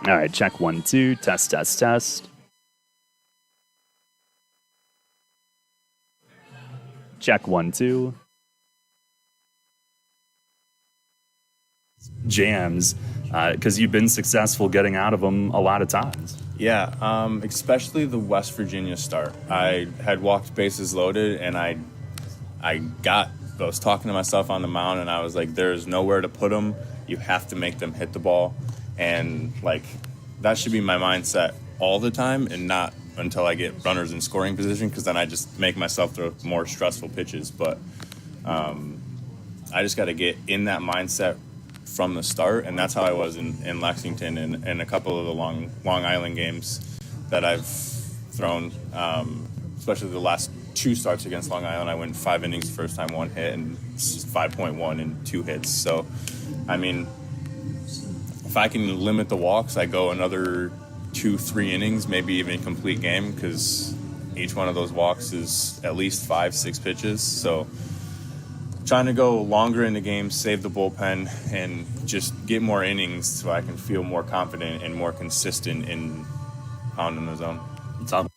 All right, check 1 2, test test test. Check 1 2. Jams, because you've been successful getting out of them a lot of times. Yeah, especially the West Virginia start. I had walked bases loaded, and I was talking to myself on the mound, and I was like, "There's nowhere to put them. You have to make them hit the ball," and like that should be my mindset all the time, and not until I get runners in scoring position, because then I just make myself throw more stressful pitches. But I just got to get in that mindset from the start, and that's how I was in Lexington and a couple of the Long Island games that I've thrown, especially the last 2 starts against Long Island. I went 5 innings the first time, 1 hit, and 5.1 and 2 hits. So, I mean, if I can limit the walks, I go another 2-3 innings, maybe even a complete game, because each one of those walks is at least 5-6 pitches. So trying to go longer in the game, save the bullpen, and just get more innings so I can feel more confident and more consistent in pounding the zone. It's all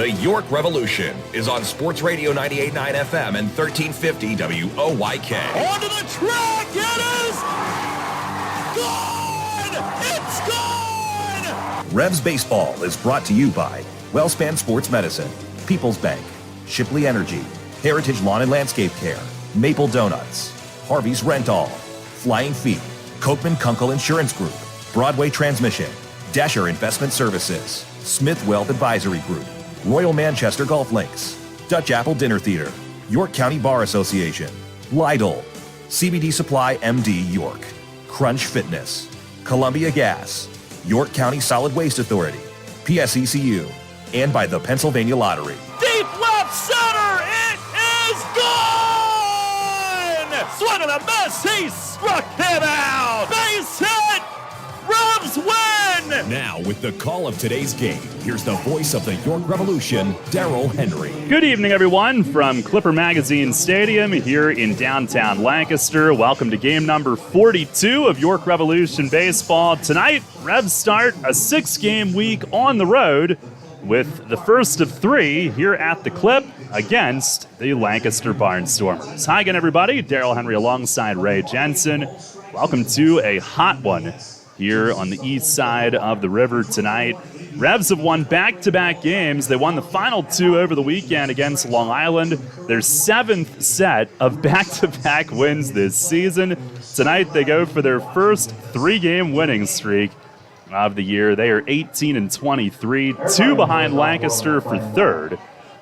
The York Revolution is on Sports Radio 98.9 FM and 1350 WOYK. Onto the track, it is gone! It's gone! Revs Baseball is brought to you by Wellspan Sports Medicine, People's Bank, Shipley Energy, Heritage Lawn and Landscape Care, Maple Donuts, Harvey's Rental, Flying Feet, Kochman Kunkel Insurance Group, Broadway Transmission, Dasher Investment Services, Smith Wealth Advisory Group, Royal Manchester Golf Links, Dutch Apple Dinner Theater, York County Bar Association, Lidl, CBD Supply MD York, Crunch Fitness, Columbia Gas, York County Solid Waste Authority, PSECU, and by the Pennsylvania Lottery. Deep left center, it is gone! Swing and a miss, he struck him out! Base hit! Revs win! Now, with the call of today's game, here's the voice of the York Revolution, Daryl Henry. Good evening, everyone, from Clipper Magazine Stadium here in downtown Lancaster. Welcome to game number 42 of York Revolution Baseball. Tonight, Revs start a 6-game week on the road with the first of 3 here at the Clip against the Lancaster Barnstormers. Hi again, everybody. Daryl Henry alongside Ray Jensen. Welcome to a hot one here on the east side of the river tonight. Revs have won back-to-back games. They won the final 2 over the weekend against Long Island. Their 7th set of back-to-back wins this season. Tonight they go for their first 3-game winning streak of the year. They are 18-23, 2 behind Lancaster for third.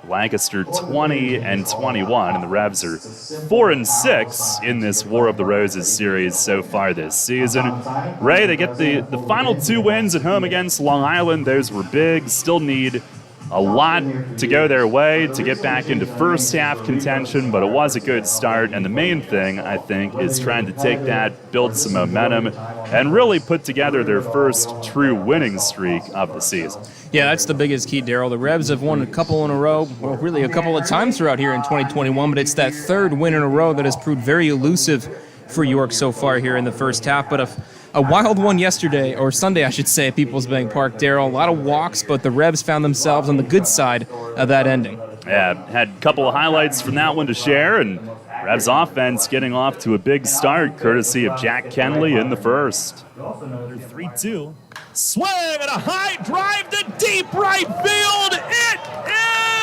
Lancaster 20-21, and the Revs are 4-6 in this War of the Roses series so far this season. Ray, they get the final 2 wins at home against Long Island. Those were big. Still need a lot to go their way to get back into first half contention, but it was a good start. And the main thing, I think, is trying to take that, build some momentum, and really put together their first true winning streak of the season. Yeah, that's the biggest key, Daryl. The Revs have won a couple in a row, well, really a couple of times throughout here in 2021, but it's that 3rd win in a row that has proved very elusive for York so far here in the first half. But a wild one yesterday, or Sunday, I should say, at People's Bank Park, Daryl. A lot of walks, but the Revs found themselves on the good side of that ending. Yeah, had a couple of highlights from that one to share, and Revs offense getting off to a big start, courtesy of Jack Kenley in the first. 3-2. Swing and a high drive to deep right field. It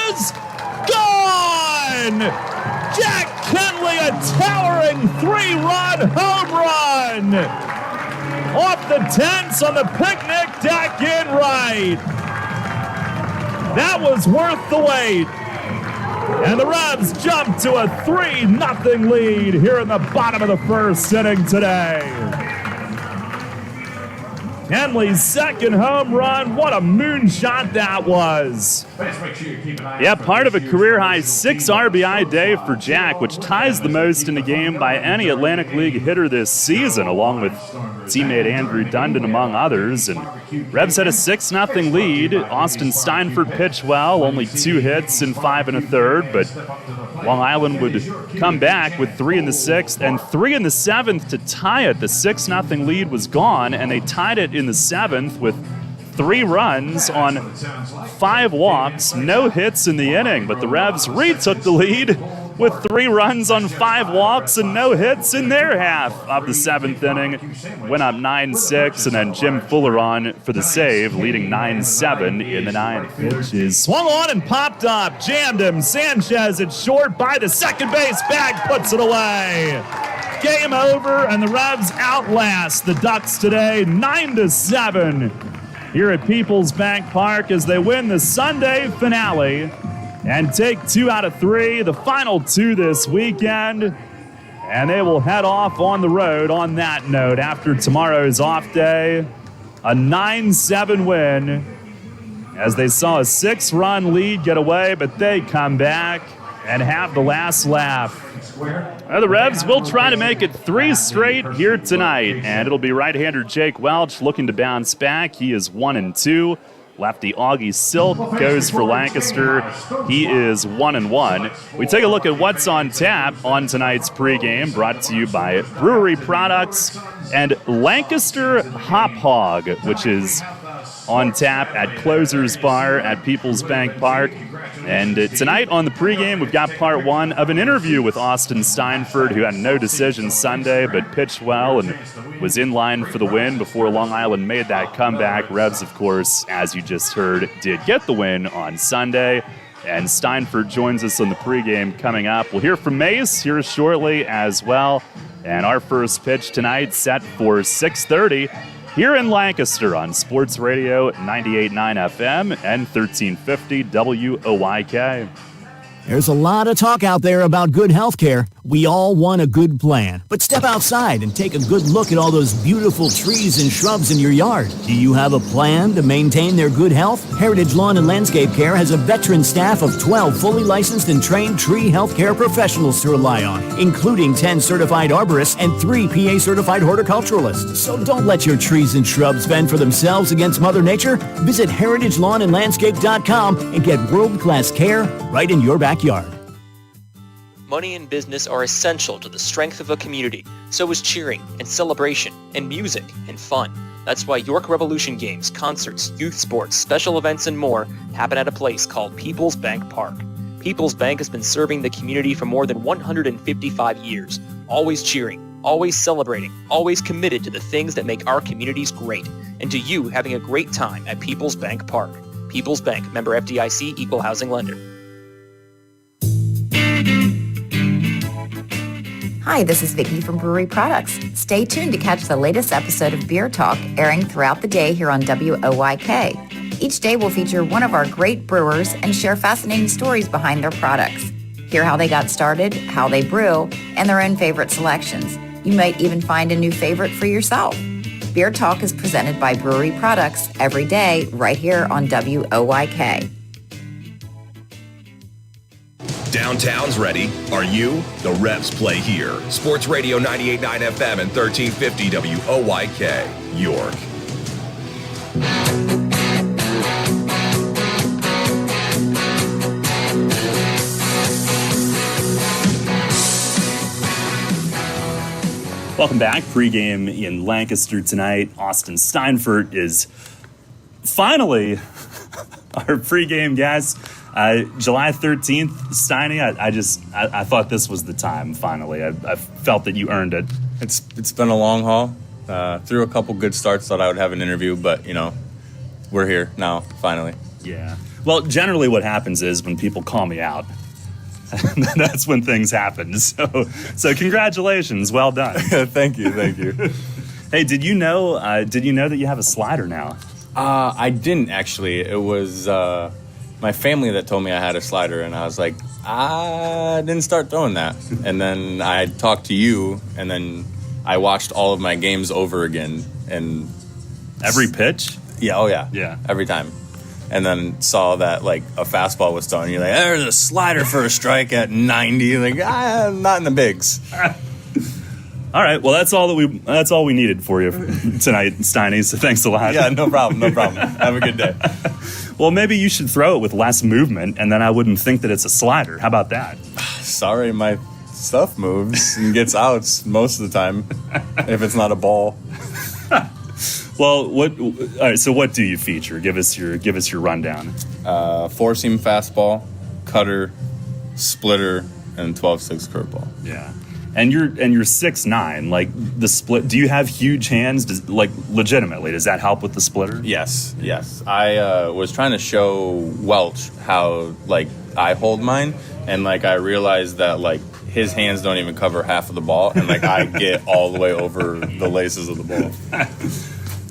is gone! Jack Kenley, a towering 3-run home run! Off the tents on the picnic deck in right. That was worth the wait. And the Revs jump to a 3-0 lead here in the bottom of the first inning today. Kenley's 2nd home run. What a moonshot that was. Yeah, part of a career-high 6 RBI day for Jack, which ties the most in a game by any Atlantic League hitter this season, along with teammate Andrew Dundon, among others. And Revs had a 6-0 lead. Austin Steinford pitched well, only 2 hits in 5 1/3, but Long Island would come back with 3 in the 6th and 3 in the 7th to tie it. The 6-0 lead was gone, and they tied it in the 7th with 3 runs on 5 walks, no hits in the inning. But the Revs retook the lead with 3 runs on 5 walks and no hits in their half of the 7th inning. Went up 9-6, and then Jim Fuller on for the save, leading 9-7 in the 9th. Which is swung on and popped up, jammed him. Sanchez at short by the second base bag, puts it away. Game over, and the Revs outlast the Ducks today, 9-7. Here at People's Bank Park as they win the Sunday finale and take 2 out of 3, the final 2 this weekend. And they will head off on the road on that note after tomorrow's off day. A 9-7 win as they saw a 6-run lead get away, but they come back and have the last laugh. The Revs will try to make it 3 straight here tonight, and it'll be right-hander Jake Welch looking to bounce back. He is 1-2. Lefty Augie Silk goes for Lancaster. He is 1-1. We take a look at what's on tap on tonight's pregame, brought to you by Brewery Products and Lancaster Hop Hog, which is on tap at Closer's Bar at People's Bank Park. And tonight on the pregame, we've got part one of an interview with Austin Steinford, who had no decision Sunday, but pitched well and was in line for the win before Long Island made that comeback. Revs, of course, as you just heard, did get the win on Sunday. And Steinford joins us on the pregame coming up. We'll hear from Mace here shortly as well. And our first pitch tonight set for 6:30 here in Lancaster on Sports Radio 98.9 FM and 1350 WOYK. There's a lot of talk out there about good health care. We all want a good plan. But step outside and take a good look at all those beautiful trees and shrubs in your yard. Do you have a plan to maintain their good health? Heritage Lawn and Landscape Care has a veteran staff of 12 fully licensed and trained tree health care professionals to rely on, including 10 certified arborists and 3 PA certified horticulturalists. So don't let your trees and shrubs fend for themselves against Mother Nature. Visit heritagelawnandlandscape.com and get world-class care right in your backyard. Money and business are essential to the strength of a community. So is cheering and celebration and music and fun. That's why York Revolution games, concerts, youth sports, special events, and more happen at a place called People's Bank Park. People's Bank has been serving the community for more than 155 years. Always cheering, always celebrating, always committed to the things that make our communities great. And to you having a great time at People's Bank Park. People's Bank, member FDIC, equal housing lender. Hi, this is Vicki from Brewery Products. Stay tuned to catch the latest episode of Beer Talk airing throughout the day here on WOYK. Each day will feature one of our great brewers and share fascinating stories behind their products. Hear how they got started, how they brew, and their own favorite selections. You might even find a new favorite for yourself. Beer Talk is presented by Brewery Products every day right here on WOYK. Downtown's ready. Are you? The Revs play here. Sports Radio 98.9 FM and 1350 WOYK, York. Welcome back. Pregame in Lancaster tonight. Austin Steinford is finally our pregame guest. July 13th, Steiny, I thought this was the time, finally. I felt that you earned it. It's been a long haul. Through a couple good starts, thought I would have an interview, but, we're here now, finally. Yeah. Well, generally what happens is when people call me out, that's when things happen. So congratulations. Well done. Thank you. Hey, did you know that you have a slider now? I didn't, actually. It was my family that told me I had a slider, and I was like, I didn't start throwing that. And then I talked to you, and then I watched all of my games over again. And every pitch? Yeah, oh yeah. Yeah. Every time. And then saw that, a fastball was thrown. You're like, there's a slider for a strike at 90. Like, not in the bigs. All right. Well, that's all we needed for you tonight, Steiny. So thanks a lot. Yeah, no problem. Have a good day. Well, maybe you should throw it with less movement, and then I wouldn't think that it's a slider. How about that? Sorry, my stuff moves and gets outs most of the time if it's not a ball. Well, all right, so what do you feature? Give us your rundown. 4-seam fastball, cutter, splitter, and 12-6 curveball. Yeah. And you're 6'9", like the split. Do you have huge hands? Legitimately, does that help with the splitter? Yes. I was trying to show Welch how I hold mine, and I realized that his hands don't even cover half of the ball, and I get all the way over the laces of the ball.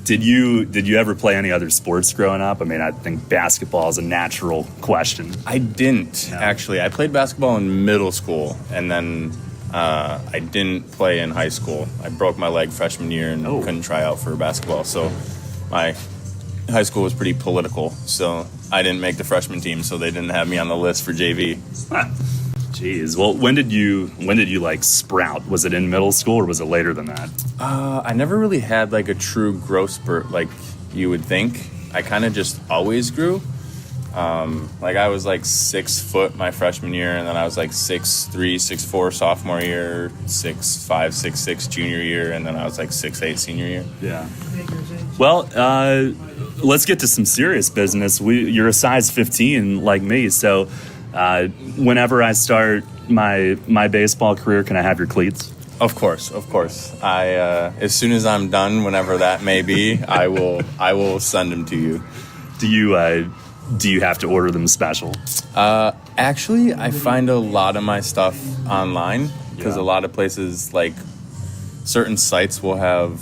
Did you ever play any other sports growing up? I mean, I think basketball is a natural question. I didn't, actually. I played basketball in middle school, and then I didn't play in high school. I broke my leg freshman year and couldn't try out for basketball. So my high school was pretty political, so I didn't make the freshman team, so they didn't have me on the list for JV. Jeez. Well, when did you sprout? Was it in middle school or was it later than that? I never really had a true growth spurt like you would think. I kind of just always grew. I was 6 foot my freshman year, and then I was 6'3", 6'4" sophomore year, 6'5", 6'6" junior year, and then I was 6'8" senior year. Yeah. Well, let's get to some serious business. You're a size 15 like me, so whenever I start my baseball career, can I have your cleats? Of course. I as soon as I'm done, whenever that may be, I will send them to you. Do you have to order them special? Actually, I find a lot of my stuff online because a lot of places, like certain sites, will have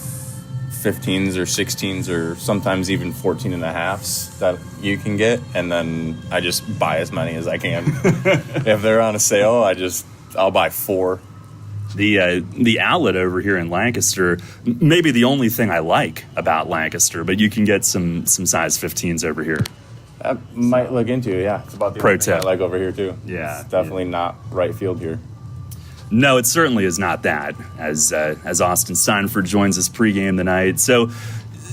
15s or 16s or sometimes even 14 and a halves that you can get, and then I just buy as many as I can. If they're on a sale, I'll buy 4. The outlet over here in Lancaster, maybe the only thing I like about Lancaster, but you can get some size 15s over here. I might look into it, yeah. It's about the only thing I like over here, too. Yeah. It's definitely not right field here. No, it certainly is not that, as Austin Steinford joins us pregame tonight. So,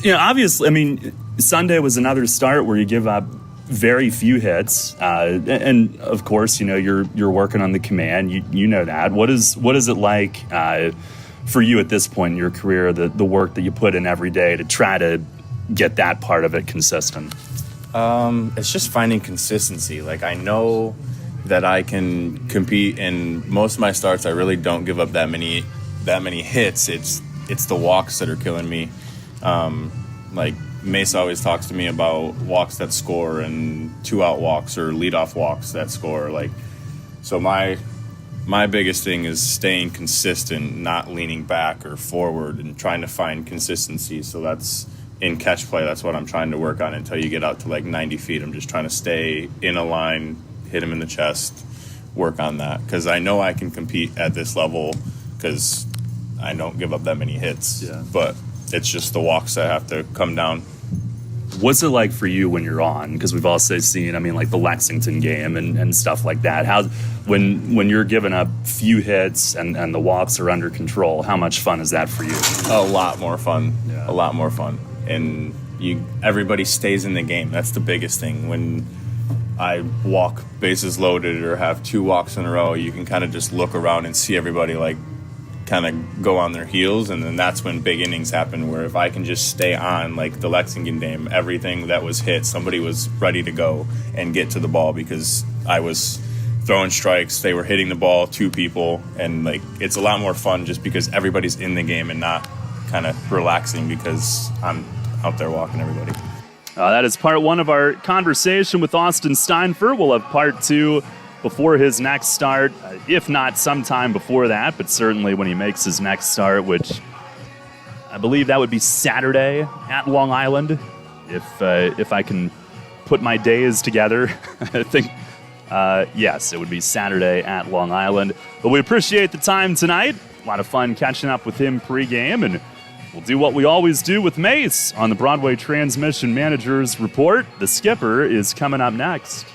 obviously, I mean, Sunday was another start where you give up very few hits, and of course, you're working on the command. You know that. What is it like for you at this point in your career? The work that you put in every day to try to get that part of it consistent. It's just finding consistency. Like, I know that I can compete in most of my starts. I really don't give up that many hits. It's the walks that are killing me. Like, Mace always talks to me about walks that score and 2-out walks or leadoff walks that score. Like, so my biggest thing is staying consistent, not leaning back or forward, and trying to find consistency. So that's in catch play. That's what I'm trying to work on until you get out to like 90 feet. I'm just trying to stay in a line, hit him in the chest, work on that, because I know I can compete at this level because I don't give up that many hits. Yeah. But it's just the walks that have to come down. What's it like for you when you're on? Because we've also seen, like the Lexington game and stuff like that. How when you're giving up few hits and the walks are under control, how much fun is that for you? A lot more fun. Yeah. A lot more fun. And everybody stays in the game. That's the biggest thing. When I walk bases loaded or have 2 walks in a row, you can kind of just look around and see everybody like kind of go on their heels, and then that's when big innings happen, where if I can just stay on, like the Lexington game, everything that was hit, somebody was ready to go and get to the ball because I was throwing strikes, they were hitting the ball, 2 people, and like it's a lot more fun just because everybody's in the game and not kind of relaxing because I'm out there walking everybody. That is part 1 of our conversation with Austin Steinford. We'll have part 2 before his next start, if not sometime before that, but certainly when he makes his next start, which I believe that would be Saturday at Long Island, if I can put my days together. I think, yes, it would be Saturday at Long Island. But we appreciate the time tonight. A lot of fun catching up with him pregame, and we'll do what we always do with Mace on the Broadway Transmission Managers Report. The Skipper is coming up next.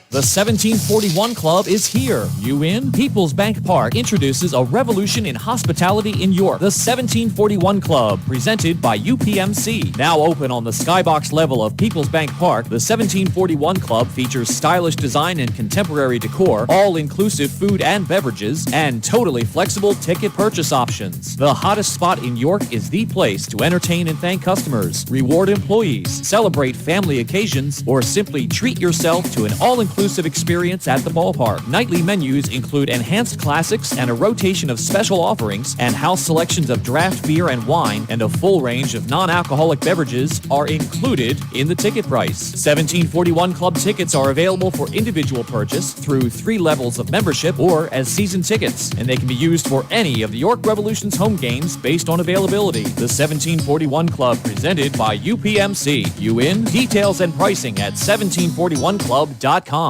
The 1741 Club is here. You in? People's Bank Park introduces a revolution in hospitality in York. The 1741 Club, presented by UPMC. Now open on the skybox level of People's Bank Park, the 1741 Club features stylish design and contemporary decor, all-inclusive food and beverages, and totally flexible ticket purchase options. The hottest spot in York is the place to entertain and thank customers, reward employees, celebrate family occasions, or simply treat yourself to an all-inclusive experience at the ballpark. Nightly menus include enhanced classics and a rotation of special offerings, and house selections of draft beer and wine and a full range of non-alcoholic beverages are included in the ticket price. 1741 Club tickets are available for individual purchase through 3 levels of membership or as season tickets, and they can be used for any of the York Revolution's home games based on availability. The 1741 Club, presented by UPMC. You in? Details and pricing at 1741club.com.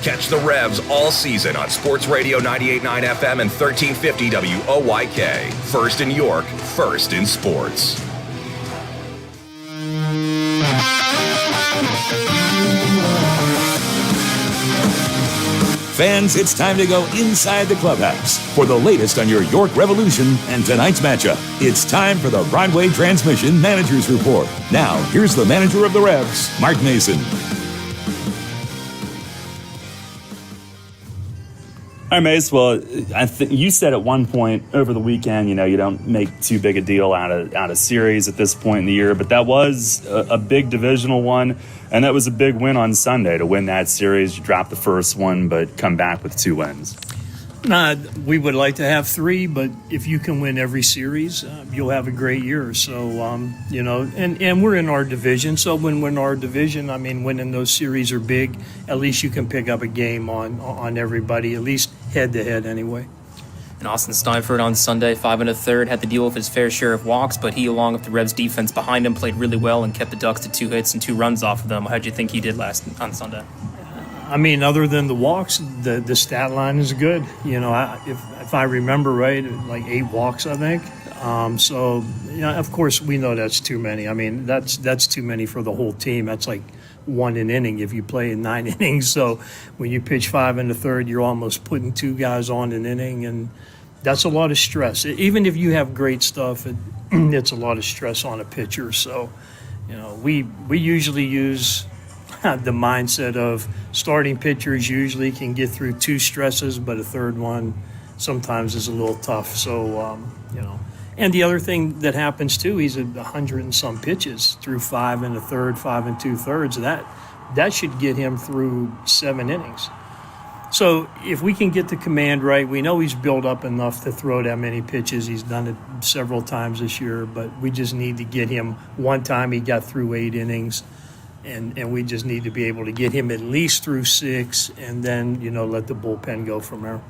Catch the Revs all season on Sports Radio 98.9 FM and 1350 WOYK. First in York, first in sports. Fans, it's time to go inside the clubhouse for the latest on your York Revolution and tonight's matchup. It's time for the Broadway Transmission Managers Report. Now, here's the manager of the Revs, Mark Mason. All right, Mace. Well, you said at one point over the weekend, you don't make too big a deal out of series at this point in the year, but that was a big divisional one, and that was a big win on Sunday to win that series. You dropped the first one, but come back with 2 wins. We would like to have 3, but if you can win every series, you'll have a great year. So, and we're in our division. So when we're in our division, winning those series are big. At least you can pick up a game on everybody, at least head-to-head anyway. And Austin Steinford on Sunday, 5 1/3, had to deal with his fair share of walks, but he, along with the Revs defense behind him, played really well and kept the Ducks to 2 hits and 2 runs off of them. How'd you think he did on Sunday? Other than the walks, the stat line is good. If I remember right, like 8 walks, I think. Of course, we know that's too many. That's too many for the whole team. That's like 1 an inning if you play in 9 innings. So when you pitch 5 1/3, you're almost putting 2 guys on an inning, and that's a lot of stress. Even if you have great stuff, it's a lot of stress on a pitcher. So, we usually use the mindset of starting pitchers usually can get through 2 stresses, but a third one sometimes is a little tough. So, and the other thing that happens too, he's 100 and some pitches through 5 1/3, 5 2/3. That should get him through 7 innings. So if we can get the command right, we know he's built up enough to throw that many pitches. He's done it several times this year, but we just need to get him. One time he got through 8 innings. And we just need to be able to get him at least through 6 and then, let the bullpen go from there.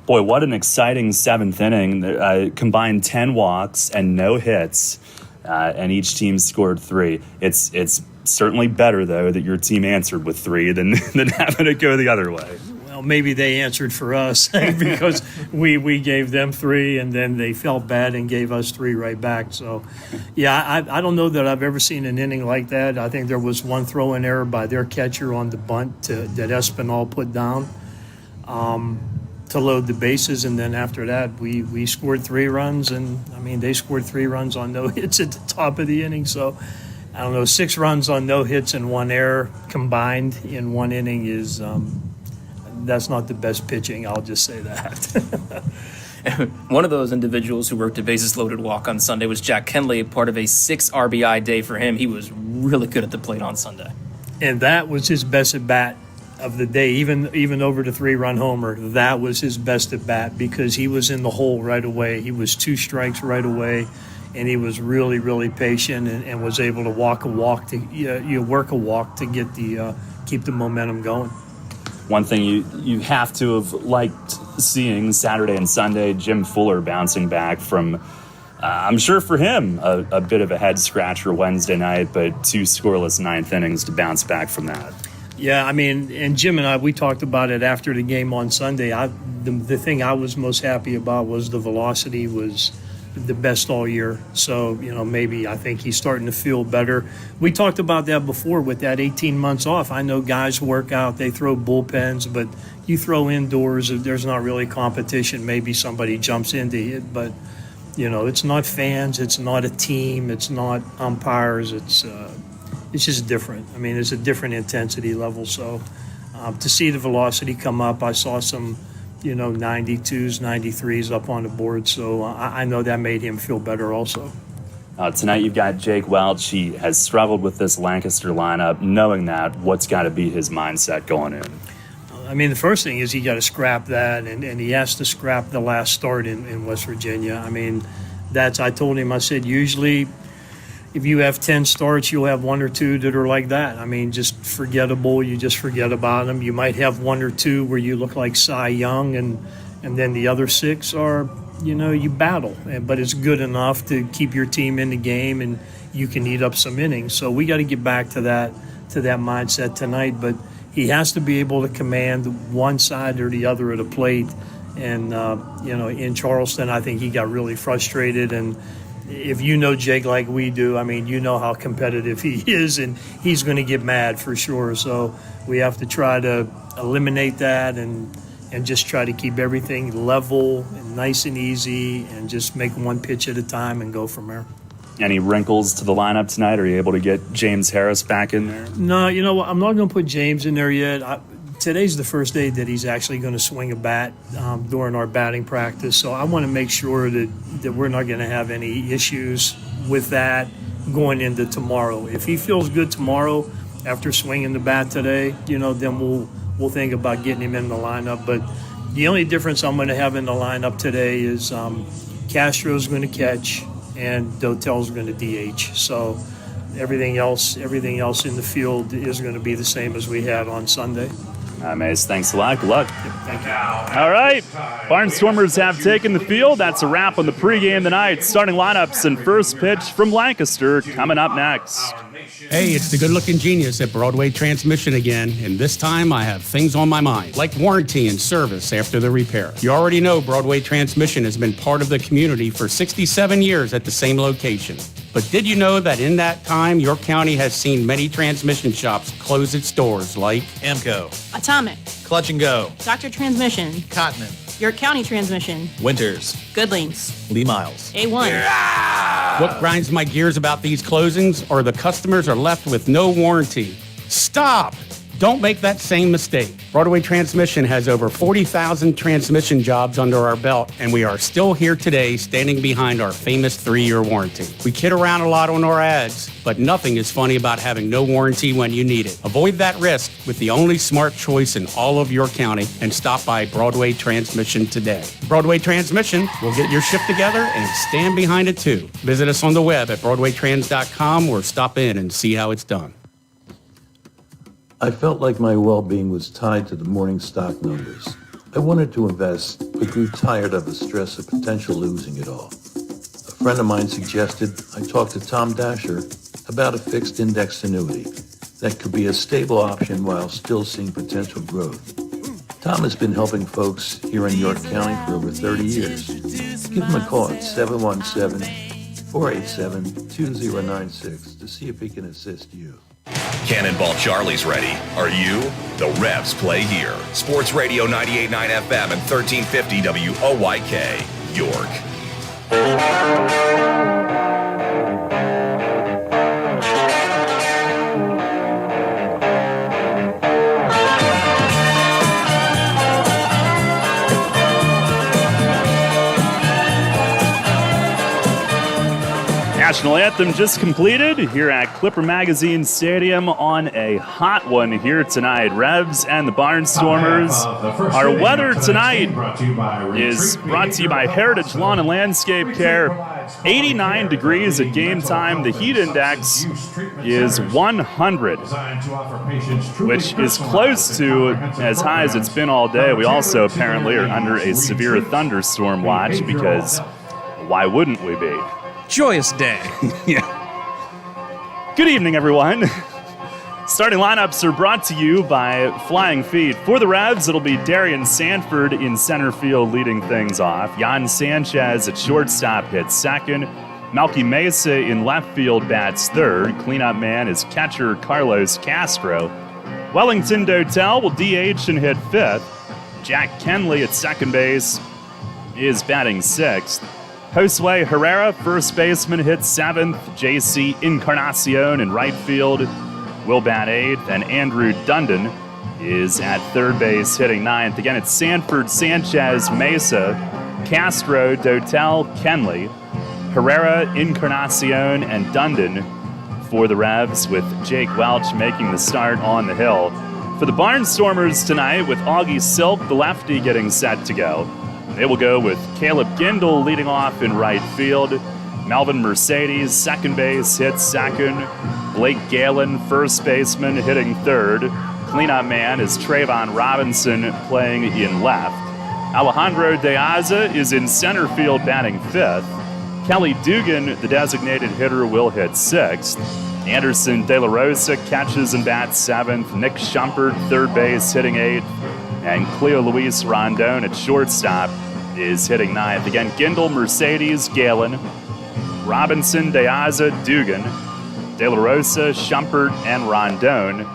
Boy, what an exciting 7th inning. Combined 10 walks and no hits, and each team scored 3. It's certainly better, though, that your team answered with 3 than having it go the other way. Well, maybe they answered for us because we gave them 3 and then they felt bad and gave us 3 right back. So, yeah, I don't know that I've ever seen an inning like that. I think there was one throw-in error by their catcher on the bunt that Espinal put down to load the bases. And then after that, we scored 3 runs. And, they scored 3 runs on no hits at the top of the inning. So, I don't know, 6 runs on no hits and 1 error combined in 1 inning is that's not the best pitching, I'll just say that. One of those individuals who worked a bases-loaded walk on Sunday was Jack Kenley, part of a 6 RBI day for him. He was really good at the plate on Sunday. And that was his best at-bat of the day, even over the 3-run homer. That was his best at-bat because he was in the hole right away. He was 2 strikes right away, and he was really, really patient and was able to work a walk to get keep the momentum going. One thing you have to have liked seeing Saturday and Sunday, Jim Fuller bouncing back from, I'm sure for him, a bit of a head-scratcher Wednesday night, but 2 scoreless 9th innings to bounce back from that. Yeah, and Jim and I, we talked about it after the game on Sunday. The thing I was most happy about was the velocity was the best all year. So, maybe I think he's starting to feel better. We talked about that before with that 18 months off. I know guys work out, they throw bullpens, but you throw indoors, there's not really competition. Maybe somebody jumps into it, but, it's not fans, it's not a team, it's not umpires, it's just different. It's a different intensity level. So to see the velocity come up, I saw some 92s, 93s up on the board. So I know that made him feel better also. Tonight you've got Jake Welch. He has struggled with this Lancaster lineup. Knowing that, what's got to be his mindset going in? The first thing is he got to scrap that, and he has to scrap the last start in West Virginia. I told him, I said, usually if you have 10 starts, you'll have 1 or 2 that are like that. Just forgettable. You just forget about them. You might have 1 or 2 where you look like Cy Young, and then the other 6 are, you battle. But it's good enough to keep your team in the game, and you can eat up some innings. So we got to get back to that mindset tonight. But he has to be able to command one side or the other of the plate. And, in Charleston, I think he got really frustrated. And if you know Jake like we do, you know how competitive he is, and he's going to get mad for sure. So we have to try to eliminate that and just try to keep everything level and nice and easy and just make one pitch at a time and go from there. Any wrinkles to the lineup tonight? Are you able to get James Harris back in there? No, I'm not going to put James in there yet. today's the first day that he's actually going to swing a bat during our batting practice. So I want to make sure that we're not going to have any issues with that going into tomorrow. If he feels good tomorrow after swinging the bat today, then we'll think about getting him in the lineup. But the only difference I'm going to have in the lineup today is Castro's going to catch and Dotel's going to DH. So everything else in the field is going to be the same as we had on Sunday. Mace, thanks a lot. Good luck. Thank you. All right. Barnstormers have taken the field. That's a wrap on the pregame tonight. Starting lineups and first pitch from Lancaster coming up next. Hey, it's the good-looking genius at Broadway Transmission again, and this time I have things on my mind, like warranty and service after the repair. You already know Broadway Transmission has been part of the community for 67 years at the same location. But did you know that in that time, York County has seen many transmission shops close its doors, like Amco, Atomic, Clutch and Go, Dr. Transmission, Cotman, York County Transmission, Winters, Goodlings, Lee Miles, A1. What grinds my gears about these closings are the customers are left with no warranty. Stop! Don't make that same mistake. Broadway Transmission has over 40,000 transmission jobs under our belt, and we are still here today standing behind our famous 3-year warranty. We kid around a lot on our ads, but nothing is funny about having no warranty when you need it. Avoid that risk with the only smart choice in all of York County and stop by Broadway Transmission today. Broadway Transmission will get your ship together and stand behind it too. Visit us on the web at BroadwayTrans.com or stop in and see how it's done. I felt like my well-being was tied to the morning stock numbers. I wanted to invest, but grew tired of the stress of potential losing it all. A friend of mine suggested I talk to Tom Dasher about a fixed index annuity that could be a stable option while still seeing potential growth. Tom has been helping folks here in York County for over 30 years. Give him a call at 717-487-2096 to see if he can assist you. Cannonball Charlie's ready. Are you? The Revs play here. Sports Radio 98.9 FM and 1350 WOYK, York. National anthem just completed here at Clipper Magazine Stadium on a hot one here tonight. Revs and the Barnstormers. Our weather tonight is brought to you by Heritage Lawn and Landscape Care. 89 degrees at game time. The heat index is 100, which is close to as high as it's been all day. We also apparently are under a severe thunderstorm watch because why wouldn't we be? Joyous day. Yeah. Good evening, everyone. Starting lineups are brought to you by Flying Feet. For the Revs, it'll be Darian Sanford in center field leading things off. Jan Sanchez at shortstop hits second. Melky Mesa in left field bats third. Cleanup man is catcher Carlos Castro. Wellington Dotel will DH and hit fifth. Jack Kenley at second base is batting sixth. Josue Herrera, first baseman, hits seventh. J.C. Encarnacion in right field will bat eighth. And Andrew Dundon is at third base, hitting ninth. Again, it's Sanford, Sanchez, Mesa, Castro, Dotel, Kenley, Herrera, Encarnacion, and Dundon for the Revs, with Jake Welch making the start on the hill. For the Barnstormers tonight, with Augie Silk, the lefty, getting set to go. They will go with Caleb Gindel leading off in right field. Melvin Mercedes, second base, hits second. Blake Galen, first baseman, hitting third. Cleanup man is Trayvon Robinson playing in left. Alejandro De Aza is in center field batting fifth. Kelly Dugan, the designated hitter, will hit sixth. Anderson De La Rosa catches and bats seventh. Nick Shumpert, third base, hitting eighth. And Cleo Luis Rondon at shortstop is hitting ninth. Again, Gindel, Mercedes, Galen, Robinson, De Aza, Dugan, De La Rosa, Shumpert, and Rondon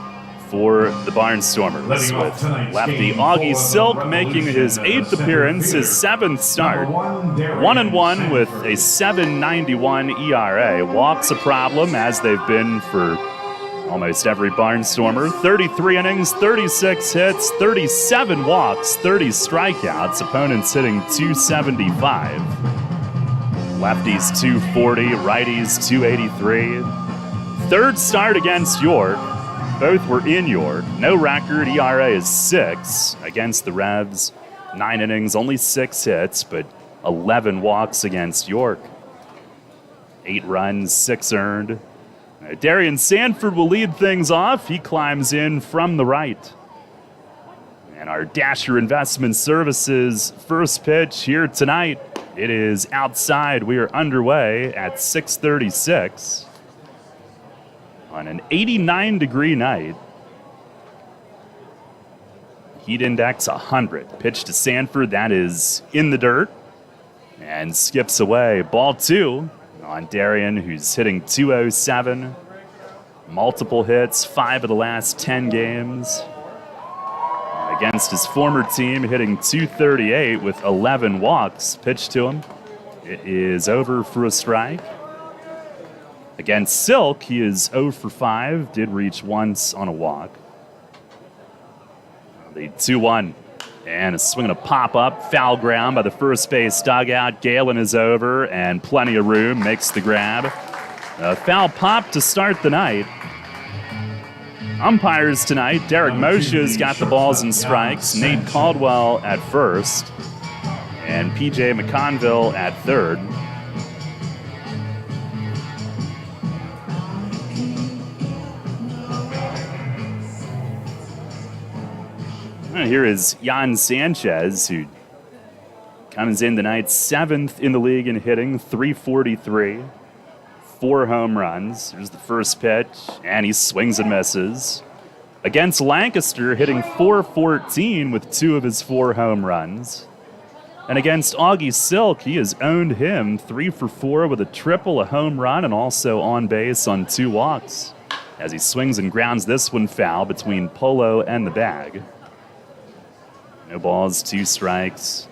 for the Barnstormers, with lefty Augie Silk making his eighth appearance, his seventh start. 1-1 with a 7.91 ERA. Walks a problem, as they've been for almost every Barnstormer. 33 innings, 36 hits, 37 walks, 30 strikeouts. Opponents hitting 275. Lefties 240, righties 283. Third start against York. Both were in York. No record. ERA is 6 against the Revs. 9 innings, only 6 hits, but 11 walks against York. 8 runs, 6 earned. Darian Sanford will lead things off. He climbs in from the right. And our Dasher Investment Services first pitch here tonight. It is outside. We are underway at 6:36 on an 89-degree night. Heat index 100. Pitch to Sanford. That is in the dirt and skips away. Ball 2 on Darian, who's hitting 207. Multiple hits, 5 of the last 10 games. Against his former team, hitting 238 with 11 walks. Pitch to him. It is over for a strike. Against Silk, he is 0 for 5. Did reach once on a walk. The 2-1. And a swing and a pop-up. Foul ground by the first base dugout. Galen is over, and plenty of room. Makes the grab. A foul pop to start the night. Umpires tonight, Derek Moshe's got the balls and strikes. Nate Caldwell at first. And P.J. McConville at third. Here is Jan Sanchez, who comes in tonight 7th in the league in hitting, 343, 4 home runs. Here's the first pitch, and he swings and misses. Against Lancaster, hitting 414 with 2 of his 4 home runs. And against Augie Silk, he has owned him 3 for 4 with a triple, a home run, and also on base on 2 walks. As he swings and grounds this one foul between Polo and the bag. No balls, 2 strikes.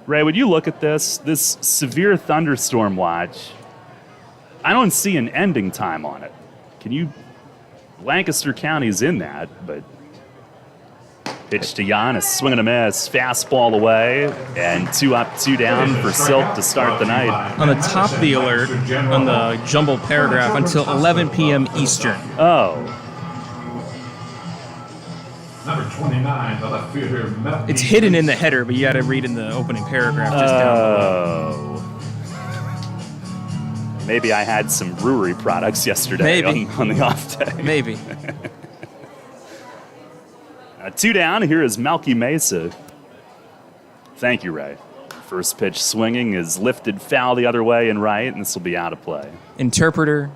Ray, would you look at this severe thunderstorm watch? I don't see an ending time on it. Can you? Lancaster County's in that, but pitch to Jan, a swing and a miss, fastball away, and 2 up, 2 down for Silk to start the night. On the top of the alert, on the jumbled paragraph, until 11 p.m. Eastern. Oh. Number 29, the left fielder, It's hidden in the header, but you got to read in the opening paragraph just down below. Maybe I had some brewery products yesterday on the off day. Maybe. 2 down. Here is Melky Mesa. Thank you, Ray. First pitch swinging is lifted foul the other way and right, and this will be out of play. Interpreter,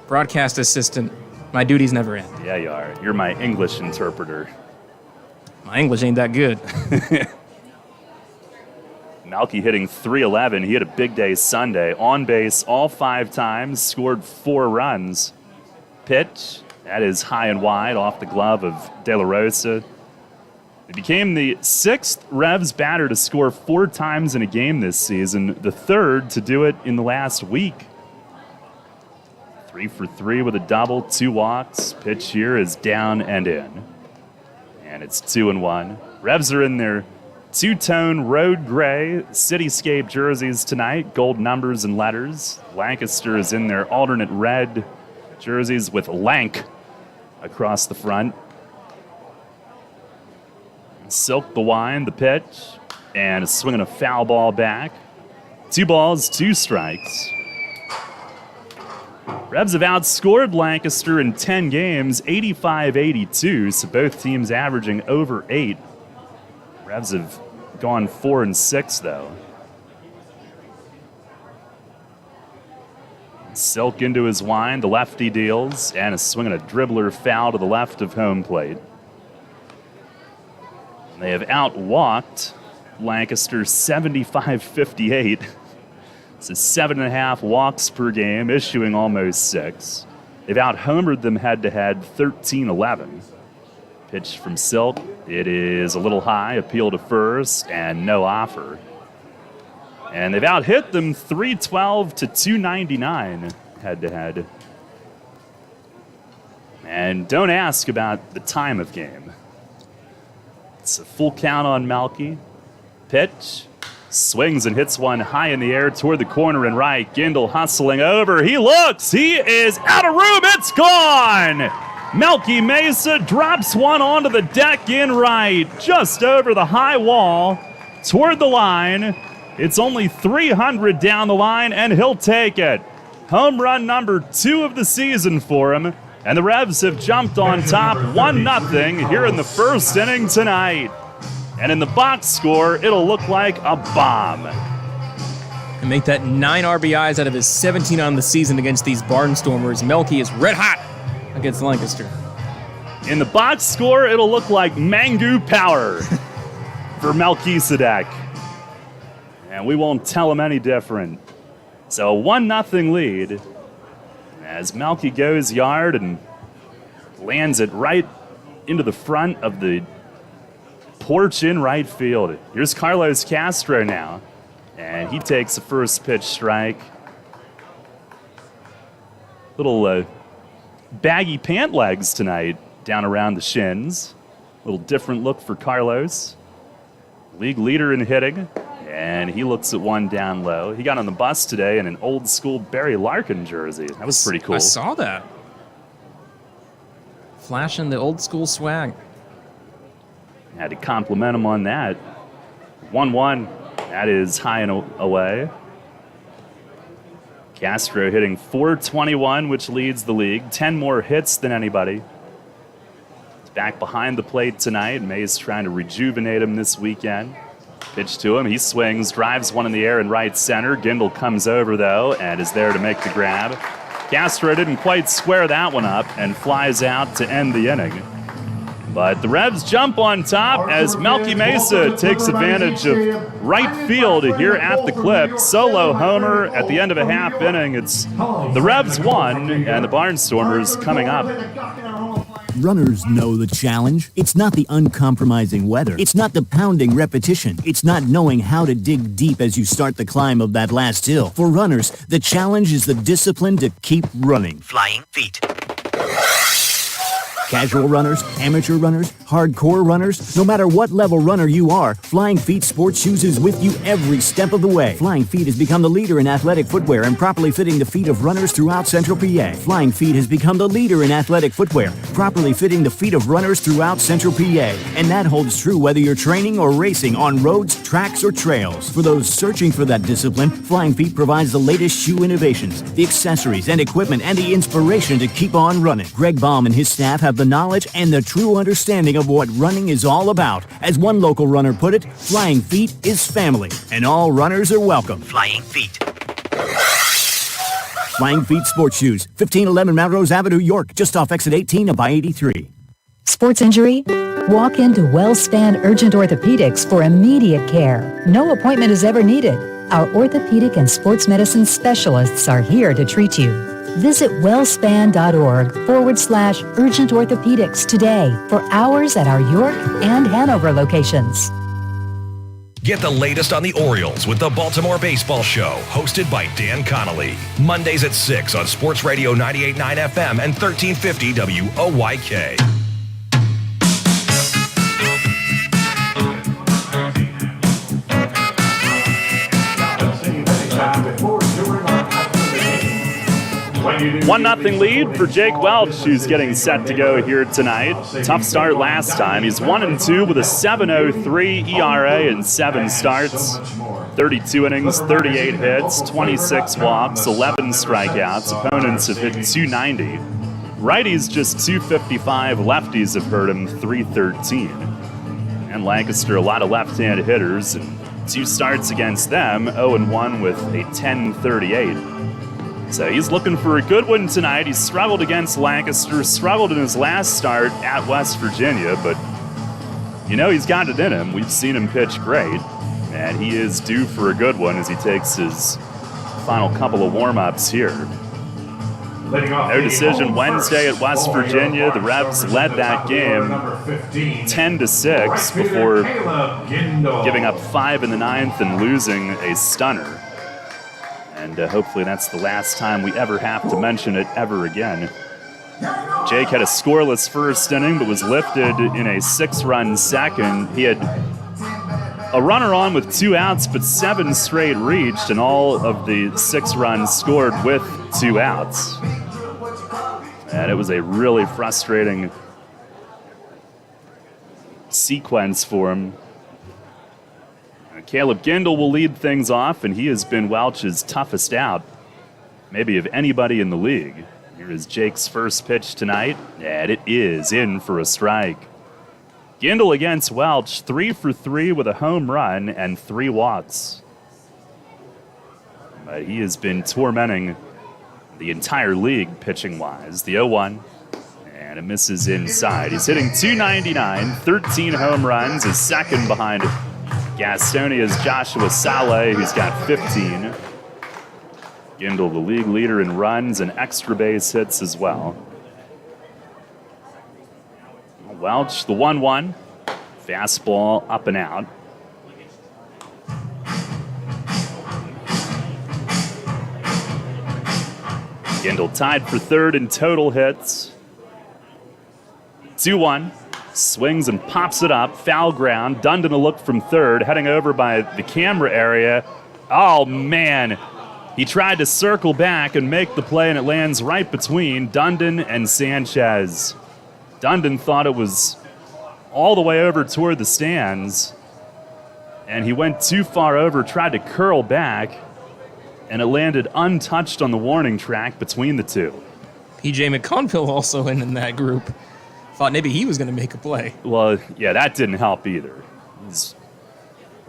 broadcast assistant. My duties never end. Yeah, you are. You're my English interpreter. My English ain't that good. Malky hitting 311. He had a big day Sunday. On base all 5 times, scored 4 runs. Pitch, that is high and wide off the glove of De La Rosa. He became the 6th Revs batter to score 4 times in a game this season, the 3rd to do it in the last week. 3 for 3 with a double, 2 walks. Pitch here is down and in. And it's 2-1. Revs are in their 2-tone road gray cityscape jerseys tonight, gold numbers and letters. Lancaster is in their alternate red jerseys with Lank across the front. Silk the wind, the pitch, and a swing and a foul ball back. 2 balls, 2 strikes. Revs have outscored Lancaster in 10 games, 85-82, so both teams averaging over 8. Revs have gone 4-6, though. Silk into his wind, the lefty deals, and a swing and a dribbler foul to the left of home plate. They have outwalked Lancaster 75-58. It's 7.5 walks per game, issuing almost 6. They've out-homered them head-to-head 13-11. Pitch from Silk. It is a little high, appeal to first, and no offer. And they've out-hit them 312 to 299 head-to-head. And don't ask about the time of game. It's a full count on Melky. Pitch. Swings and hits one high in the air toward the corner and right. Gindel hustling over. He looks. He is out of room. It's gone. Melky Mesa drops one onto the deck in right, just over the high wall toward the line. It's only 300 down the line, and he'll take it. Home run number 2 of the season for him. And the Revs have jumped on top 1-0 here in the first inning tonight. And in the box score, it'll look like a bomb. And make that 9 RBIs out of his 17 on the season against these Barnstormers. Melky is red hot against Lancaster. In the box score, it'll look like Mangu power for Melchizedek. And we won't tell him any different. So a 1-0 lead as Melky goes yard and lands it right into the front of the porch in right field. Here's Carlos Castro now, and he takes the first pitch strike. Little baggy pant legs tonight down around the shins. A little different look for Carlos. League leader in hitting, and he looks at one down low. He got on the bus today in an old school Barry Larkin jersey. That was pretty cool. I saw that. Flashing the old school swag. Had to compliment him on that. 1-1. That is high and away. Castro hitting .421, which leads the league. 10 more hits than anybody. He's back behind the plate tonight. May's trying to rejuvenate him this weekend. Pitch to him. He swings, drives one in the air in right center. Gindel comes over, though, and is there to make the grab. Castro didn't quite square that one up and flies out to end the inning. But the Revs jump on top as Melky Mesa takes advantage of right field here at the clip. Solo homer at the end of a half inning. It's the Revs 1 and the Barnstormers coming up. Runners know the challenge. It's not the uncompromising weather. It's not the pounding repetition. It's not knowing how to dig deep as you start the climb of that last hill. For runners, the challenge is the discipline to keep running. Flying feet. Casual runners, amateur runners, hardcore runners, no matter what level runner you are, Flying Feet Sports Shoes is with you every step of the way. Flying Feet has become the leader in athletic footwear and properly fitting the feet of runners throughout Central PA. Flying Feet has become the leader in athletic footwear, properly fitting the feet of runners throughout Central PA. And that holds true whether you're training or racing on roads, tracks, or trails. For those searching for that discipline, Flying Feet provides the latest shoe innovations, the accessories and equipment, and the inspiration to keep on running. Greg Baum and his staff have the knowledge and the true understanding of what running is all about. As one local runner put it, Flying Feet is family, and all runners are welcome. Flying Feet. Flying Feet Sports Shoes, 1511 Melrose Avenue, York, just off exit 18 of I-83. Sports injury? Walk into WellSpan Urgent Orthopedics for immediate care. No appointment is ever needed. Our orthopedic and sports medicine specialists are here to treat you. Visit wellspan.org/urgent orthopedics today for hours at our York and Hanover locations. Get the latest on the Orioles with the Baltimore Baseball Show, hosted by Dan Connolly. Mondays at 6 on Sports Radio 98.9 FM and 1350 WOYK. One nothing lead for Jake Welch, who's getting set to go here tonight. Tough start last time. He's 1-2 with a 7.03 ERA in 7 starts. 32 innings, 38 hits, 26 walks, 11 strikeouts. Opponents have hit 290. Righties just 255. Lefties have hurt him 313. And Lancaster, a lot of left-handed hitters. And 2 starts against them, 0-1 with a 1038. So he's looking for a good one tonight. He's struggled against Lancaster, struggled in his last start at West Virginia, but you know he's got it in him. We've seen him pitch great, and he is due for a good one as he takes his final couple of warm-ups here. No decision Wednesday at West Virginia. The Revs led that game 10-6 before giving up 5 in the 9th and losing a stunner. And hopefully that's the last time we ever have to mention it ever again. Jake had a scoreless first inning, but was lifted in a 6-run second. He had a runner on with 2 outs, but 7 straight reached, and all of the 6 runs scored with 2 outs. And it was a really frustrating sequence for him. Caleb Gindel will lead things off, and he has been Welch's toughest out, maybe of anybody in the league. Here is Jake's first pitch tonight, and it is in for a strike. Gindel against Welch, 3 for 3 with a home run and 3 walks. But he has been tormenting the entire league pitching-wise. The 0-1, and it misses inside. He's hitting .299, 13 home runs, is second behind Gastonia's Joshua Saleh, who's got 15. Gindel, the league leader in runs and extra base hits as well. Welch, the 1-1. Fastball up and out. Gindel tied for third in total hits. 2-1. Swings and pops it up. Foul ground. Dundon a look from third, heading over by the camera area. Oh, man. He tried to circle back and make the play, and it lands right between Dundon and Sanchez. Dundon thought it was all the way over toward the stands, and he went too far over, tried to curl back, and it landed untouched on the warning track between the two. P.J. McConville also in that group. Thought maybe he was going to make a play. Well, yeah, that didn't help either. He's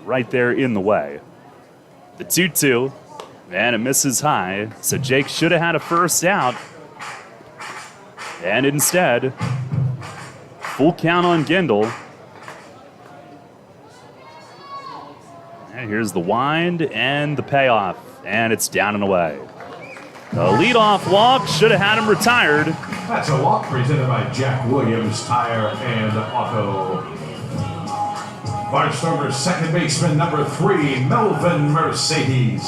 right there in the way. The 2-2, and it misses high, so Jake should have had a first out. And instead, full count on Gindel. And here's the wind and the payoff, and it's down and away. The leadoff walk should have had him retired. That's a walk presented by Jack Williams Tire and Auto. Barnstormers second baseman number 3, Melvin Mercedes.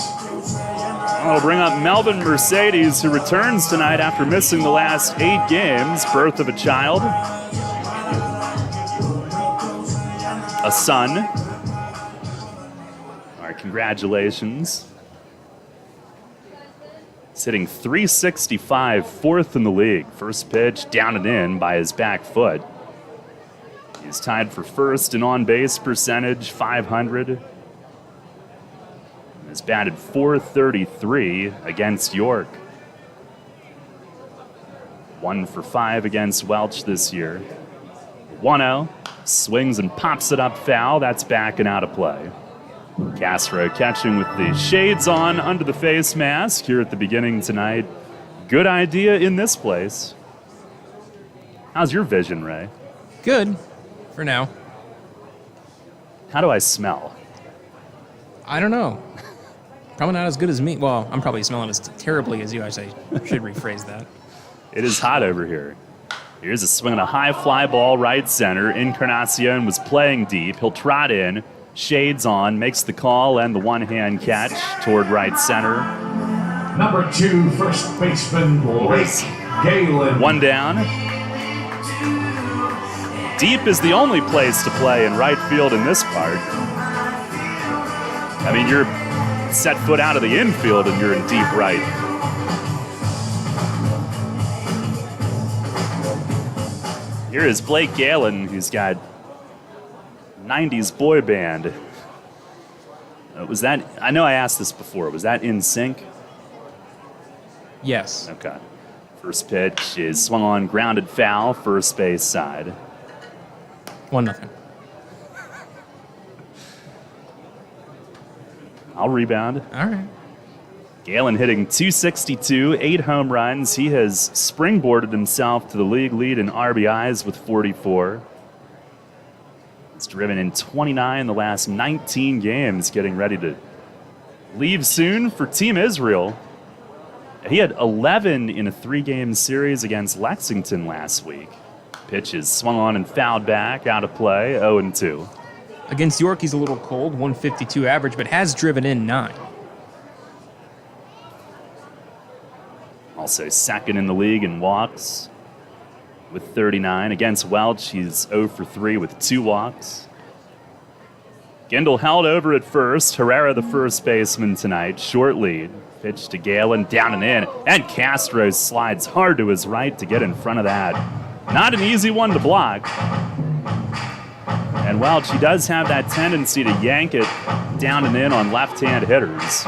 I'll bring up Melvin Mercedes, who returns tonight after missing the last 8 games. Birth of a child, a son. All right, congratulations. He's hitting .365, 4th in the league. First pitch down and in by his back foot. He's tied for first in on-base percentage, .500. Has batted .433 against York. 1 for 5 against Welch this year. 1-0, swings and pops it up foul. That's back and out of play. Castro catching with the shades on under the face mask here at the beginning tonight. Good idea in this place. How's your vision, Ray? Good, for now. How do I smell? I don't know. Probably not as good as me. Well, I'm probably smelling as terribly as you. I should rephrase that. It is hot over here. Here's a swing on a high fly ball right center. Encarnacion was playing deep. He'll trot in. Shades on, makes the call and the one-hand catch toward right center. Number 2, first baseman Blake Galen. 1 down. Deep is the only place to play in right field in this part. I mean, you're set foot out of the infield and you're in deep right. Here is Blake Galen, who's got 90s boy band. Was that, I know I asked this before, was that in sync? Yes. Okay. First pitch is swung on, grounded foul, first base side. 1-0. I'll rebound. All right. Galen hitting .262, 8 home runs. He has springboarded himself to the league lead in RBIs with 44. He's driven in 29 the last 19 games, getting ready to leave soon for Team Israel. He had 11 in a 3-game series against Lexington last week. Pitch is swung on and fouled back, out of play, 0-2. Against York, he's a little cold, 152 average, but has driven in 9. Also second in the league in walks. with 39. Against Welch, he's 0 for 3 with 2 walks. Gindel held over at first. Herrera, the first baseman tonight. Short lead. Pitch to Galen, down and in. And Castro slides hard to his right to get in front of that. Not an easy one to block. And Welch, he does have that tendency to yank it down and in on left-hand hitters.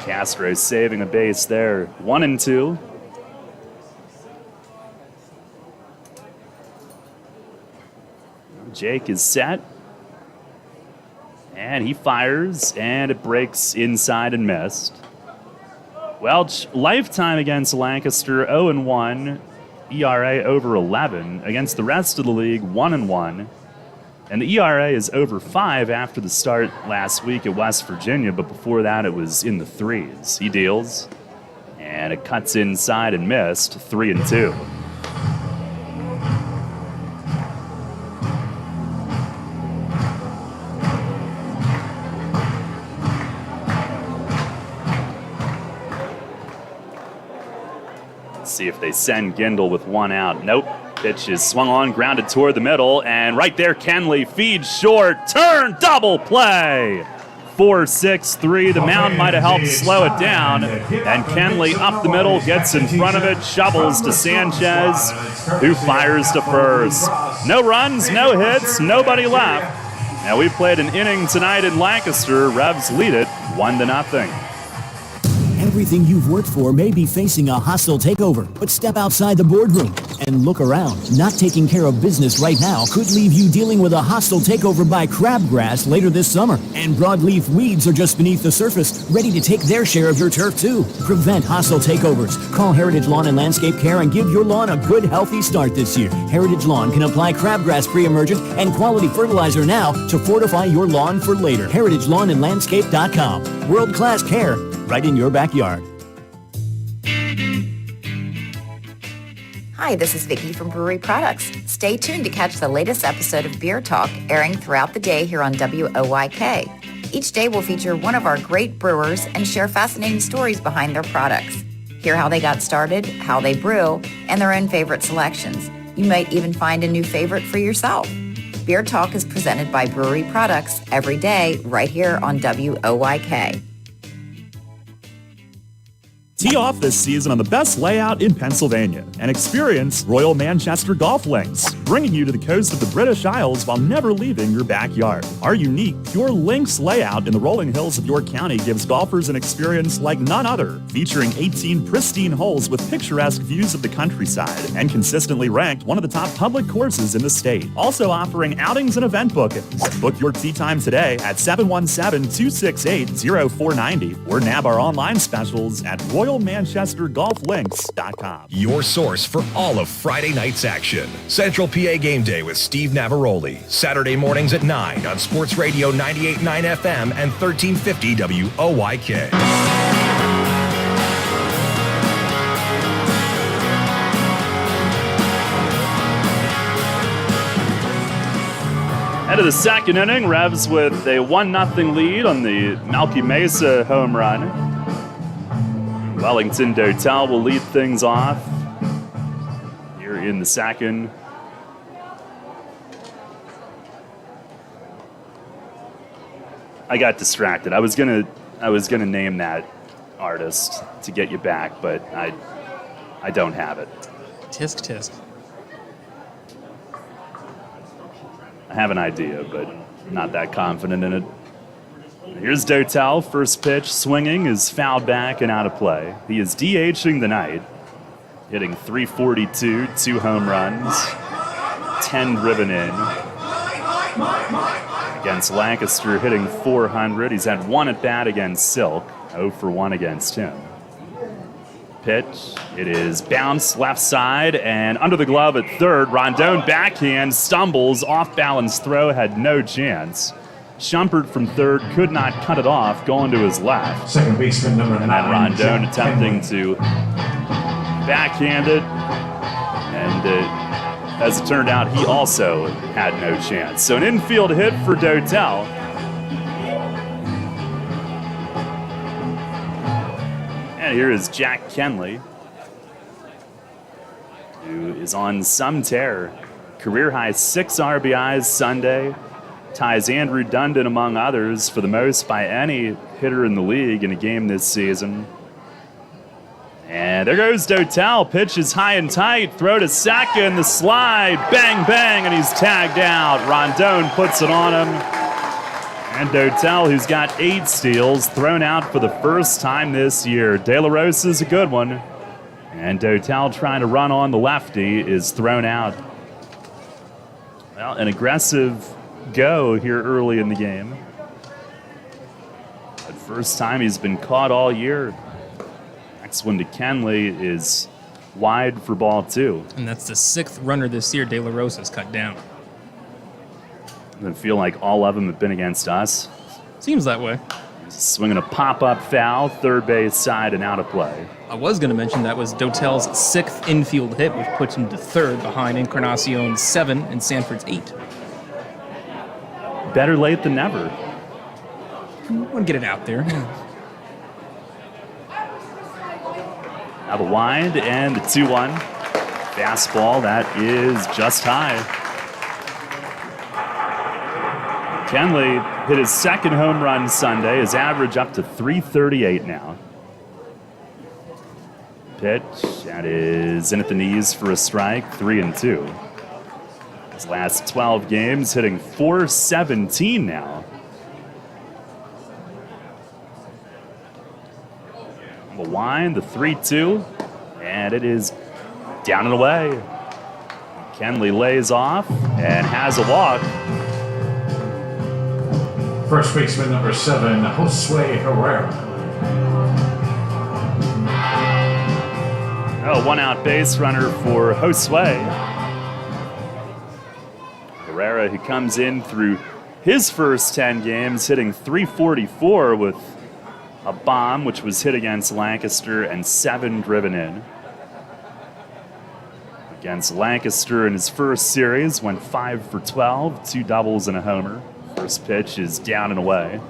Castro saving a base there. 1-2. Jake is set. And he fires, and it breaks inside and missed. Welch, lifetime against Lancaster, 0-1. ERA over 11. Against the rest of the league, 1-1. And the ERA is over 5 after the start last week at West Virginia, but before that it was in the 3s. He deals, and it cuts inside and missed, 3-2. See if they send Gindel with 1 out. Nope. Pitch is swung on, grounded toward the middle, and right there, Kenley feeds short. Turn, double play. 4-6-3. The mound might have helped slow it down. And Kenley up the middle, gets in front of it, shovels to Sanchez, who fires to first. No runs, no hits, nobody left. Now we played an inning tonight in Lancaster. Revs lead it 1-0. Everything you've worked for may be facing a hostile takeover, but step outside the boardroom and look around. Not taking care of business right now could leave you dealing with a hostile takeover by crabgrass later this summer. And broadleaf weeds are just beneath the surface, ready to take their share of your turf too. Prevent hostile takeovers. Call Heritage Lawn and Landscape Care and give your lawn a good, healthy start this year. Heritage Lawn can apply crabgrass pre-emergent and quality fertilizer now to fortify your lawn for later. HeritageLawnandLandscape.com. World-class care right in your backyard. Hi, this is Vicki from Brewery Products. Stay tuned to catch the latest episode of Beer Talk airing throughout the day here on WOYK. Each day will feature one of our great brewers and share fascinating stories behind their products. Hear how they got started, how they brew, and their own favorite selections. You might even find a new favorite for yourself. Beer Talk is presented by Brewery Products every day right here on WOYK. Tee off this season on the best layout in Pennsylvania and experience Royal Manchester Golf Links, bringing you to the coast of the British Isles while never leaving your backyard. Our unique Pure Links layout in the rolling hills of York County gives golfers an experience like none other, featuring 18 pristine holes with picturesque views of the countryside and consistently ranked one of the top public courses in the state. Also offering outings and event bookings. Book your tee time today at 717-268-0490 or nab our online specials at RoyalManchesterGolfLinks.com. Your source for all of Friday night's action. Central PA Game Day with Steve Navaroli. Saturday mornings at 9 on Sports Radio 98.9 FM and 1350 WOYK. End of the second inning, Revs with a 1-0 lead on the Malky Mesa home run. Wellington Dotel will lead things off here in the second. I got distracted. I was gonna name that artist to get you back, but I don't have it. Tisk tisk. I have an idea, but not that confident in it. Here's Dotel, first pitch, swinging, is fouled back and out of play. He is DHing the night, hitting .342, 2 home runs, 10 driven in. Against Lancaster, hitting .400. He's had 1 at bat against Silk, 0 for 1 against him. Pitch, it is bounced left side and under the glove at third. Rondon backhand, stumbles, off balance throw, had no chance. Shumpert from third could not cut it off, going to his left. Second baseman number 9. And then Rondon attempting to backhand it. And as it turned out, he also had no chance. So an infield hit for Dotel. And here is Jack Kenley. who is on some tear. Career-high 6 RBIs Sunday. Ties Andrew Dundon, among others, for the most by any hitter in the league in a game this season. And there goes Dotel. Pitch is high and tight. Throw to second. The slide. Bang, bang, and he's tagged out. Rondon puts it on him. And Dotel, who's got 8 steals, thrown out for the first time this year. De La Rosa's a good one. And Dotel, trying to run on the lefty, is thrown out. Well, an aggressive go here early in the game. But first time he's been caught all year. Next one to Kenley is wide for ball 2. And that's the 6th runner this year De La Rosa's cut down. Doesn't feel like all of them have been against us. Seems that way. He's swinging a pop-up foul, third base side and out of play. I was going to mention that was Dotel's 6th infield hit, which puts him to 3rd behind Encarnacion's 7 and Sanford's 8. Better late than never. I want to get it out there. Now the wind and the 2-1. Fastball, that is just high. Kenley hit his 2nd home run Sunday, his average up to .338 now. Pitch, that is in at the knees for a strike, 3-2. His last 12 games hitting .417 now. The wind, the 3-2, and it is down and away. Kenley lays off and has a walk. First baseman number 7, Josue Herrera. Oh, one-out base runner for Josue. Herrera, who comes in through his first 10 games, hitting .344 with a bomb, which was hit against Lancaster, and 7 driven in. Against Lancaster in his first series, went 5 for 12, 2 doubles and a homer. First pitch is down and away.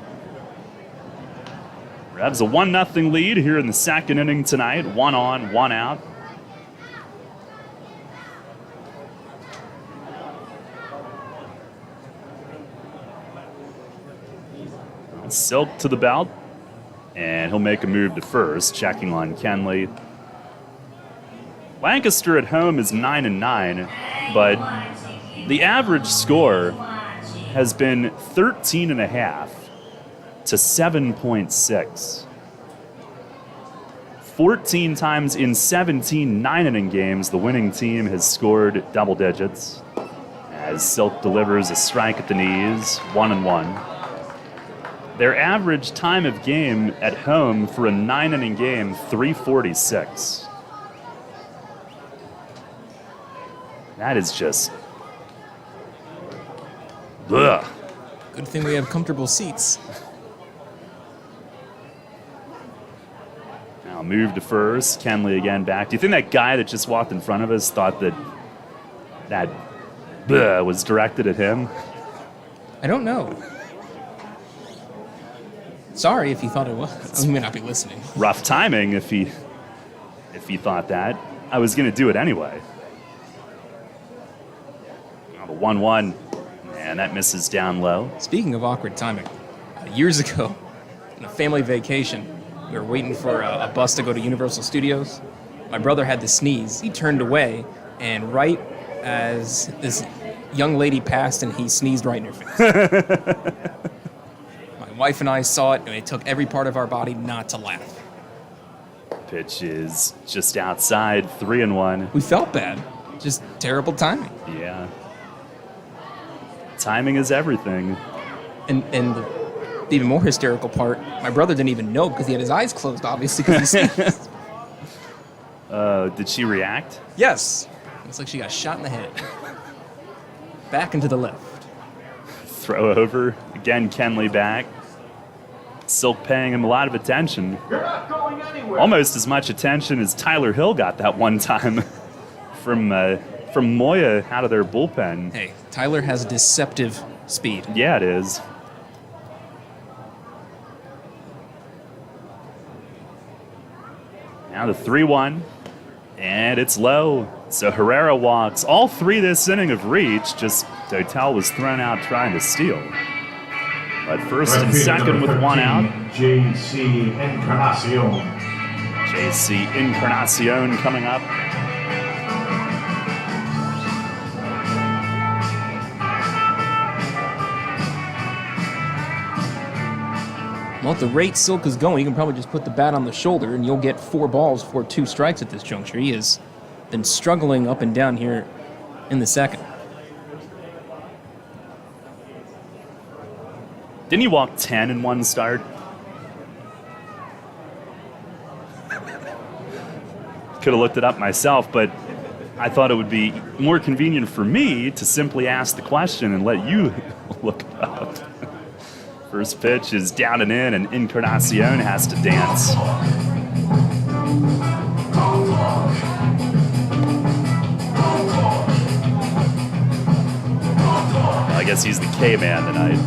Revs a 1-0 lead here in the 2nd inning tonight. 1 on, 1 out. Silk to the belt, and he'll make a move to first, checking on Kenley. Lancaster at home is 9-9, but the average score has been 13.5 to 7.6. 14 times in 17 9-inning games, the winning team has scored double digits. As Silk delivers a strike at the knees, 1-1. Their average time of game at home for a 9-inning game, 3:46. That is just... ugh. Good thing we have comfortable seats. Now move to first. Kenley again back. Do you think that guy that just walked in front of us thought that was directed at him? I don't know. Sorry if you thought it was. You may not be listening. Rough timing if he thought that. I was going to do it anyway. Now the 1-1. And that misses down low. Speaking of awkward timing, years ago, on a family vacation, we were waiting for a bus to go to Universal Studios. My brother had the sneeze. He turned away, and right as this young lady passed, and he sneezed right in her face. My wife and I saw it, and it took every part of our body not to laugh. Pitch is just outside, 3-1. We felt bad. Just terrible timing. Yeah. Timing is everything. And the even more hysterical part, my brother didn't even know because he had his eyes closed, obviously, because he sneezed. Did she react? Yes. Looks like she got shot in the head. Back and to the left. Throw over. Again, Kenley back. Silk paying him a lot of attention. You're not going anywhere. Almost as much attention as Tyler Hill got that one time from Moya out of their bullpen. Hey, Tyler has deceptive speed. Yeah, it is. Now the 3-1, and it's low. So Herrera walks. All three this inning have reached, just Dotel was thrown out trying to steal. But first and second with one out. JC Encarnacion. JC Encarnacion coming up. Well, at the rate Silk is going, you can probably just put the bat on the shoulder and you'll get 4 balls for 2 strikes at this juncture. He has been struggling up and down here in the second. Didn't he walk 10 in one start? Could have looked it up myself, but I thought it would be more convenient for me to simply ask the question and let you look it up. First pitch is down and in, and Encarnacion has to dance. I guess he's the K-man tonight.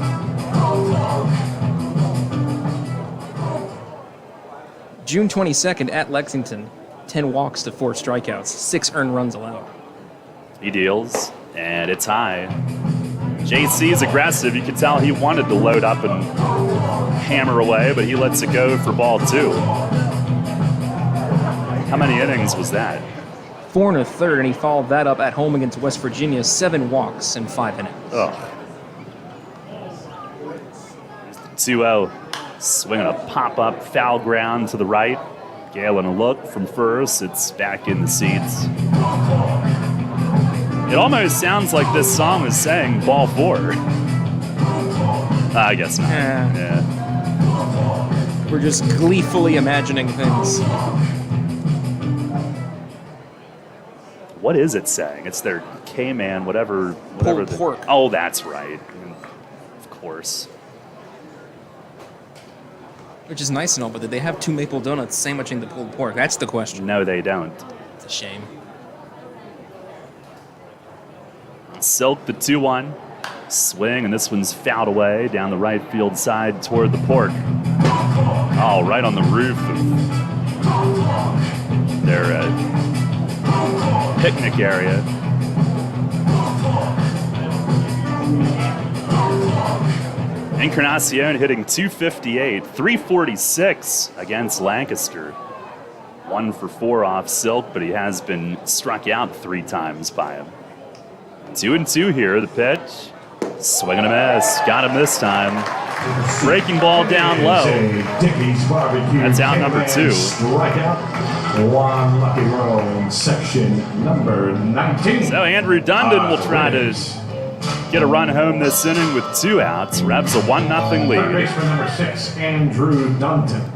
June 22nd at Lexington, 10 walks to 4 strikeouts, 6 earned runs allowed. He deals, and it's high. JC is aggressive. You can tell he wanted to load up and hammer away, but he lets it go for ball 2. How many innings was that? 4 1/3, and he followed that up at home against West Virginia, 7 walks in 5 innings. Ugh. 2-0. Swinging a pop-up foul ground to the right. Galen a look from first. It's back in the seats. It almost sounds like this song is saying ball 4. I guess not. Yeah. We're just gleefully imagining things. What is it saying? It's their K-man, whatever. Pulled pork. Oh, that's right. Of course. Which is nice and all, but did they have 2 maple donuts sandwiching the pulled pork? That's the question. No, they don't. It's a shame. Silk the 2-1. Swing, and this one's fouled away down the right field side toward the pork. Oh, right on the roof of their picnic area. Encarnacion hitting .258, .346 against Lancaster. 1 for 4 off Silk, but he has been struck out 3 times by him. 2-2 here, the pitch. Swing and a miss. Got him this time. Breaking ball down low. That's out number 2. Strikeout. 1 lucky roll in section number 19. So Andrew Dundon will try to get a run home this inning with 2 outs. Revs a 1-0 lead. Third baseman number 6, Andrew Dundon.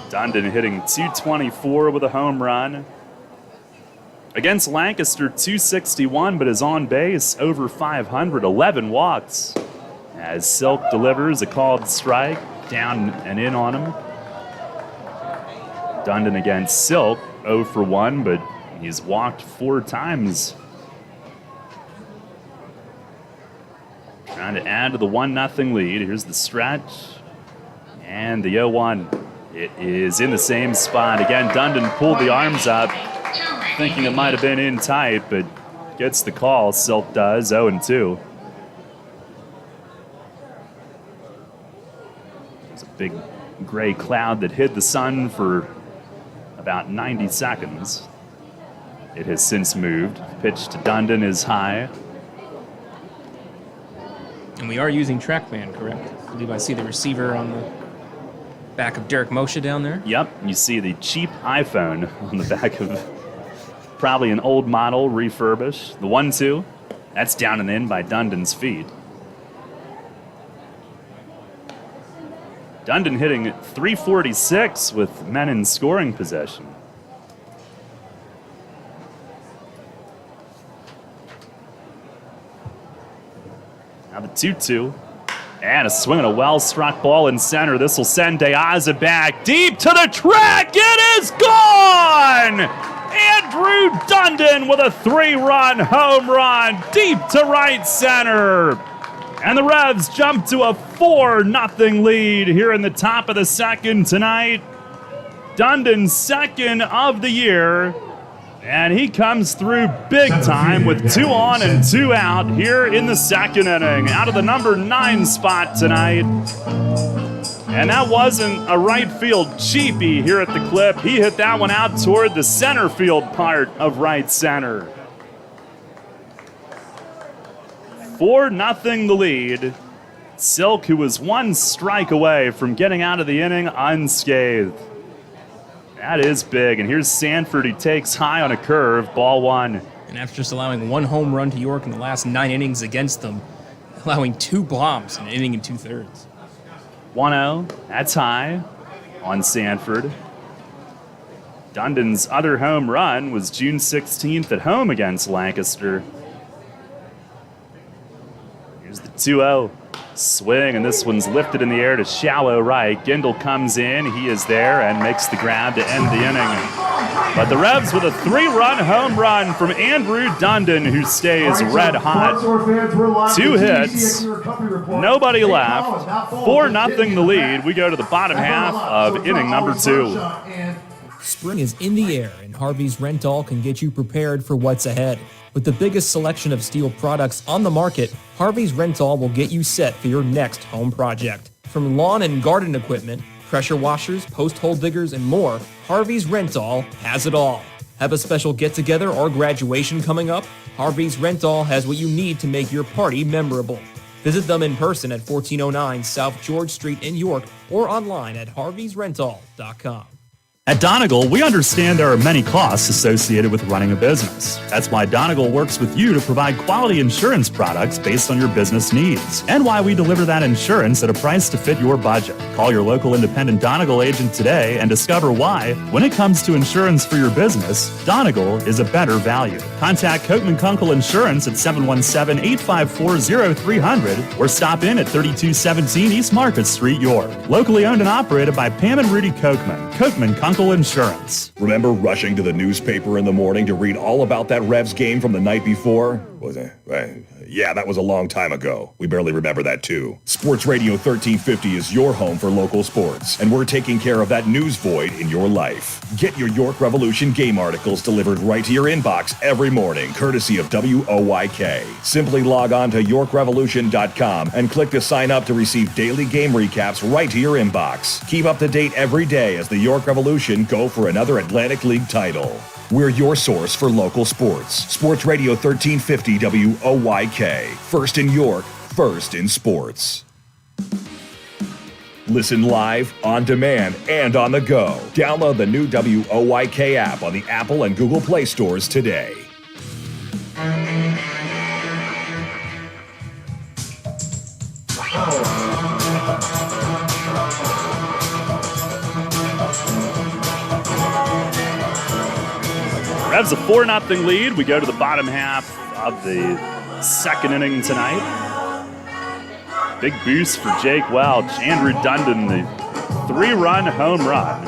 Dundon hitting .224 with a home run. Against Lancaster, .261, but is on base over .500, 11 walks. As Silk delivers a called strike, down and in on him. Dundon against Silk, 0 for 1, but he's walked 4 times. Trying to add to the 1-0 lead. Here's the stretch. And the 0-1. It is in the same spot. Again, Dundon pulled the arms up, thinking it might have been in tight, but gets the call. Silk does, 0-2. There's a big gray cloud that hid the sun for about 90 seconds. It has since moved. Pitch to Dundon is high. And we are using TrackMan, correct? I believe I see the receiver on the back of Derek Moshe down there. Yep, you see the cheap iPhone on the back of probably an old model, refurbished. The 1-2, that's down and in by Dundon's feet. Dundon hitting .346 with men in scoring possession. Now the 2-2. And a swing and a well-struck ball in center. This will send De Aza back deep to the track. It is gone! Andrew Dundon with a 3-run home run deep to right center. And the Revs jump to a 4-0 lead here in the top of the second tonight. Dundon's second of the year. And he comes through big time with 2 on and 2 out here in the second inning, out of the number 9 spot tonight. And that wasn't a right field cheapie here at the Clip. He hit that one out toward the center field part of right center. 4-0 the lead. Silk, who was 1 strike away from getting out of the inning unscathed. That is big. And here's Sanford. He takes high on a curve. Ball 1. And after just allowing 1 home run to York in the last 9 innings against them, allowing 2 bombs in an inning and 2/3. 1-0. That's high on Sanford. Dundon's other home run was June 16th at home against Lancaster. Here's the 2-0. Swing, and this one's lifted in the air to shallow right. Gindel comes in. He is there and makes the grab to end the inning. But the Revs with a 3-run home run from Andrew Dundon, who stays red hot. 2 hits, nobody left. 4-0 the lead. We go to the bottom half of inning number 2. Spring is in the air, and Harvey's Rental can get you prepared for what's ahead. With the biggest selection of steel products on the market, Harvey's Rental will get you set for your next home project. From lawn and garden equipment, pressure washers, post hole diggers, and more, Harvey's Rental has it all. Have a special get-together or graduation coming up? Harvey's Rental has what you need to make your party memorable. Visit them in person at 1409 South George Street in York or online at harveysrental.com. At Donegal, we understand there are many costs associated with running a business. That's why Donegal works with you to provide quality insurance products based on your business needs, and why we deliver that insurance at a price to fit your budget. Call your local independent Donegal agent today and discover why, when it comes to insurance for your business, Donegal is a better value. Contact Coatman Kunkel Insurance at 717-854-0300 or stop in at 3217 East Market Street, York. Locally owned and operated by Pam and Rudy Coatman. Coatman Kunkel Insurance. Remember rushing to the newspaper in the morning to read all about that Revs game from the night before? Was it? Yeah, that was a long time ago. We barely remember that too. Sports Radio 1350 is your home for local sports, and we're taking care of that news void in your life. Get your York Revolution game articles delivered right to your inbox every morning, courtesy of WOYK. Simply log on to YorkRevolution.com and click to sign up to receive daily game recaps right to your inbox. Keep up to date every day as the York Revolution go for another Atlantic League title. We're your source for local sports. Sports Radio 1350 WOYK. First in York, first in sports. Listen live, on demand, and on the go. Download the new WOYK app on the Apple and Google Play stores today. Revs a 4-0 lead. We go to the bottom half of the second inning tonight. Big boost for Jake Welch. Andrew Dundon, the 3-run home run.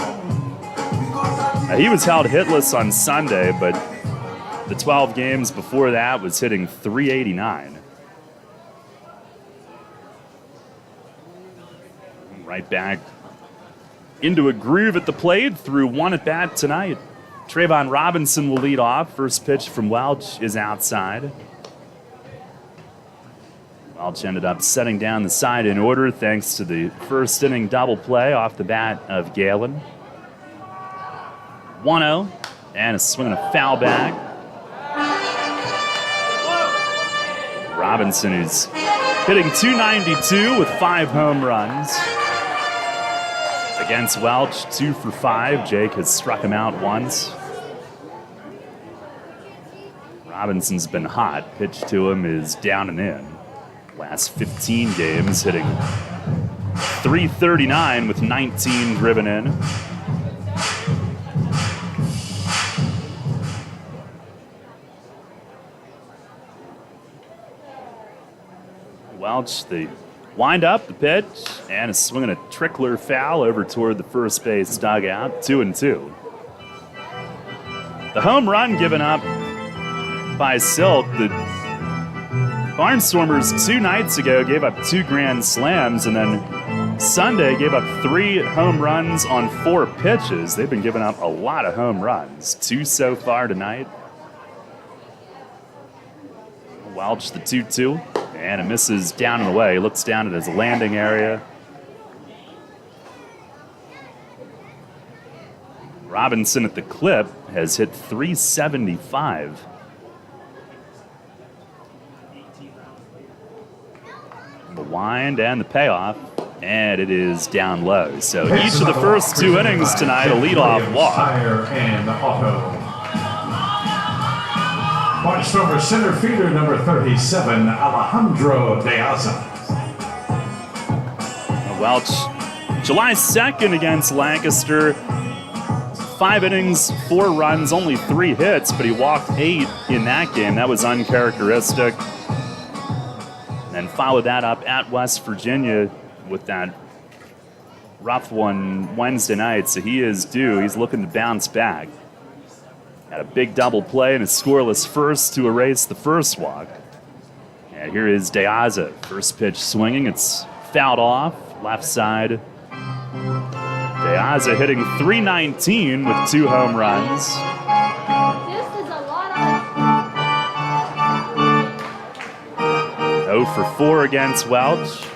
He was held hitless on Sunday, but the 12 games before that was hitting .389. Right back into a groove at the plate through 1 at bat tonight. Trayvon Robinson will lead off. First pitch from Welch is outside. Welch ended up setting down the side in order thanks to the first inning double play off the bat of Galen. 1-0 and a swing and a foul back. Robinson is hitting .292 with 5 home runs. Against Welch, 2 for 5. Jake has struck him out once. Robinson's been hot. Pitch to him is down and in. Last 15 games hitting .339 with 19 driven in. Welch, the wind up, the pitch, and a swing and a trickler foul over toward the first base dugout. 2-2. The home run given up by Silk. The Barnstormers 2 nights ago gave up 2 grand slams and then Sunday gave up 3 home runs on 4 pitches. They've been giving up a lot of home runs. 2 so far tonight. Welch the 2-2, and it misses down and away. Looks down at his landing area. Robinson at the clip has hit .375. The wind and the payoff, and it is down low. So each of the first 2 innings tonight, a leadoff walk. Tire and auto. Barnstormers center fielder number 37, Alejandro De Aza. Welch, July 2nd against Lancaster. 5 innings, 4 runs, only 3 hits, but he walked 8 in that game. That was uncharacteristic. And followed that up at West Virginia with that rough one Wednesday night. So he is due. He's looking to bounce back. Had a big double play and a scoreless first to erase the first walk. And here is De Aza. First pitch swinging. It's fouled off. Left side. De Aza hitting .319 with 2 home runs. This is a lot of... 0 for 4 against Welch.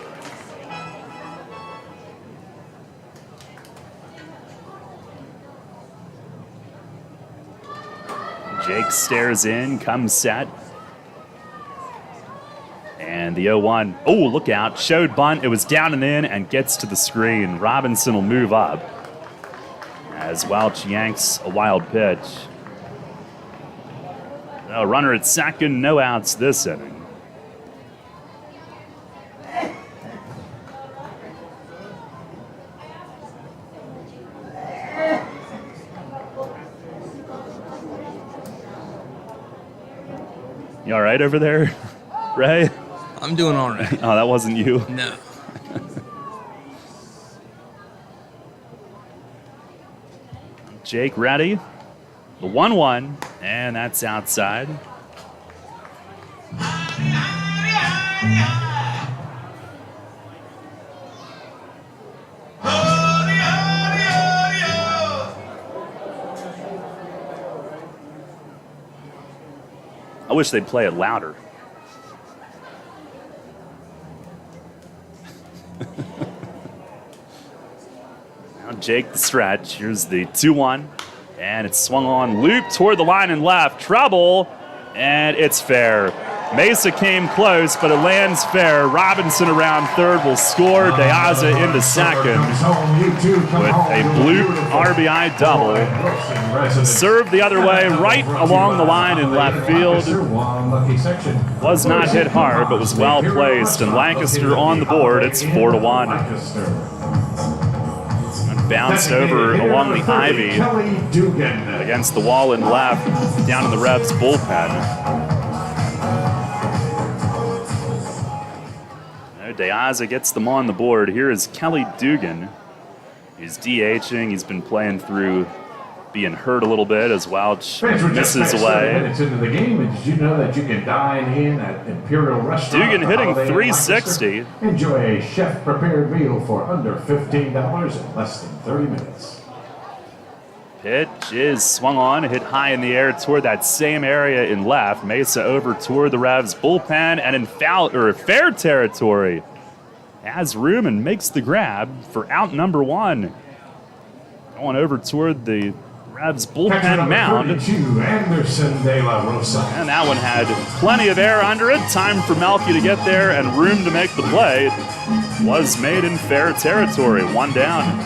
Jake stares in, comes set. And the 0-1. Oh, look out. Showed bunt. It was down and in and gets to the screen. Robinson will move up as Welch yanks a wild pitch. A runner at second, no outs this inning. You all right over there, Ray? I'm doing all right. Oh, that wasn't you? No. Jake ready. The 1-1, and that's outside. I wish they'd play it louder. Now Jake the stretch. Here's the 2-1. And it's swung on, loop toward the line and left. Trouble, and it's fair. Mesa came close, but it lands fair. Robinson around third will score. De Aza into second with a bloop RBI double. Served the other way, right along the line in left field. Was not hit hard, but was well placed. And Lancaster on the board. It's 4-1. Bounced over along the ivy against the wall and left, down in the Revs bullpen. De Aza gets them on the board. Here is Kelly Dugan. He's DHing. He's been playing through being hurt a little bit as Welch misses away. Minutes into the game, and did you know that you can dine in at Imperial Restaurant? Dugan hitting .360. Enjoy a chef-prepared meal for under $15 in less than 30 minutes. Pitch is swung on, hit high in the air toward that same area in left. Mesa over toward the Revs bullpen and in fair territory. Has room and makes the grab for out number 1. Going over toward the Revs bullpen mound. Anderson De La Rosa. And that one had plenty of air under it. Time for Melky to get there and room to make the play. Was made in fair territory. 1 down.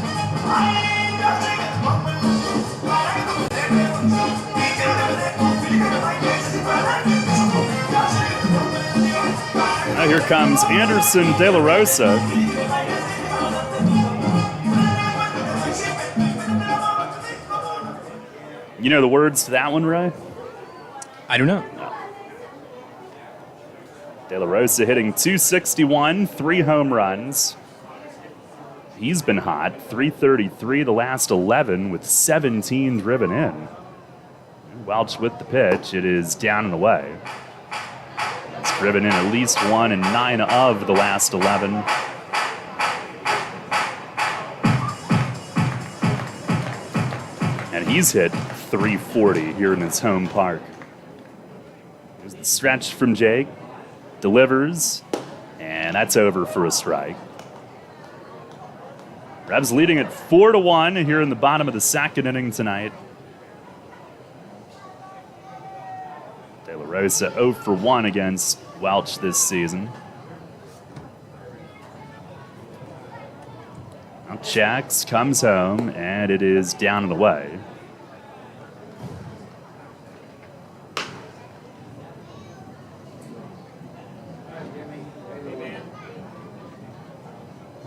Now here comes Anderson De La Rosa. You know the words to that one, Ray? I do not. No. De La Rosa hitting .261, 3 home runs. He's been hot, .333 the last 11 with 17 driven in. Welch with the pitch. It is down and away. It's driven in at least 1 in 9 of the last 11. he's hit .340 here in his home park. Here's the stretch from Jake. Delivers, and that's over for a strike. Revs leading at 4-1 here in the bottom of the second inning tonight. De La Rosa 0 for 1 against Welch this season. Now checks, comes home, and it is down and away.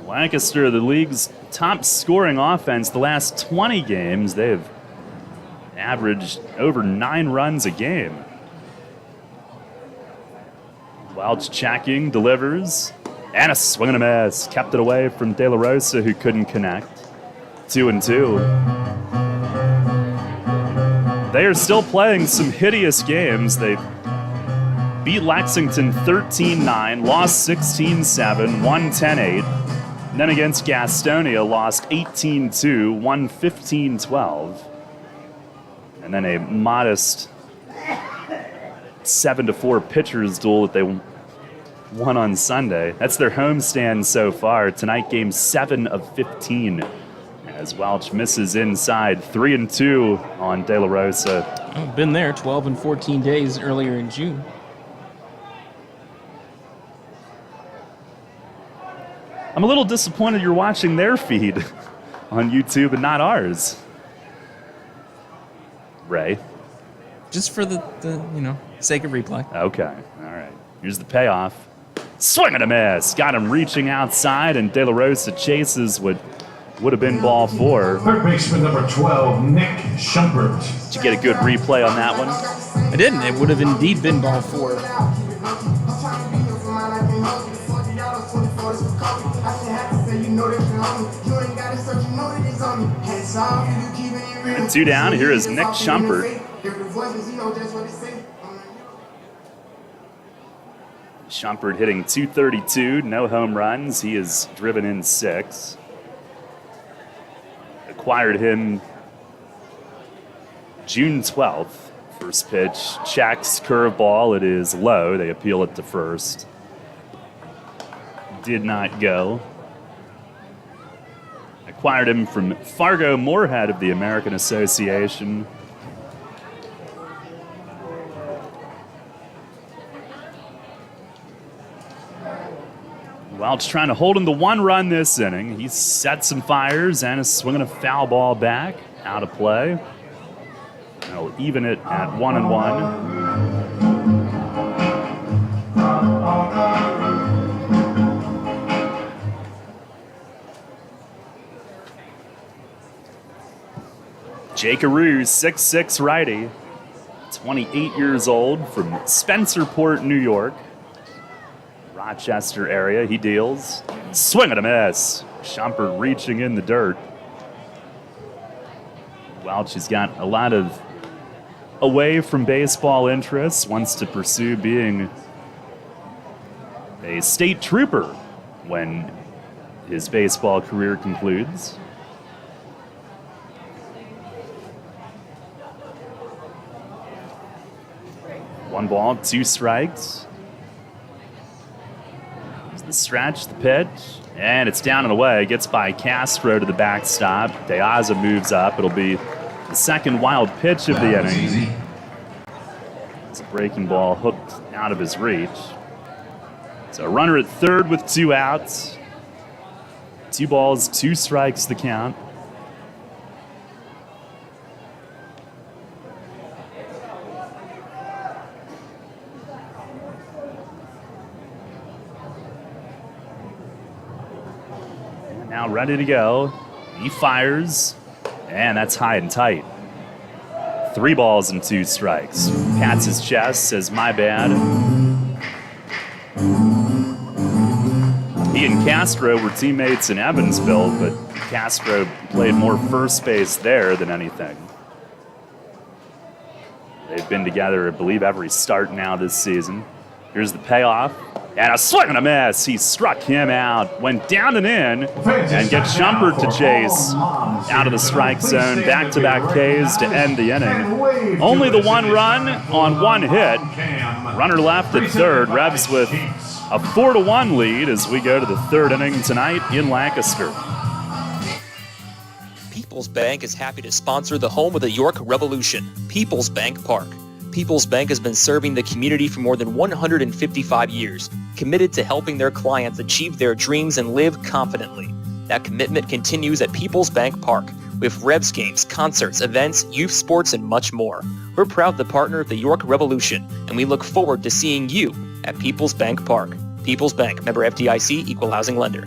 Lancaster, the league's top scoring offense, the last 20 games, they've averaged over 9 runs a game. Welch checking, delivers, and a swing and a miss. Kept it away from De La Rosa, who couldn't connect. 2-2. They are still playing some hideous games. They beat Lexington 13-9, lost 16-7, won 10-8. And then against Gastonia, lost 18-2, won 15-12. And then a modest 7-4 pitchers duel that they won on Sunday. That's their homestand so far. Tonight, game 7 of 15. As Welch misses inside, 3-2 on De La Rosa. I've been there 12 and 14 days earlier in June. I'm a little disappointed you're watching their feed on YouTube and not ours. Ray. Just for the sake of replay. Okay, all right. Here's the payoff. Swing and a miss. Got him reaching outside, and De La Rosa chases what would have been ball 4. Third baseman number 12, Nick Schumpert. Did you get a good replay on that one? I didn't. It would have indeed been ball 4. And 2 down. Here is Nick Schumpert. Schumpert hitting .232, no home runs. He has driven in 6. Acquired him June 12th. First pitch, checks, curveball. It is low. They appeal it to first. Did not go. Acquired him from Fargo Moorhead of the American Association. Welch trying to hold him to 1 run this inning. He set some fires and is swinging a foul ball back. Out of play. That'll even it at 1-1. Jake Aru, 6'6" righty, 28 years old, from Spencerport, New York. Rochester area, he deals. Swing and a miss. Schumpert reaching in the dirt. Welch has got a lot of away from baseball interests, wants to pursue being a state trooper when his baseball career concludes. One ball, 2 strikes. Here's the stretch, the pitch, and it's down and away. Gets by Castro to the backstop. Deaza moves up. It'll be the second wild pitch of the inning. It's a breaking ball hooked out of his reach. So a runner at third with 2 outs. 2 balls, 2 strikes the count. Now ready to go. He fires, and that's high and tight. 3 balls and 2 strikes. Pats his chest, says, my bad. He and Castro were teammates in Evansville, but Castro played more first base there than anything. They've been together, I believe, every start now this season. Here's the payoff. And a swing and a miss. He struck him out, went down and in, and gets Shumpert to chase out of the strike zone. Back-to-back Ks to end the inning. Only the one run on one hit. Runner left at third. Revs with a 4-1 lead as we go to the third inning tonight in Lancaster. People's Bank is happy to sponsor the home of the York Revolution, People's Bank Park. People's Bank has been serving the community for more than 155 years, committed to helping their clients achieve their dreams and live confidently. That commitment continues at People's Bank Park, with Revs games, concerts, events, youth sports, and much more. We're proud to partner with the York Revolution, and we look forward to seeing you at People's Bank Park. People's Bank, member FDIC, equal housing lender.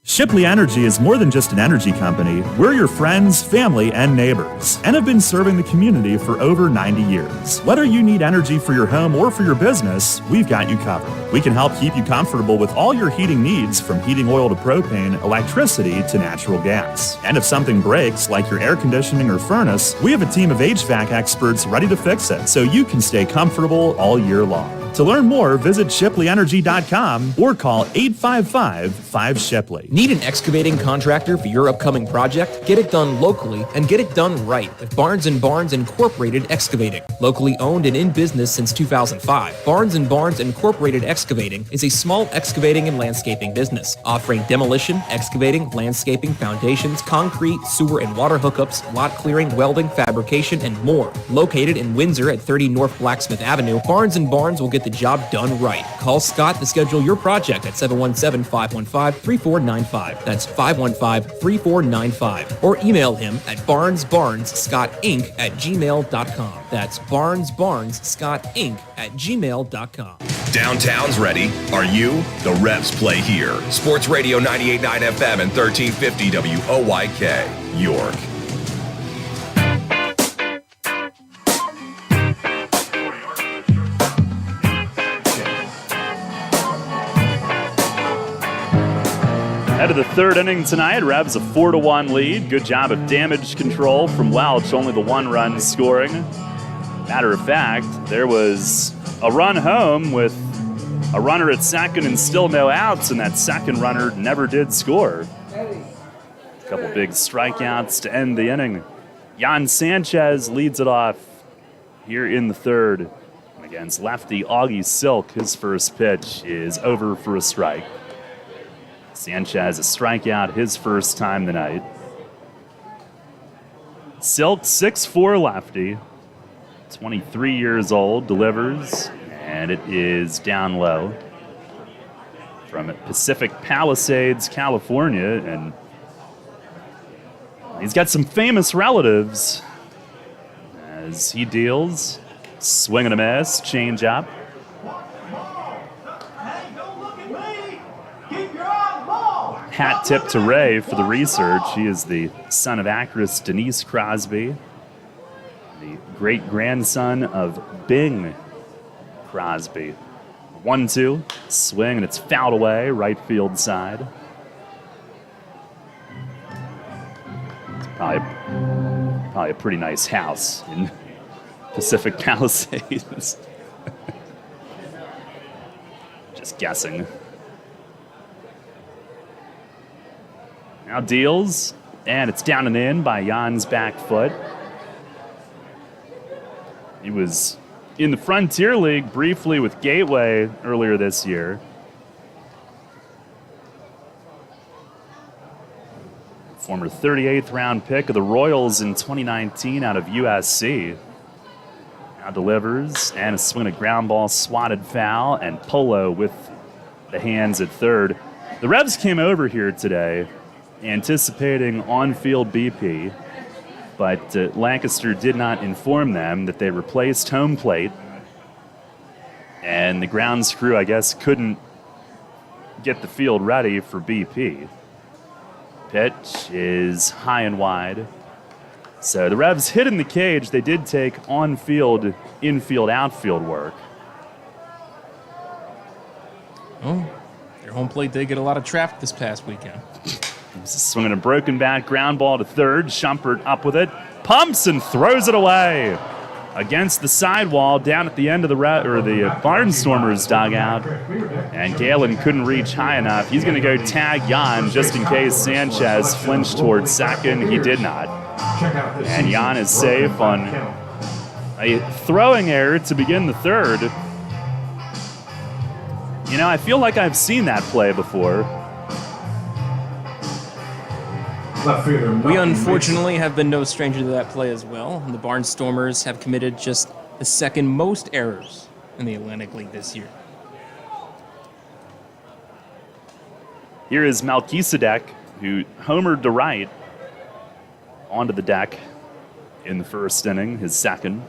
Shipley Energy is more than just an energy company. We're your friends, family, and neighbors, and have been serving the community for over 90 years. Whether you need energy for your home or for your business, we've got you covered. We can help keep you comfortable with all your heating needs, from heating oil to propane, electricity to natural gas. And if something breaks, like your air conditioning or furnace, we have a team of HVAC experts ready to fix it so you can stay comfortable all year long. To learn more, visit ShipleyEnergy.com or call 855-5-SHIPLEY. Need an excavating contractor for your upcoming project? Get it done locally and get it done right with Barnes & Barnes Incorporated Excavating. Locally owned and in business since 2005, Barnes & Barnes Incorporated Excavating is a small excavating and landscaping business offering demolition, excavating, landscaping, foundations, concrete, sewer and water hookups, lot clearing, welding, fabrication, and more. Located in Windsor at 30 North Blacksmith Avenue, Barnes & Barnes will get the job done right. Call Scott to schedule your project at 717-515-3495. That's 515-3495. Or email him at barnesbarnesscottinc@gmail.com. That's barnesbarnesscottinc@gmail.com. Downtown's ready. Are you? The Revs play here. Sports Radio 98.9 FM and 1350 WOYK, York. Head of the third inning tonight, Revs a 4-1 lead. Good job of damage control from Welch, only the one run scoring. Matter of fact, there was a run home with a runner at second and still no outs, and that second runner never did score. A couple big strikeouts to end the inning. Jan Sanchez leads it off here in the third. Against lefty Augie Silk, his first pitch is over for a strike. Sanchez a strikeout his first time tonight. Silk, 6'4" lefty, 23 years old, delivers, and it is down low. From Pacific Palisades, California, and he's got some famous relatives as he deals. Swing and a miss, change up. Hat tip to Ray for the research. He is the son of actress Denise Crosby, the great-grandson of Bing Crosby. 1-2, swing, and it's fouled away, right field side. It's probably a pretty nice house in Pacific Palisades. Just guessing. Now deals, and it's down and in by Jan's back foot. He was in the Frontier League briefly with Gateway earlier this year. Former 38th round pick of the Royals in 2019 out of USC. Now delivers, and a swing, a ground ball, swatted foul, and Polo with the hands at third. The Revs came over here today anticipating on-field BP, but Lancaster did not inform them that they replaced home plate, and the grounds crew, I guess, couldn't get the field ready for BP. Pitch is high and wide. So the Revs hit in the cage. They did take on-field, infield, outfield work. Oh, your home plate did get a lot of traffic this past weekend. Swinging a broken bat, ground ball to third. Shumpert up with it, pumps and throws it away. against the sidewall down at the end of the Barnstormers dugout, and Galen couldn't reach high enough. He's going to go tag Jan just in case Sanchez flinched towards second. He did not. And Jan is safe on a throwing error to begin the third. You know, I feel like I've seen that play before. We unfortunately have been no stranger to that play as well. The Barnstormers have committed just the second most errors in the Atlantic League this year. Here is Melchizedek, who homered to right onto the deck in the first inning, his second.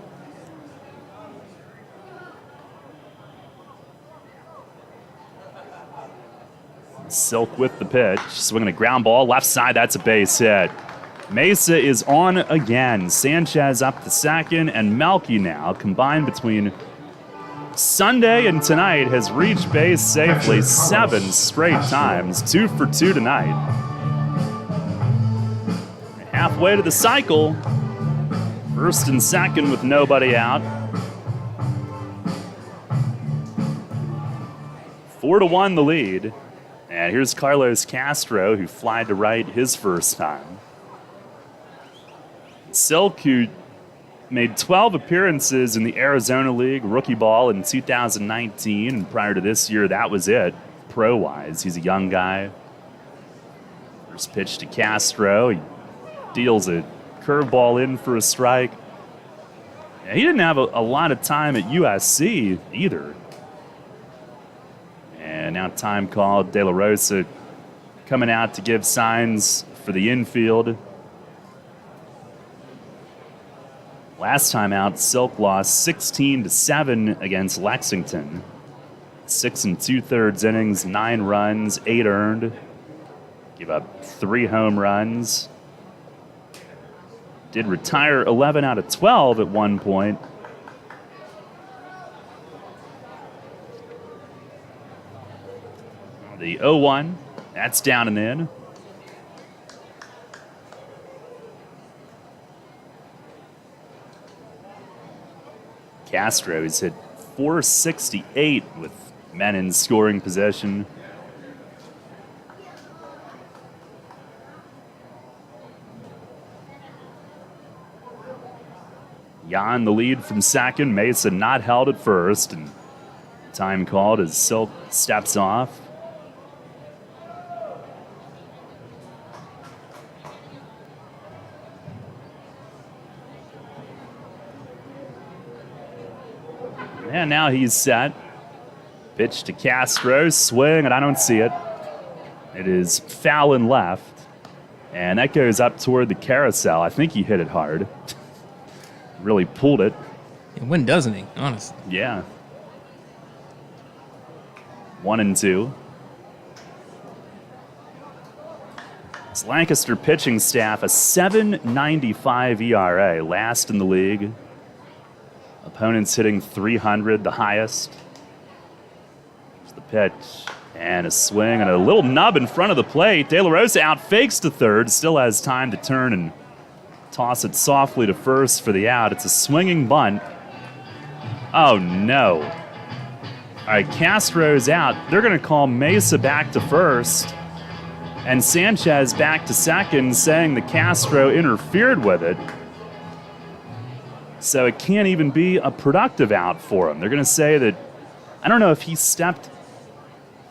Silk with the pitch, swinging a ground ball, left side, that's a base hit. Mesa is on again. Sanchez up to second, and Melky now, combined between Sunday and tonight, has reached base safely 7 straight times, 2 for 2 tonight. Halfway to the cycle, first and second with nobody out. 4-1 the lead. And here's Carlos Castro, who flied to right his first time. Silk, who made 12 appearances in the Arizona League rookie ball in 2019. And prior to this year, that was it, pro-wise. He's a young guy. First pitch to Castro. He deals a curveball in for a strike. Yeah, he didn't have a lot of time at USC either. And now time called. De La Rosa coming out to give signs for the infield. Last time out, Silk lost 16-7 against Lexington. 6 2/3 innings, 9 runs, 8 earned. Give up 3 home runs. Did retire 11 out of 12 at one point. The 0-1, that's down and in. Castro's hit .468 with men in scoring position. Jan the lead from second. Mesa not held at first, and time called as Silk steps off. And now he's set. Pitch to Castro, swing, and I don't see it. It is foul and left. And that goes up toward the carousel. I think he hit it hard. Really pulled it. When doesn't he, honestly? Yeah. 1-2. It's Lancaster pitching staff, a 7.95 ERA, last in the league. Opponents hitting .300, the highest. There's the pitch and a swing and a little nub in front of the plate. De La Rosa out fakes to third, still has time to turn and toss it softly to first for the out. It's a swinging bunt. Oh no. All right, Castro's out. They're going to call Mesa back to first and Sanchez back to second, saying that Castro interfered with it. So it can't even be a productive out for him. They're going to say that, I don't know if he stepped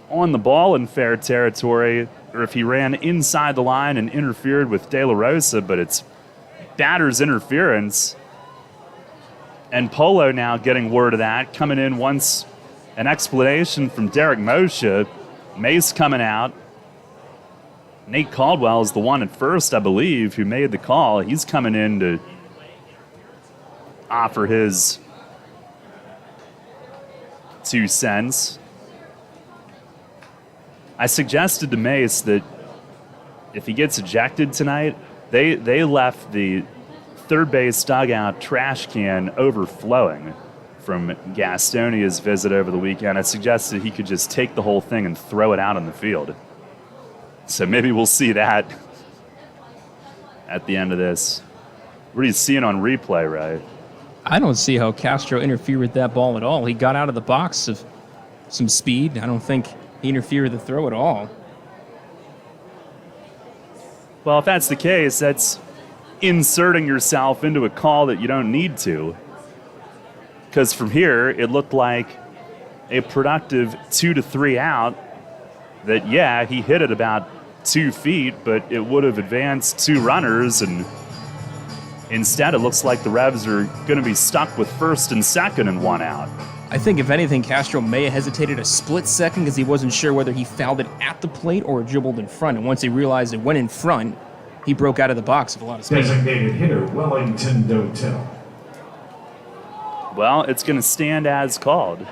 on the ball in fair territory or if he ran inside the line and interfered with De La Rosa, but it's batter's interference. And Polo now getting word of that, coming in once an explanation from Derek Moshe. Mace coming out. Nate Caldwell is the one at first, I believe, who made the call. He's coming in to offer his 2 cents. I suggested to Mace that if he gets ejected tonight, they left the third base dugout trash can overflowing from Gastonia's visit over the weekend. I suggested he could just take the whole thing and throw it out on the field. So maybe we'll see that at the end of this. What are you seeing on replay, right? I don't see how Castro interfered with that ball at all. He got out of the box of some speed. I don't think he interfered with the throw at all. Well, if that's the case, that's inserting yourself into a call that you don't need to. Because from here, it looked like a productive 2 to 3 out that, yeah, he hit it about 2 feet, but it would have advanced 2 runners, and instead it looks like the Revs are going to be stuck with first and second and 1 out. I think, if anything, Castro may have hesitated a split second because he wasn't sure whether he fouled it at the plate or dribbled in front. And once he realized it went in front, he broke out of the box with a lot of space. Designated hitter Wellington Dotel. Well, it's going to stand as called.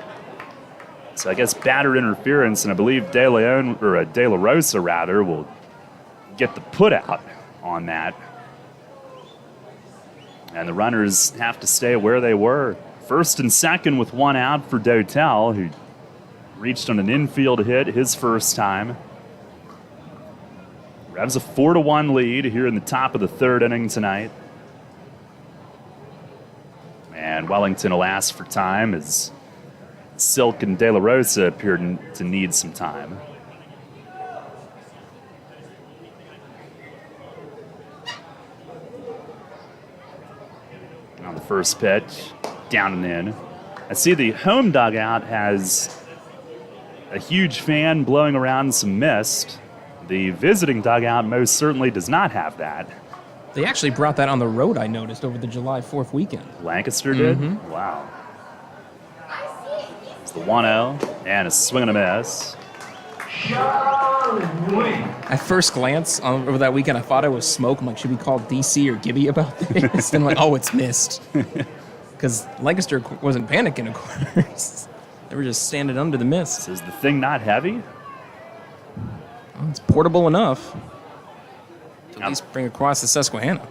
So I guess batter interference, and I believe De La Rosa rather will get the put out on that. And the runners have to stay where they were. First and second with 1 out for Dotel, who reached on an infield hit his first time. Revs a 4-1 lead here in the top of the 3rd inning tonight. And Wellington will ask for time as Silk and De La Rosa appear to need some time. On the first pitch, down and in. I see the home dugout has a huge fan blowing around some mist. The visiting dugout most certainly does not have that. They actually brought that on the road, I noticed, over the July 4th weekend. Lancaster did? Mm-hmm. Wow. It's the 1-0, and a swing and a miss. At first glance over that weekend, I thought it was smoke. I'm like, should we call DC or Gibby about this? And I'm like, oh, it's missed. Because Lancaster wasn't panicking, of course. They were just standing under the mist. Is the thing not heavy? Well, it's portable enough to at least bring across the Susquehanna.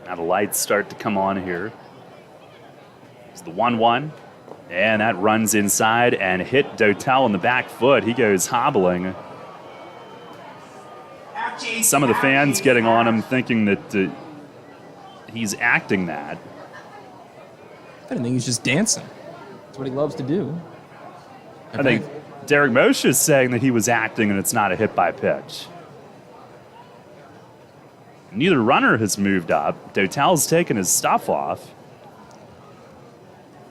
Now the lights start to come on here. It's the 1-1. And that runs inside and hit Dotel in the back foot. He goes hobbling. Some of the fans getting on him thinking that he's acting that. I don't think he's just dancing. That's what he loves to do. I think Derek Moshe is saying that he was acting and it's not a hit by pitch. Neither runner has moved up. Dotel's taken his stuff off.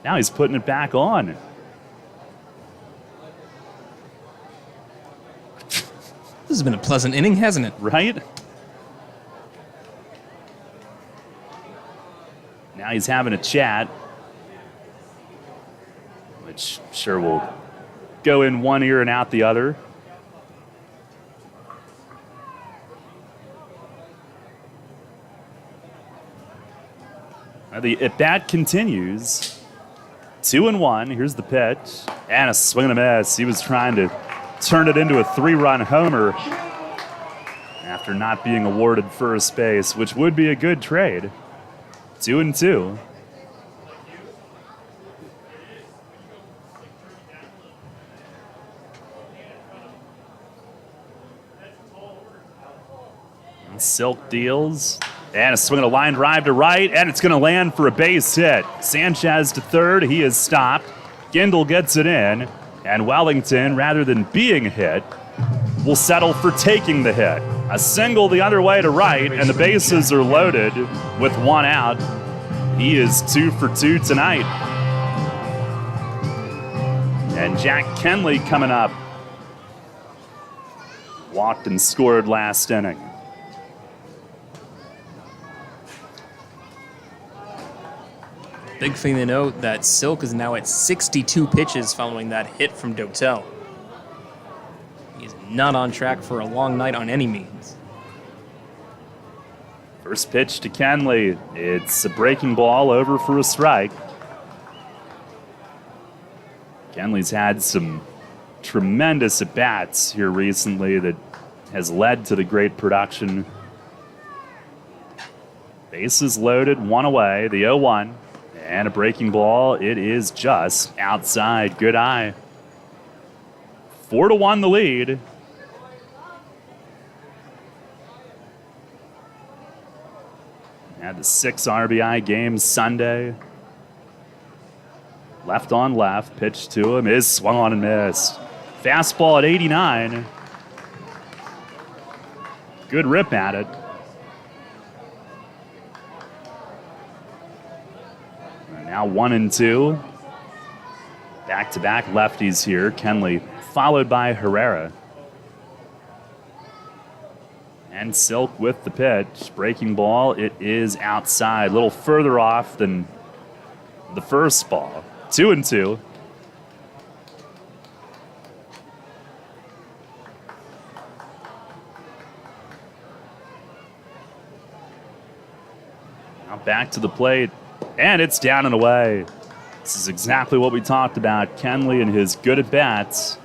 Now he's putting it back on. This has been a pleasant inning, hasn't it? Right? Now he's having a chat, which sure will go in one ear and out the other. Now the at-bat continues. 2-1. Here's the pitch. And a swing and a miss. He was trying to turn it into a 3-run homer after not being awarded first base, which would be a good trade. 2-2. Silk deals. And a swing and a line drive to right, and it's going to land for a base hit. Sanchez to third. He is stopped. Gindel gets it in, and Wellington, rather than being hit, will settle for taking the hit. A single the other way to right, and the bases are loaded with 1 out. He is 2 for 2 tonight. And Jack Kenley coming up. Walked and scored last inning. Big thing to note that Silk is now at 62 pitches following that hit from Dotel. He's not on track for a long night on any means. First pitch to Kenley. It's a breaking ball over for a strike. Kenley's had some tremendous at-bats here recently that has led to the great production. Bases loaded, 1 away, the 0-1. And a breaking ball. It is just outside. Good eye. 4-1 the lead. Had the 6 RBI game Sunday. Left on left, pitch to him is swung on and missed. Fastball at 89. Good rip at it. And now 1-2. Back-to-back lefties here. Kenley followed by Herrera. And Silk with the pitch. Breaking ball, it is outside. A little further off than the first ball. 2-2. Now back to the plate, and it's down and away. This is exactly what we talked about. Kenley and his good at-bats.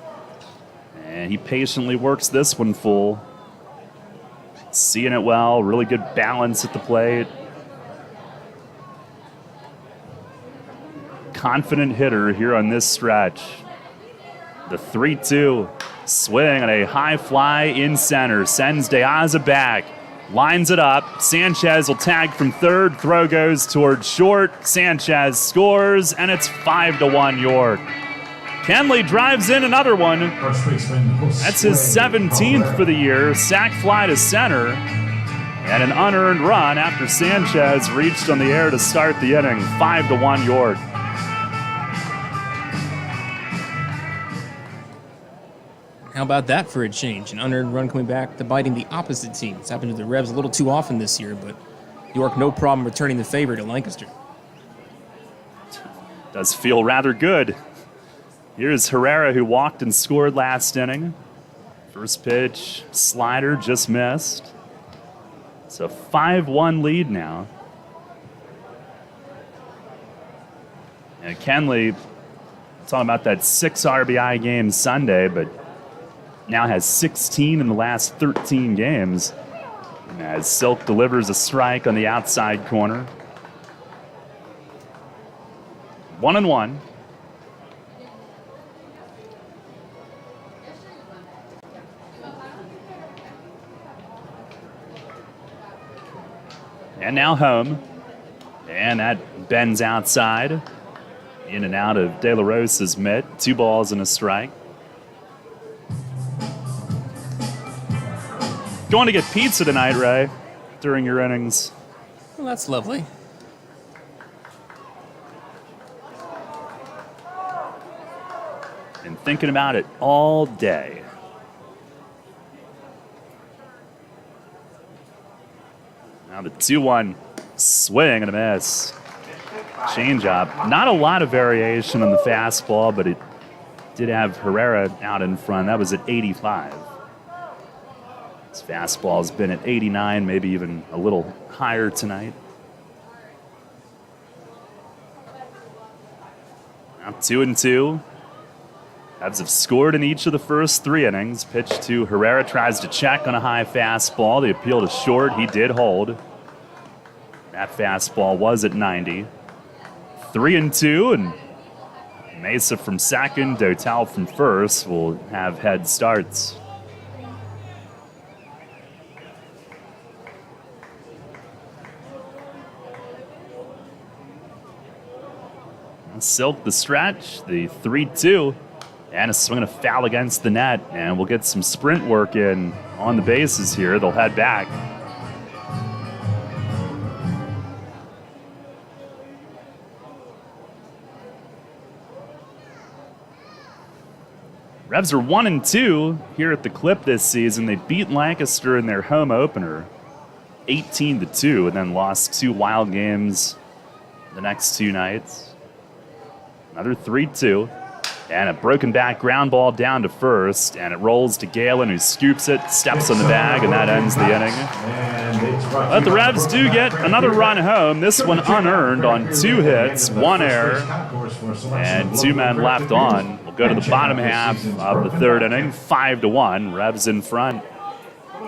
And he patiently works this one full. Seeing it well, really good balance at the plate. Confident hitter here on this stretch. The 3-2 swing and a high fly in center. Sends De Aza back. Lines it up. Sanchez will tag from third. Throw goes towards short. Sanchez scores, and it's 5-1 York. Kenley drives in another one. That's his 17th for the year. Sac fly to center. And an unearned run after Sanchez reached on the air to start the inning. 5-1 York. How about that for a change? An unearned run coming back to biting the opposite team. It's happened to the Revs a little too often this year, but York no problem returning the favor to Lancaster. Does feel rather good. Here's Herrera, who walked and scored last inning. First pitch, slider, just missed. It's a 5-1 lead now. And Kenley, talking about that 6 RBI game Sunday, but now has 16 in the last 13 games. And as Silk delivers a strike on the outside corner. 1-1. And now home. And that bends outside. In and out of De La Rosa's mitt. 2 balls and a strike. Going to get pizza tonight, Ray, during your innings. Well, that's lovely. Been thinking about it all day. Now the 2-1 swing and a miss. Changeup. Not a lot of variation on the fastball, but it did have Herrera out in front. That was at 85. His fastball's been at 89, maybe even a little higher tonight. Now 2-2. Cubs have scored in each of the first 3 innings. Pitch to Herrera, tries to check on a high fastball. The appeal to short, he did hold. That fastball was at 90. 3-2, and Mesa from second, Dotel from first will have head starts. Silk the stretch, the 3-2, and a swing and a foul against the net, and we'll get some sprint work in on the bases here. They'll head back. Revs are 1-2 here at the Clip this season. They beat Lancaster in their home opener 18-2, and then lost 2 wild games the next 2 nights. Another 3-2, and a broken back ground ball down to first, and it rolls to Galen, who scoops it, steps on the bag, and that ends the inning. But the Revs do get another run home, this one unearned on 2 hits, 1 error, and 2 men left on. We'll go to the bottom half of the 3rd inning, 5-1, Revs in front.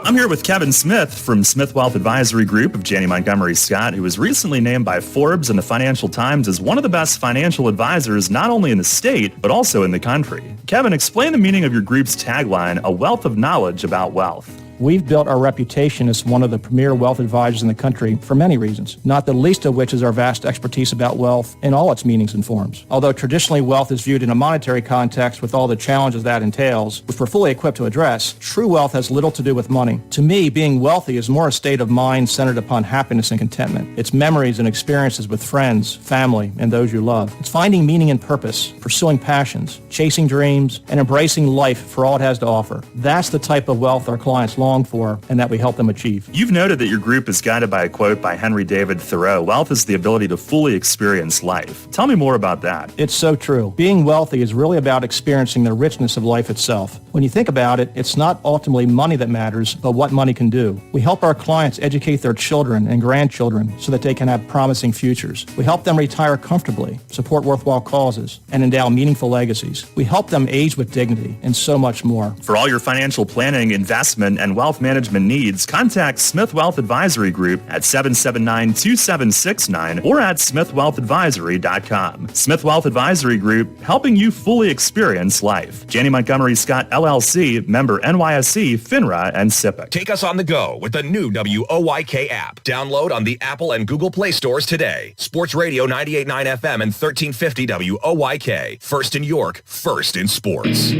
I'm here with Kevin Smith from Smith Wealth Advisory Group of Janney Montgomery Scott, who was recently named by Forbes and the Financial Times as one of the best financial advisors not only in the state, but also in the country. Kevin, explain the meaning of your group's tagline, a wealth of knowledge about wealth. We've built our reputation as one of the premier wealth advisors in the country for many reasons, not the least of which is our vast expertise about wealth in all its meanings and forms. Although traditionally wealth is viewed in a monetary context with all the challenges that entails, which we're fully equipped to address, true wealth has little to do with money. To me, being wealthy is more a state of mind centered upon happiness and contentment. It's memories and experiences with friends, family, and those you love. It's finding meaning and purpose, pursuing passions, chasing dreams, and embracing life for all it has to offer. That's the type of wealth our clients long for and that we help them achieve. You've noted that your group is guided by a quote by Henry David Thoreau, wealth is the ability to fully experience life. Tell me more about that. It's so true. Being wealthy is really about experiencing the richness of life itself. When you think about it, it's not ultimately money that matters, but what money can do. We help our clients educate their children and grandchildren so that they can have promising futures. We help them retire comfortably, support worthwhile causes, and endow meaningful legacies. We help them age with dignity and so much more. For all your financial planning, investment, and wealth management needs, contact Smith Wealth Advisory Group at 779-2769 or at smithwealthadvisory.com. Smith Wealth Advisory Group, helping you fully experience life. Janney Montgomery Scott LLC, member NYSE, FINRA, and SIPC. Take us on the go with the new WOYK app. Download on the Apple and Google Play stores today. Sports Radio 98.9 FM and 1350 WOYK. First in York, first in sports.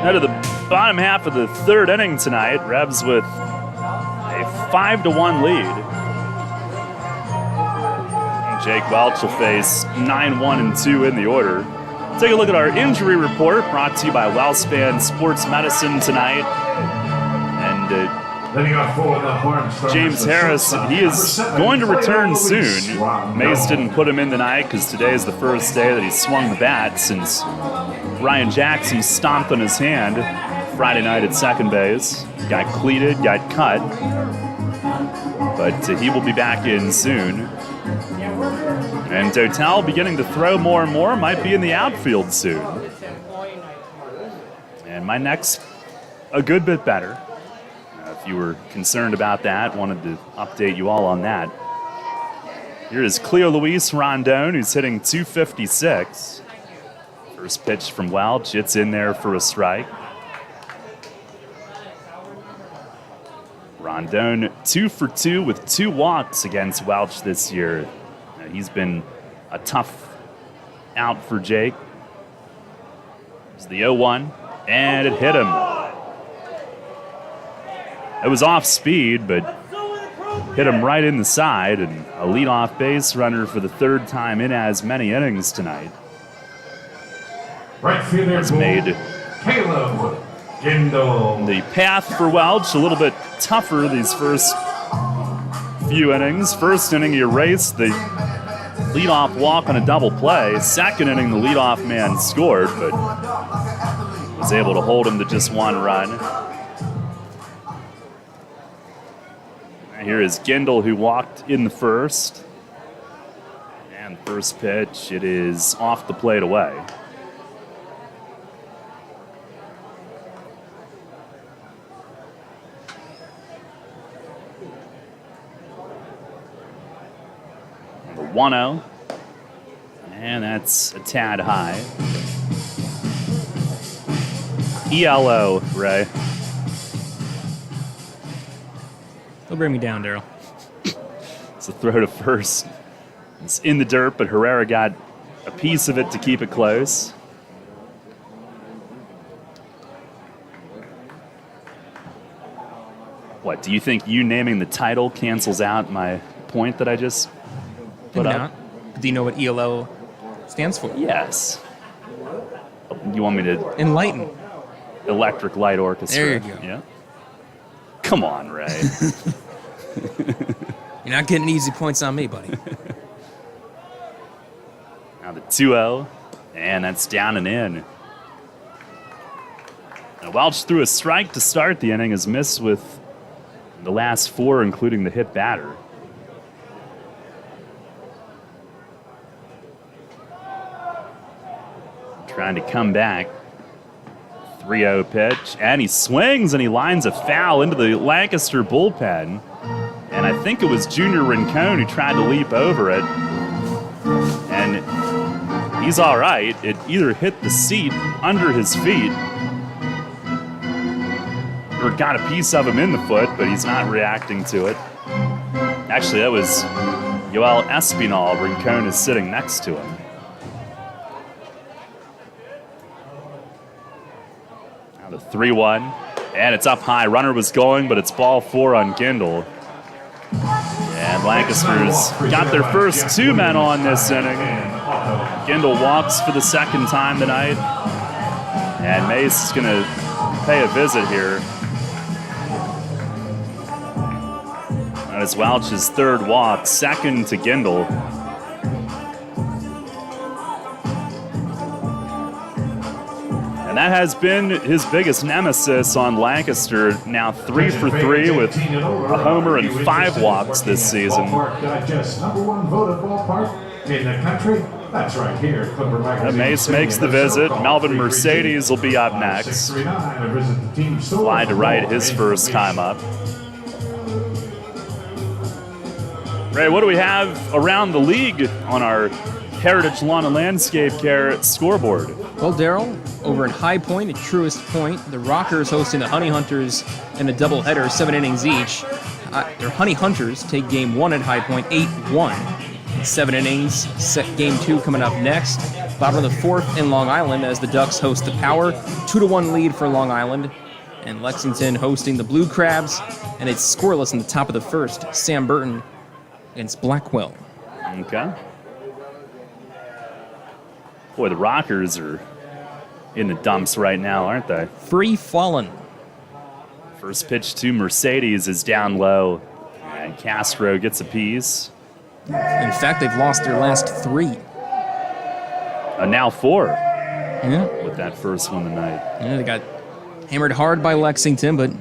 Now to the bottom half of the third inning tonight. Revs with a 5-1 lead. Jake Welch will face 9-1-2 in the order. Take a look at our injury report brought to you by Wellspan Sports Medicine tonight. And James Harris, he is going to return soon. Mace didn't put him in tonight because today is the first day that he swung the bat since Ryan Jackson stomped on his hand Friday night at second base. Got cleated, got cut. But he will be back in soon. And Dotel beginning to throw more and more, might be in the outfield soon. And my neck's a good bit better. If you were concerned about that, wanted to update you all on that. Here is Cleo Luis Rondon, who's hitting .256. First pitch from Welch, it's in there for a strike. Rondon 2 for 2 with 2 walks against Welch this year. He's been a tough out for Jake. It's the 0-1, and it hit him. It was off speed, but hit him right in the side, and a leadoff base runner for the third time in as many innings tonight. Right fielder has made Caleb Gindle. The path for Welch a little bit tougher these first few innings. First inning, he erased the leadoff walk on a double play. Second inning, the leadoff man scored, but was able to hold him to just 1 run. Here is Gindle, who walked in the first. And first pitch, it is off the plate away. The 1-0. And that's a tad high. ELO, Ray. Don't bring me down, Daryl. It's a throw to first. It's in the dirt, but Herrera got a piece of it to keep it close. What, do you think you naming the title cancels out my point that I just put up? Do you know what ELO stands for? Yes. You want me to... Enlighten. Electric Light Orchestra. There you go. Yeah. Come on, Ray. You're not getting easy points on me, buddy. Now the 2-0, and that's down and in. And Welch threw a strike to start the inning, has missed with the last 4, including the hit batter. Trying to come back. 3-0 pitch, and he swings and he lines a foul into the Lancaster bullpen. And I think it was Junior Rincon who tried to leap over it. He's all right. It either hit the seat under his feet or got a piece of him in the foot, but he's not reacting to it. Actually, that was Yoel Espinal. Rincon is sitting next to him. Now the 3-1, and it's up high. Runner was going, but it's ball 4 on Gindle. And Lancaster's got their first 2 men on this inning. Gindle walks for the second time tonight. And Mace is going to pay a visit here. That is Welch's 3rd walk, 2nd to Gindle. And that has been his biggest nemesis on Lancaster. Now 3 for 3 with a homer and 5 walks this season. #1 voted ballpark in the country. That's right here. Clipper Magazine. Mace makes the visit. Melvin Mercedes will be up next. Fly to right his first time up. Ray, what do we have around the league on our Heritage Lawn and Landscape Care scoreboard? Well, Daryl, over at High Point at Truist Point, the Rockers hosting the Honey Hunters in a doubleheader, 7 innings each. Their Honey Hunters take game 1 at High Point, 8-1. 7 innings, game 2 coming up next. Bottom of the 4th in Long Island as the Ducks host the Power. 2-1 lead for Long Island. And Lexington hosting the Blue Crabs. And it's scoreless in the top of the 1st. Sam Burton against Blackwell. Okay. Boy, the Rockers are in the dumps right now, aren't they? Free fallen. First pitch to Mercedes is down low. And Castro gets a piece. In fact, they've lost their last 3. Now 4. Yeah. With that first one tonight. Yeah, they got hammered hard by Lexington, but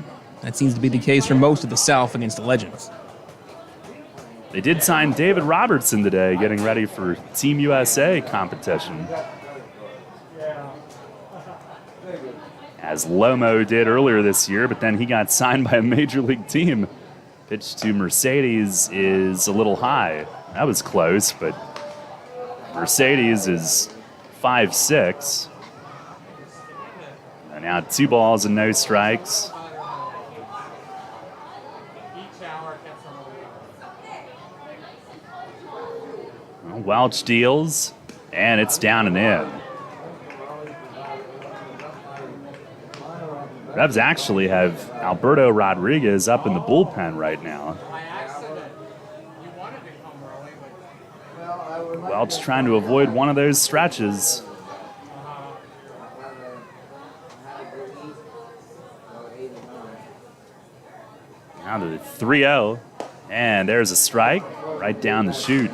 that seems to be the case for most of the South against the Legends. They did sign David Robertson today, getting ready for Team USA competition. As Lomo did earlier this year, but then he got signed by a major league team. Pitch to Mercedes is a little high. That was close, but Mercedes is 5'6". And now 2 balls and no strikes. Welch deals, and it's down and in. Revs actually have Alberto Rodriguez up in the bullpen right now. Welch trying to avoid one of those stretches. Now to the 3-0, and there's a strike right down the chute.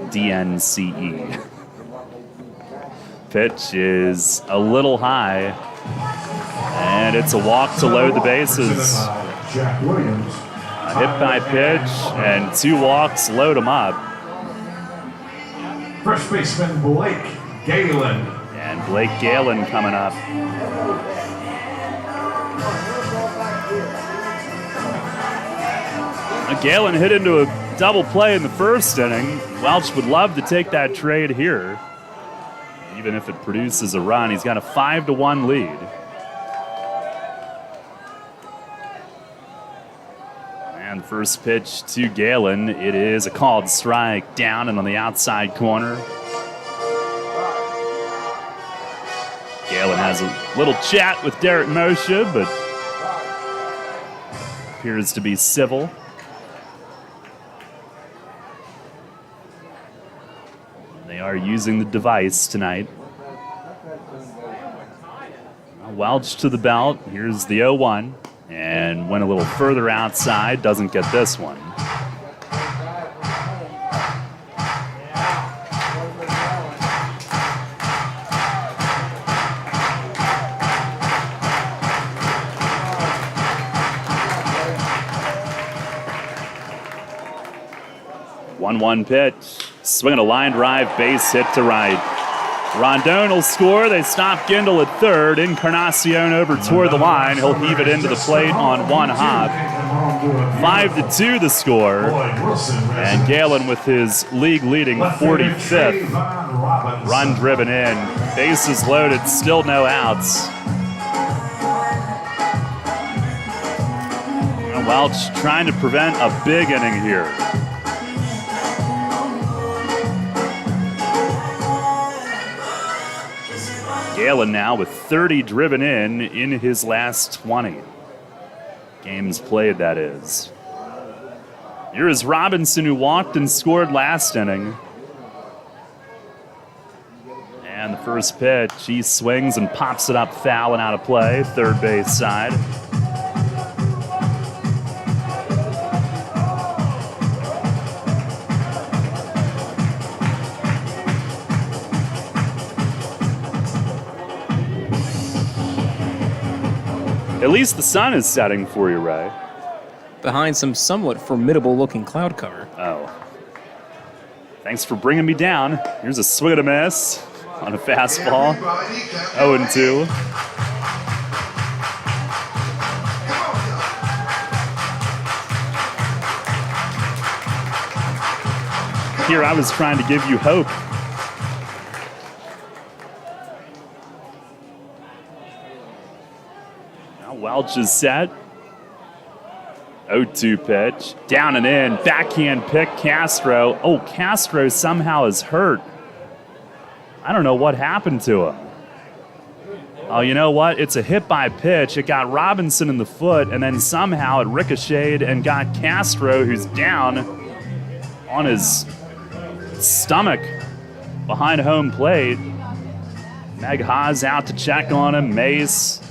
DNCE. Pitch is a little high, and it's a walk to load the bases. Jack Williams. A hit by pitch, and 2 walks load him up. First baseman Blake Galen. And Blake Galen coming up. Galen hit into a double play in the first inning. Welch would love to take that trade here. Even if it produces a run, he's got a 5-1 lead. And first pitch to Galen. It is a called strike down and on the outside corner. Galen has a little chat with Derek Moshe, but appears to be civil. They are using the device tonight. Welch to the belt. Here's the 0-1. And went a little further outside. Doesn't get this one. One pitch. Swinging a line drive, base hit to right. Rondon will score. They stop Gindle at third. Encarnacion over toward the line. He'll heave it into the plate on one hop. 5-2 the score. And Galen with his league-leading 45th run driven in. Bases loaded, still no outs. And Welch trying to prevent a big inning here. Galen now with 30 driven in his last 20. Games played, that is. Here is Robinson, who walked and scored last inning. And the first pitch, he swings and pops it up foul and out of play, third base side. At least the sun is setting for you, Ray. Behind some somewhat formidable-looking cloud cover. Oh. Thanks for bringing me down. Here's a swing and a miss on a fastball. 0-2. Here, I was trying to give you hope. Welch is set. 0-2 pitch. Down and in. Backhand pick, Castro. Oh, Castro somehow is hurt. I don't know what happened to him. Oh, you know what? It's a hit by pitch. It got Robinson in the foot, and then somehow it ricocheted and got Castro, who's down on his stomach behind home plate. Meg Haas out to check on him. Mace.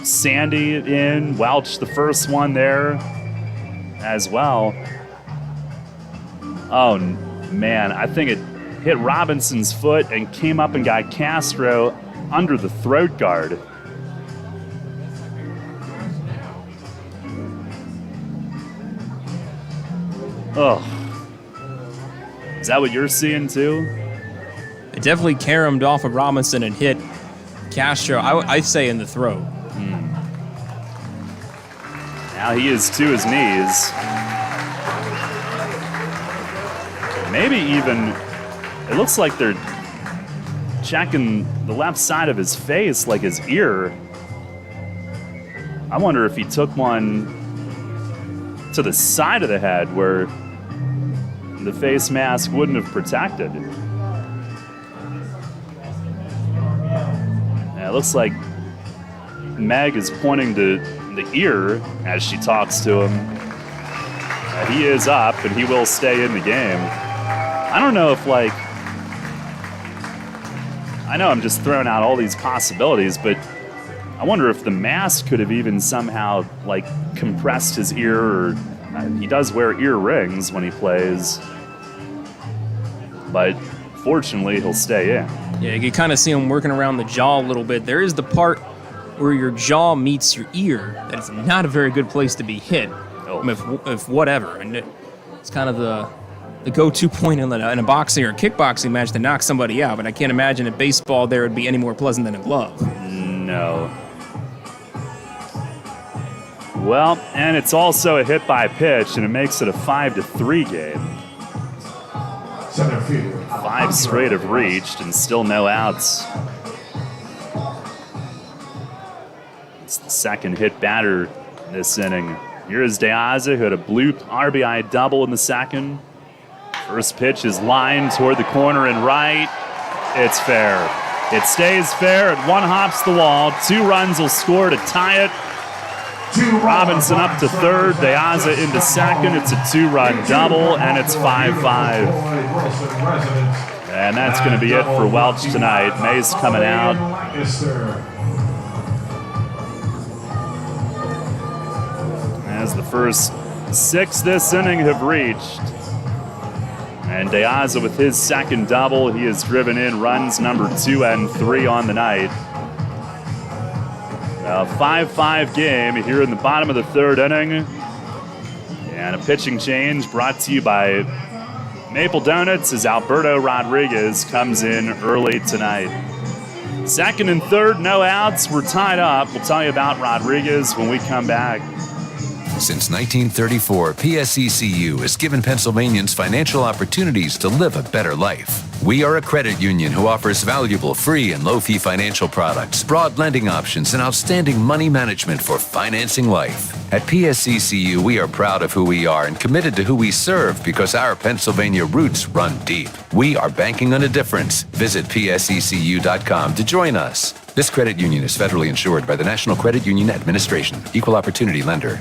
Sandy in, Welch the first one there as well. Oh man, I think it hit Robinson's foot and came up and got Castro under the throat guard. Oh. Is that what you're seeing too? It definitely caromed off of Robinson and hit Castro, I say in the throat. Now he is to his knees. Maybe even, it looks like they're checking the left side of his face, like his ear. I wonder if he took one to the side of the head where the face mask wouldn't have protected. Yeah, it looks like Meg is pointing to the ear as she talks to him. He is up and he will stay in the game. I don't know if I know I'm just throwing out all these possibilities, but I wonder if the mask could have even somehow compressed his ear, or he does wear ear rings when he plays, but fortunately he'll stay in. Yeah, you can kind of see him working around the jaw a little bit. There is the part where your jaw meets your ear. That is not a very good place to be hit, if whatever. And it's kind of the go-to point in a boxing or kickboxing match to knock somebody out, but I can't imagine at baseball there would be any more pleasant than a glove. No. Well, and it's also a hit by pitch, and it makes it a 5-3 game. 5 straight have reached, and still no outs. It's the second hit batter this inning. Here is De Aza, who had a bloop RBI double in the second. First pitch is lined toward the corner and right. It's fair. It stays fair. It one hops the wall. 2 runs will score to tie it. Robinson up to third. De Aza into second. It's a 2-run double, and it's 5-5. And that's going to be it for Welch tonight. Mace coming out. As the first 6 this inning have reached. And De Aza with his second double, he has driven in runs number 2 and 3 on the night. A 5-5 game here in the bottom of the third inning. And a pitching change brought to you by Maple Donuts as Alberto Rodriguez comes in early tonight. Second and third, no outs. We're tied up. We'll tell you about Rodriguez when we come back. Since 1934, PSECU has given Pennsylvanians financial opportunities to live a better life. We are a credit union who offers valuable free and low-fee financial products, broad lending options, and outstanding money management for financing life. At PSECU, we are proud of who we are and committed to who we serve because our Pennsylvania roots run deep. We are banking on a difference. Visit PSECU.com to join us. This credit union is federally insured by the National Credit Union Administration. Equal Opportunity Lender.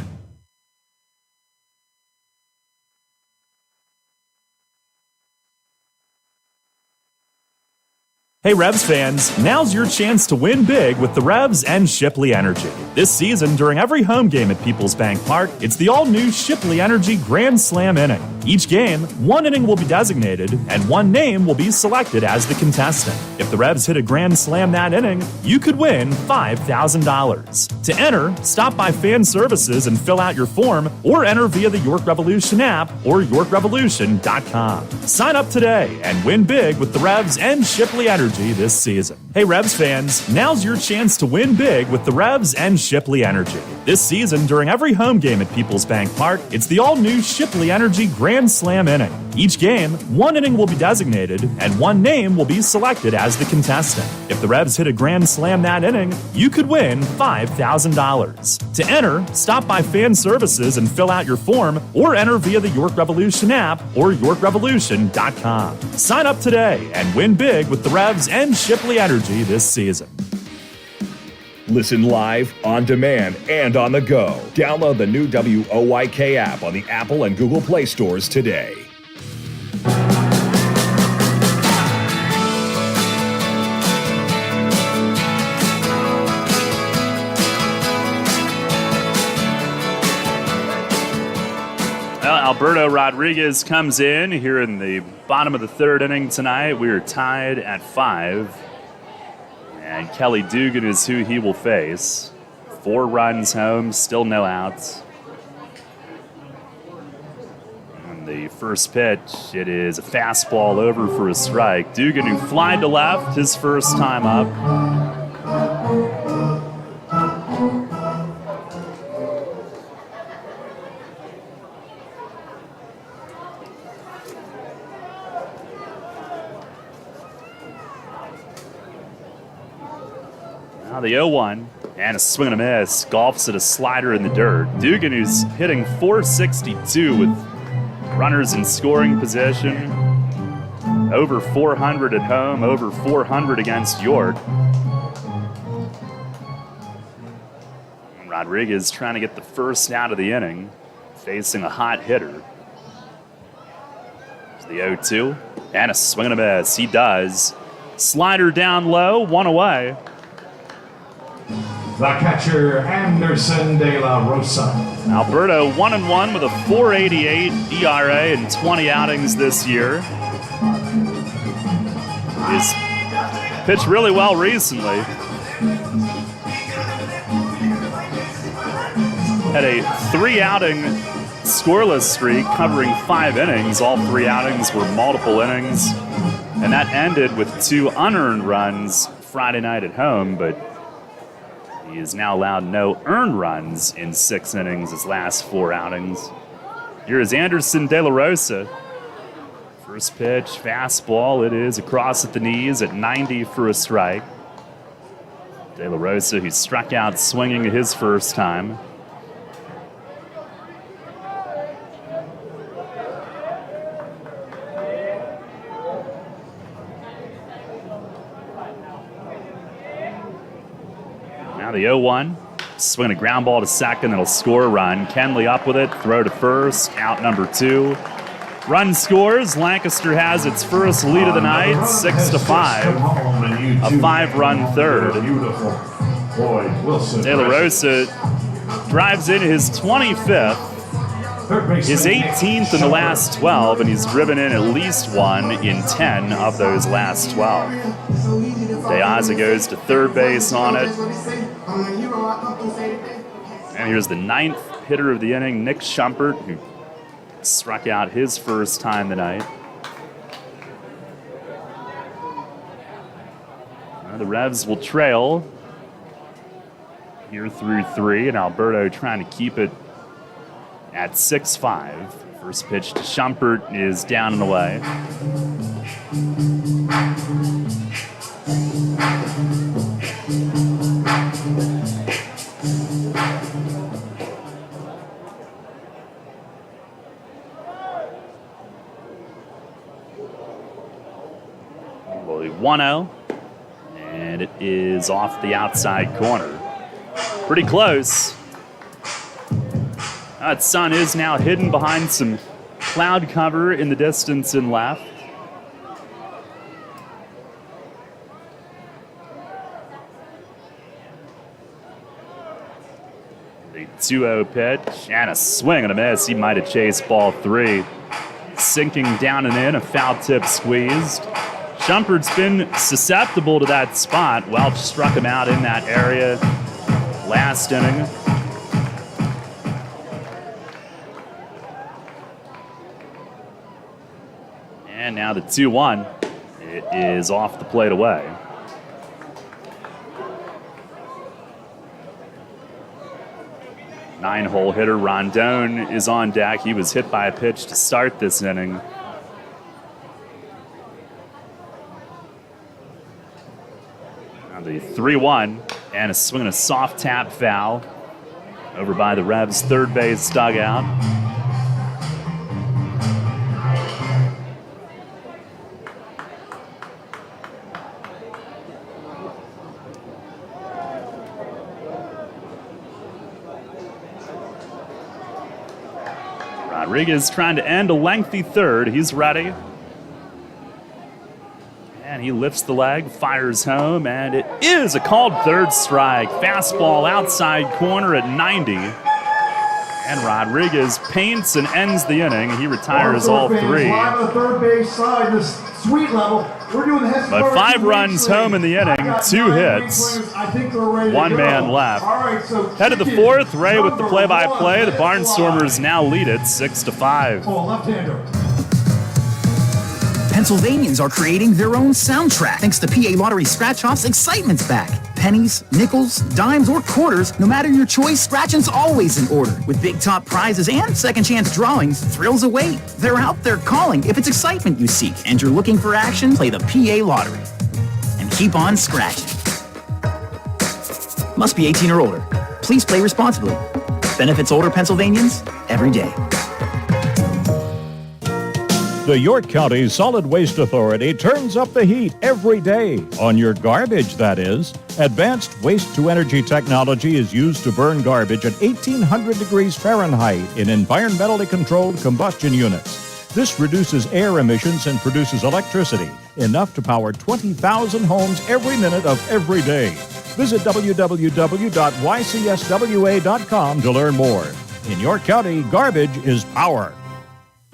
Hey Revs fans, now's your chance to win big with the Revs and Shipley Energy. This season, during every home game at Peoples Bank Park, it's the all-new Shipley Energy Grand Slam inning. Each game, one inning will be designated, and one name will be selected as the contestant. If the Revs hit a Grand Slam that inning, you could win $5,000. To enter, stop by Fan Services and fill out your form, or enter via the York Revolution app or YorkRevolution.com. Sign up today and win big with the Revs and Shipley Energy this season. Hey Revs fans, now's your chance to win big with the Revs and Shipley Energy. This season, during every home game at Peoples Bank Park, it's the all-new Shipley Energy Grand Slam inning. Each game, one inning will be designated, and one name will be selected as the contestant. If the Revs hit a Grand Slam that inning, you could win $5,000. To enter, stop by Fan Services and fill out your form, or enter via the York Revolution app or YorkRevolution.com. Sign up today and win big with the Revs and Shipley Energy this season. Listen live, on demand, and on the go. Download the new WOYK app on the Apple and Google Play stores today. Alberto Rodriguez comes in here in the bottom of the third inning tonight. We are tied at 5. And Kelly Dugan is who he will face. 4 runs home, still no outs. On the first pitch, it is a fastball over for a strike. Dugan, who flied to left his first time up. Now the 0-1, and a swing and a miss. Golfs at a slider in the dirt. Dugan, who's hitting .462 with runners in scoring position. Over 400 at home, over 400 against York. And Rodriguez trying to get the first out of the inning, facing a hot hitter. There's the 0-2, and a swing and a miss. He does. Slider down low, 1 away. The catcher, Anderson De La Rosa. Alberto 1-1 with a .488 ERA in 20 outings this year. He's pitched really well recently. Had a 3-outing scoreless streak covering 5 innings. All 3 outings were multiple innings. And that ended with 2 unearned runs Friday night at home, but he has now allowed no earned runs in 6 innings his last 4 outings. Here is Anderson De La Rosa. First pitch, fastball. It is across at the knees at 90 for a strike. De La Rosa, who struck out swinging his first time. Now the 0-1, swing a ground ball to second, that'll score a run. Kenley up with it, throw to first, out number 2. Run scores, Lancaster has its first lead of the night, 6-5. A 5-run third. De La Rosa drives in his 25th, his 18th in the last 12, and he's driven in at least 1 in 10 of those last 12. De Aza goes to third base on it. And here's the 9th hitter of the inning, Nick Schumpert, who struck out his first time tonight. The Revs will trail here through 3, and Alberto trying to keep it at 6-5. First pitch to Schumpert is down and away. Well, 1-0, and it is off the outside corner. Pretty close. That sun is now hidden behind some cloud cover in the distance and left. The 2-0 pitch and a swing and a miss. He might have chased ball 3. Sinking down and in, a foul tip squeezed. Shumpert's been susceptible to that spot. Welch struck him out in that area last inning. And now the 2-1. It is off the plate away. Nine-hole hitter Rondon is on deck. He was hit by a pitch to start this inning. Now the 3-1 and a swing and a soft tap foul over by the Revs' third base dugout. Rodriguez trying to end a lengthy third. He's ready. And he lifts the leg, fires home, and it is a called third strike. Fastball outside corner at 90. And Rodriguez paints and ends the inning. He retires all 3. Live on the third base side, the suite level. We're doing the But 5 runs home in the inning, 2 hits, 1 man left. Head of the 4th, Ray with the play-by-play. The Barnstormers now lead it 6-5. Left-hander. Pennsylvanians are creating their own soundtrack. Thanks to PA Lottery Scratch-Offs, excitement's back. Pennies, nickels, dimes, or quarters, no matter your choice, scratching's always in order. With big top prizes and second chance drawings, thrills await. They're out there calling if it's excitement you seek and you're looking for action, play the PA Lottery. And keep on scratching. Must be 18 or older. Please play responsibly. Benefits older Pennsylvanians every day. The York County Solid Waste Authority turns up the heat every day. On your garbage, that is. Advanced waste-to-energy technology is used to burn garbage at 1,800 degrees Fahrenheit in environmentally controlled combustion units. This reduces air emissions and produces electricity, enough to power 20,000 homes every minute of every day. Visit www.ycswa.com to learn more. In York County, garbage is power.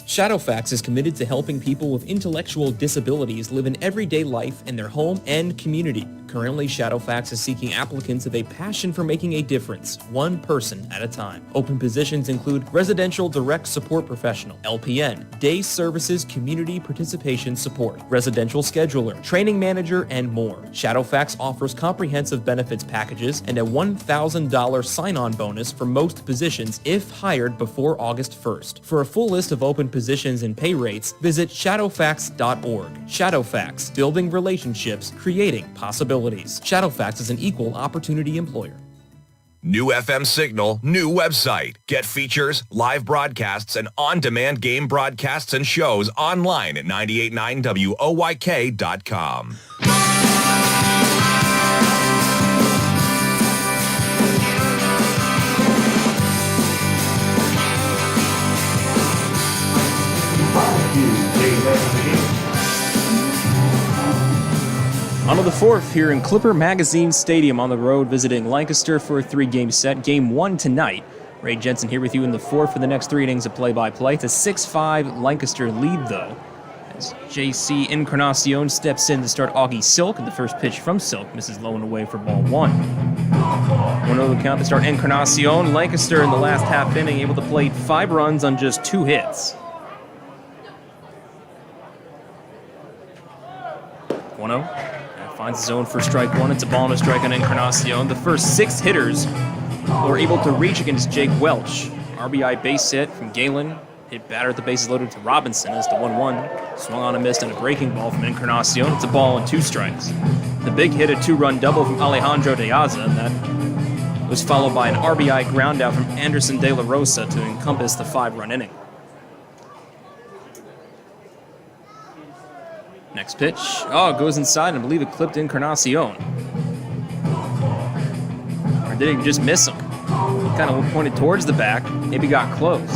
Shadowfax is committed to helping people with intellectual disabilities live an everyday life in their home and community. Currently, Shadowfax is seeking applicants with a passion for making a difference, one person at a time. Open positions include residential direct support professional, LPN, day services community participation support, residential scheduler, training manager, and more. Shadowfax offers comprehensive benefits packages and a $1,000 sign-on bonus for most positions if hired before August 1st. For a full list of open positions and pay rates, visit shadowfax.org. Shadowfax, building relationships, creating possibilities. Shadowfax is an equal opportunity employer. New FM signal, new website. Get features, live broadcasts, and on-demand game broadcasts and shows online at 989WOYK.com. On to the 4th here in Clipper Magazine Stadium on the road, visiting Lancaster for a 3-game set. Game 1 tonight. Ray Jensen here with you in the 4th for the next 3 innings of play-by-play. It's a 6-5 Lancaster lead, though, as JC Encarnacion steps in to start Augie Silk, and the first pitch from Silk misses low and away for ball 1. 1-0 the count to start Encarnacion. Lancaster in the last half inning able to plate 5 runs on just 2 hits. 1-0. Finds his own for strike one. It's a ball and a strike on Encarnacion. The first 6 hitters were able to reach against Jake Welch. RBI base hit from Galen. Hit batter at the bases loaded to Robinson as the 1-1. Swung on and missed on a breaking ball from Encarnacion. It's a ball and 2 strikes. The big hit, a 2-run double from Alejandro De Aza, and that was followed by an RBI ground out from Anderson De La Rosa to encompass the 5-run inning. Next pitch. Oh, it goes inside, and I believe it clipped Encarnacion. Or did it just miss him? Kind of pointed towards the back, maybe got close.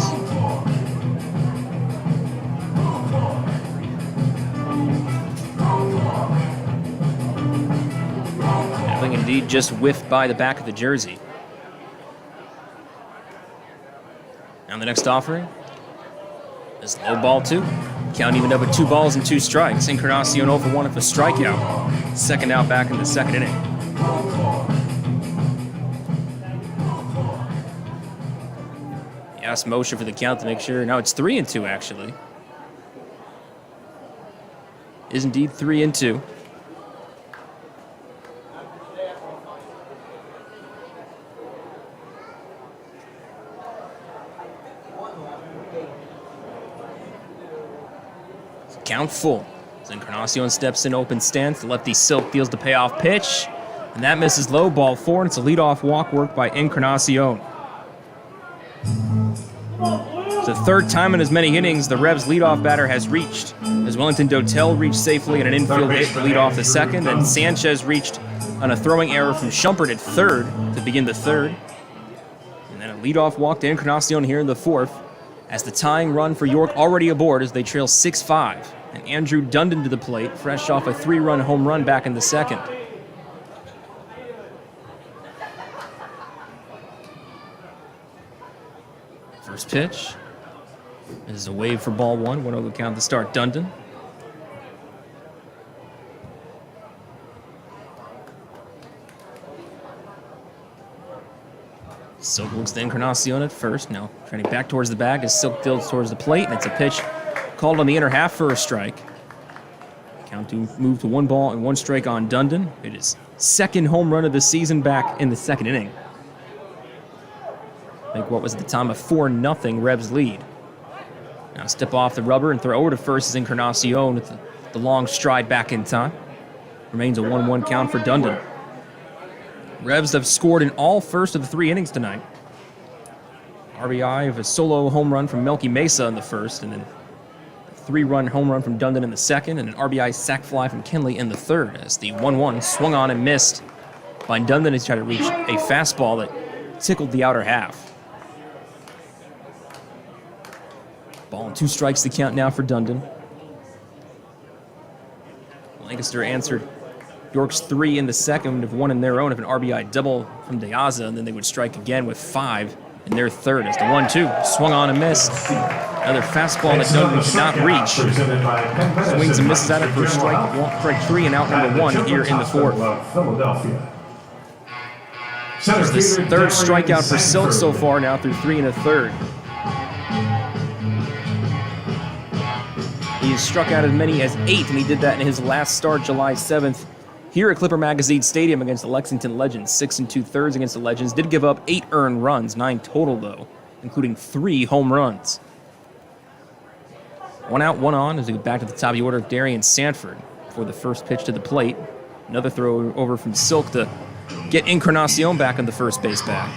I think indeed just whiffed by the back of the jersey. Now the next offering is low ball 2. Count even up at 2 balls and 2 strikes. Encarnacion 0 for 1 with a strikeout. Second out back in the second inning. He asked motion for the count to make sure. Now it's 3-2 actually. Is indeed 3-2. Count full. As Encarnacion steps in open stance, the lefty Silk deals the payoff pitch, and that misses low, ball 4, and it's a leadoff walk work by Encarnacion. It's the third time in as many innings the Revs leadoff batter has reached. As Wellington Dotel reached safely in an infield hit to lead off the second, and Sanchez reached on a throwing error from Schumpert at third to begin the third. And then a leadoff walk to Encarnacion here in the fourth, as the tying run for York already aboard as they trail 6-5. And Andrew Dundon to the plate, fresh off a 3-run home run back in the second. First pitch. This is a wave for ball 1. 1-0 count to start Dundon. Silk looks to Encarnacion at first. Now trending back towards the bag as Silk tilts towards the plate, and it's a pitch called on the inner half for a strike. Count to move to 1 ball and 1 strike on Dundon. It is second home run of the season back in the second inning. I think what was at the time a 4-0 Revs lead. Now step off the rubber and throw over to first is Encarnacion with the long stride back in time. Remains a 1-1 count for Dundon. Revs have scored in all first of the 3 innings tonight. RBI of a solo home run from Melky Mesa in the first, and then a 3-run home run from Dundon in the second, and an RBI sac fly from Kinley in the third, as the 1-1 swung on and missed by Dundon as he tried to reach a fastball that tickled the outer half. Ball and 2 strikes to count now for Dundon. Lancaster answered York's 3 in the second of 1 in their own of an RBI double from De Aza, and then they would strike again with 5 in their third as the 1-2 swung on and missed. Another fastball that Dundon could not reach. Swings and misses at it for strike 3 and out number 1 here in the fourth. There's this third strikeout for Silk so far now through 3 1/3. He has struck out as many as 8, and he did that in his last start July 7th. Here at Clipper Magazine Stadium against the Lexington Legends, 6 2/3 against the Legends. Did give up 8 earned runs, 9 total though, including 3 home runs. 1 out, 1 on as we get back to the top of the order of Darian Sanford for the first pitch to the plate. Another throw over from Silk to get Encarnacion back on the first base bag.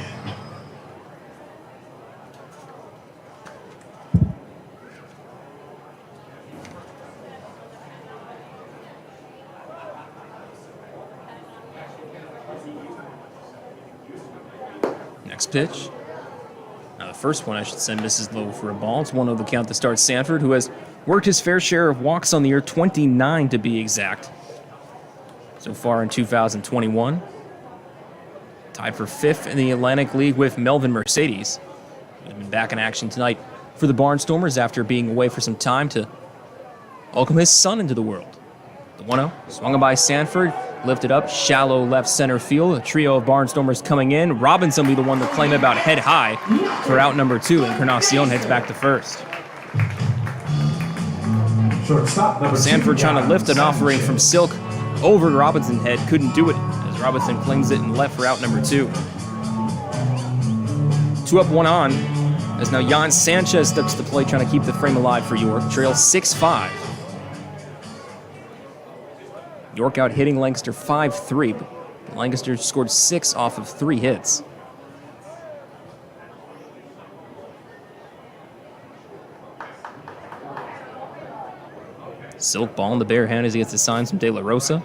Next pitch. Now the first one I should say misses low for a ball. It's 1-0 the count to start Sanford, who has worked his fair share of walks on the year, 29 to be exact, so far in 2021. Tied for 5th in the Atlantic League with Melvin Mercedes. He's been back in action tonight for the Barnstormers after being away for some time to welcome his son into the world. The 1-0 swung by Sanford. Lifted up, shallow left center field. A trio of Barnstormers coming in. Robinson will be the one to claim about head high for out number 2. Encarnacion heads back to first. Shortstop, Sanford trying to lift an offering from Silk over Robinson's head, couldn't do it as Robinson flings it and left for out number 2. 2 up, 1 on, as now Jan Sanchez steps to the plate trying to keep the frame alive for York. Trails 6-5. York out hitting Lancaster 5-3, but Lancaster scored 6 off of 3 hits. Silk ball in the bare hand as he gets the signs from De La Rosa.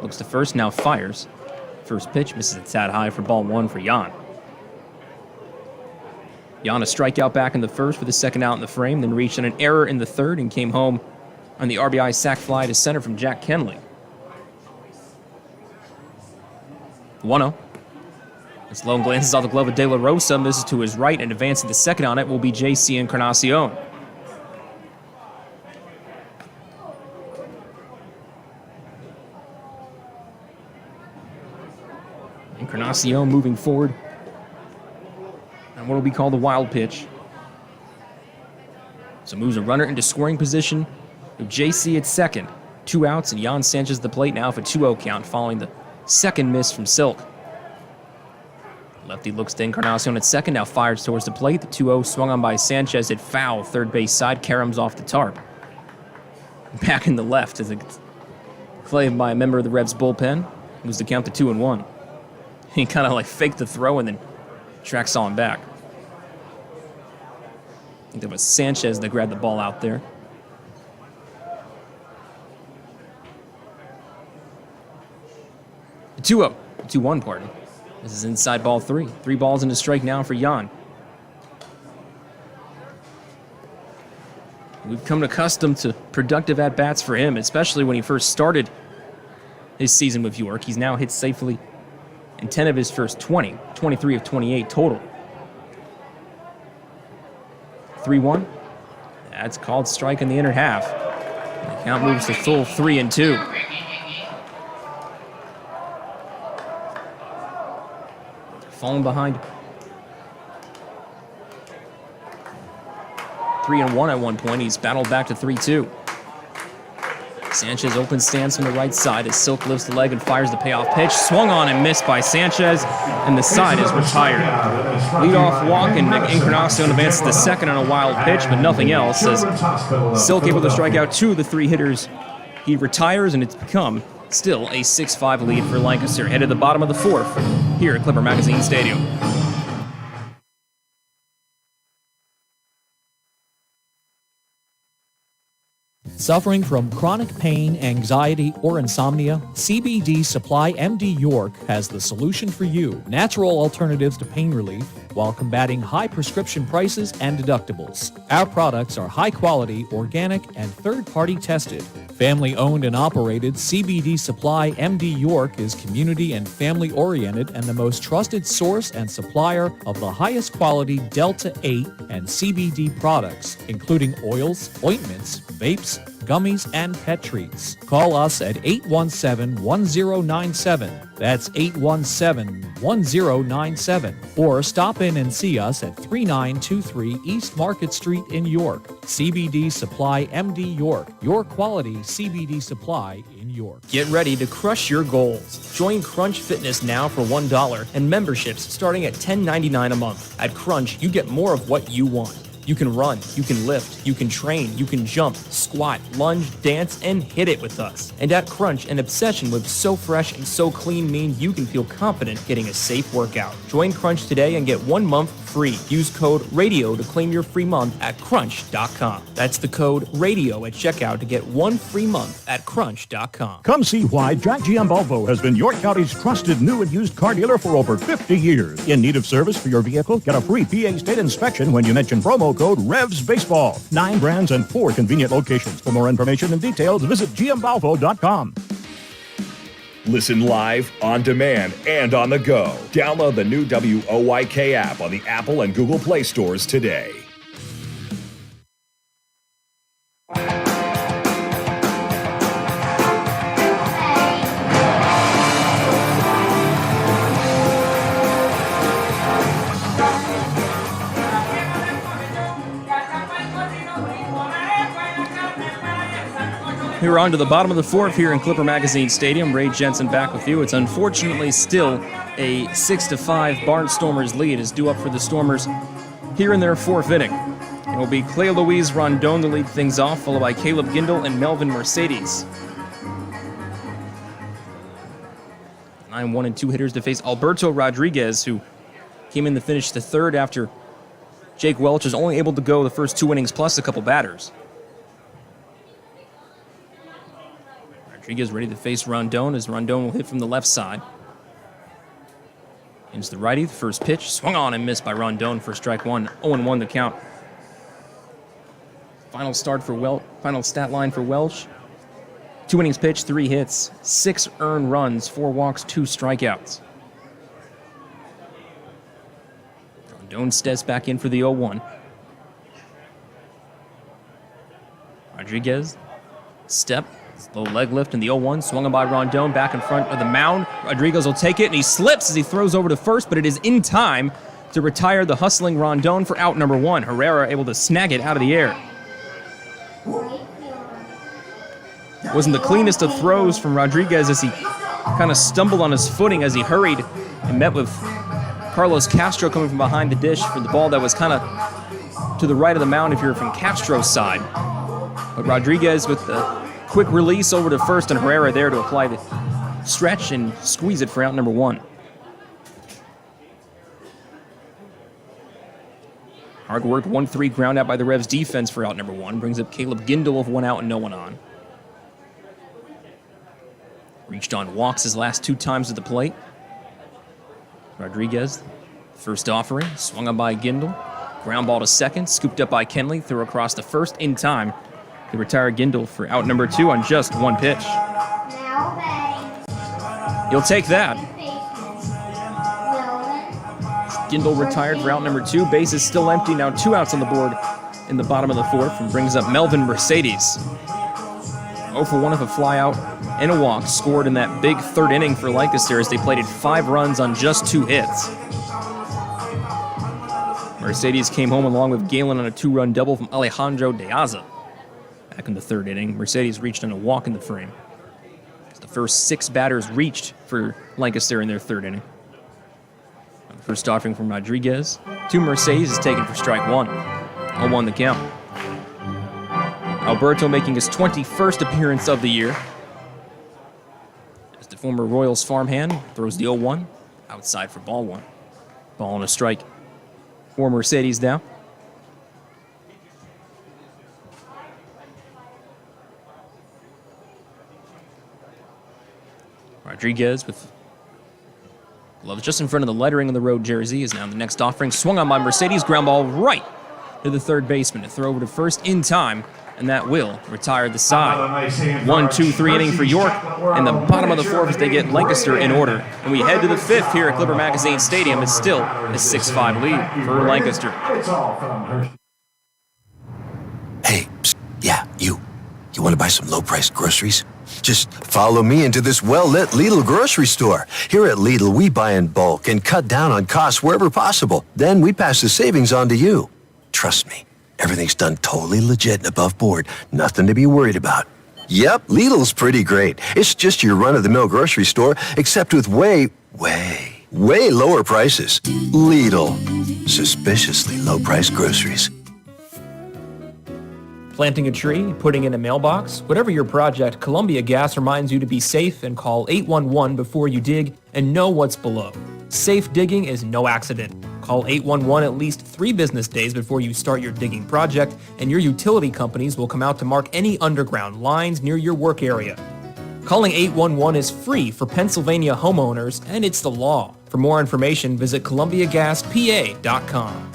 Looks to first, now fires. First pitch misses a tad high for ball 1 for Jan. Jan a strikeout back in the first with a second out in the frame, then reached on an error in the third and came home on the RBI sac fly to center from Jack Kenley. 1-0. As Sloan glances off the glove of De La Rosa, misses to his right, and advancing the second on it will be J.C. Encarnacion. Encarnacion moving forward. And what will be called a wild pitch. So moves a runner into scoring position with JC at second. 2 outs and Jan Sanchez at the plate now for 2-0 count following the second miss from Silk. Lefty looks to Encarnacion at second, now fires towards the plate. The 2-0 swung on by Sanchez at foul, third base side, caroms off the tarp. Back in the left as it's claimed by a member of the Revs bullpen. Moves the count to 2-1. He kind of like faked the throw and then tracks on back. I think that was Sanchez that grabbed the ball out there. The 2-0, 2-1, pardon. This is inside ball 3. 3 balls into strike now for Jan. We've come accustomed to productive at-bats for him, especially when he first started his season with York. He's now hit safely in 10 of his first 20, 23 of 28 total. 3-1. That's called strike in the inner half. The count moves to full 3-2. Falling behind 3-1 at one point. He's battled back to 3-2. Sanchez open stance from the right side as Silk lifts the leg and fires the payoff pitch. Swung on and missed by Sanchez, and the side is retired. Leadoff walk, and Encarnacion advances to second on a wild pitch, but nothing else, as Silk able to strike out 2 of the 3 hitters. He retires, and it's become still a 6-5 lead for Lancaster, headed to the bottom of the 4th here at Clipper Magazine Stadium. Suffering from chronic pain, anxiety, or insomnia? CBD Supply MD York has the solution for you. Natural alternatives to pain relief while combating high prescription prices and deductibles. Our products are high quality, organic, and third-party tested. Family-owned and operated, CBD Supply MD York is community and family-oriented and the most trusted source and supplier of the highest quality Delta-8 and CBD products, including oils, ointments, vapes, gummies, and pet treats. Call us at 817-1097. That's 817-1097. Or stop in and see us at 3923 East Market Street in York. CBD Supply MD York, your quality CBD supply in York. Get ready to crush your goals. Join Crunch Fitness now for $1 and memberships starting at $10.99 a month. At Crunch, you get more of what you want. You can run, you can lift, you can train, you can jump, squat, lunge, dance, and hit it with us. And at Crunch, an obsession with so fresh and so clean means you can feel confident getting a safe workout. Join Crunch today and get 1 month free. Use code RADIO to claim your free month at crunch.com. That's the code RADIO at checkout to get 1 free month at crunch.com. Come see why Jack GM Volvo has been York County's trusted new and used car dealer for over 50 years. In need of service for your vehicle? Get a free PA state inspection when you mention promo code REVS Baseball. 9 brands and 4 convenient locations. For more information and details, visit gmvolvo.com. Listen live, on demand, and on the go. Download the new WOYK app on the Apple and Google Play stores today. We're on to the bottom of the fourth here in Clipper Magazine Stadium. Ray Jensen back with you. It's unfortunately still a 6-5 Barnstormers lead is due up for the Stormers here in their fourth inning. It will be Clay Louise Rondon to lead things off, followed by Caleb Gindel and Melvin Mercedes. 9 1 and 2 hitters to face Alberto Rodriguez, who came in to finish the third after Jake Welch was only able to go the first 2 innings plus a couple batters. Rodriguez ready to face Rondon as Rondon will hit from the left side. Into the righty, the first pitch, swung on and missed by Rondon for strike one. 0-1 the count. Final stat line for Welch. 2 innings pitched, 3 hits, 6 earned runs, 4 walks, 2 strikeouts. Rondon steps back in for the 0-1. Rodriguez, step, low leg lift in the 0-1, swung on by Rondon back in front of the mound. Rodriguez will take it, and he slips as he throws over to first, but it is in time to retire the hustling Rondon for out number 1. Herrera able to snag it out of the air. Wasn't the cleanest of throws from Rodriguez as he kind of stumbled on his footing as he hurried and met with Carlos Castro coming from behind the dish for the ball that was kind of to the right of the mound if you're from Castro's side. But Rodriguez with the quick release over to first, and Herrera there to apply the stretch and squeeze it for out number 1. Hard work, 1-3 ground out by the Revs defense for out number 1. Brings up Caleb Gindel with 1 out and no one on. Reached on walks his last 2 times at the plate. Rodriguez, first offering, swung on by Gindel. Ground ball to second, scooped up by Kenley, threw across the first in time to retire Gindel for out number 2 on just 1 pitch. You'll take that. Gindel retired for out number 2. Base is still empty. Now 2 outs on the board in the bottom of the fourth, and brings up Melvin Mercedes. 0 for 1 of a flyout and a walk scored in that big third inning for Lancaster as they plated 5 runs on just 2 hits. Mercedes came home along with Galen on a 2-run double from Alejandro De Aza. Back in the third inning, Mercedes reached on a walk in the frame. It's the first 6 batters reached for Lancaster in their third inning. First offering from Rodriguez. 2 Mercedes is taken for strike 1. 0-1 the count. Alberto making his 21st appearance of the year. As the former Royals farmhand throws the 0-1 outside for ball 1. Ball and a strike for Mercedes now. Rodriguez with gloves just in front of the lettering on the road jersey is now the next offering. Swung on by Mercedes, ground ball right to the third baseman to throw over to first in time, and that will retire the side. 1-2-3 inning for York, and the bottom of the fourth as they get Lancaster in order. And we head to the fifth here at Clipper Magazine Stadium. It's still a 6-5 lead for Lancaster. Hey, psst, yeah, you want to buy some low-priced groceries? Just follow me into this well-lit Lidl grocery store. Here at Lidl, we buy in bulk and cut down on costs wherever possible. Then we pass the savings on to you. Trust me, everything's done totally legit and above board. Nothing to be worried about. Yep, Lidl's pretty great. It's just your run-of-the-mill grocery store, except with way lower prices. Lidl. Suspiciously low-priced groceries. Planting a tree, putting in a mailbox, whatever your project, Columbia Gas reminds you to be safe and call 811 before you dig and know what's below. Safe digging is no accident. Call 811 at least 3 business days before you start your digging project, and your utility companies will come out to mark any underground lines near your work area. Calling 811 is free for Pennsylvania homeowners, and it's the law. For more information, visit columbiagaspa.com.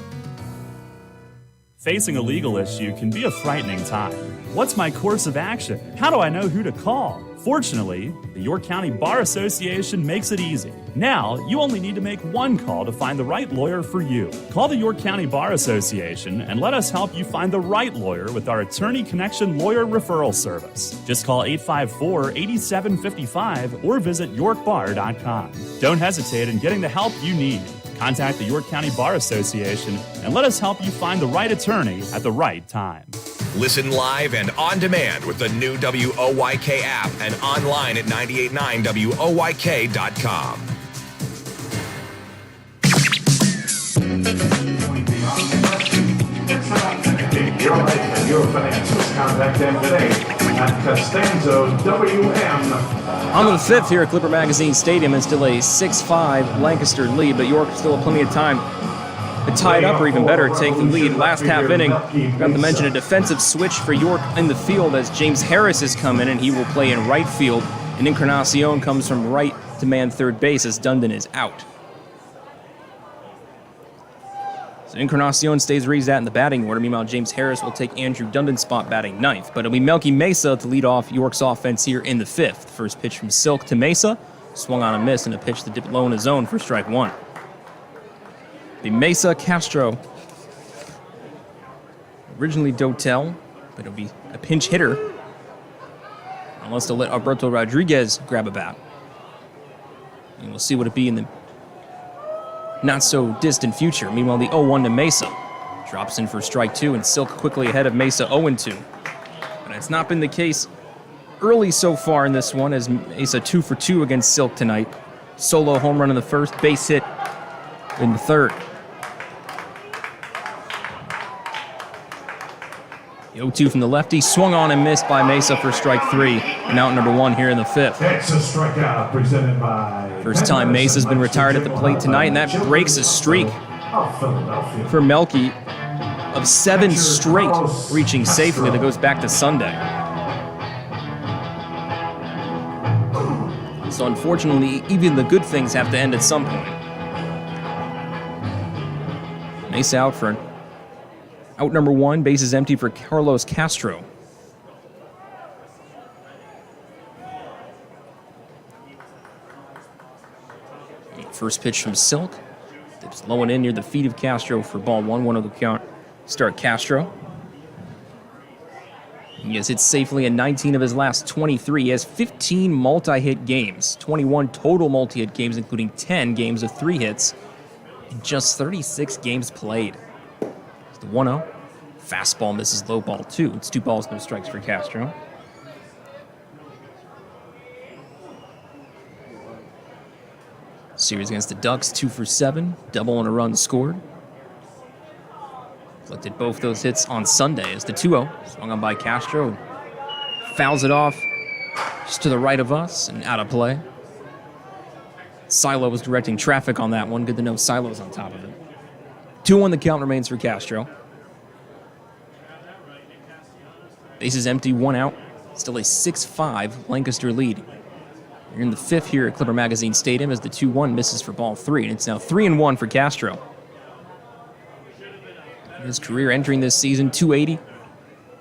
Facing a legal issue can be a frightening time. What's my course of action? How do I know who to call? Fortunately, the York County Bar Association makes it easy. Now, you only need to make one call to find the right lawyer for you. Call the York County Bar Association and let us help you find the right lawyer with our Attorney Connection Lawyer Referral Service. Just call 854-8755 or visit yorkbar.com. Don't hesitate in getting the help you need. Contact the York County Bar Association and let us help you find the right attorney at the right time. Listen live and on demand with the new WOYK app and online at 989WOYK.com. Your life and your finances. Contact them today at Costanzo WM. On to the fifth here at Clipper Magazine Stadium, and still a 6-5 Lancaster lead, but York still have plenty of time to tie it up, or even better, take the lead. Last half inning, got to mention a defensive switch for York in the field as James Harris has come in, and he will play in right field. And Encarnacion comes from right to man third base as Dundon is out. So Encarnacion stays where he's at in the batting order. Meanwhile, James Harris will take Andrew Dundon's spot batting ninth. But it'll be Melky Mesa to lead off York's offense here in the fifth. First pitch from Silk to Mesa. Swung on a miss, and a pitch that dipped low in the zone for strike one. The Mesa Castro. Originally Dotel, but it'll be a pinch hitter. Unless they'll let Alberto Rodriguez grab a bat. And we'll see what it be in the not-so-distant future. Meanwhile, the 0-1 to Mesa. Drops in for strike two, and Silk quickly ahead of Mesa 0-2. But it's not been the case early so far in this one, as Mesa 2 for 2 against Silk tonight. Solo home run in the first, base hit in the third. The 0-2 from the lefty, swung on and missed by Mesa for strike three, and out number one here in the fifth. It's a strikeout presented by... First time Mesa's been retired at the plate tonight, and that breaks a streak for Melky of 7 straight, reaching safely. That goes back to Sunday. So unfortunately, even the good things have to end at some point. Mesa out for out number one, bases empty for Carlos Castro. First pitch from Silk. Dips low and in near the feet of Castro for ball one. 1-0 the count. Start Castro. He has hit safely in 19 of his last 23. He has 15 multi-hit games, 21 total multi-hit games, including 10 games of 3 hits, and just 36 games played. It's the 1-0. Fastball misses low ball 2. It's 2 balls, no strikes for Castro. Series against the Ducks, 2 for 7. Double and a run scored. Collected both those hits on Sunday as the 2-0. Swung on by Castro and fouls it off just to the right of us and out of play. Silo was directing traffic on that one. Good to know Silo's on top of it. 2-1 the count remains for Castro. Bases empty, 1 out. Still a 6-5 Lancaster lead. We're in the fifth here at Clipper Magazine Stadium as the 2-1 misses for ball 3. And it's now 3-1 for Castro. His career entering this season, 280,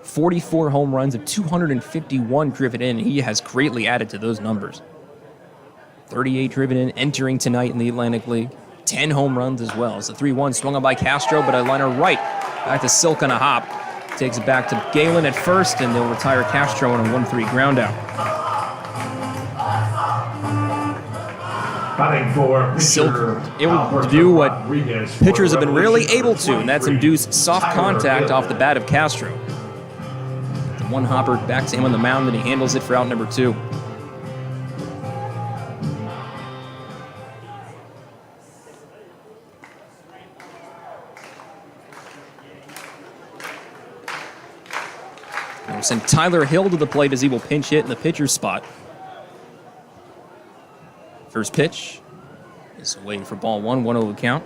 44 home runs of 251 driven in. He has greatly added to those numbers. 38 driven in, entering tonight in the Atlantic League. 10 home runs as well. It's a 3-1 swung on by Castro, but a liner right. Back to Silk on a hop. Takes it back to Galen at first, and they'll retire Castro on a 1-3 ground out. Silk able to do what pitchers have been rarely able to, and that's induce soft contact off the bat of Castro. The one hopper back to him on the mound, and he handles it for out number 2. We'll send Tyler Hill to the plate as he will pinch hit in the pitcher's spot. First pitch is waiting for ball 1, 1-0 the count.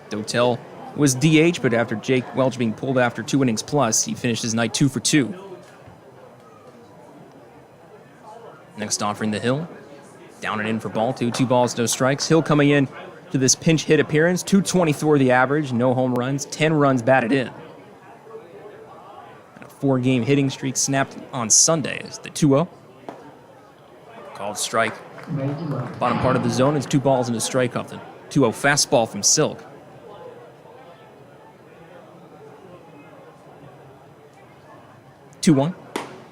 Dotel was DH, but after Jake Welch being pulled after 2 innings plus, he finished his night 2 for 2. Next offering the Hill. Down and in for ball 2. 2 balls, no strikes. Hill coming in to this pinch hit appearance. 224 the average, no home runs, 10 runs batted in. And a 4-game hitting streak snapped on Sunday as the 2-0. Called strike. Bottom part of the zone is 2 balls and a strike off the 2-0 fastball from Silk. Two-1.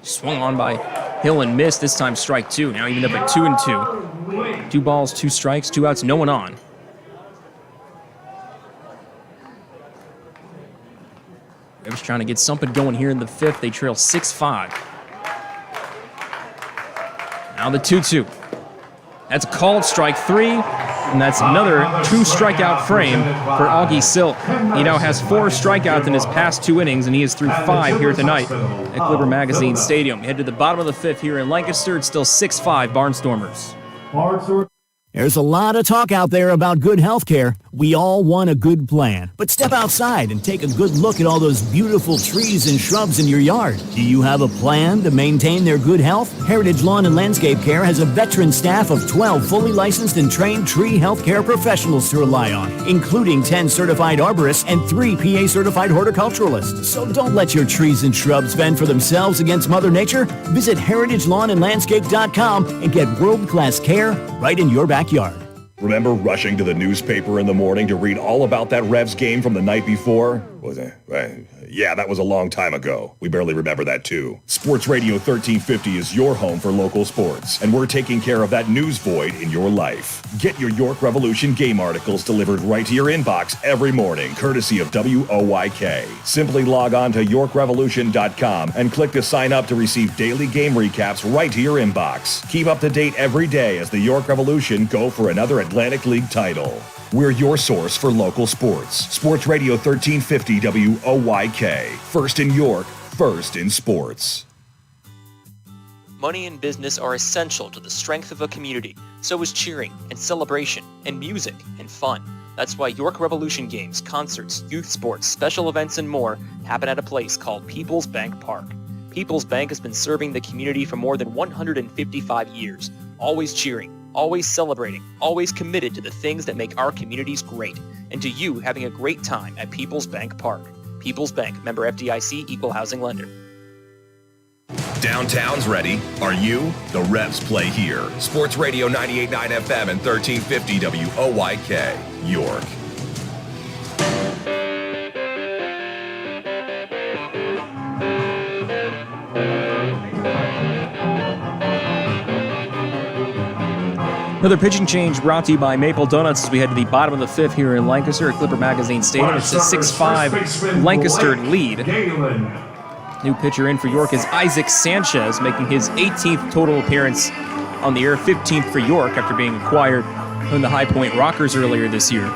Swung on by Hill and missed. This time strike 2. Now even up at 2-2. 2 balls, 2 strikes, 2 outs, no one on. Revs trying to get something going here in the fifth. They trail 6-5. Now the 2-2. That's a called strike 3, and that's another 2-strikeout frame for Augie Silk. He now has 4 strikeouts in his past 2 innings, and he is through 5 here tonight at Clipper Magazine Stadium. Head to the bottom of the fifth here in Lancaster. It's still 6-5 Barnstormers. There's a lot of talk out there about good health care. We all want a good plan. But step outside and take a good look at all those beautiful trees and shrubs in your yard. Do you have a plan to maintain their good health? Heritage Lawn and Landscape Care has a veteran staff of 12 fully licensed and trained tree health care professionals to rely on, including 10 certified arborists and 3 PA certified horticulturalists. So don't let your trees and shrubs fend for themselves against Mother Nature. Visit heritagelawnandlandscape.com and get world-class care right in your backyard. Remember rushing to the newspaper in the morning to read all about that Revs game from the night before? Was it? Yeah, that was a long time ago. We barely remember that too. Sports Radio 1350 is your home for local sports, and we're taking care of that news void in your life. Get your York Revolution game articles delivered right to your inbox every morning, courtesy of WOYK. Simply log on to YorkRevolution.com and click to sign up to receive daily game recaps right to your inbox. Keep up to date every day as the York Revolution go for another Atlantic League title. We're your source for local sports. Sports Radio 1350 WOYK. First in York, first in sports. Money and business are essential to the strength of a community. So is cheering and celebration and music and fun. That's why York Revolution games, concerts, youth sports, special events, and more happen at a place called People's Bank Park. People's Bank has been serving the community for more than 155 years, always cheering, always celebrating, always committed to the things that make our communities great, and to you having a great time at People's Bank Park. People's Bank, member FDIC, equal housing lender. Downtown's ready. Are you? The Revs play here. Sports Radio 98.9 FM and 1350 WOYK, York. Another pitching change brought to you by Maple Donuts as we head to the bottom of the fifth here in Lancaster at Clipper Magazine Stadium. It's a 6-5 Lancaster lead. New pitcher in for York is Isaac Sanchez, making his 18th total appearance on the air, 15th for York after being acquired from the High Point Rockers earlier this year.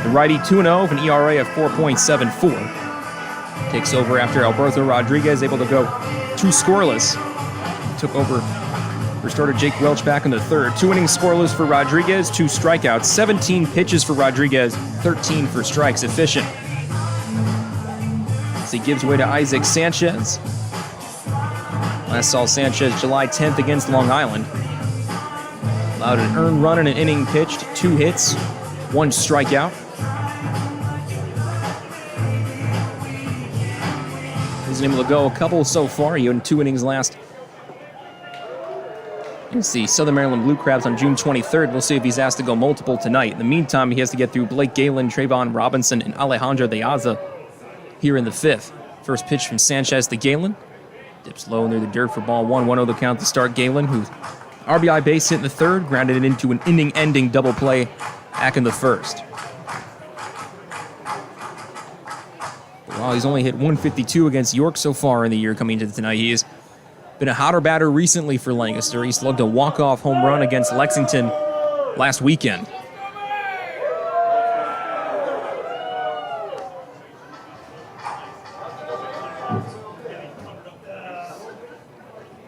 The righty 2-0 with an ERA of 4.74. Takes over after Alberto Rodriguez able to go 2 scoreless. Took over for starter Jake Welch back in the third. 2 innings scoreless for Rodriguez, 2 strikeouts, 17 pitches for Rodriguez, 13 for strikes, efficient. As he gives way to Isaac Sanchez. Last saw Sanchez July 10th against Long Island. Allowed an earned run in an inning pitched, 2 hits, 1 strikeout. He's been able to go a couple so far. He had 2 innings last. It's the Southern Maryland Blue Crabs on June 23rd. We'll see if he's asked to go multiple tonight. In the meantime, he has to get through Blake Galen, Trayvon Robinson, and Alejandro De Aza here in the fifth. First pitch from Sanchez to Galen. Dips low near the dirt for ball 1. 1-0 the count to start Galen, who RBI base hit in the third, grounded it into an inning-ending double play back in the first. While he's only hit 152 against York so far in the year coming into tonight, he has been a hotter batter recently for Lancaster. He slugged a walk-off home run against Lexington last weekend.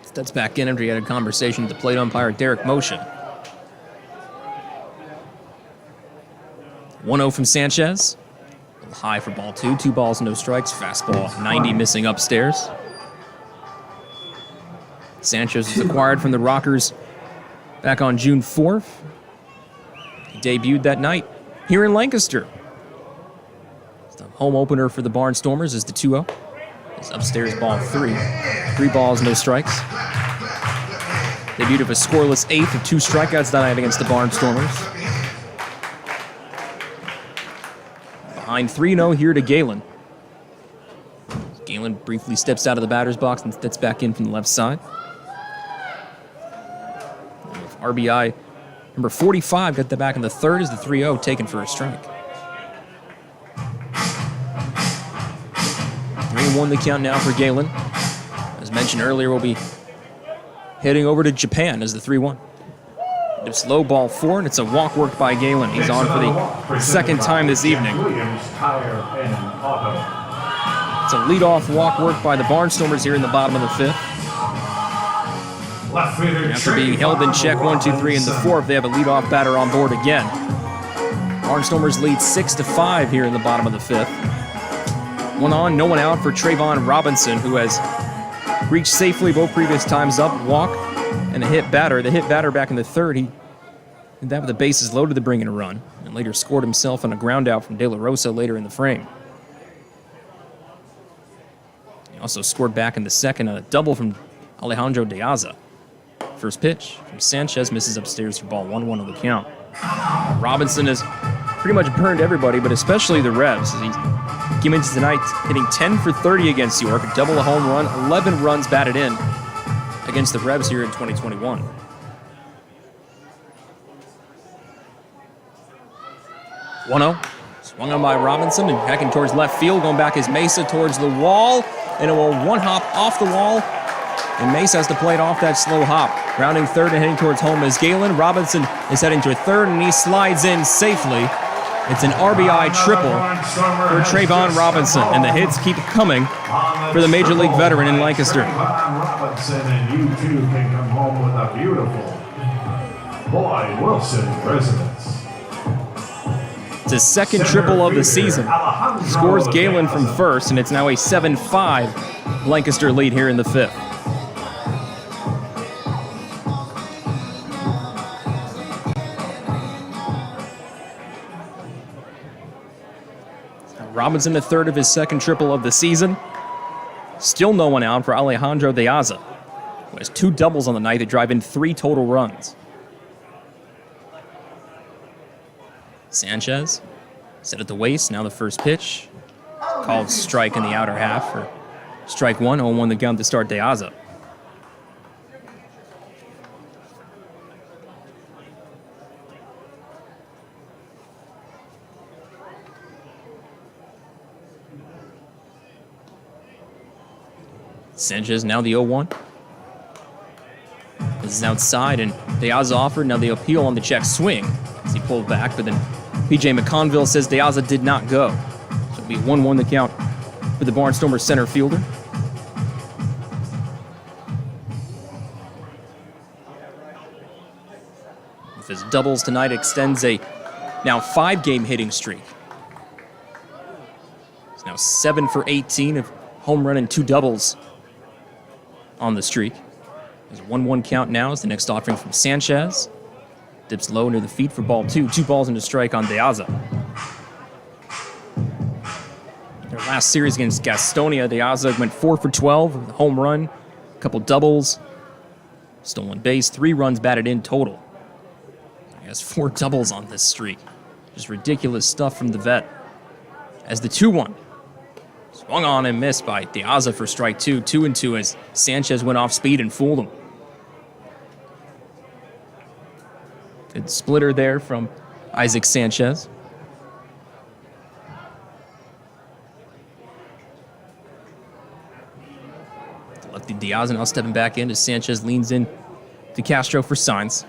Steps back in after he had a conversation with the plate umpire, Derek Motion. 1-0 from Sanchez. A little high for ball 2. 2 balls, no strikes. Fastball 90 missing upstairs. Sanchez was acquired from the Rockers back on June 4th. He debuted that night here in Lancaster. The home opener for the Barnstormers is the 2-0. It's upstairs ball 3. 3 balls, no strikes. Debuted of a scoreless 8th of 2 strikeouts that night against the Barnstormers. Behind 3-0 here to Galen. Galen briefly steps out of the batter's box and steps back in from the left side. RBI number 45 got the back in the third as the 3-0 taken for a strike. 2-1 the count now for Galen. As mentioned earlier, we'll be heading over to Japan as the 3-1. It's low ball 4, and it's a walk worked by Galen. He's on for the second time this evening. It's a leadoff walk worked by the Barnstormers here in the bottom of the 5th. After being held in check 1, 2, 3 in the 4th, they have a leadoff batter on board again. Barnstormers lead 6-5 here in the bottom of the 5th. One on, no one out for Trayvon Robinson, who has reached safely both previous times up, walk, and a hit batter. The hit batter back in the 3rd, he did that with the bases loaded to bring in a run, and later scored himself on a ground out from De La Rosa later in the frame. He also scored back in the 2nd on a double from Alejandro De Aza. First pitch from Sanchez misses upstairs for ball 1-1 on the count. Robinson has pretty much burned everybody, but especially the Revs. He came into tonight hitting 10 for 30 against York, a double, a home run, 11 runs batted in against the Revs here in 2021. Swung on by Robinson and hacking towards left field, going back is Mesa towards the wall, and it will one hop off the wall, and Mesa has to play it off that slow hop. Rounding 3rd and heading towards home is Galen. Robinson is heading to 3rd, and he slides in safely. It's an RBI triple for Trayvon Robinson, and the hits keep coming for the Major League veteran in Lancaster. Robinson, and you too can come home with a beautiful Boyd Wilson residence. It's his second triple of the season. Scores Galen from first, and it's now a 7-5 Lancaster lead here in the 5th. Robinson, the 3rd of his second triple of the season. Still no one out for Alejandro De Aza, who has 2 doubles on the night that drive in 3 total runs. Sanchez set at the waist, now the first pitch. Called strike in the outer half for strike 1, 0-1 the count to start De Aza. Sanchez now the 0-1. This is outside, and De Aza offered. Now the appeal on the check swing as he pulled back, but then P.J. McConville says De Aza did not go. So it'll be 1-1 the count for the Barnstormers center fielder. If his doubles tonight extends a now 5-game hitting streak. He's now 7 for 18 of home run and 2 doubles on the streak. There's a 1-1 count now as the next offering from Sanchez. Dips low near the feet for ball 2. 2 balls into strike on De Aza. Their last series against Gastonia, De Aza went 4 for 12 with a home run, a couple doubles, stolen base, 3 runs batted in total. He has 4 doubles on this streak. Just ridiculous stuff from the vet. As the 2-1 swung on and missed by De Aza for strike 2. 2-2 as Sanchez went off speed and fooled him. Good splitter there from Isaac Sanchez. Lefty De Aza now stepping back in as Sanchez leans in to Castro for signs.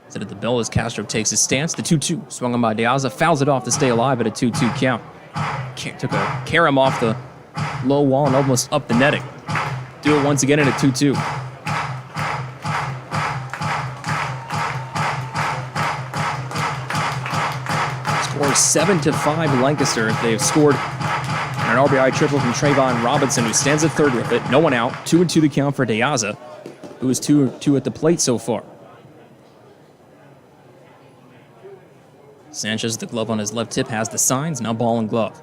Set at the bell as Castro takes his stance. The 2-2 swung on by De Aza, fouls it off to stay alive at a 2-2 count. Took a carom off the low wall and almost up the netting. Do it once again at a 2-2. Score 7-5 Lancaster. They have scored an RBI triple from Trayvon Robinson, who stands at 3rd with it. No one out. 2-2 the count for De Aza, who is 2-2 at the plate so far. Sanchez, the glove on his left tip, has the signs. Now ball and glove.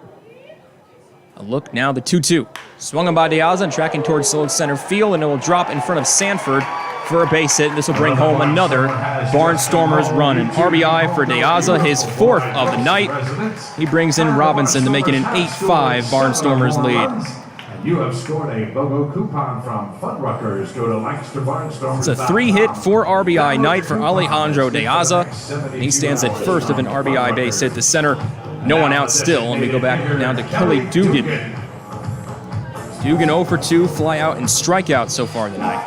A look, now the 2-2. Swung on by De Aza and tracking towards center field, and it will drop in front of Sanford for a base hit. This will bring home another Barnstormers run. An RBI for De Aza, his 4th of the night. He brings in Robinson to make it an 8-5 Barnstormers lead. You have scored a BOGO coupon from Fuddruckers. Go to Lancaster Barnstormers. It's a 3-hit, 4 RBI night for Alejandro De Aza. He stands at 1st of an RBI base hit. The center No one out still, and we go back now to Kelly Dugan. Dugan 0 for 2, fly out and strike out so far tonight.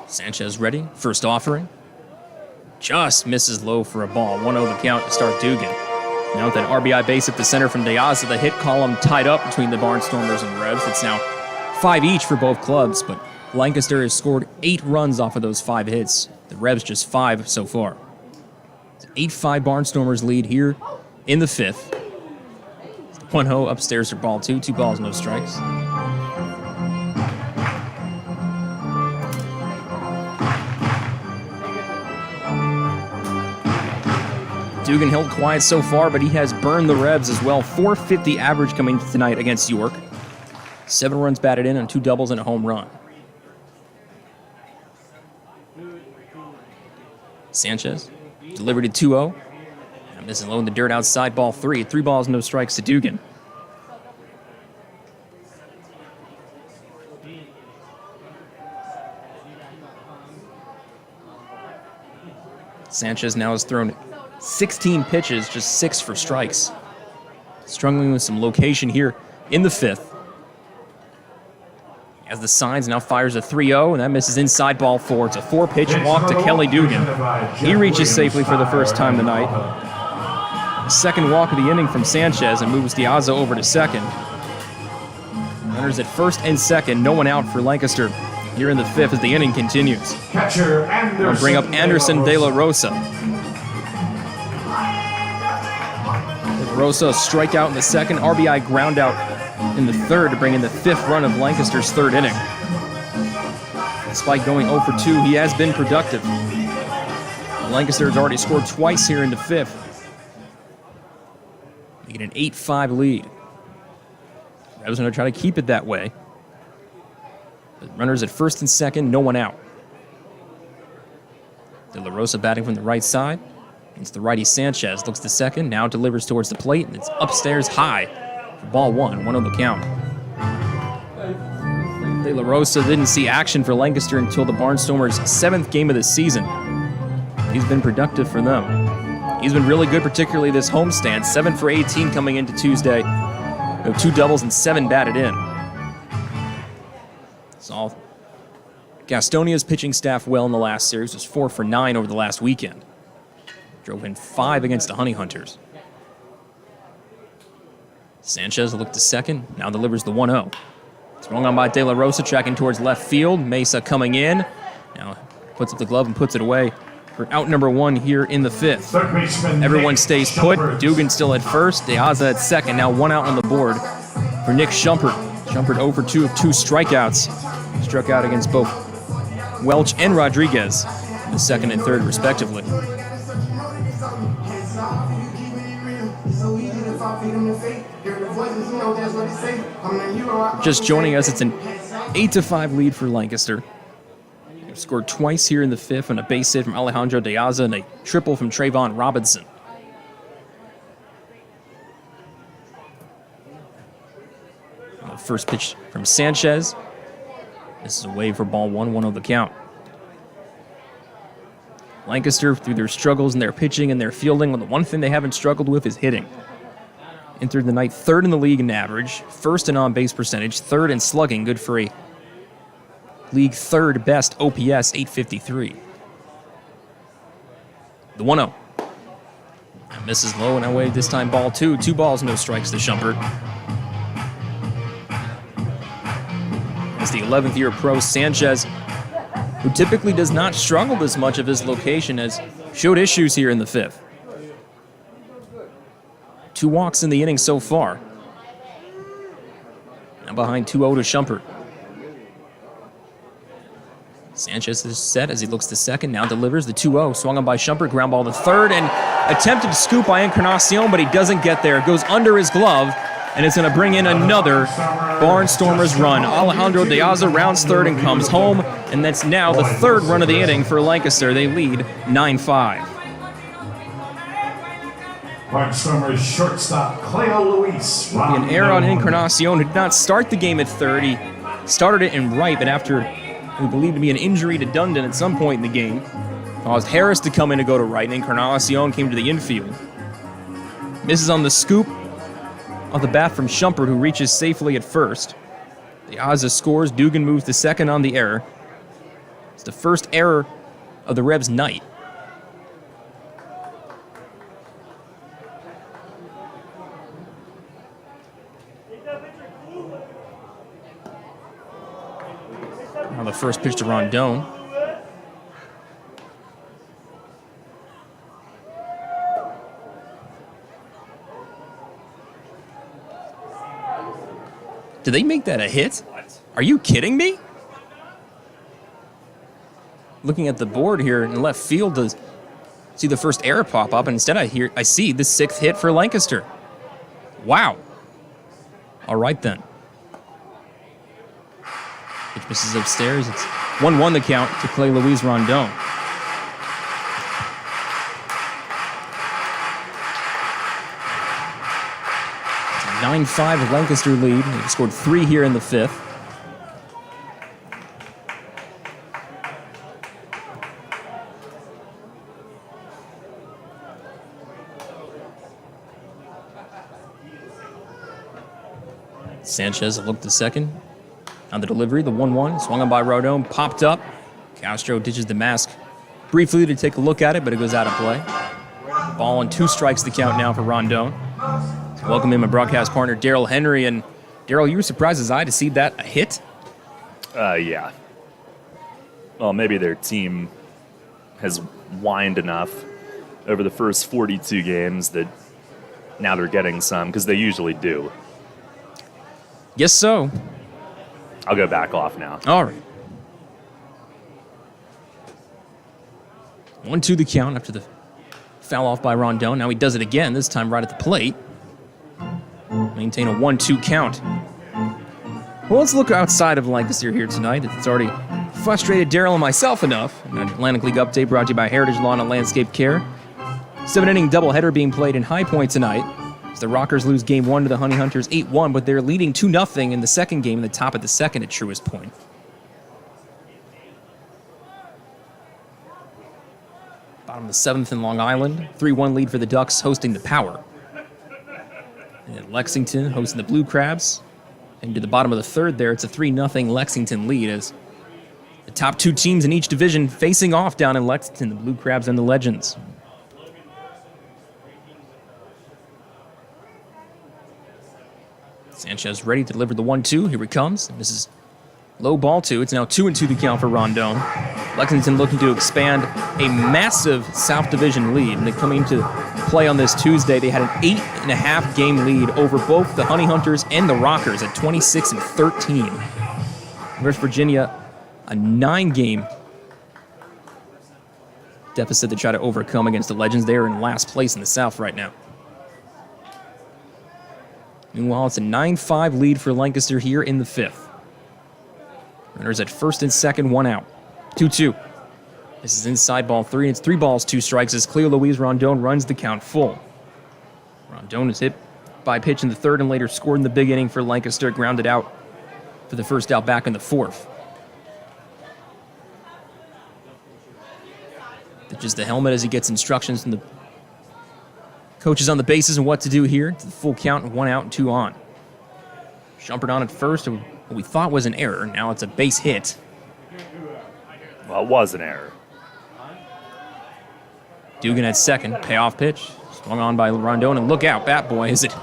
Sanchez ready, first offering. Just misses low for a ball, 1-0 the count to start Dugan. Now with that RBI base at the center from De Aza, the hit column tied up between the Barnstormers and Revs. It's now 5 each for both clubs, but Lancaster has scored 8 runs off of those 5 hits. The Revs just 5 so far. It's an 8-5 Barnstormers lead here in the 5th. 1-0 upstairs for ball 2, 2 balls, no strikes. Dugan held quiet so far, but he has burned the Revs as well. .450 average coming tonight against York. 7 runs batted in on 2 doubles and a home run. Sanchez delivered to 2-0. Missing low in the dirt outside, ball 3. 3 balls, no strikes to Dugan. Sanchez now has thrown 16 pitches, just 6 for strikes. Struggling with some location here in the 5th. As the signs, now fires a 3-0, and that misses inside, ball 4. It's a 4-pitch walk to Kelly Dugan. He reaches safely for the first time tonight. Second walk of the inning from Sanchez and moves De Aza over to second. Runners at first and second, no one out for Lancaster here in the 5th as the inning continues. Catcher Anderson. We'll bring up Anderson De La Rosa. Rosa strikeout in the 2nd, RBI ground out in the 3rd to bring in the 5th run of Lancaster's 3rd inning. Despite going 0 for 2, he has been productive. Lancaster has already scored twice here in the 5th. They get an 8-5 lead. Revs going to try to keep it that way. The runners at first and second, no one out. De La Rosa batting from the right side. It's the righty Sanchez, looks to second, now delivers towards the plate, and it's upstairs high for ball 1, 1 on the count. De La Rosa didn't see action for Lancaster until the Barnstormers' 7th game of the season. He's been productive for them. He's been really good, particularly this homestand, 7 for 18 coming into Tuesday. 2 doubles and 7 batted in. Saw Gastonia's pitching staff well in the last series, was 4 for 9 over the last weekend. Drove in 5 against the Honey Hunters. Sanchez looked to second, now delivers the 1-0. Swung on by De La Rosa, tracking towards left field. Mesa coming in. Now puts up the glove and puts it away for out number 1 here in the 5th. Everyone stays put. Dugan still at first. De Aza at second. Now 1 out on the board for Nick Schumpert. Schumpert 0 for 2 of 2 strikeouts. Struck out against both Welch and Rodriguez in the 2nd and 3rd, respectively. Just joining us, it's an 8-5 lead for Lancaster. They've scored twice here in the 5th on a base hit from Alejandro De Aza and a triple from Trayvon Robinson. The first pitch from Sanchez. This is away for ball 1, 1 on the count. Lancaster, through their struggles in their pitching and their fielding, well, the one thing they haven't struggled with is hitting. Entered the night 3rd in the league in average, 1st in on-base percentage, 3rd in slugging, good for a league 3rd best OPS, 853. The 1-0. Misses low and away this time, ball 2. 2 balls, no strikes to Schumpert. As the 11th year pro, Sanchez, who typically does not struggle this much of his location, has showed issues here in the 5th. 2 walks in the inning so far. Now behind 2-0 to Schumpert. Sanchez is set as he looks to second, now delivers the 2-0. Swung on by Schumpert, ground ball to 3rd, and attempted to scoop by Encarnacion, but he doesn't get there. It goes under his glove, and it's going to bring in another Barnstormers run. Alejandro De Aza rounds 3rd and comes home, and that's now the 3rd run of the inning for Lancaster. They lead 9-5. Barnstormers shortstop Cleo Luis. An error on Encarnacion, who did not start the game at 3rd. He started it in right, but after who believed to be an injury to Dundon at some point in the game, caused Harris to come in to go to right, and Encarnacion came to the infield. Misses on the scoop off the bat from Shumpert, who reaches safely at first. The Ozza scores. Dugan moves to second on the error. It's the first error of the Revs' night. Now the first pitch to Rondon. Did they make that a hit? Are you kidding me? Looking at the board here in left field to see the first error pop up, and instead I see the 6th hit for Lancaster. Wow. All right then. Pitch misses upstairs. It's 1-1 the count to Clay Louise Rondon. It's a 9-5 Lancaster lead. They've scored 3 here in the 5th. Sanchez looked to second. On the delivery, the 1-1, swung on by Rondon, popped up. Castro ditches the mask briefly to take a look at it, but it goes out of play. Ball and 2 strikes the count now for Rondon. Welcome in my broadcast partner, Daryl Henry. And Daryl, you were surprised as I to see that a hit? Yeah. Well, maybe their team has whined enough over the first 42 games that now they're getting some, because they usually do. Yes, so. I'll go back off now. All right. 1-2 the count after the foul off by Rondon. Now he does it again, this time right at the plate. Maintain a 1-2 count. Well, let's look outside of Lancaster here tonight. It's already frustrated Daryl and myself enough. An Atlantic League update brought to you by Heritage Lawn and Landscape Care. 7-inning doubleheader being played in High Point tonight. As the Rockers lose Game 1 to the Honey Hunters 8-1, but they're leading 2-0 in the second game in the top of the second at Truist Point. Bottom of the 7th in Long Island. 3-1 lead for the Ducks hosting the Power. And Lexington hosting the Blue Crabs. And to the bottom of the 3rd there, it's a 3-0 Lexington lead as the top 2 teams in each division facing off down in Lexington, the Blue Crabs and the Legends. Sanchez ready to deliver the 1-2. Here he comes. This is low ball 2. It's now 2-2 the count for Rondon. Lexington looking to expand a massive South Division lead. And they come into play on this Tuesday. They had an 8.5 game lead over both the Honey Hunters and the Rockers at 26-13. West Virginia, a 9-game deficit to try to overcome against the Legends. They are in last place in the South right now. Meanwhile, it's a 9-5 lead for Lancaster here in the 5th. Runners at first and second, 1 out. 2-2. This is inside ball 3, and it's 3 balls, 2 strikes as Cleo Louise Rondon runs the count full. Rondon is hit by a pitch in the 3rd and later scored in the big inning for Lancaster, grounded out for the first out back in the 4th. Pitches the helmet as he gets instructions from the coaches on the bases and what to do here. To the full count, 1 out and 2 on. Shumpert on at first, what we thought was an error. Now it's a base hit. Well, it was an error. Dugan at second, payoff pitch. Swung on by Rondon, and look out, bat boy, as it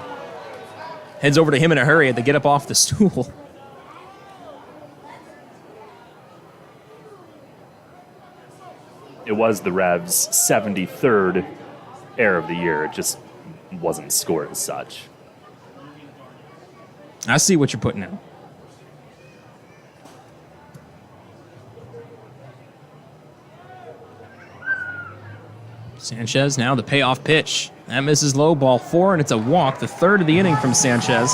heads over to him in a hurry. Had to get up off the stool. It was the Revs' 73rd error of the year. It just wasn't scored as such. I see what you're putting out. Sanchez now the payoff pitch. That misses low, ball 4, and it's a walk, the 3rd of the inning from Sanchez.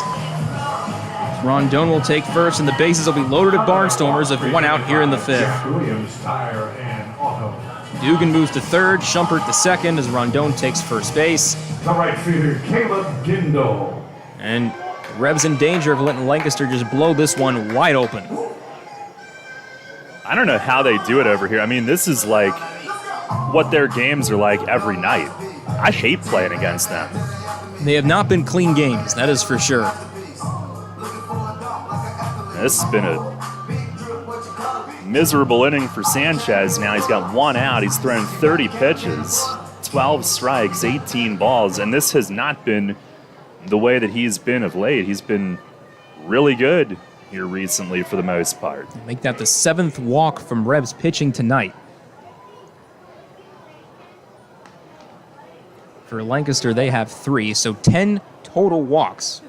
Rondon will take first, and the bases will be loaded at Barnstormers if 1 out here in the 5th. Williams Tire and Auto. Dugan moves to 3rd, Shumpert to 2nd as Rondon takes first base. The right fielder, Caleb Gindel. And Revs in danger of letting Lancaster just blow this one wide open. I don't know how they do it over here. I mean, this is like what their games are like every night. I hate playing against them. They have not been clean games, that is for sure. This has been a miserable inning for Sanchez now. He's got one out. He's thrown 30 pitches, 12 strikes, 18 balls, and this has not been the way that he's been of late. He's been really good here recently for the most part. Make that the 7th walk from Rebs pitching tonight. For Lancaster, they have 3, so 10 total walks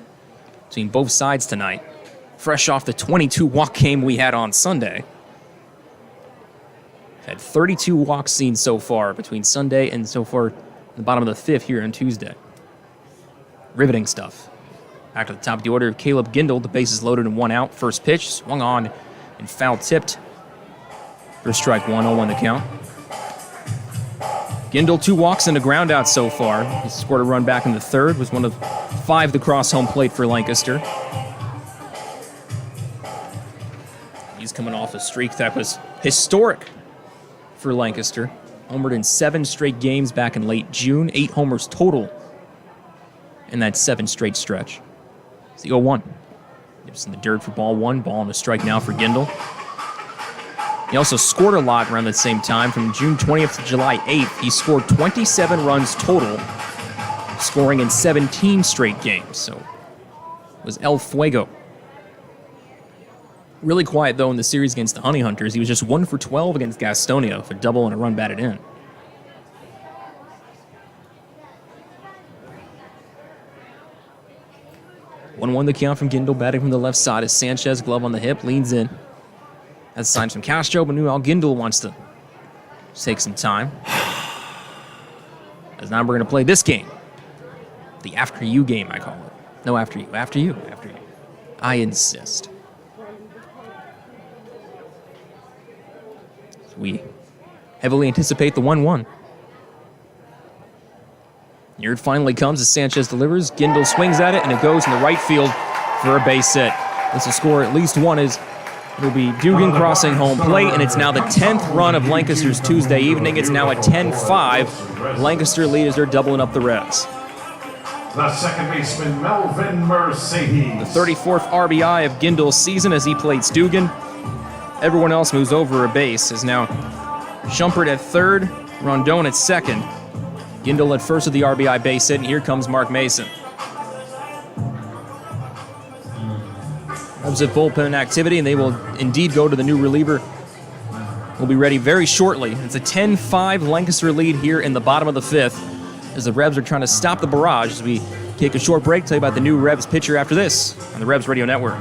between both sides tonight. Fresh off the 22 walk game we had on Sunday. Had 32 walks seen so far between Sunday and so far the bottom of the 5th here on Tuesday. Riveting stuff. Back to the top of the order, Caleb Gindel, the bases loaded and 1 out. First pitch, swung on and foul tipped. For strike 1, 0-1 the count. Gindel 2 walks and a ground out so far. He scored a run back in the 3rd, was one of 5 to cross home plate for Lancaster. He's coming off a streak that was historic for Lancaster. Homered in 7 straight games back in late June, 8 homers total in that 7 straight stretch. It's the 0-1. Gives in the dirt for ball 1, ball and a strike now for Gindel. He also scored a lot around the same time. From June 20th to July 8th, he scored 27 runs total, scoring in 17 straight games. So it was El Fuego. Really quiet, though, in the series against the Honey Hunters. He was just 1 for 12 against Gastonia with a double and a run batted in. One the count from Gindel, batting from the left side as Sanchez, glove on the hip, leans in. Has signs from Castro, but meanwhile Gindel wants to take some time. As now we're going to play this game. The after you game, I call it. No, after you. After you. After you. I insist. So we heavily anticipate the 1-1. Here it finally comes as Sanchez delivers. Gindel swings at it, and it goes in the right field for a base hit. This will score at least one as it'll be Dugan crossing home plate, and it's now the 10th run of Lancaster's Tuesday evening. It's now at 10-5. Lancaster lead as they're doubling up the Reds. The second baseman, Melvin Mercedes. The 34th RBI of Gindel's season as he plates Dugan. Everyone else moves over a base as now Shumpert at 3rd, Rondon at 2nd. Gindel at 1st of the RBI base hit, and here comes Mark Mason. Revs at bullpen activity, and they will indeed go to the new reliever. We'll be ready very shortly. It's a 10-5 Lancaster lead here in the bottom of the 5th as the Revs are trying to stop the barrage as we take a short break. Tell you about the new Revs pitcher after this on the Revs Radio Network.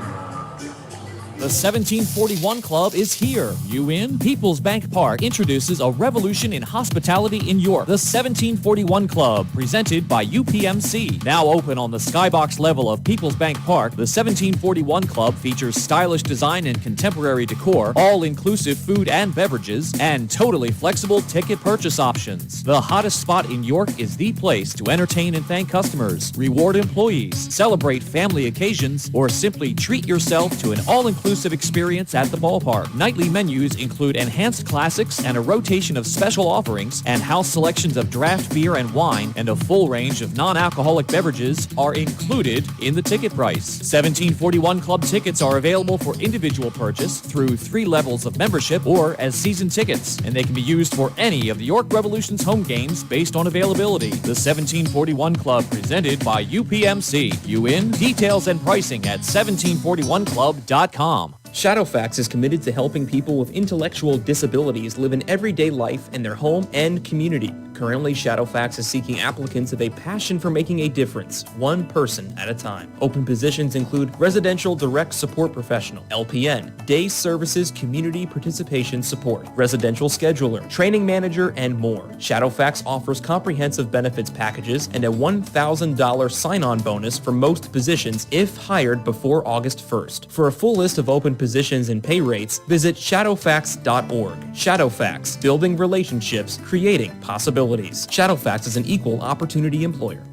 The 1741 Club is here. You in? People's Bank Park introduces a revolution in hospitality in York. The 1741 Club, presented by UPMC. Now open on the skybox level of People's Bank Park, the 1741 Club features stylish design and contemporary decor, all-inclusive food and beverages, and totally flexible ticket purchase options. The hottest spot in York is the place to entertain and thank customers, reward employees, celebrate family occasions, or simply treat yourself to an all-inclusive experience at the ballpark. Nightly menus include enhanced classics and a rotation of special offerings, and house selections of draft beer and wine and a full range of non-alcoholic beverages are included in the ticket price. 1741 Club tickets are available for individual purchase through 3 levels of membership or as season tickets, and they can be used for any of the York Revolution's home games based on availability. The 1741 Club, presented by UPMC. You in? Details and pricing at 1741club.com. Shadowfax is committed to helping people with intellectual disabilities live an everyday life in their home and community. Currently, Shadowfax is seeking applicants with a passion for making a difference, one person at a time. Open positions include Residential Direct Support Professional, LPN, Day Services Community Participation Support, Residential Scheduler, Training Manager, and more. Shadowfax offers comprehensive benefits packages and a $1,000 sign-on bonus for most positions if hired before August 1st. For a full list of open positions and pay rates, visit shadowfax.org. Shadowfax, building relationships, creating possibilities. Shadowfax is an equal opportunity employer.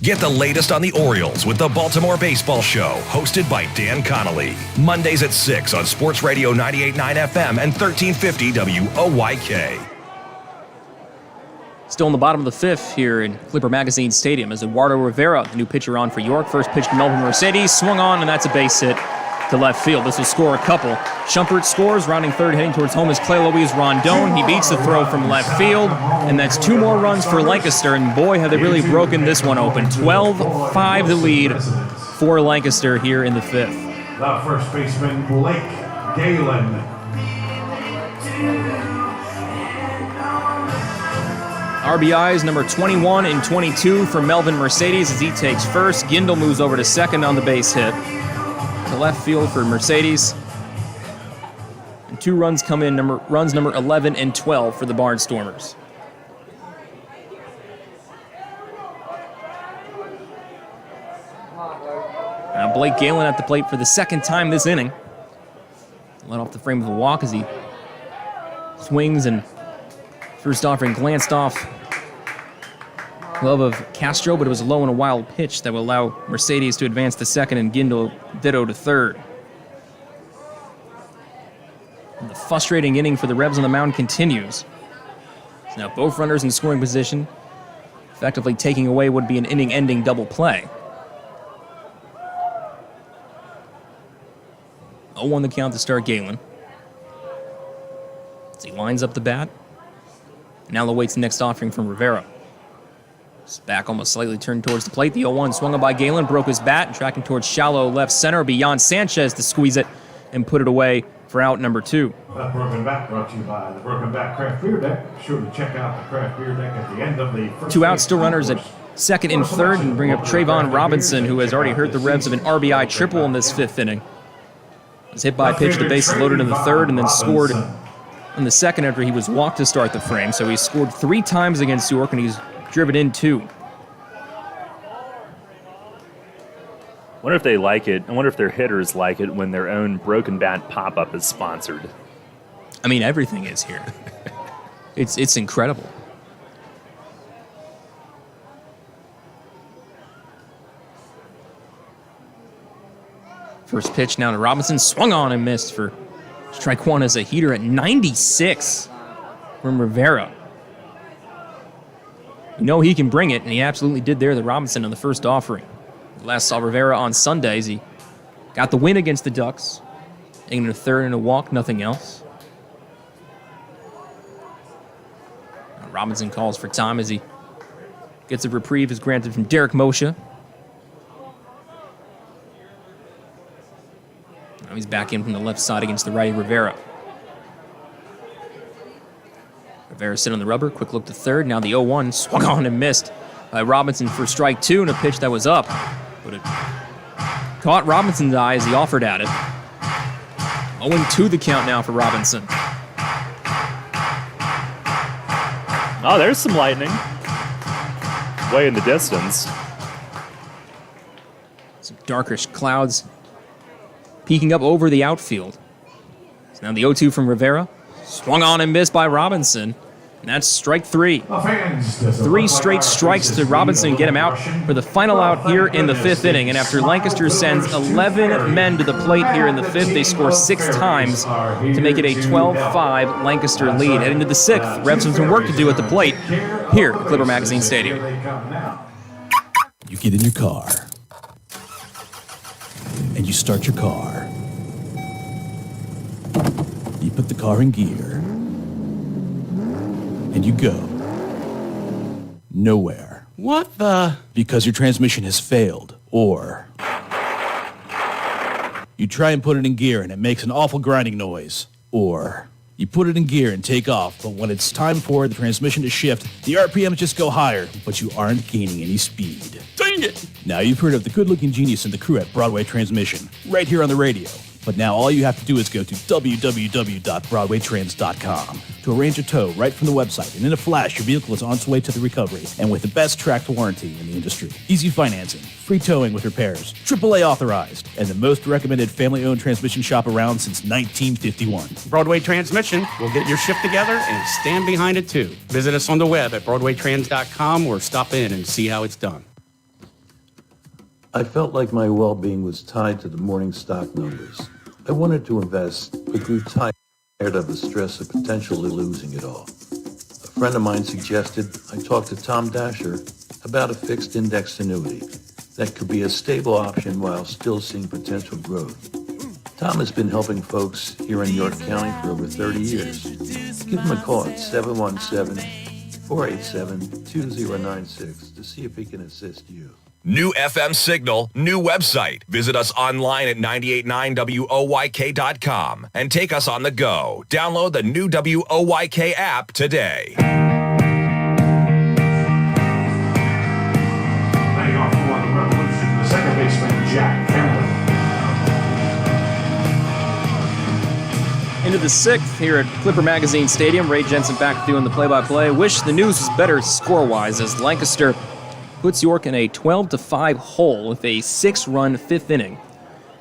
Get the latest on the Orioles with the Baltimore Baseball Show, hosted by Dan Connolly. Mondays at 6 on Sports Radio 98.9 FM and 1350 WOYK. Still in the bottom of the fifth here in Clipper Magazine Stadium as Eduardo Rivera, the new pitcher on for York. First pitch to Melvin Mercedes, swung on, and that's a base hit to left field. This will score a couple. Shumpert scores, rounding third, heading towards home is Clay Louise Rondon. He beats the throw from left field, and that's 2 more runs for Lancaster, and boy, have they really broken this one open. 12-5 the lead for Lancaster here in the fifth. The first baseman, Blake Galen. RBIs number 21 and 22 for Melvin Mercedes as he takes first. Gindel moves over to second on the base hit. To left field for Mercedes. And 2 runs come in, runs number 11 and 12 for the Barnstormers. Now Blake Galen at the plate for the second time this inning. Let off the frame of a walk as he swings and first offering glanced off glove of Castro, but it was a low and a wild pitch that will allow Mercedes to advance to second and Gindel ditto to third. And the frustrating inning for the Rebs on the mound continues. So now both runners in scoring position, effectively taking away what would be an inning-ending double play. 0-1 the count to start Galen. As he lines up the bat. Now awaits the next offering from Rivera. His back almost slightly turned towards the plate. The 0-1 swung on by Galen, broke his bat, and tracking towards shallow left center beyond Sanchez to squeeze it and put it away for out number 2. That Broken Bat brought to you by the Broken Bat Craft Beer Deck. Be sure to check out the Craft Beer Deck at the end of the first. 2 out, still runners at second and third, and bring up Trayvon Robinson, who has already hurt the Rebs of an RBI triple in this fifth inning. Was hit by a pitch, the bases loaded in the third, and then scored in the second after he was walked to start the frame. So he scored 3 times against York, and he's driven in 2. Wonder if they like it. I wonder if their hitters like it when their own Broken Bat pop-up is sponsored. I mean, everything is here. It's incredible. First pitch now to Robinson, swung on and missed for strike 1 as a heater at 96 from Rivera. You know he can bring it, and he absolutely did there to Robinson on the first offering. Last saw Rivera on Sundays. He got the win against the Ducks. In a third and a walk, nothing else. Now Robinson calls for time as he gets a reprieve is granted from Derek Moshe. Now he's back in from the left side against the righty Rivera. Rivera sit on the rubber, quick look to third. Now the 0-1 swung on and missed by Robinson for strike 2 and a pitch that was up. But it caught Robinson's eye as he offered at it. 0-2 the count now for Robinson. Oh, there's some lightning. Way in the distance. Some darkish clouds peeking up over the outfield. So now the 0-2 from Rivera. Swung on and missed by Robinson. And that's strike 3. 3 straight strikes to Robinson get him out for the final out here in the 5th inning. And after Lancaster sends 11 men to the plate here in the 5th, they score 6 times to make it a 12-5 Lancaster lead. Heading to the 6th, Rebs have some work to do at the plate here at Clipper Magazine Stadium. You get in your car, and you start your car. You put the car in gear, and you go nowhere. What the? Because your transmission has failed, or you try and put it in gear and it makes an awful grinding noise, or you put it in gear and take off, but when it's time for the transmission to shift, the RPMs just go higher, but you aren't gaining any speed. Dang it! Now you've heard of the good-looking genius and the crew at Broadway Transmission, right here on the radio. But now all you have to do is go to www.broadwaytrans.com to arrange a tow right from the website, and in a flash, your vehicle is on its way to the recovery, and with the best tracked warranty in the industry. Easy financing, free towing with repairs, AAA authorized, and the most recommended family-owned transmission shop around since 1951. Broadway Transmission will get your shift together and stand behind it too. Visit us on the web at broadwaytrans.com or stop in and see how it's done. I felt like my well-being was tied to the morning stock numbers. I wanted to invest, but grew tired of the stress of potentially losing it all. A friend of mine suggested I talk to Tom Dasher about a fixed index annuity that could be a stable option while still seeing potential growth. Tom has been helping folks here in York County for over 30 years. Give him a call at 717-487-2096 to see if he can assist you. New FM signal, new website. Visit us online at 989WOYK.com and take us on the go. Download the new WOYK app today. Laying off for the Revolution, the second baseman, Jack Campbell. Into the sixth here at Clipper Magazine Stadium. Ray Jensen back doing the play-by-play. Wish the news was better score-wise as Lancaster puts York in a 12-5 hole with a 6-run fifth inning.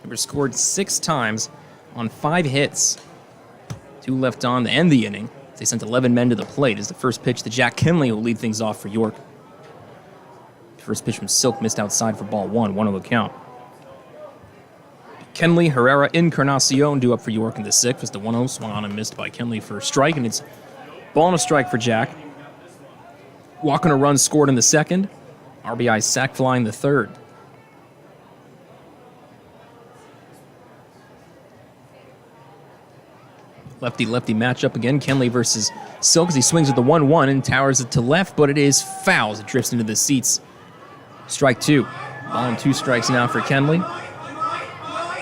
They were scored 6 times on 5 hits. 2 left on to end the inning. They sent 11 men to the plate as the first pitch to Jack Kinley will lead things off for York. First pitch from Silk missed outside for ball 1, 1-0 count. Kenley, Herrera, Encarnacion due up for York in the sixth as the 1-0 swung on and missed by Kenley for a strike, and it's ball and a strike for Jack. Walking a run scored in the second. RBI sac fly in the third. Lefty-lefty matchup again. Kenley versus Silk as he swings at the 1-1 and towers it to left, but it is foul as it drifts into the seats. Strike 2. Ball and 2 strikes now for Kenley.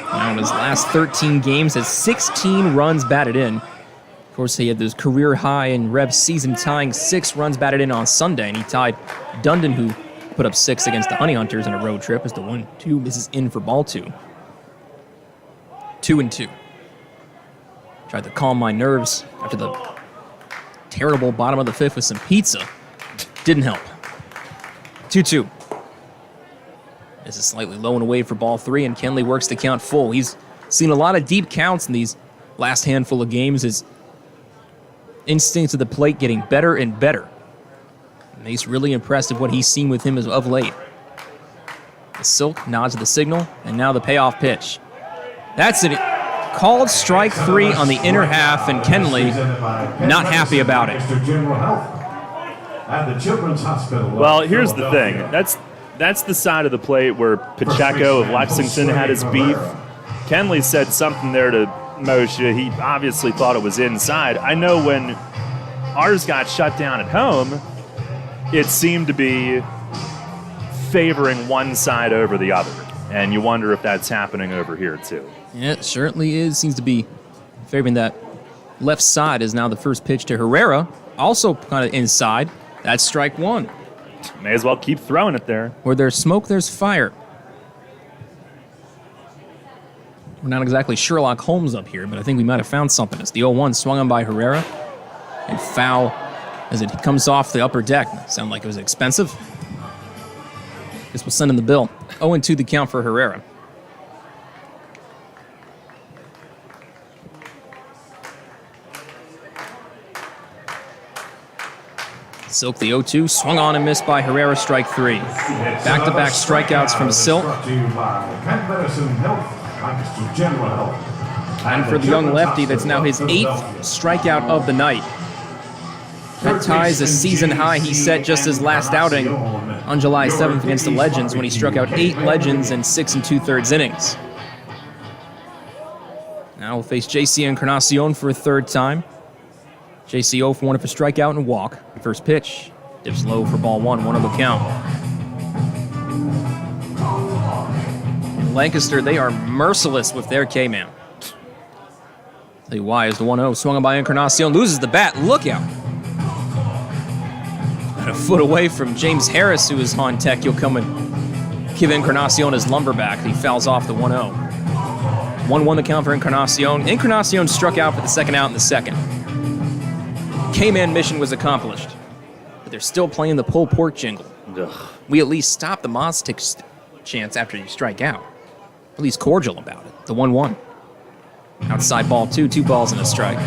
Now in his last 13 games has 16 runs batted in. Of course, he had those career high in Revs season tying 6 runs batted in on Sunday, and he tied Dundon, who put up 6 against the Honey Hunters in a road trip as the 1-2 misses in for ball 2. 2-2. Tried to calm my nerves after the terrible bottom of the fifth with some pizza. Didn't help. 2-2. This is slightly low and away for ball 3, and Kenley works the count full. He's seen a lot of deep counts in these last handful of games. His instincts at the plate getting better and better. And he's really impressed with what he's seen with him as of late. The Silk nods the signal, and now the payoff pitch. That's it. Called strike 3 on the inner half, and Kenley not happy about it. Well, here's the thing. That's the side of the plate where Pacheco of Lexington had his beef. Kenley said something there to Moshe. He obviously thought it was inside. I know when ours got shut down at home, it seemed to be favoring one side over the other. And you wonder if that's happening over here, too. Yeah, it certainly is. Seems to be favoring that left side is now the first pitch to Herrera. Also kind of inside. That's strike 1. May as well keep throwing it there. Where there's smoke, there's fire. We're not exactly Sherlock Holmes up here, but I think we might have found something. It's the 0-1 swung on by Herrera. And foul as it comes off the upper deck. Sounded like it was expensive. Guess we'll send in the bill. 0-2 the count for Herrera. Silk, the 0-2, swung on and missed by Herrera, strike 3. Back-to-back strikeouts from Silk. And for the young lefty, that's now his 8th strikeout of the night. That ties a season high he set just his last outing on July 7th against the Legends when he struck out 8 Legends in 6 2/3 innings. Now we'll face JC Encarnacion for a third time. JC 0 for 1 for strikeout and walk. First pitch, dips low for ball 1, 1-0 count. In Lancaster, they are merciless with their K-man. Tell you why, as the 1-0 swung on by Encarnacion, loses the bat, look out. About a foot away from James Harris, who is on deck. He'll come and give Encarnacion his lumberback. He fouls off the 1-0. 1-1 the count for Encarnacion. Encarnacion struck out for the second out in the second. K-Man mission was accomplished, but they're still playing the pulled pork jingle. Ugh. We at least stop the Mostic chance after you strike out. At least cordial about it. The 1-1. Outside ball 2, 2 balls and a strike.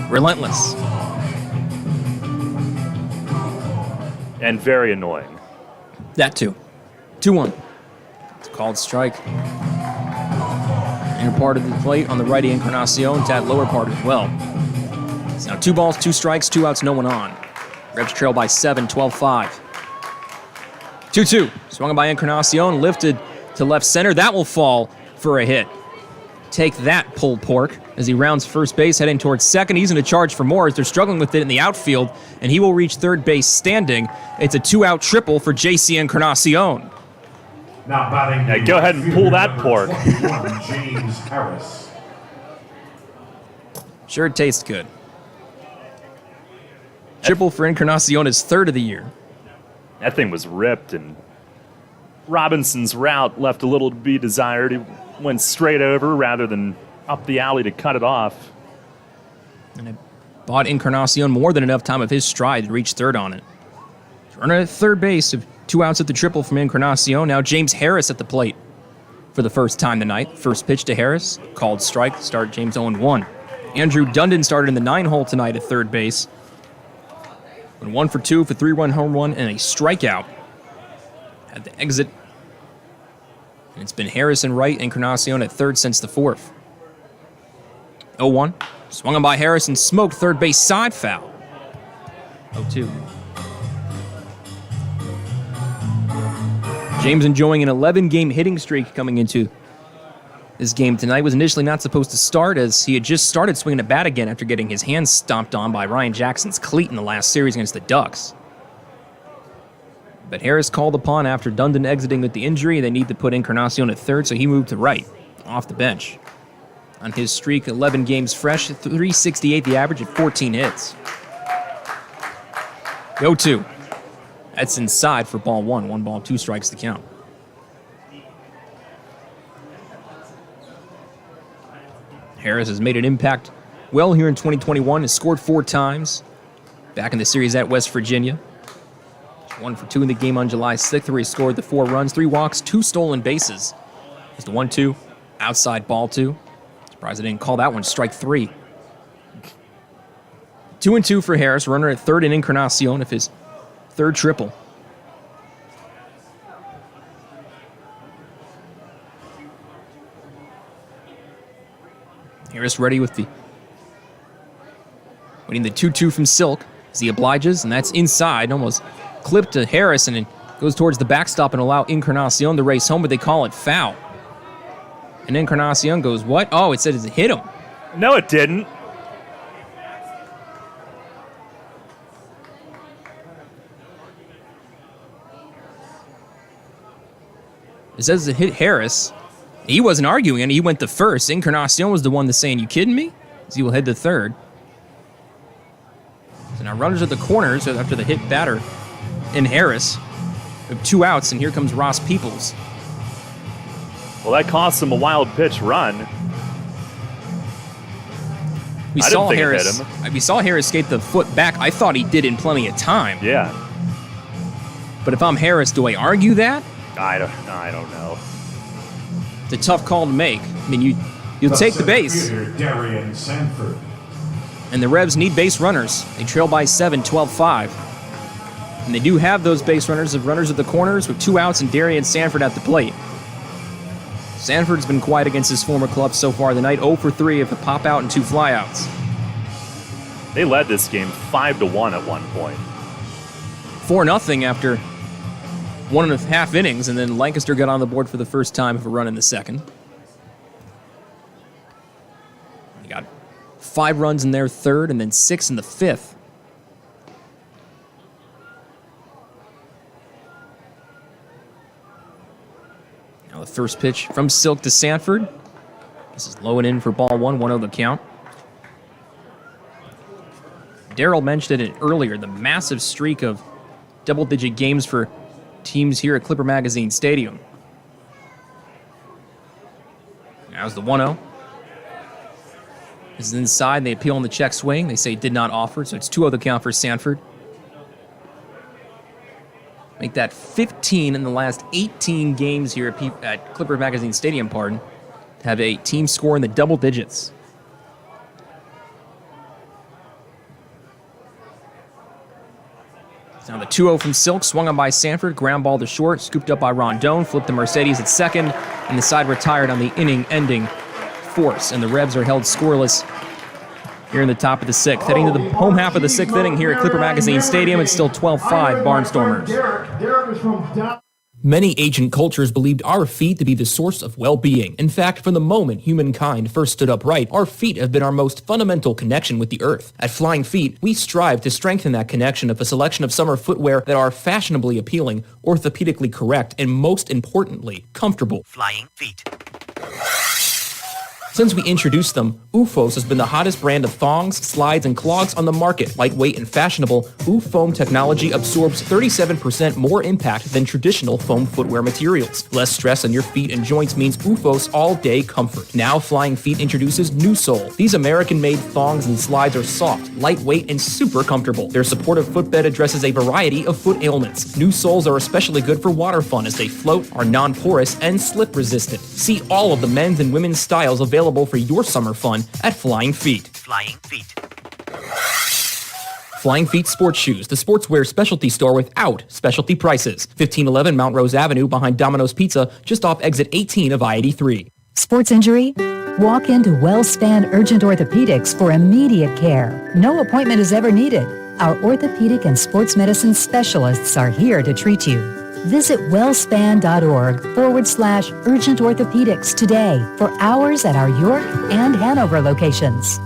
Relentless. And very annoying. That too. 2-1. It's a called strike. Inner part of the plate on the righty Encarnacion to that lower part as well. It's now 2 balls, 2 strikes, 2 outs, no one on. Revs trail by 7, 12-5. 2-2. Swung by Encarnacion, lifted to left center. That will fall for a hit. Take that, pulled pork, as he rounds first base, heading towards second. He's going to charge for more as they're struggling with it in the outfield, and he will reach third base standing. It's a 2-out triple for J.C. Encarnacion. Now batting. Yeah, go ahead and pull that pork. James Harris. Sure tastes good. Triple for Encarnacion, his 3rd of the year. That thing was ripped, and Robinson's route left a little to be desired. He went straight over rather than up the alley to cut it off. And it bought Encarnacion more than enough time of his stride to reach third on it. Runner at third base, 2 outs at the triple from Encarnacion. Now James Harris at the plate for the first time tonight. First pitch to Harris, called strike, start James 0-1. Andrew Dundon started in the 9-hole tonight at third base. Went 1 for 2 for 3-run home run and a strikeout at the exit. And it's been Harris and right, Encarnacion at third since the 4th. 0-1. Swung on by Harris and smoked third base side foul. 0-2. James enjoying an 11-game hitting streak coming into this game tonight. Was initially not supposed to start as he had just started swinging a bat again after getting his hands stomped on by Ryan Jackson's cleat in the last series against the Ducks. But Harris called upon after Dundon exiting with the injury. They need to put Encarnacion at third, so he moved to right, off the bench. On his streak, 11 games fresh, 368 the average at 14 hits. 0-2. That's inside for ball 1. 1 ball, 2 strikes to count. Harris has made an impact well here in 2021, has scored 4 times. Back in the series at West Virginia. 1 for 2 in the game on July 6th, where he scored the 4 runs, 3 walks, 2 stolen bases. It's the 1-2, outside ball 2. Surprised I didn't call that one strike 3. 2-2 for Harris, runner at third in Encarnacion of his 3rd triple. Harris ready with the waiting the 2-2 from Silk as he obliges, and that's inside, almost clipped to Harris, and it goes towards the backstop and allow Encarnacion to race home, but they call it foul. And Encarnacion goes, what? Oh, it said it hit him. No, it didn't. It says it hit Harris. He wasn't arguing, and he went to first. Encarnacion was the one that's saying, you kidding me? As he will head to third. So now runners at the corners after the hit batter in Harris. We have 2 outs, and here comes Ross Peoples. Well, that cost him a wild pitch run. We saw Harris skate the foot back. I thought he did in plenty of time. Yeah. But if I'm Harris, do I argue that? I don't know. It's a tough call to make. I mean, you'll take the base. Darian Sanford. And the Revs need base runners. They trail by 7, 12-5. And they do have those base runners of runners at the corners with 2 outs and Darian Sanford at the plate. Sanford's been quiet against his former club so far tonight, 0 for 3 of a pop out and 2 flyouts. They led this game 5-1 at one point. 4-0 after 1.5 innings, and then Lancaster got on the board for the first time of a run in the second. He got 5 runs in their third, and then 6 in the 5th. Now the first pitch from Silk to Sanford. This is low and in for ball 1, 1-0 the count. Darryl mentioned it earlier, the massive streak of double-digit games for teams here at Clipper Magazine Stadium. Now's the 1-0. This is inside, and they appeal on the check swing. They say did not offer, so it's 2-0 the count for Sanford. Make that 15 in the last 18 games here at Clipper Magazine Stadium, to have a team score in the double digits. Now the 2-0 from Silk, swung on by Sanford, ground ball to short, scooped up by Rondon, flipped to Mercedes at second, and the side retired on the inning-ending force, and the Rebs are held scoreless here in the top of the sixth. Heading to the home half of the sixth inning here at Clipper Magazine Stadium, it's still 12-5 Barnstormers. Derek is from down. Many ancient cultures believed our feet to be the source of well-being. In fact, from the moment humankind first stood upright, our feet have been our most fundamental connection with the earth. At Flying Feet, we strive to strengthen that connection with a selection of summer footwear that are fashionably appealing, orthopedically correct, and most importantly, comfortable. Flying Feet. Since we introduced them, OOFOS has been the hottest brand of thongs, slides, and clogs on the market. Lightweight and fashionable, OOFOam technology absorbs 37% more impact than traditional foam footwear materials. Less stress on your feet and joints means OOFOS all-day comfort. Now Flying Feet introduces New Sole. These American-made thongs and slides are soft, lightweight, and super comfortable. Their supportive footbed addresses a variety of foot ailments. New soles are especially good for water fun as they float, are non-porous, and slip-resistant. See all of the men's and women's styles available for your summer fun at Flying Feet. Flying Feet. Flying Feet Sports Shoes, the sportswear specialty store without specialty prices. 1511 Mount Rose Avenue behind Domino's Pizza, just off exit 18 of I-83. Sports injury? Walk into WellSpan Urgent Orthopedics for immediate care. No appointment is ever needed. Our orthopedic and sports medicine specialists are here to treat you. Visit wellspan.org/urgent orthopedics today for hours at our York and Hanover locations.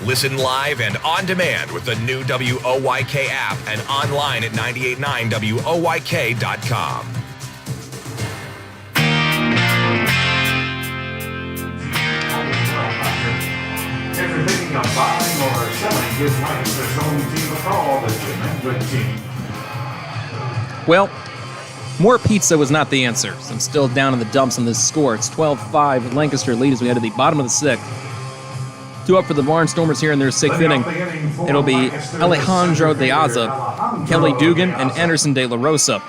Listen live and on demand with the new WOYK app and online at 989WOYK.com. If you're thinking of buying or selling, give Lancaster's home team a call, the Jim and Good team. Well, more pizza was not the answer, so I'm still down in the dumps on this score. It's 12-5 Lancaster lead as we head to the bottom of the sixth. 2 up for the Barnstormers here in their sixth inning. It'll be Alejandro De Aza, Kelly Dugan, and Anderson De La Rosa.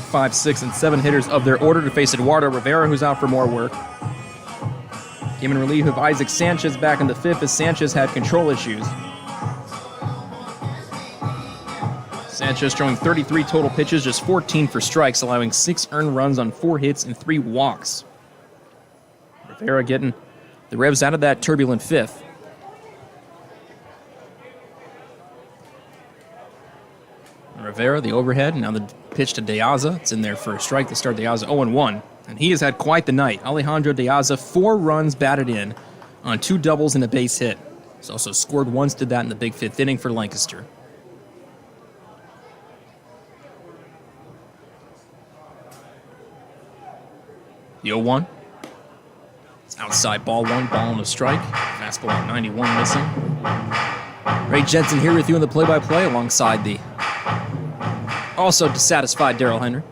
5, 6, and 7 hitters of their order to face Eduardo Rivera, who's out for more work. Came in relief of Isaac Sanchez back in the fifth as Sanchez had control issues. Sanchez throwing 33 total pitches, just 14 for strikes, allowing 6 earned runs on 4 hits and 3 walks. Rivera getting the Revs out of that turbulent fifth. Rivera, the overhead, now the pitch to De Aza. It's in there for a strike to start De Aza 0-1. And he has had quite the night. Alejandro De Aza, 4 runs batted in on 2 doubles and a base hit. He's also scored once, did that in the big fifth inning for Lancaster. The 0-1. It's outside ball 1, ball on a strike. Fastball at 91 missing. Ray Jensen here with you in the play-by-play alongside the also dissatisfied Darrell Henry.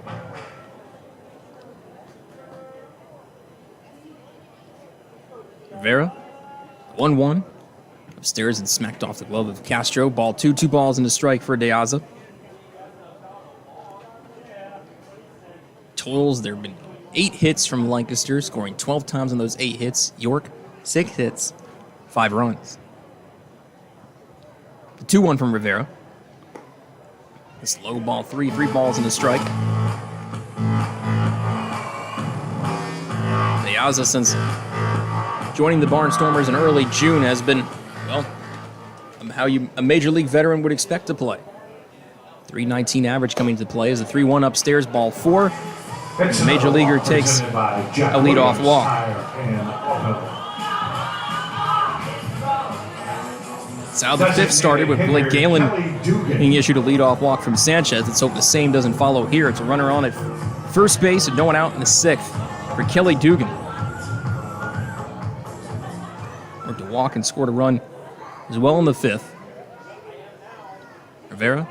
Rivera, 1-1. Upstairs and smacked off the glove of Castro. Ball 2, 2 balls and a strike for De Aza. Totals, there have been 8 hits from Lancaster, scoring 12 times on those 8 hits. York, 6 hits, 5 runs. The 2-1 from Rivera. This low ball 3 balls and a strike. De Aza, since joining the Barnstormers in early June, has been, well, how a Major League veteran would expect to play. .319 average coming to play as a 3-1 upstairs, ball 4. The Major Leaguer takes a leadoff walk. That's how the fifth started with Blake Galen being issued a leadoff walk from Sanchez. Let's hope the same doesn't follow here. It's a runner on at first base and no one out in the sixth for Kelly Dugan. Worked a walk and scored a run as well in the fifth. Rivera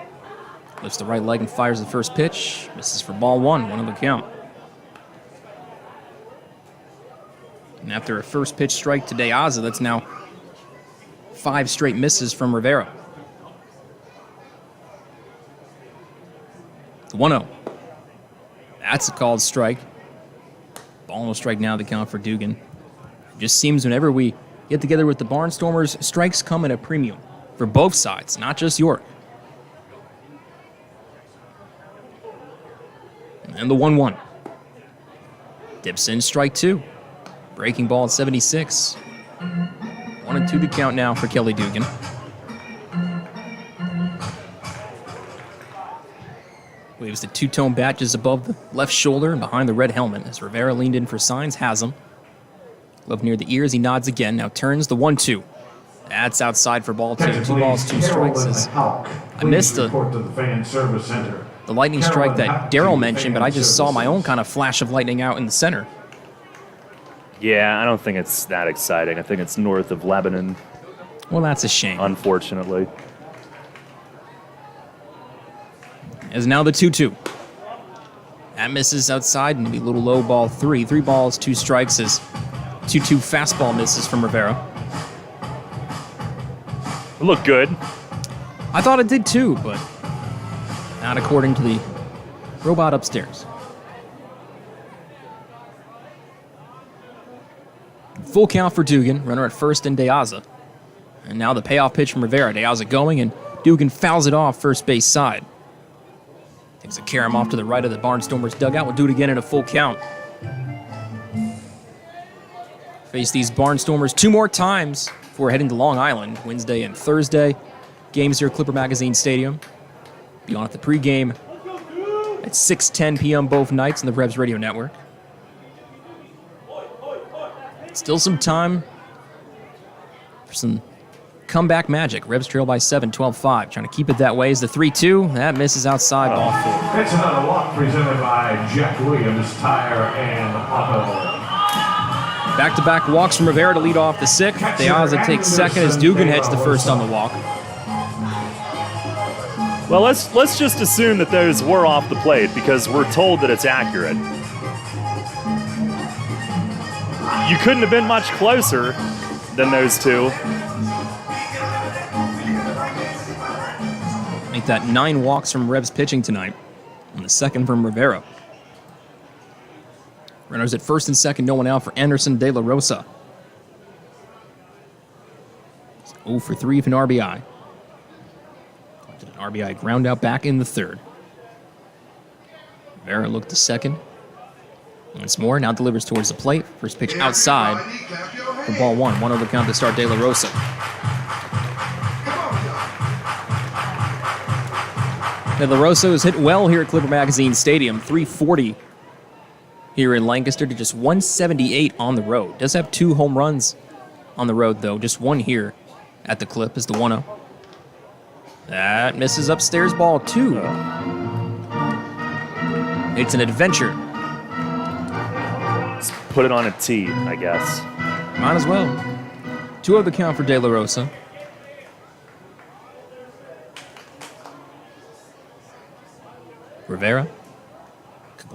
lifts the right leg and fires the first pitch. Misses for ball 1 on the count. And after a first pitch strike to De Aza, that's now 5 straight misses from Rivera. It's 1-0. That's a called strike. Ball no strike now, the count for Dugan. It just seems whenever we get together with the Barnstormers, strikes come at a premium. for both sides, not just York. And the 1-1. Dips in, strike two. Breaking ball at 76. 1-2 to count now for Kelly Dugan. Waves the two-tone bat just above the left shoulder and behind the red helmet as Rivera leaned in for signs, has him. Glove near the ears, he nods again, now turns the 1-2. That's outside for ball two. 2 balls, 2 strikes. I missed the lightning strike that Daryl mentioned, but I just saw my own kind of flash of lightning out in the center. Yeah, I don't think it's that exciting. I think it's north of Lebanon. Well, that's a shame. Unfortunately. As now the 2-2. That misses outside, and maybe a little low ball 3. 3 balls, 2 strikes as 2-2 fastball misses from Rivera. It looked good. I thought it did too, but not according to the robot upstairs. Full count for Dugan, runner at first and De Aza. And now the payoff pitch from Rivera. De Aza going, and Dugan fouls it off first base side. Takes a carom off to the right of the Barnstormers dugout. We'll do it again in a full count. Face these Barnstormers 2 more times before heading to Long Island, Wednesday and Thursday. Games here at Clipper Magazine Stadium. Be on at the pregame at 6:10 p.m. both nights on the Revs Radio Network. Still some time for some comeback magic. Revs trail by 7, 12-5. Trying to keep it that way as the 3-2. That misses outside, ball 4. It's another walk presented by Jack Williams Tire and Auto. Back-to-back walks from Rivera to lead off the 6th. De Aza takes second as Dugan heads the first on the walk. Well, let's just assume that those were off the plate because we're told that it's accurate. You couldn't have been much closer than those two. Make that 9 walks from Revs pitching tonight. And the second from Rivera. Runners at first and second, no one out for Anderson De La Rosa. 0 for 3 with an RBI. Did an RBI ground out back in the 3rd. Rivera looked to second. Once more, now delivers towards the plate. First pitch outside for ball 1. 1-0 count to start De La Rosa. De La Rosa has hit well here at Clipper Magazine Stadium. 340 here in Lancaster to just 178 on the road. Does have 2 home runs on the road, though. Just 1 here at the Clip is the 1-0. That misses upstairs, ball 2. It's an adventure. Let's put it on a tee, I guess. Might as well. 2-0 the count for De La Rosa. Rivera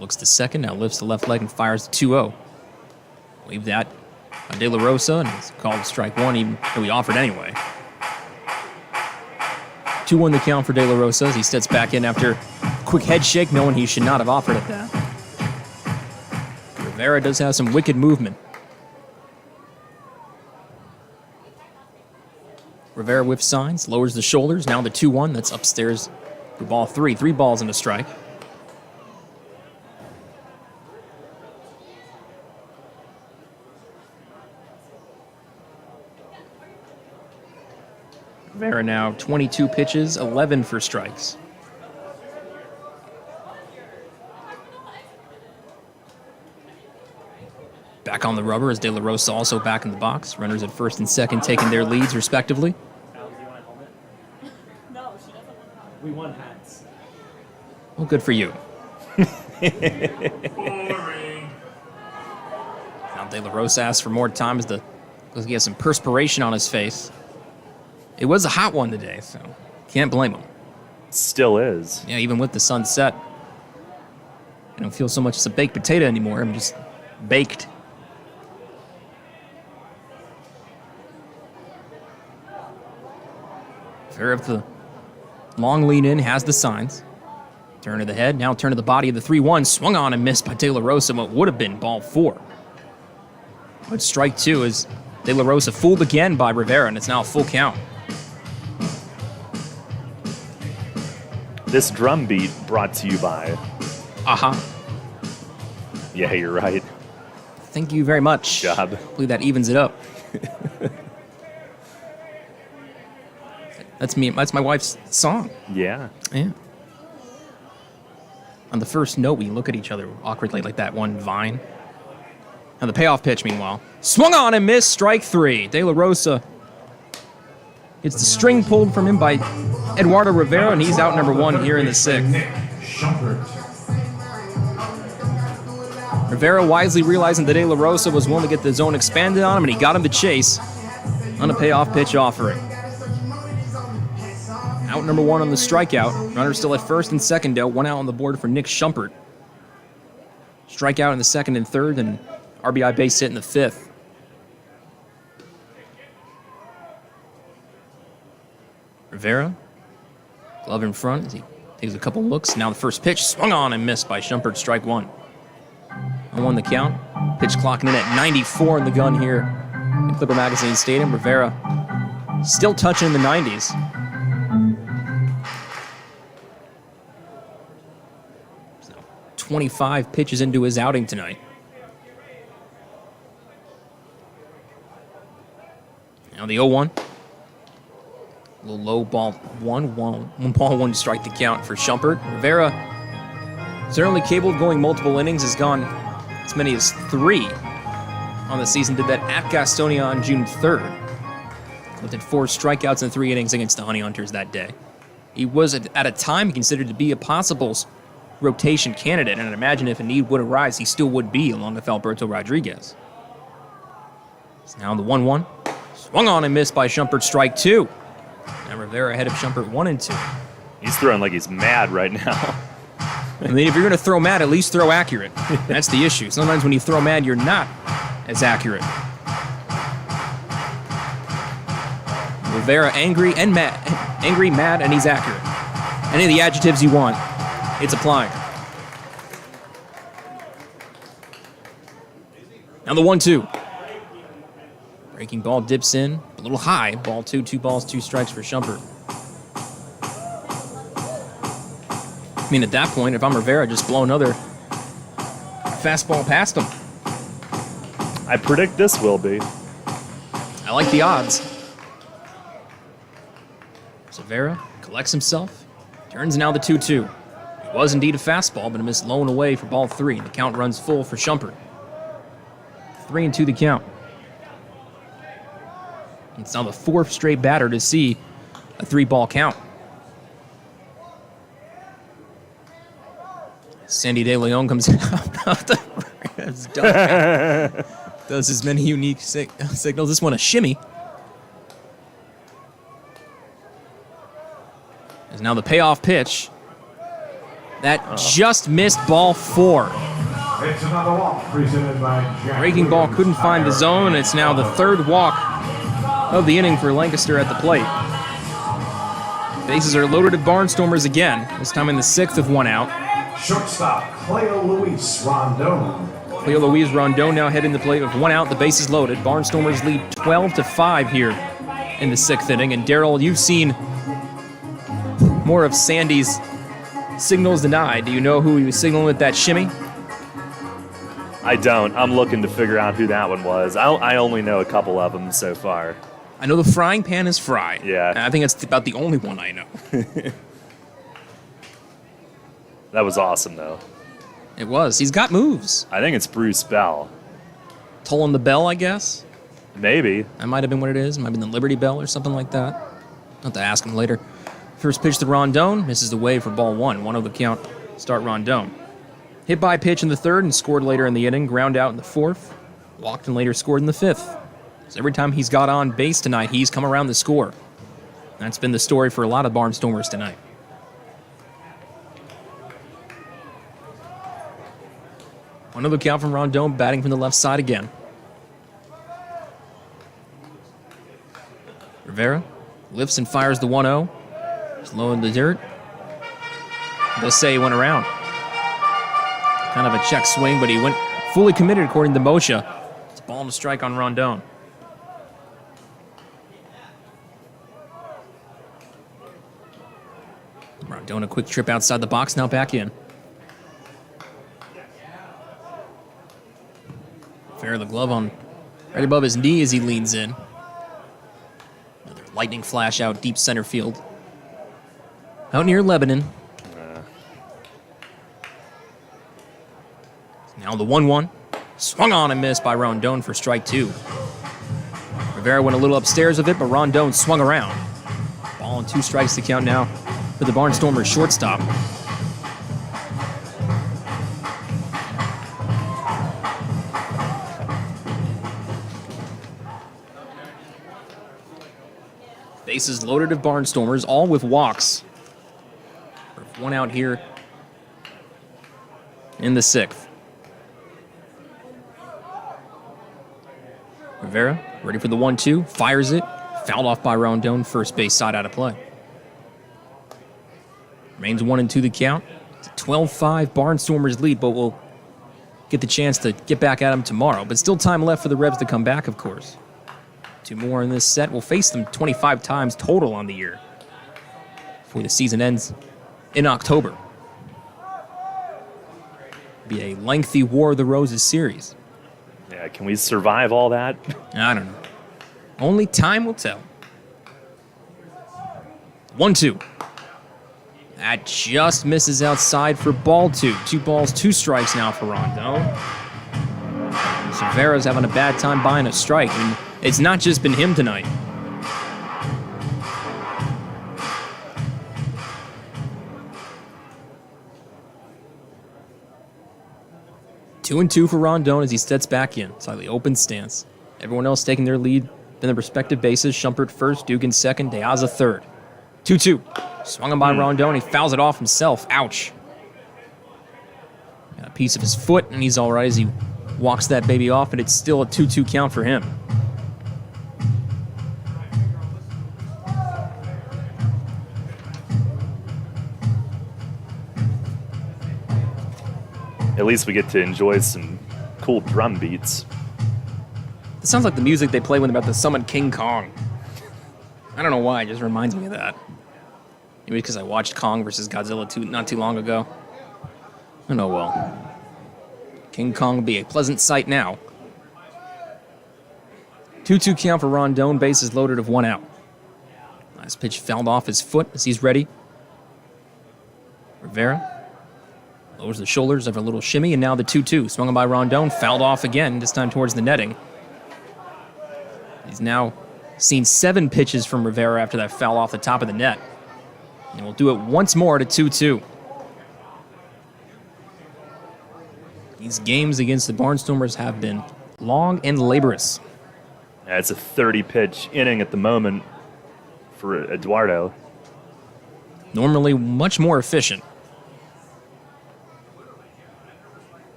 looks to second, now lifts the left leg and fires the 2-0. Wave that on De La Rosa, and it's called strike 1, even though he offered anyway. 2-1 the count for De La Rosa as he steps back in after a quick head shake, knowing he should not have offered at that. Rivera does have some wicked movement. Rivera whiffs signs, lowers the shoulders, now the 2-1, that's upstairs for ball 3. 3 balls and a strike. Rivera now 22 pitches, 11 for strikes. Back on the rubber is De La Rosa also back in the box. Runners at first and second taking their leads respectively. We won hats. Well, good for you. Now De La Rosa asks for more time because he has some perspiration on his face. It was a hot one today, so can't blame him. Still is. Yeah, even with the sunset. I don't feel so much as a baked potato anymore. I'm just baked. Fair of the long lean in, has the signs. Turn of the head, now turn of the body of the 3-1. Swung on and missed by De La Rosa, what would have been ball 4. But strike 2 is De La Rosa fooled again by Rivera, and it's now a full count. This drum beat brought to you by... Yeah, you're right. Thank you very much. Job. I believe that evens it up. That's me. That's my wife's song. Yeah. Yeah. On the first note, we look at each other awkwardly like that one vine. Now the payoff pitch, meanwhile. Swung on and missed, strike 3. De La Rosa gets the string pulled from him by Eduardo Rivera, and he's out number 1 here in the 6th. Rivera wisely realizing that De La Rosa was willing to get the zone expanded on him, and he got him to chase on a payoff pitch offering. Out number 1 on the strikeout. Runner still at first and second, though. 1 out on the board for Nick Schumpert. Strikeout in the 2nd and 3rd, and RBI base hit in the 5th. Rivera, glove in front as he takes a couple looks. Now the first pitch swung on and missed by Schumpert, strike 1. 1 the count. Pitch clocking in at 94 in the gun here in Clipper Magazine Stadium. Rivera still touching the 90s. So 25 pitches into his outing tonight. Now the 0-1. A little low ball 1 ball, 1 strike to count for Schumpert. Rivera, certainly capable of going multiple innings, has gone as many as 3 on the season. Did that at Gastonia on June 3rd. Did 4 strikeouts in 3 innings against the Honey Hunters that day. He was at a time considered to be a possible rotation candidate, and I'd imagine if a need would arise, he still would be along with Alberto Rodriguez. So now the 1-1. Swung on and missed by Schumpert, strike 2. Now Rivera ahead of Schumpert 1 and 2. He's throwing like he's mad right now. I mean, if you're going to throw mad, at least throw accurate. That's the issue. Sometimes when you throw mad, you're not as accurate. Rivera angry and mad. Angry, mad, and he's accurate. Any of the adjectives you want, it's applying. Now the 1-2. Breaking ball dips in, a little high. Ball 2, 2 balls, 2 strikes for Schumpert. I mean, at that point, if I'm Rivera, just blow another fastball past him. I predict this will be. I like the odds. Rivera collects himself, turns now the 2-2. It was indeed a fastball, but it missed low and away for ball 3. The count runs full for Schumpert. 3-2 the count. It's now the 4th straight batter to see a 3-ball count. Sandy De Leon comes out of the does his many unique signals. This one a shimmy. Is now the payoff pitch. That just missed ball 4. It's another walk presented by Jack. Breaking ball couldn't find the zone. It's now the 3rd walk of the inning for Lancaster at the plate. Bases are loaded at Barnstormers again, this time in the 6th with 1 out. Shortstop Cleo Luis Rondon. Cleo Luis Rondon now heading the plate with 1 out, the bases loaded. Barnstormers lead 12-5 here in the 6th inning. And Daryl, you've seen more of Sandy's signals than I. Do you know who he was signaling with that shimmy? I don't. I'm looking to figure out who that one was. I only know a couple of them so far. I know the frying pan is Fry. Yeah. I think that's about the only one I know. That was awesome, though. It was. He's got moves. I think it's Bruce Bell. Tolling the bell, I guess? Maybe. That might have been what it is. Might have been the Liberty Bell or something like that. I'll have to ask him later. First pitch to Rondon. Misses the wave for ball 1. 1-0 the count. Start Rondon. Hit by pitch in the 3rd and scored later in the inning. Ground out in the 4th. Walked and later scored in the 5th. So every time he's got on base tonight, he's come around the score. That's been the story for a lot of Barnstormers tonight. Another count from Rondon, batting from the left side again. Rivera lifts and fires the 1-0. He's low in the dirt. They'll say he went around. Kind of a check swing, but he went fully committed according to Moshe. It's a ball and a strike on Rondon. Doing a quick trip outside the box, now back in. Fair the glove on right above his knee as he leans in. Another lightning flash out deep center field. Out near Lebanon. Now the 1-1. Swung on and missed by Rondon for strike 2. Rivera went a little upstairs with it, but Rondon swung around. Ball and 2 strikes to count now for the Barnstormers shortstop. Bases loaded of Barnstormers, all with walks. 1 out here in the 6th. Rivera ready for the 1-2, fires it, fouled off by Rondon, first base side out of play. Remains 1-2 the count. It's a 12-5 Barnstormers lead, but we'll get the chance to get back at them tomorrow. But still time left for the Revs to come back, of course. 2 more in this set. We'll face them 25 times total on the year before the season ends in October. Be a lengthy War of the Roses series. Yeah, can we survive all that? I don't know. Only time will tell. 1-2. That just misses outside for ball 2. 2 balls, 2 strikes now for Rondon. Rivera's having a bad time buying a strike, and it's not just been him tonight. Two and 2 for Rondon as he steps back in. Slightly open stance. Everyone else taking their lead in their respective bases. Shumpert first, Dugan second, De Aza third. 2-2. Swung him by Rondon. He fouls it off himself. Ouch. Got a piece of his foot, and he's all right as he walks that baby off, and it's still a 2-2 count for him. At least we get to enjoy some cool drum beats. It sounds like the music they play when they're about to summon King Kong. I don't know why, it just reminds me of that. Maybe because I watched Kong vs. Godzilla not too long ago. Oh no, well. King Kong will be a pleasant sight now. 2-2 count for Rondon, bases loaded of 1 out. Last pitch fouled off his foot as he's ready. Rivera lowers the shoulders of a little shimmy, and now the 2-2. Swung by Rondon, fouled off again, this time towards the netting. He's now seen 7 pitches from Rivera after that foul off the top of the net. And we'll do it once more to 2-2. These games against the Barnstormers have been long and laborious. Yeah, it's a 30-pitch inning at the moment for Eduardo. Normally much more efficient.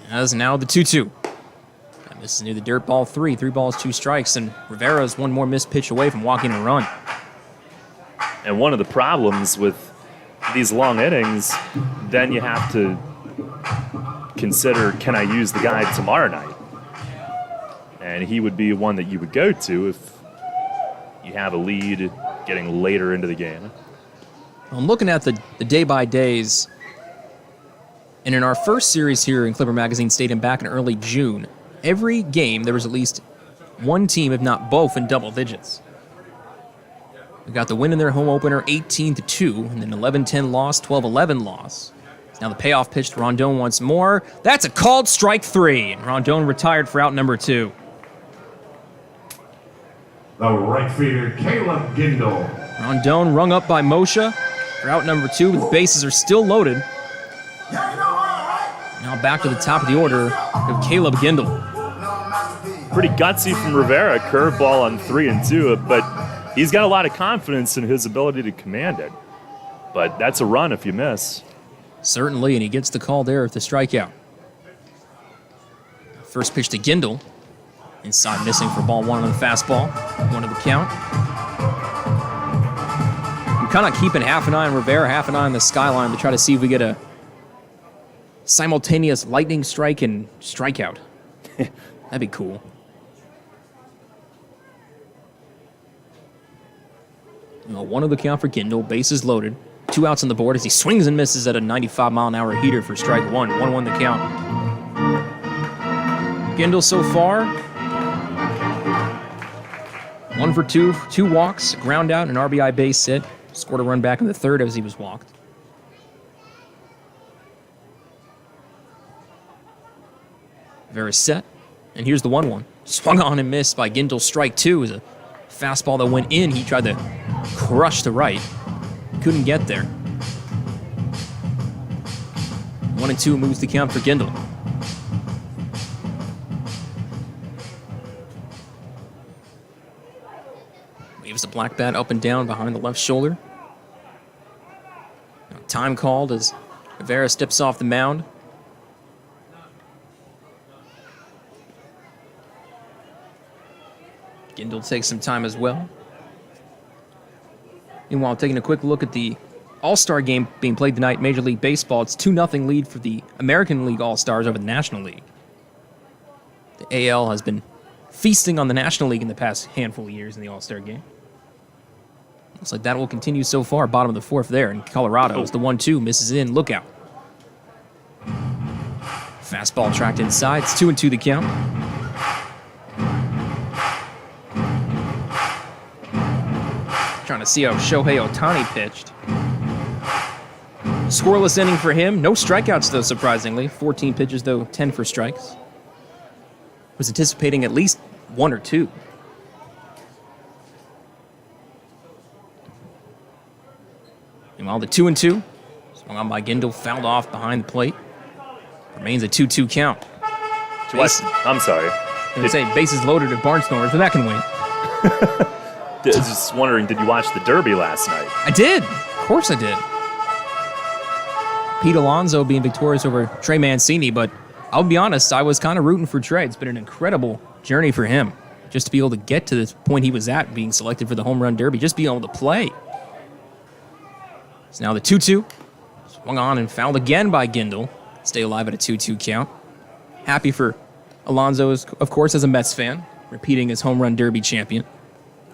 As now the 2-2. And this is near the dirt ball 3. 3 balls, 2 strikes, and Rivera's one more missed pitch away from walking a run. And one of the problems with these long innings, then you have to consider, can I use the guy tomorrow night? And he would be one that you would go to if you have a lead getting later into the game. I'm looking at the day-by-days. And in our first series here in Clipper Magazine Stadium back in early June, every game there was at least one team, if not both, in double digits. We got the win in their home opener, 18-2, and then 11-10 loss, 12-11 loss. Now the payoff pitch to Rondon once more. That's a called strike 3, and Rondon retired for out number 2. The right fielder, Caleb Gindel. Rondon rung up by Moshe for out number 2, but the bases are still loaded. Now back to the top of the order of Caleb Gindel. Pretty gutsy from Rivera, curveball on 3 and 2, but he's got a lot of confidence in his ability to command it. But that's a run if you miss. Certainly, and he gets the call there at the strikeout. First pitch to Gindel. Inside missing for ball 1 on the fastball. 1 of the count. I'm kind of keeping half an eye on Rivera, half an eye on the skyline to try to see if we get a simultaneous lightning strike and strikeout. That'd be cool. One of the count for Gindel. Bases loaded. 2 outs on the board as he swings and misses at a 95-mile-an-hour heater for strike one. 1-1 the count. Gindel so far, 1 for 2, 2 walks, ground out, an RBI base hit. Scored a run back in the third as he was walked. Very set. And here's the 1-1. Swung on and missed by Gindel. Strike 2 is a fastball that went in. He tried to crush to right. Couldn't get there. 1-2 moves the count for Gindel. Waves the black bat up and down behind the left shoulder. Now, time called as Rivera steps off the mound. Gindel takes some time as well. Meanwhile, taking a quick look at the All-Star game being played tonight, Major League Baseball, it's 2-0 lead for the American League All-Stars over the National League. The AL has been feasting on the National League in the past handful of years in the All-Star game. Looks like that will continue so far. Bottom of the fourth there in Colorado as the 1-2 misses in. Look out. Fastball tracked inside. It's 2-2 the count. Trying to see how Shohei Ohtani pitched. Scoreless inning for him. No strikeouts, though, surprisingly. 14 pitches, though, 10 for strikes. Was anticipating at least 1 or 2. Meanwhile, the 2-2. Swung on by Gindel, fouled off behind the plate. Remains a 2-2 count. I'm sorry. I was say bases loaded at Barnstormers, but that can wait. I was just wondering, did you watch the Derby last night? I did. Of course I did. Pete Alonso being victorious over Trey Mancini, but I'll be honest, I was kind of rooting for Trey. It's been an incredible journey for him. Just to be able to get to this point he was at, being selected for the Home Run Derby, just being able to play. So now the 2-2. Swung on and fouled again by Gindel. Stay alive at a 2-2 count. Happy for Alonso, of course, as a Mets fan, repeating his Home Run Derby champion.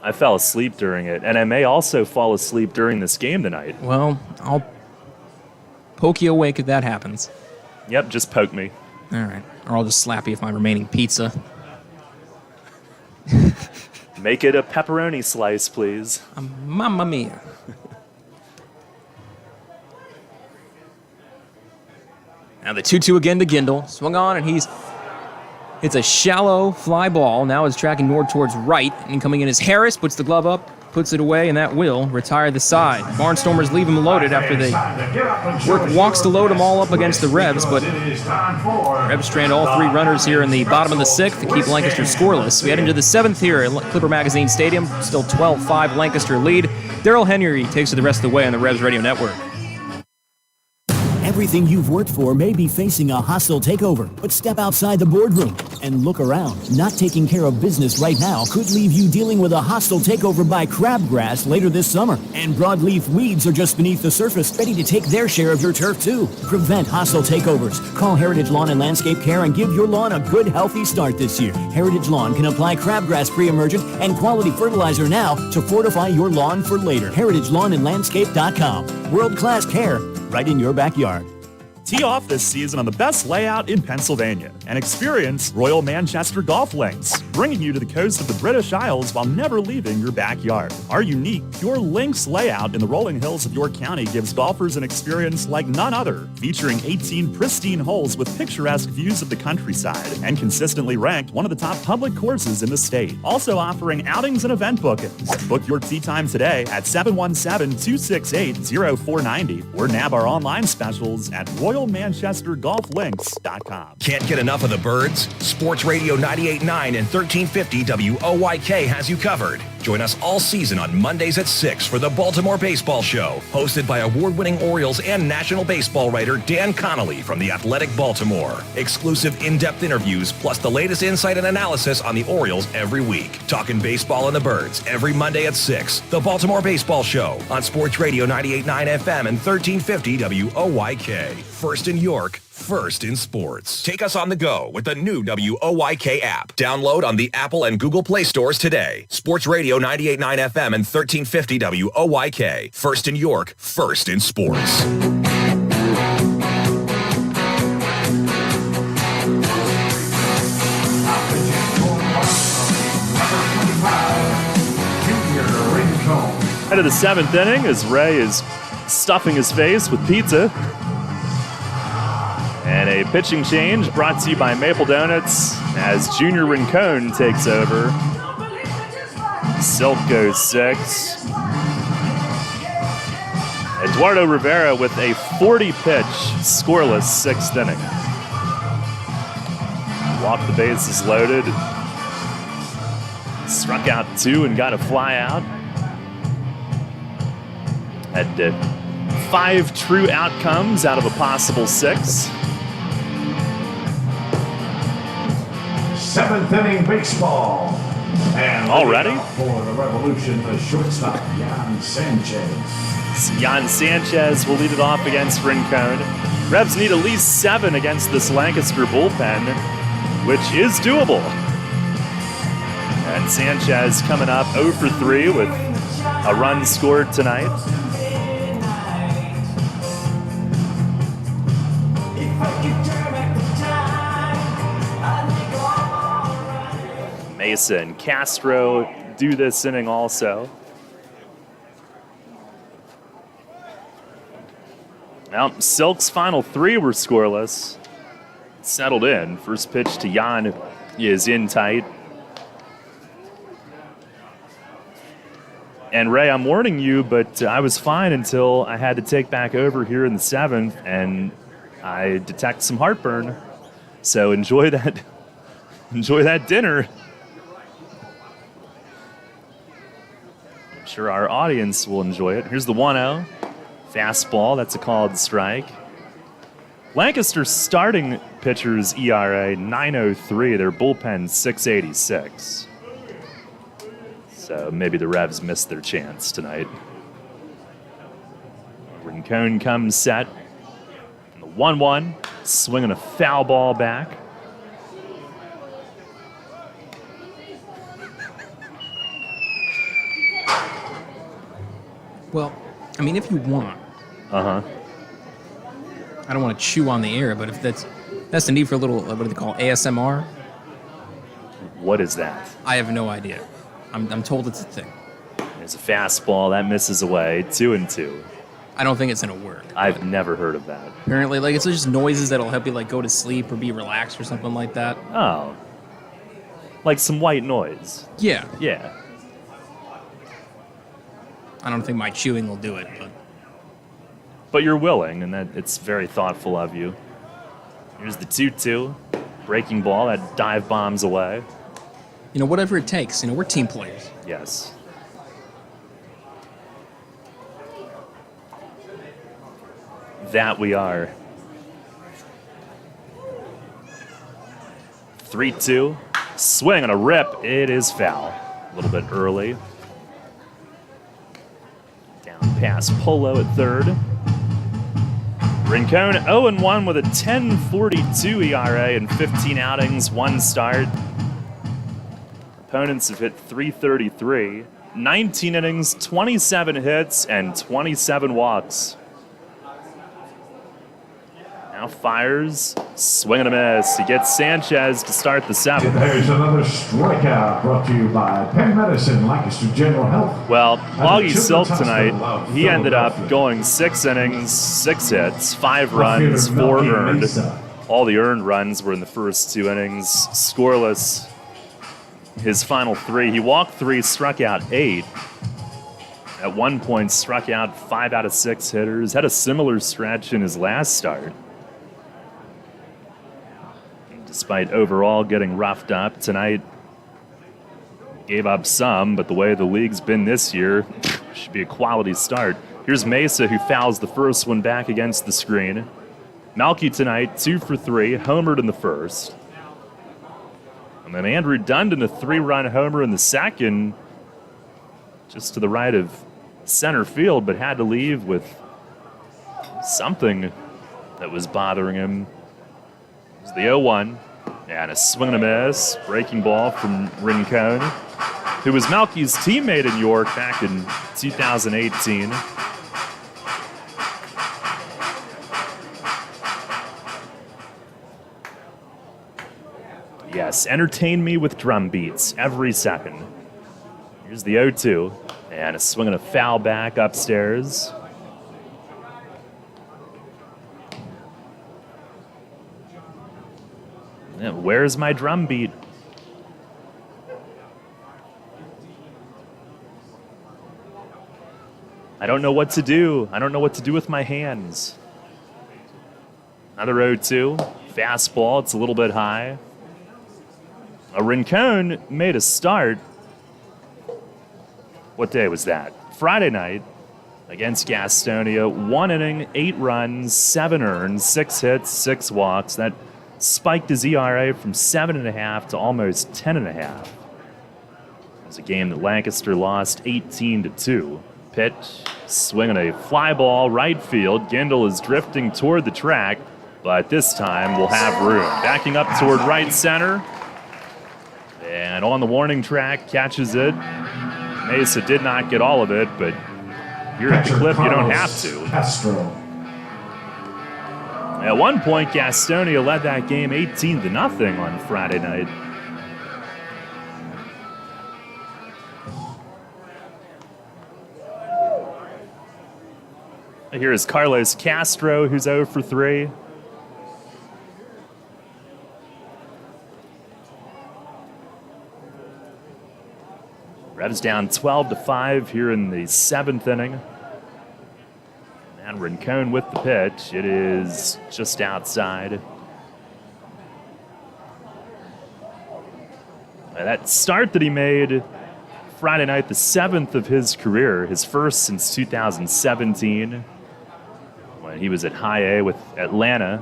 I fell asleep during it, and I may also fall asleep during this game tonight. Well, I'll poke you awake if that happens. Yep, just poke me. All right. Or I'll just slap you with my remaining pizza. Make it a pepperoni slice, please. Mamma mia. Now the 2-2 again to Gindel. Swung on, and it's a shallow fly ball. Now it's tracking north towards right. And coming in is Harris, puts the glove up, puts it away, and that will retire the side. Barnstormers leave him loaded after they work walks to load them all up against the Revs, but Revs strand all 3 runners here in the bottom of the 6th to keep Lancaster scoreless. We head into the 7th here at Clipper Magazine Stadium. Still 12-5 Lancaster lead. Daryl Henry takes it the rest of the way on the Revs Radio Network. Everything you've worked for may be facing a hostile takeover, but step outside the boardroom and look around. Not taking care of business right now could leave you dealing with a hostile takeover by crabgrass later this summer. And broadleaf weeds are just beneath the surface, ready to take their share of your turf too. Prevent hostile takeovers. Call Heritage Lawn and Landscape Care and give your lawn a good, healthy start this year. Heritage Lawn can apply crabgrass pre-emergent and quality fertilizer now to fortify your lawn for later. HeritageLawnandLandscape.com. World-class care right in your backyard. Tee off this season on the best layout in Pennsylvania and experience Royal Manchester Golf Links, bringing you to the coast of the British Isles while never leaving your backyard. Our unique Pure Links layout in the rolling hills of York County gives golfers an experience like none other, featuring 18 pristine holes with picturesque views of the countryside and consistently ranked one of the top public courses in the state. Also offering outings and event bookings. Book your tee time today at 717-268-0490 or nab our online specials at RoyalManchesterGolfLinks.com. Can't get enough of the birds? Sports Radio 98.9 and 1350 WOYK has you covered. Join us all season on Mondays at 6 for the Baltimore Baseball Show, hosted by award-winning Orioles and National Baseball writer Dan Connolly from The Athletic Baltimore. Exclusive in-depth interviews, plus the latest insight and analysis on the Orioles every week. Talking baseball and the birds every Monday at 6. The Baltimore Baseball Show on Sports Radio 98.9 FM and 1350 WOYK. First in York, first in sports. Take us on the go with the new WOYK app. Download on the Apple and Google Play stores today. Sports Radio 98.9 FM and 1350 WOYK. First in York, first in sports. Head of the 7th inning as Ray is stuffing his face with pizza. And a pitching change brought to you by Maple Donuts as Junior Rincon takes over. Silk goes 6. Eduardo Rivera with a 40-pitch, scoreless 6th inning. Walked the bases loaded. Struck out 2 and got a fly out. Had 5 true outcomes out of a possible 6. 7th inning baseball. And already? For the Revolution, the shortstop, Jan Sanchez. Jan Sanchez will lead it off against Rincon. Revs need at least 7 against this Lancaster bullpen, which is doable. And Sanchez coming up 0 for 3 with a run scored tonight. Mesa and Castro do this inning also. Well, Silk's final 3 were scoreless. Settled in. First pitch to Jan is in tight. And Ray, I'm warning you, but I was fine until I had to take back over here in the 7th, and I detect some heartburn. So enjoy that dinner. I'm sure our audience will enjoy it. Here's the 1-0. Fastball, that's a called strike. Lancaster's starting pitcher's ERA, 9.03. Their bullpen, 6.86. So maybe the Revs missed their chance tonight. Rincon comes set. And the 1-1, swinging a foul ball back. Well, I mean, if you want. Uh-huh. I don't want to chew on the air, but if that's the need for a little, what do they call it, ASMR? What is that? I have no idea. I'm told it's a thing. There's a fastball that misses away, 2-2. I don't think it's gonna work. I've never heard of that. Apparently, like, it's just noises that'll help you, like, go to sleep or be relaxed or something like that. Oh. Like some white noise. Yeah. Yeah. I don't think my chewing will do it, But you're willing, and that it's very thoughtful of you. Here's the 2-2. Breaking ball that dive bombs away. You know, whatever it takes. You know, we're team players. Yes. That we are. 3-2. Swing and a rip. It is foul. A little bit early. Down past Polo at third. Rincon 0-1 with a 10.42 ERA in 15 outings, 1 start. Opponents have hit .333, 19 innings, 27 hits, and 27 walks. Now fires, swing and a miss. He gets Sanchez to start the 7th. There's another strikeout brought to you by Penn Medicine, Lancaster General Health. Well, Loggy Silk tonight, he ended up going 6 innings, 6 hits, 5 runs, 4 earned. All the earned runs were in the first 2 innings, scoreless. His final 3, he walked 3, struck out 8. At one point, struck out 5 out of 6 hitters. Had a similar stretch in his last start. Despite overall getting roughed up tonight, gave up some, but the way the league's been this year, should be a quality start. Here's Mesa, who fouls the first one back against the screen. Malky tonight, 2 for 3, homered in the first. And then Andrew Dundon, a 3-run homer in the second, just to the right of center field, but had to leave with something that was bothering him. It's the 0-1. And a swing and a miss. Breaking ball from Rincon, who was Melky's teammate in York back in 2018. Yes, entertain me with drum beats every second. Here's the 0-2. And a swing and a foul back upstairs. Yeah, where's my drum beat? I don't know what to do. I don't know what to do with my hands. Another 0-2. Fastball, it's a little bit high. A Rincon made a start. What day was that? Friday night against Gastonia. 1 inning, 8 runs, 7 earned, 6 hits, 6 walks. That spiked his ERA from 7.5 to almost 10.5. It was a game that Lancaster lost 18-2. Pitch, swinging a fly ball right field. Gindel is drifting toward the track, but this time we'll have room. Backing up toward right center. And on the warning track, catches it. Mesa did not get all of it, but here at the clip, you don't have to. At one point, Gastonia led that game 18-0 on Friday night. Here is Carlos Castro, who's 0 for 3. Revs down 12-5 here in the 7th inning. And Rincon with the pitch. It is just outside. That start that he made Friday night, the 7th of his career, his first since 2017, when he was at High A with Atlanta.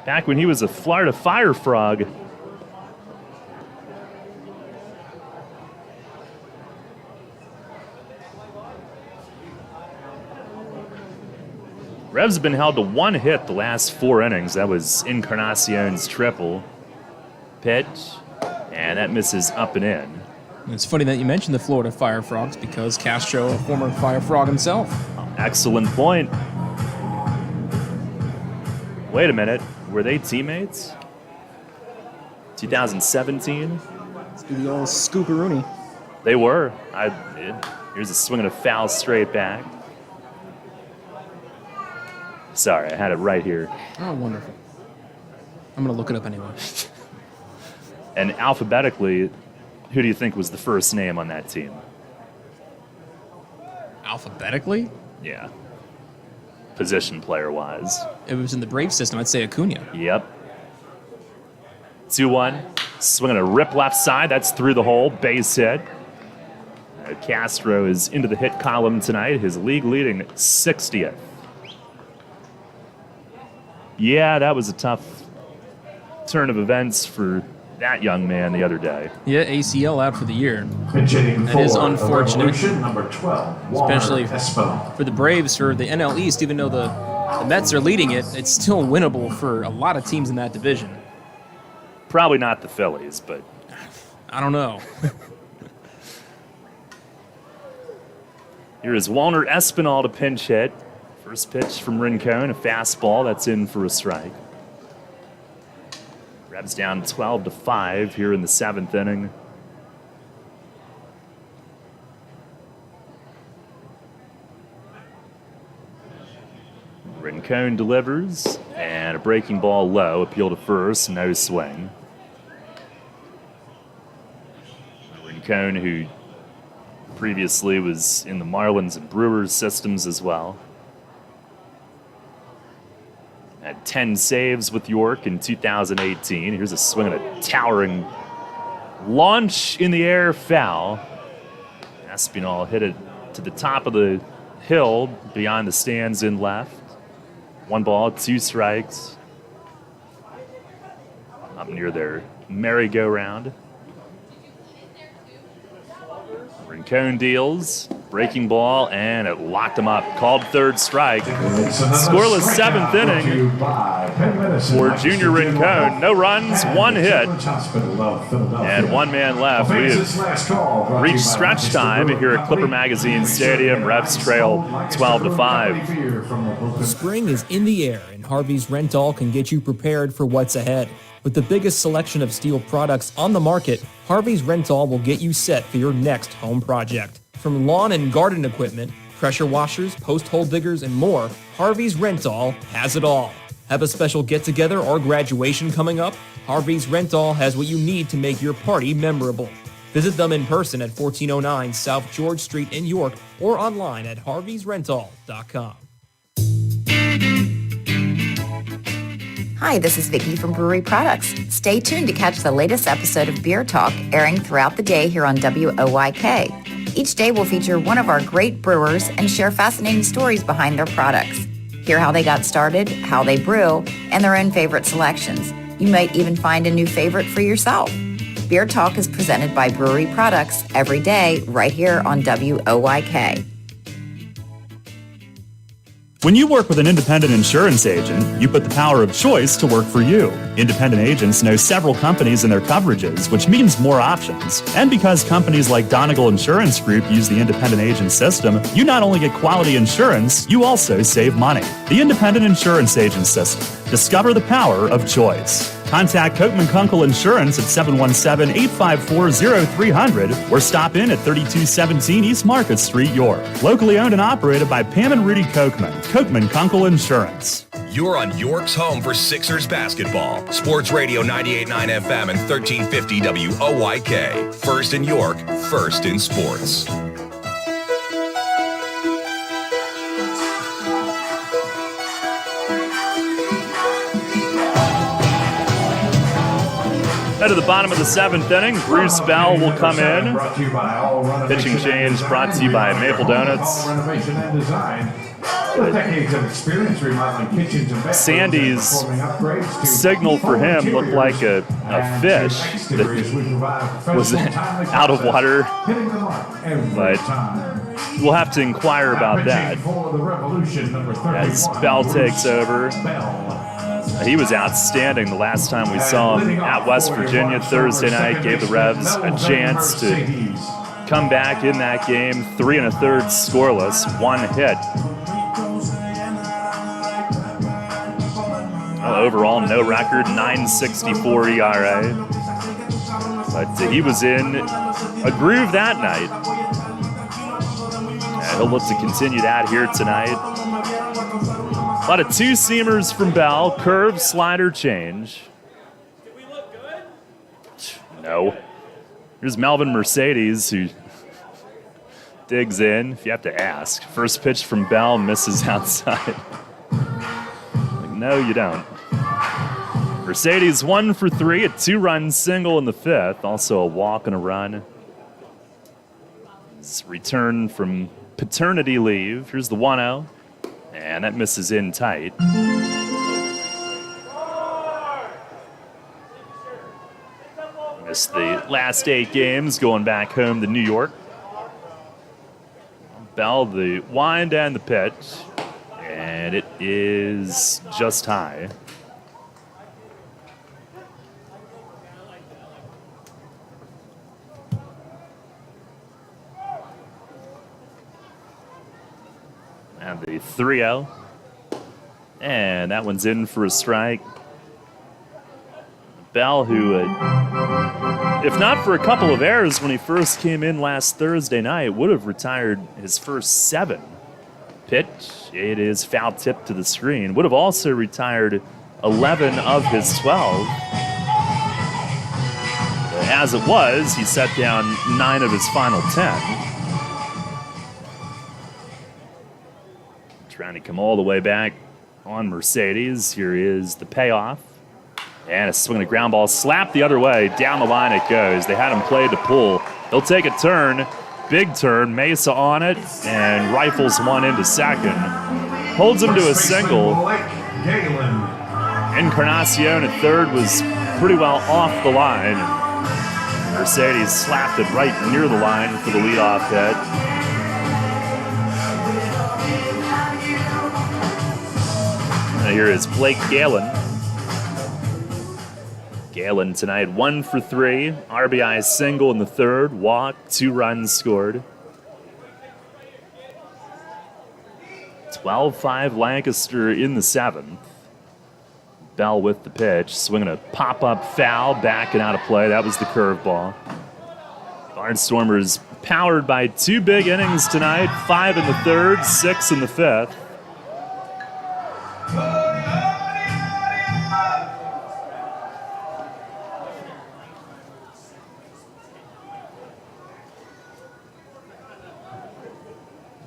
Back when he was a Florida Fire Frog. Revs have been held to 1 hit the last 4 innings. That was Encarnacion's triple. Pitch, and that misses up and in. It's funny that you mentioned the Florida Fire Frogs because Castro, a former Fire Frog himself. Excellent point. Wait a minute. Were they teammates? 2017? Let's do the old Scooperoonie. They were. Here's a swing and a foul straight back. Sorry, I had it right here. Oh, wonderful. I'm going to look it up anyway. And alphabetically, who do you think was the first name on that team? Alphabetically? Yeah. Position player-wise. It was in the Brave system. I'd say Acuna. Yep. 2-1. Swinging a rip left side. That's through the hole. Base hit. Castro is into the hit column tonight. His league-leading 60th. Yeah, that was a tough turn of events for that young man the other day. Yeah, ACL out for the year. Pitching That is for unfortunate. number 12, Especially Espinal. for the Braves, for the NL East, even though the Mets are leading it, it's still winnable for a lot of teams in that division. Probably not the Phillies, but I don't know. here is Walner Espinal to pinch hit. First pitch from Rincon, a fastball that's in for a strike. Revs down 12-5 here in the 7th inning. Rincon delivers, and a breaking ball low, appeal to first, no swing. Rincon, who previously was in the Marlins and Brewers systems as well. Had 10 saves with York in 2018. Here's a swing and a towering launch in the air, foul. Espinal hit it to the top of the hill beyond the stands in left. 1 ball, 2 strikes. Up near their merry-go-round. Rincon deals. Breaking ball, and it locked him up. Called third strike. Scoreless seventh inning for Junior Rincon. No runs, one hit, and one man left. We have reached stretch time here at Clipper Magazine Stadium. Revs trail 12-5. Spring is in the air, and Harvey's Rental can get you prepared for what's ahead. With the biggest selection of steel products on the market, Harvey's Rental will get you set for your next home project. From lawn and garden equipment, pressure washers, post hole diggers, and more, Harvey's Rental has it all. Have a special get-together or graduation coming up? Harvey's Rental has what you need to make your party memorable. Visit them in person at 1409 South George Street in York or online at harveysrental.com. Hi, this is Vicki from Brewery Products. Stay tuned to catch the latest episode of Beer Talk airing throughout the day here on WOYK. Each day will feature one of our great brewers and share fascinating stories behind their products. Hear how they got started, how they brew, and their own favorite selections. You might even find a new favorite for yourself. Beer Talk is presented by Brewery Products every day right here on WOYK. When you work with an independent insurance agent, you put the power of choice to work for you. Independent agents know several companies and their coverages, which means more options. And because companies like Donegal Insurance Group use the independent agent system, you not only get quality insurance, you also save money. The independent insurance agent system. Discover the power of choice. Contact Kochman Kunkel Insurance at 717-854-0300 or stop in at 3217 East Market Street, York. Locally owned and operated by Pam and Rudy Kochman. Kochman Kunkel Insurance. You're on York's home for Sixers basketball. Sports Radio 98.9 FM and 1350 WOYK. First in York, first in sports. Head to the bottom of the seventh inning. Bruce Bell will come in. Pitching change brought to you by Maple Donuts. Sandy's signal for him looked like a fish that was out of water, but we'll have to inquire about that as Bell takes over. He was outstanding the last time we saw him at West Virginia Thursday night. Gave the Revs a chance to come back in that game. 3 1/3 scoreless, one hit. Well, overall, no record, 9.64 ERA. But he was in a groove that night. He'll look to continue that here tonight. A lot of two-seamers from Bell. Curve, slider, change. Did we look good? No. Here's Melvin Mercedes, who digs in, if you have to ask. First pitch from Bell, misses outside. No, you don't. Mercedes 1 for 3, a 2-run single in the fifth. Also a walk and a run. His return from paternity leave. Here's the 1-0. And that misses in tight. Missed the last 8 games, going back home to New York. Bell, the wind and the pitch. And it is just high. And the 3-0. And that one's in for a strike. Bell, who, if not for a couple of errors when he first came in last Thursday night, would have retired his first 7. Pitch, it is foul tip to the screen. Would have also retired 11 of his 12. As it was, he set down 9 of his final 10. Trying to come all the way back on Mercedes. Here is the payoff. And a swing and a ground ball slapped the other way. Down the line it goes. They had him played to pull. He'll take a turn. Big turn. Mesa on it and rifles one into second. Holds him to a single. Encarnacion at third was pretty well off the line. Mercedes slapped it right near the line for the leadoff hit. And here is Blake Galen. Galen tonight 1 for 3. RBI single in the third. Walk, 2 runs scored. 12-5 Lancaster in the 7th. Bell with the pitch, swinging a pop-up foul, backing out of play. That was the curveball. Barnstormers powered by 2 big innings tonight, 5 in the third, 6 in the 5th.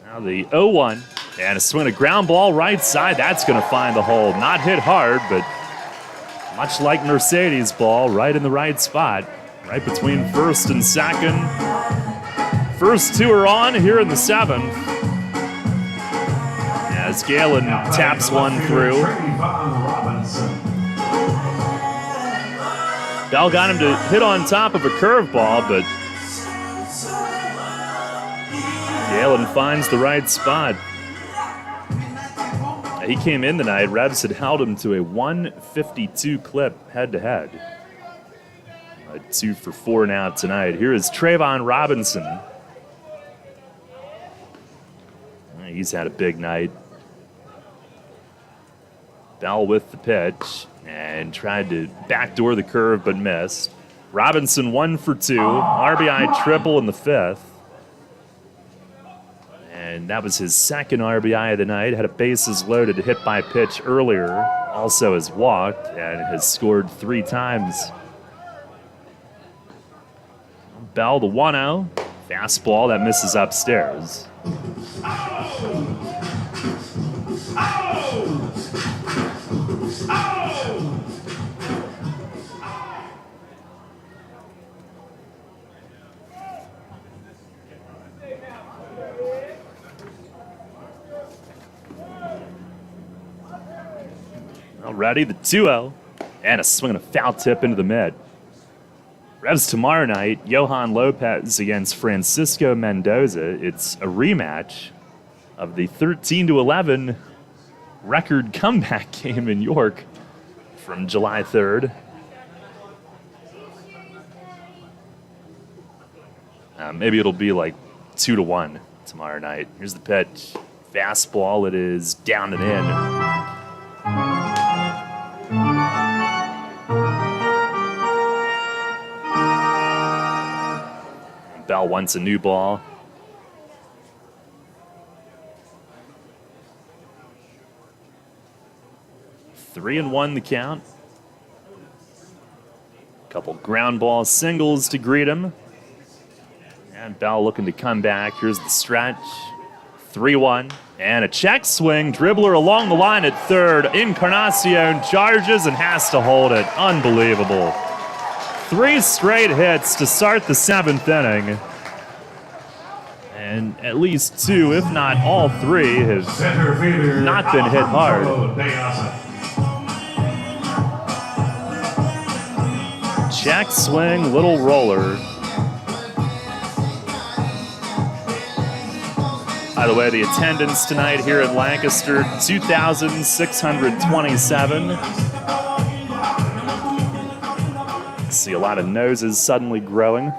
Now the 0-1, and a swing, a ground ball right side. That's going to find the hole. Not hit hard, but much like Mercedes' ball, right in the right spot, right between first and second. First 2 are on here in the 7th. As Galen taps one through. Bell got him to hit on top of a curveball, but Galen finds the right spot. He came in tonight. Revs had held him to a 152 clip head-to-head. 2 for 4 now tonight. Here is Trayvon Robinson. He's had a big night. Bell with the pitch and tried to backdoor the curve but missed. Robinson 1 for 2. RBI triple in the 5th. And that was his second RBI of the night. Had a bases loaded hit by pitch earlier. Also has walked and has scored 3 times. Bell, the 1-0. Fastball that misses upstairs. Already the 2-0. And a swing and a foul tip into the mid. Revs tomorrow night, Johan Lopez against Francisco Mendoza. It's a rematch of the 13-11 record comeback game in York from July 3rd. Maybe it'll be like 2-1 tomorrow night. Here's the pitch. Fastball, it is down and in. Bell wants a new ball. Three and 1 the count. Couple ground ball singles to greet him. And Bell looking to come back. Here's the stretch. 3-1. And a check swing. Dribbler along the line at third. Encarnacion charges and has to hold it. Unbelievable. 3 straight hits to start the 7th inning. And at least 2, if not all 3, have not been hit hard. Check swing, little roller. By the way, the attendance tonight here in Lancaster, 2,627. See a lot of noses suddenly growing.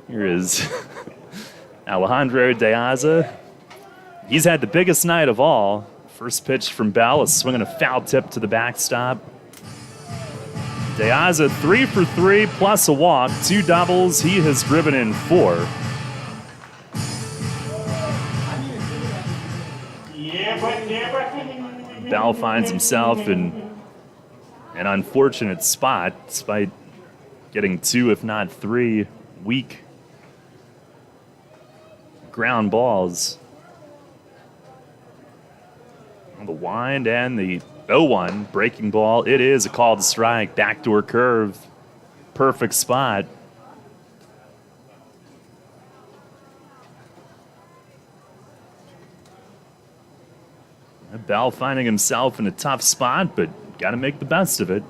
Here is Alejandro De Aza. He's had the biggest night of all. First pitch from Bell, a swing and a foul tip to the backstop. De Aza 3 for 3 plus a walk, 2 doubles. He has driven in 4. Bell finds himself in an unfortunate spot despite getting 2, if not 3, weak ground balls. The wind and the 0-1 breaking ball. It is a called strike. Backdoor curve. Perfect spot. Bell finding himself in a tough spot, but got to make the best of it.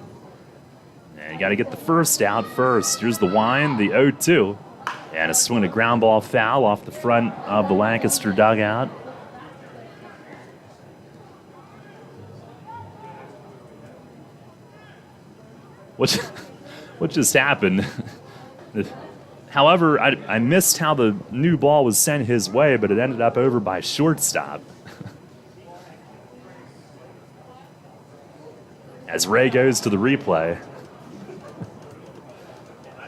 And you got to get the first out first. Here's the wind, the 0-2. And a swing and a ground ball foul off the front of the Lancaster dugout. What just happened? However, I missed how the new ball was sent his way, but it ended up over by shortstop. As Ray goes to the replay.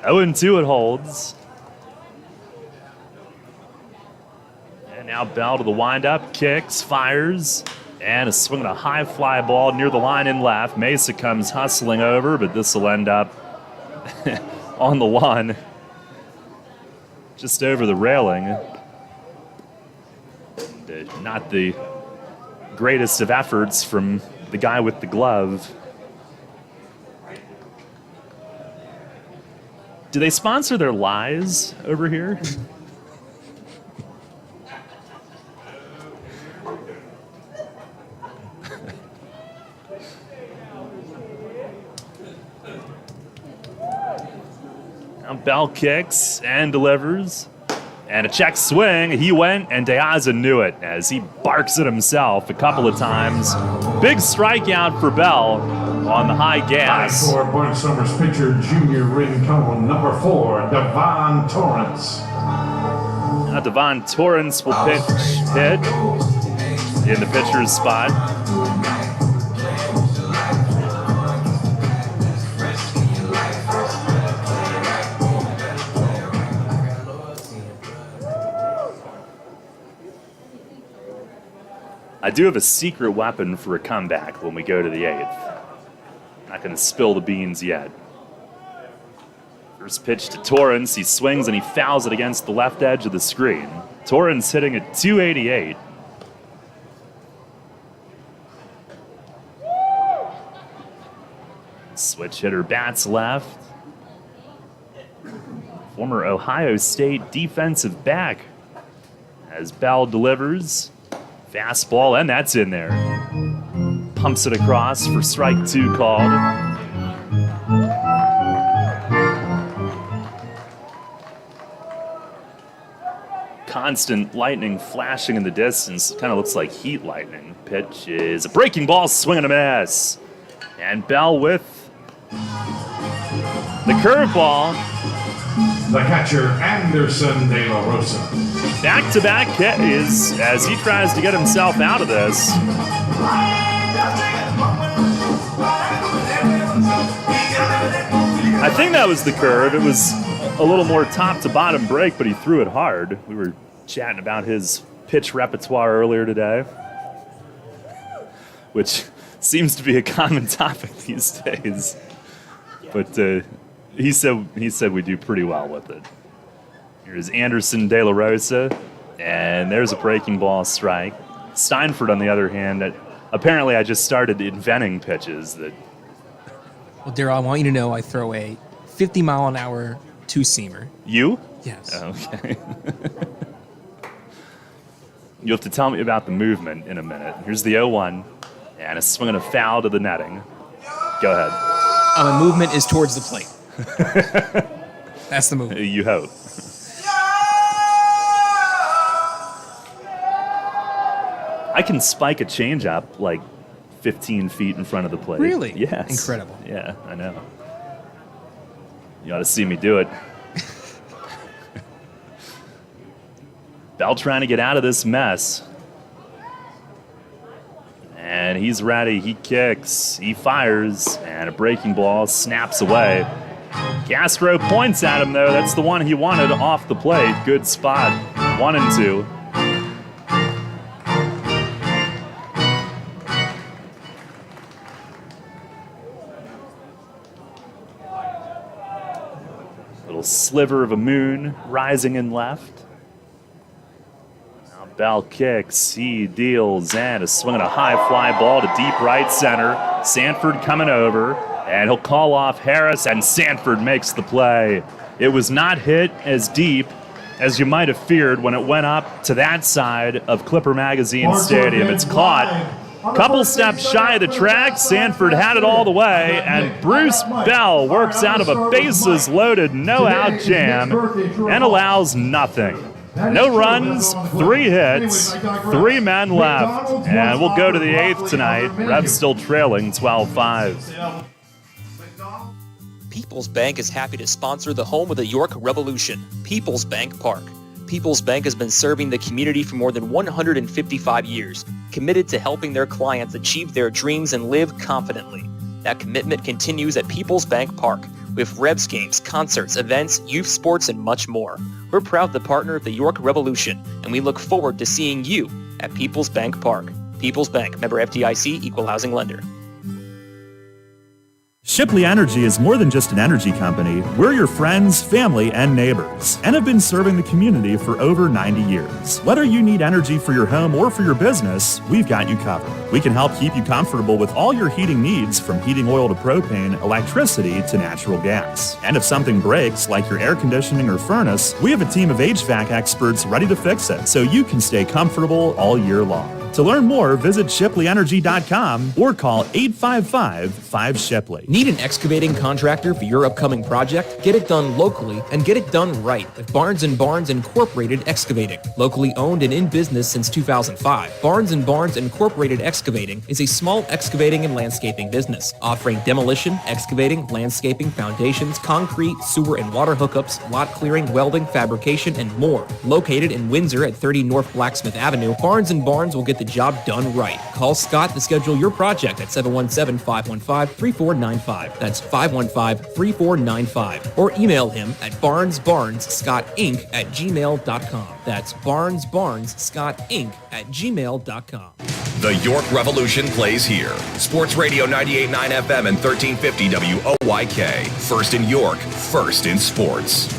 0-2 it holds. And now Bell to the windup, kicks, fires, and a swing and a high fly ball near the line in left. Mesa comes hustling over, but this will end up on the one, just over the railing. Not the greatest of efforts from the guy with the glove. Do they sponsor their lies over here? Now Bell kicks and delivers. And a check swing. He went, and Deaza knew it as he barks it himself a couple of times. Big strikeout for Bell on the high gas. For Barnstormers pitcher, junior ring cone, number 4, Devon Torrance. Now Devon Torrance will hit in the pitcher's spot. I do have a secret weapon for a comeback when we go to the 8th. Not going to spill the beans yet. First pitch to Torrance. He swings and he fouls it against the left edge of the screen. Torrance hitting at 288. Switch hitter bats left. Former Ohio State defensive back as Bell delivers. Fastball, and that's in there. Pumps it across for strike 2 called. Constant lightning flashing in the distance. Kind of looks like heat lightning. Pitch is a breaking ball, swing and a miss. And Bell with the curveball. The catcher, Anderson De La Rosa. Back-to-back is as he tries to get himself out of this. I think that was the curve. It was a little more top-to-bottom break, but he threw it hard. We were chatting about his pitch repertoire earlier today, which seems to be a common topic these days. But he said we do pretty well with it. Here's Anderson De La Rosa, and there's a breaking ball strike. Steinford, on the other hand, apparently I just started inventing pitches that. Well, Daryl, I want you to know I throw a 50-mile-an-hour two-seamer. You? Yes. Okay. You'll have to tell me about the movement in a minute. Here's the 0-1, and a swing and a foul to the netting. Go ahead. The movement is towards the plate. That's the movement. You hope. I can spike a changeup like 15 feet in front of the plate. Really? Yes. Incredible. Yeah, I know. You ought to see me do it. Bell trying to get out of this mess. And he's ready. He kicks. He fires. And a breaking ball snaps away. Castro points at him, though. That's the one he wanted off the plate. Good spot. 1-2. Little sliver of a moon rising in left. Now Bell kicks, he deals, and a swing and a high fly ball to deep right center. Sanford coming over, and he'll call off Harris, and Sanford makes the play. It was not hit as deep as you might have feared when it went up to that side of Clipper Magazine Stadium. It's caught Couple steps shy of the track, Sanford had it all the way, and Bruce Bell works out of a bases-loaded no-out jam and allows nothing. No runs, 3 hits, 3 men left, and we'll go to the 8th tonight. Revs still trailing 12-5. People's Bank is happy to sponsor the home of the York Revolution, People's Bank Park. People's Bank has been serving the community for more than 155 years, committed to helping their clients achieve their dreams and live confidently. That commitment continues at People's Bank Park, with Revs games, concerts, events, youth sports, and much more. We're proud to partner of the York Revolution, and we look forward to seeing you at People's Bank Park. People's Bank, member FDIC, equal housing lender. Shipley Energy is more than just an energy company. We're your friends, family, and neighbors, and have been serving the community for over 90 years. Whether you need energy for your home or for your business, we've got you covered. We can help keep you comfortable with all your heating needs, from heating oil to propane, electricity to natural gas. And if something breaks, like your air conditioning or furnace, we have a team of HVAC experts ready to fix it so you can stay comfortable all year long. To learn more, visit ShipleyEnergy.com or call 855-5-SHIPLEY. Need an excavating contractor for your upcoming project? Get it done locally and get it done right with Barnes & Barnes Incorporated Excavating. Locally owned and in business since 2005, Barnes & Barnes Incorporated Excavating is a small excavating and landscaping business offering demolition, excavating, landscaping, foundations, concrete, sewer and water hookups, lot clearing, welding, fabrication, and more. Located in Windsor at 30 North Blacksmith Avenue, Barnes & Barnes will get the job done right. Call Scott to schedule your project at 717-515-3495. That's 515-3495. Or email him at barnesbarnesscottinc@gmail.com. That's barnesbarnesscottinc@gmail.com. The York Revolution plays here. Sports Radio 98.9 FM and 1350 WOYK. First in York, first in sports.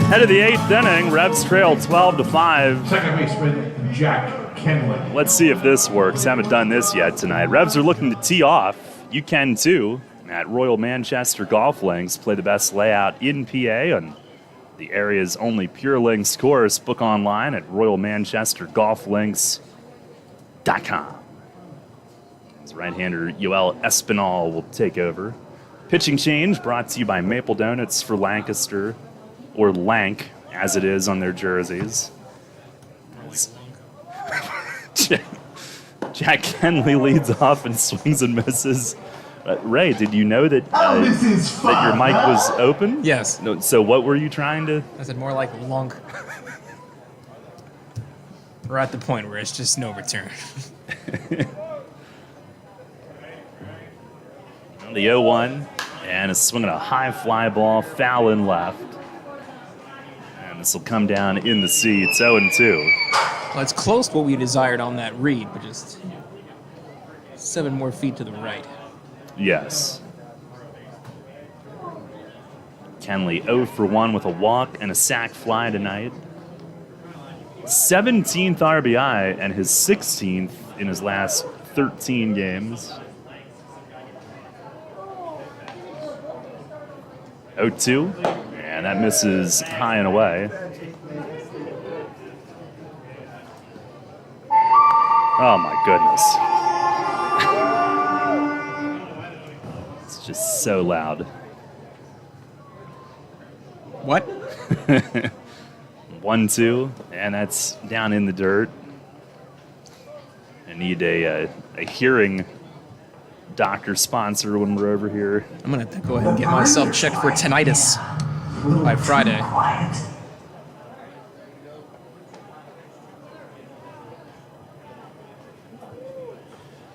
Head of the 8th inning, Revs trail 12-5. Second baseman, Jack Kenley. Let's see if this works. Haven't done this yet tonight. Revs are looking to tee off. You can too at Royal Manchester Golf Links. Play the best layout in PA on the area's only Pure Links course. Book online at royalmanchestergolflinks.com. His right-hander Yoel Espinal will take over. Pitching change brought to you by Maple Donuts for Lancaster, or Lank, as it is on their jerseys. Jack Kenley leads off and swings and misses. Ray, did you know that that your mic was open? Yes. No, so what were you trying to... I said more like lunk. We're at the point where it's just no return. The 0-1, and is swinging a high fly ball, foul in left. This will come down in the seats, 0-2. Well, it's close to what we desired on that read, but just 7 more feet to the right. Yes. Kenley 0 for 1 with a walk and a sac fly tonight. 17th RBI and his 16th in his last 13 games. 0-2. And that misses high and away. Oh my goodness. It's just so loud. What? 1-2, and that's down in the dirt. I need a hearing doctor sponsor when we're over here. I'm going to go ahead and get myself checked for tinnitus by Friday.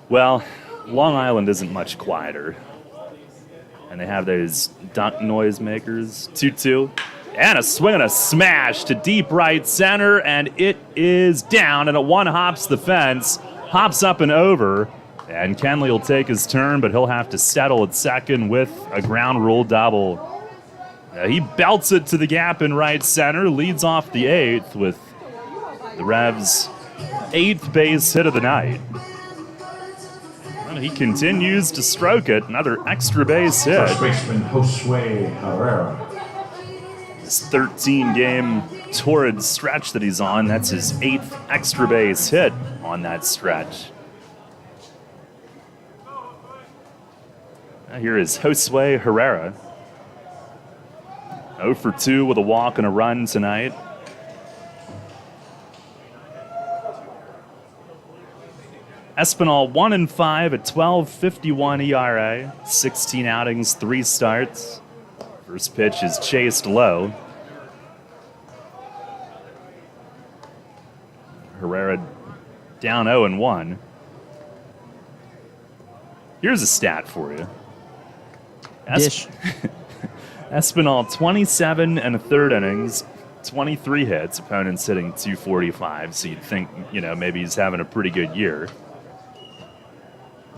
Well, Long Island isn't much quieter. And they have those duck noise makers. 2-2. And a swing and a smash to deep right center, and it is down, and it one hops the fence, hops up and over, and Kenley will take his turn, but he'll have to settle at second with a ground rule double. He belts it to the gap in right center, leads off the 8th with the Revs' 8th base hit of the night. he continues to stroke it. Another extra base hit. First baseman Josue Herrera. This 13-game torrid stretch that he's on, that's his 8th extra base hit on that stretch. Now here is Josue Herrera. 0 for 2 with a walk and a run tonight. Espinal 1-5 at 12.51 ERA, 16 outings, 3 starts. First pitch is chased low. Herrera down 0-1. Here's a stat for you. Espinal 27 1/3 innings, 23 hits, opponents hitting 245, so you'd think, maybe he's having a pretty good year.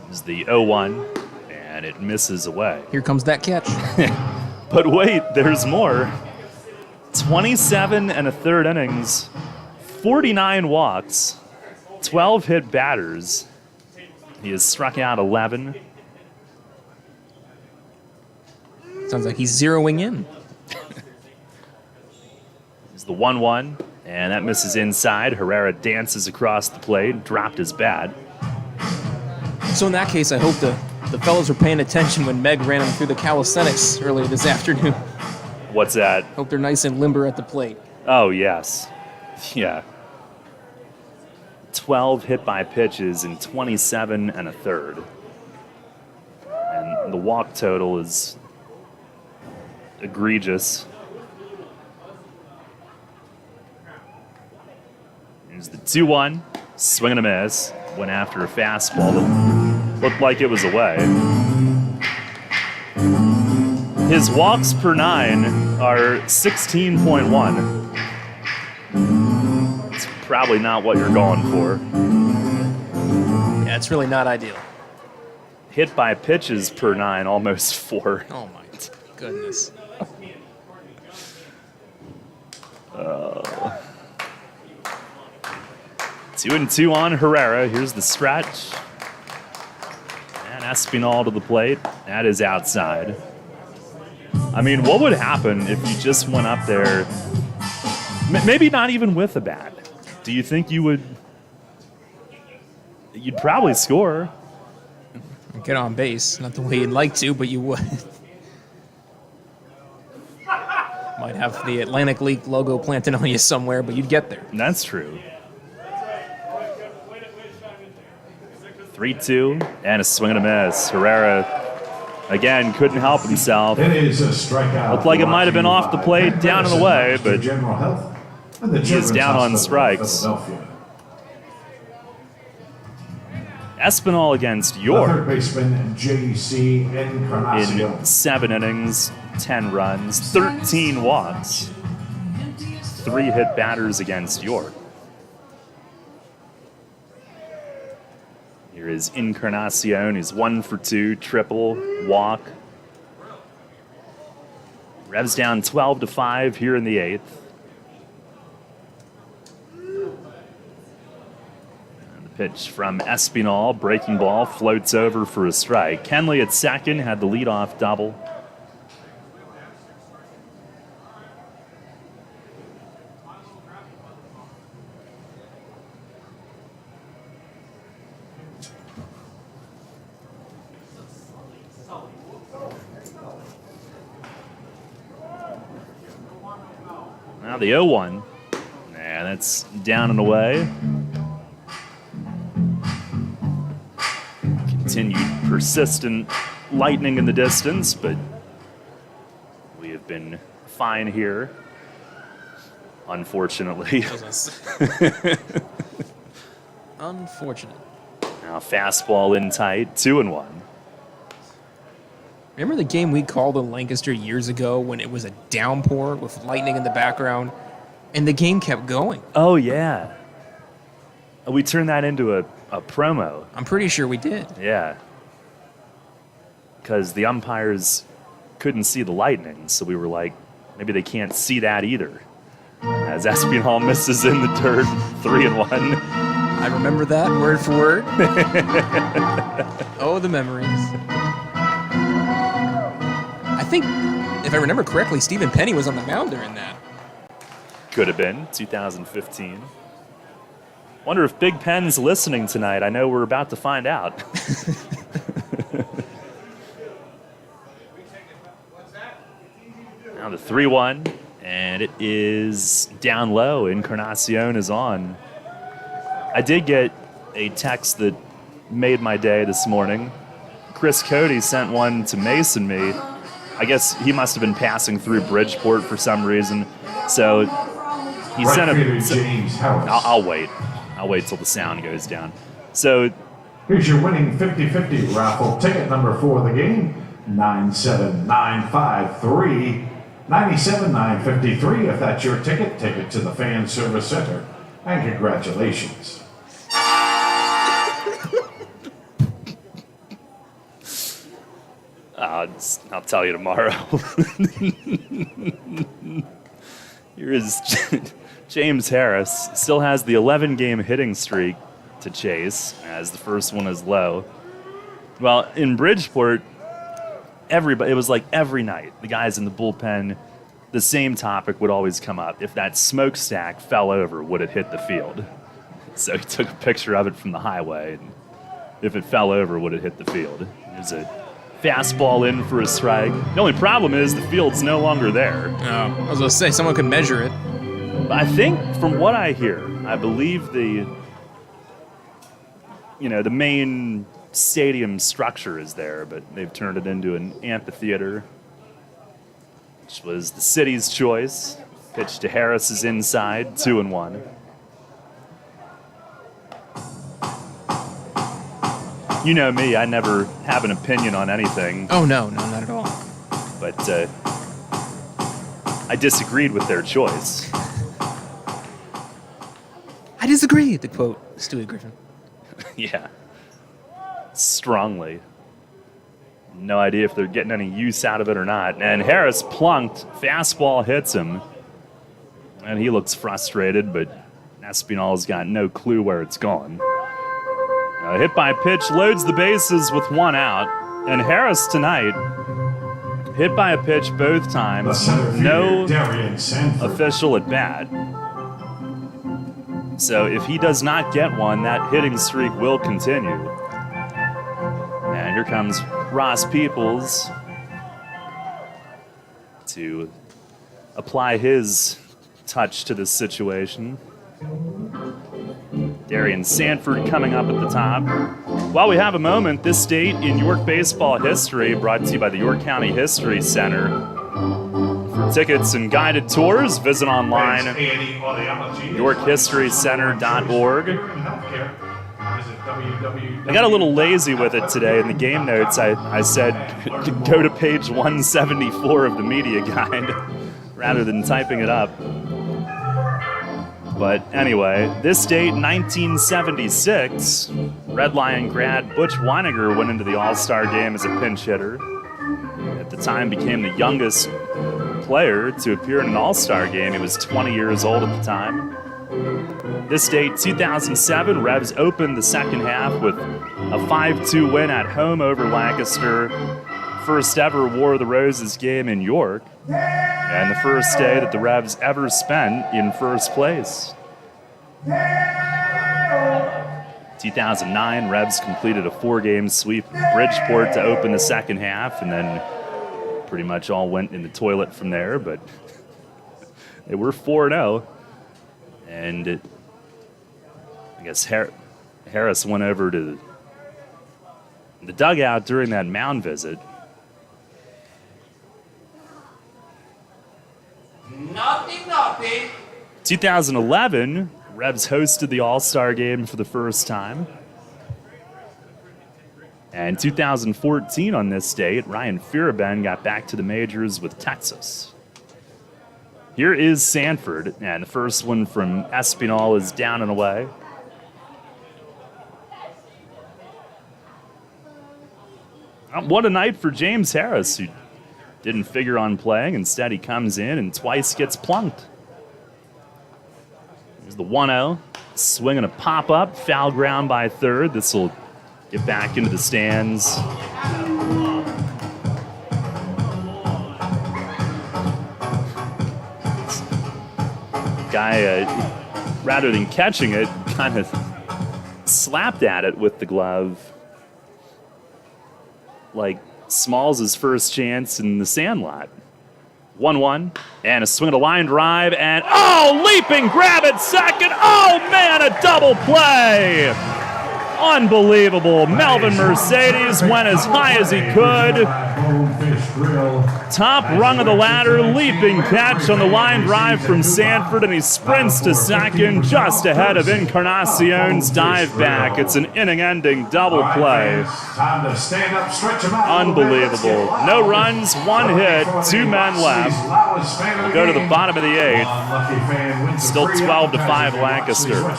Is the 0-1, and it misses away. Here comes that catch. But wait, there's more. 27 1/3 innings, 49 walks, 12 hit batters. He has struck out 11. Sounds like he's zeroing in. It's the 1-1, and that misses inside. Herrera dances across the plate, dropped his bat. So in that case, I hope the fellas were paying attention when Meg ran him through the calisthenics earlier this afternoon. What's that? Hope they're nice and limber at the plate. Oh, yes. Yeah. 12 hit by pitches in 27 1/3. And the walk total is egregious. Here's the 2-1. Swing and a miss. Went after a fastball that looked like it was away. His walks per 9 are 16.1. It's probably not what you're going for. Yeah, it's really not ideal. Hit by pitches per 9, almost 4. Oh my goodness. 2-2 on Herrera. Here's the stretch. And Espinal to the plate. That is outside. I mean, what would happen if you just went up there, maybe not even with a bat? Do you think you'd probably score? Get on base. Not the way you'd like to, but you would. Might have the Atlantic League logo planted on you somewhere, but you'd get there. That's true. 3-2, and a swing and a miss. Herrera, again, couldn't help himself. It is a strikeout. Looked like it might have been off the plate, down and away, but General Health and the he is down on Hospital strikes. of Philadelphia. Espinal against The York third baseman J.C. Encarnacion. in 7 innings, 10 runs, 13 walks, 3 hit batters against York. Here is Encarnacion. He's 1 for 2, triple, walk. Revs down 12-5 here in the 8th. And the pitch from Espinal, breaking ball, floats over for a strike. Kenley at second had the leadoff double. Now the 0-1. And that's down and away. Continued persistent lightning in the distance, but we have been fine here, unfortunately. Unfortunate. Now fastball in tight, 2-1. Remember the game we called in Lancaster years ago when it was a downpour with lightning in the background, and the game kept going? Oh, yeah. We turned that into a promo. I'm pretty sure we did. Yeah. Because the umpires couldn't see the lightning, so we were like, maybe they can't see that either. As Espinal misses in the dirt, 3-1. I remember that word for word. Oh, the memories. I think, if I remember correctly, Stephen Penny was on the mound during that. Could have been 2015. Wonder if Big Pen's listening tonight. I know we're about to find out. Now the 3-1, and it is down low. Encarnacion is on. I did get a text that made my day this morning. Chris Cody sent one to Mason me. I guess he must have been passing through Bridgeport for some reason. So he sent I'll wait. I'll wait till the sound goes down. So here's your winning 50-50 raffle ticket number for the game. 97953. 97,953. If that's your ticket, take it to the Fan Service Center. And congratulations. I'll tell you tomorrow. Here is James Harris. Still has the 11-game hitting streak to chase, as the first one is low. Well, in Bridgeport, it was like every night, the guys in the bullpen, the same topic would always come up. If that smokestack fell over, would it hit the field? So he took a picture of it from the highway. And if it fell over, would it hit the field? There's a fastball in for a strike. The only problem is the field's no longer there. Oh, I was going to say, someone could measure it. I think, from what I hear, I believe the main stadium structure is there, but they've turned it into an amphitheater, which was the city's choice. Pitch to Harris is inside, 2-1. You know me, I never have an opinion on anything. Oh, no, not at all. But I disagreed with their choice. I disagree, to quote Stewie Griffin. Yeah. Strongly. No idea if they're getting any use out of it or not. And Harris plunked. Fastball hits him. And he looks frustrated, but Espinal's got no clue where it's going. Hit by pitch loads the bases with one out. And Harris tonight, hit by a pitch both times. No official at bat. So if he does not get one, that hitting streak will continue. And here comes Ross Peoples to apply his touch to this situation. Darian Sanford coming up at the top. While we have a moment, this date in York baseball history brought to you by the York County History Center. For tickets and guided tours, visit online yorkhistorycenter.org. I got a little lazy with it today. In the game notes, I said go to page 174 of the media guide rather than typing it up. But anyway, this date, 1976, Red Lion grad Butch Weiniger went into the All-Star game as a pinch hitter. At the time, became the youngest player to appear in an All-Star game. He was 20 years old at the time. This date, 2007, Revs opened the second half with a 5-2 win at home over Lancaster. First ever War of the Roses game in York. And the first day that the Revs ever spent in first place. 2009, Revs completed a 4-game sweep of Bridgeport to open the second half, and then pretty much all went in the toilet from there, but they were 4-0. And I guess Harris went over to the dugout during that mound visit. Nothing. 2011, Revs hosted the All-Star game for the first time. And 2014 on this date, Ryan Fierben got back to the majors with Texas. Here is Sanford, and the first one from Espinal is down and away. What a night for James Harris, who didn't figure on playing. Instead, he comes in and twice gets plunked. Here's the 1-0. Swing and a pop-up. Foul ground by third. This will get back into the stands. Guy, rather than catching it, kind of slapped at it with the glove. Like Smalls' first chance in the Sandlot. 1-1, and a swing at a line drive, and leaping grab at second. Oh man, a double play. Unbelievable. Melvin Mercedes went as high as he could. Top rung of the ladder, leaping catch on the line drive from Sanford, and he sprints to second just ahead of Encarnacion's dive back. It's an inning-ending double play. Time to stand up, stretch them out. Unbelievable. No runs, one hit, 2 men left. We'll go to the bottom of the 8th. Still 12-5 Lancaster.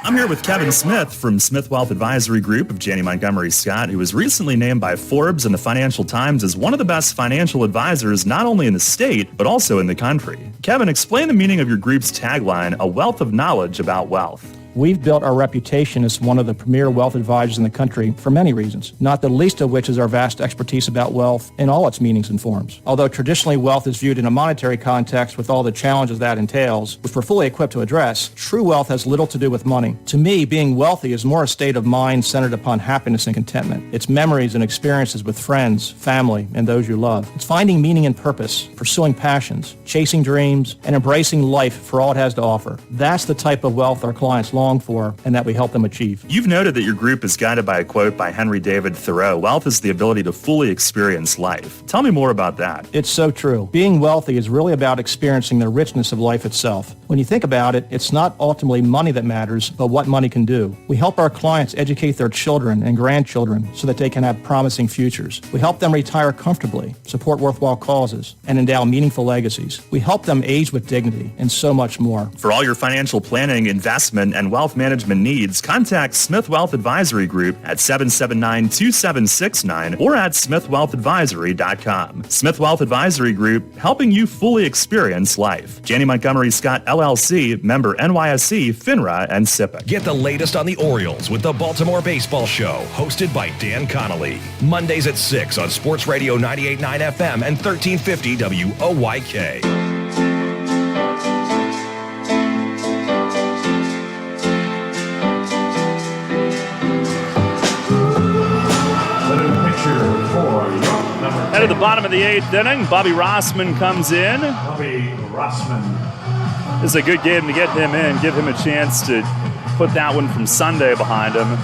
I'm here with Kevin Smith from Smith Wealth Advisory Group of Janney Montgomery Scott, who was recently named by Forbes and the Financial Times as one of the best financial advisors not only in the state, but also in the country. Kevin, explain the meaning of your group's tagline, a wealth of knowledge about wealth. We've built our reputation as one of the premier wealth advisors in the country for many reasons, not the least of which is our vast expertise about wealth in all its meanings and forms. Although traditionally wealth is viewed in a monetary context with all the challenges that entails, which we're fully equipped to address, true wealth has little to do with money. To me, being wealthy is more a state of mind centered upon happiness and contentment. It's memories and experiences with friends, family, and those you love. It's finding meaning and purpose, pursuing passions, chasing dreams, and embracing life for all it has to offer. That's the type of wealth our clients long for and that we help them achieve. You've noted that your group is guided by a quote by Henry David Thoreau, wealth is the ability to fully experience life. Tell me more about that. It's so true. Being wealthy is really about experiencing the richness of life itself. When you think about it, it's not ultimately money that matters, but what money can do. We help our clients educate their children and grandchildren so that they can have promising futures. We help them retire comfortably, support worthwhile causes, and endow meaningful legacies. We help them age with dignity and so much more. For all your financial planning, investment, and wealth management needs, contact Smith Wealth Advisory Group at 779-2769 or at smithwealthadvisory.com. Smith Wealth Advisory Group, helping you fully experience life. Janney Montgomery Scott LLC, member NYSE, FINRA, and SIPC. Get the latest on the Orioles with the Baltimore Baseball Show, hosted by Dan Connolly. Mondays at 6 on Sports Radio 98.9 FM and 1350 WOYK. Head of the bottom of the 8th inning, Bobby Rossman comes in. Bobby Rossman. This is a good game to get him in, give him a chance to put that one from Sunday behind him.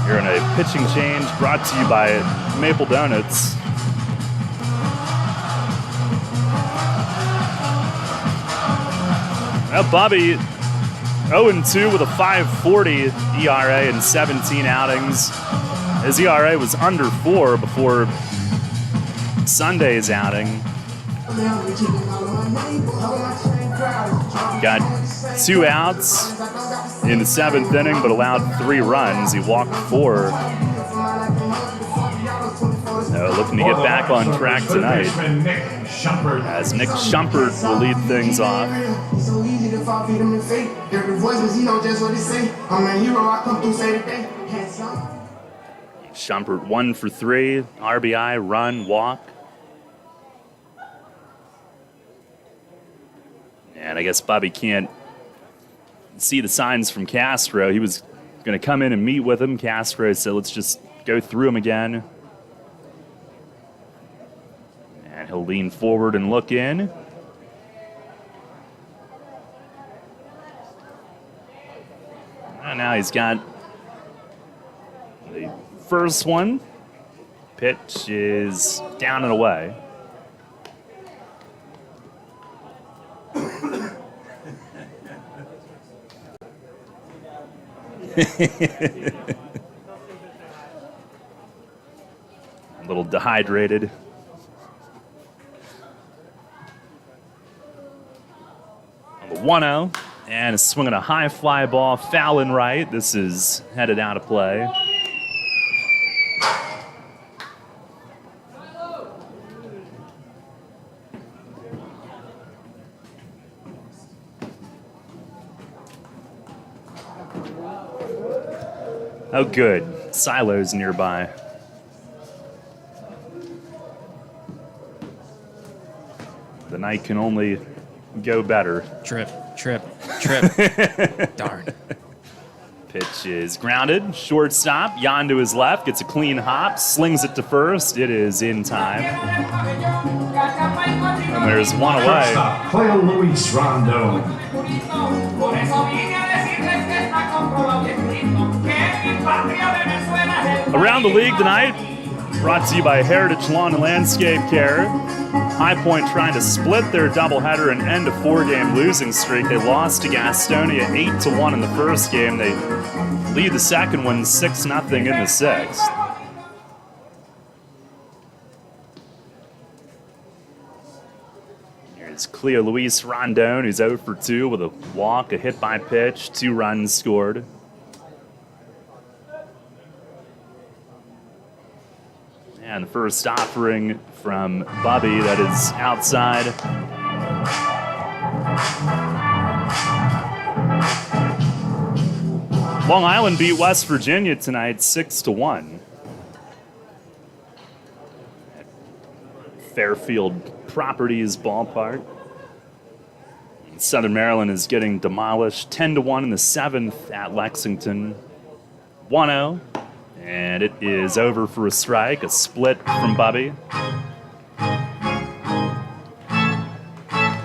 Here in a pitching change brought to you by Maple Donuts. Well, Bobby 0-2 with a 5.40 ERA in 17 outings. His ERA was under 4 before Sunday's outing. Got 2 outs in the 7th inning, but allowed 3 runs. He walked 4. Looking to get back on track tonight, as Nick Shumpert will lead things off. Shumpert 1 for 3, RBI, run, walk. And I guess Bobby can't see the signs from Castro. He was going to come in and meet with him. Castro said, let's just go through him again. And he'll lean forward and look in. And now he's got the first one. Pitch is down and away. A little dehydrated. On the 1-0, and a swing on a high fly ball, foul and right. This is headed out of play. Oh, good. silos nearby. The night can only go better. Trip. Darn. Pitch is grounded. Shortstop. Jan to his left. Gets a clean hop. Slings it to first. It is in time. And there's one away. Shortstop, Cleo Luis Rondon. Around the league tonight, brought to you by Heritage Lawn and Landscape Care. High Point trying to split their doubleheader and end a 4-game losing streak. They lost to Gastonia 8-1 in the first game. They lead the second one 6-0 in the sixth. Here's Cleo Luis Rondon, who's 0 for 2 with a walk, a hit by pitch, 2 runs scored. And the first offering from Bobby, that is outside. Long Island beat West Virginia tonight 6-1. At Fairfield Properties Ballpark. Southern Maryland is getting demolished 10-1 in the seventh at Lexington. 1-0. And it is over for a strike, a split from Bobby.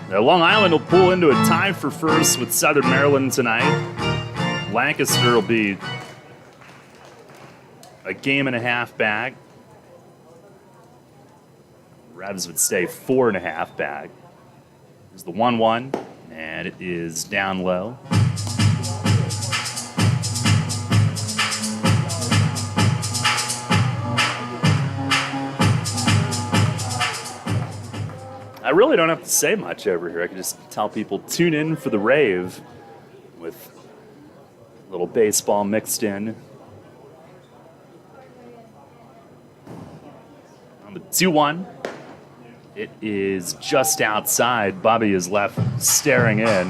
Now, Long Island will pull into a tie for first with Southern Maryland tonight. Lancaster will be a game and a half back. Revs would stay 4.5 back. There's the 1-1, and it is down low. I really don't have to say much over here. I can just tell people tune in for the rave with a little baseball mixed in. On the 2-1, it is just outside. Bobby is left staring in.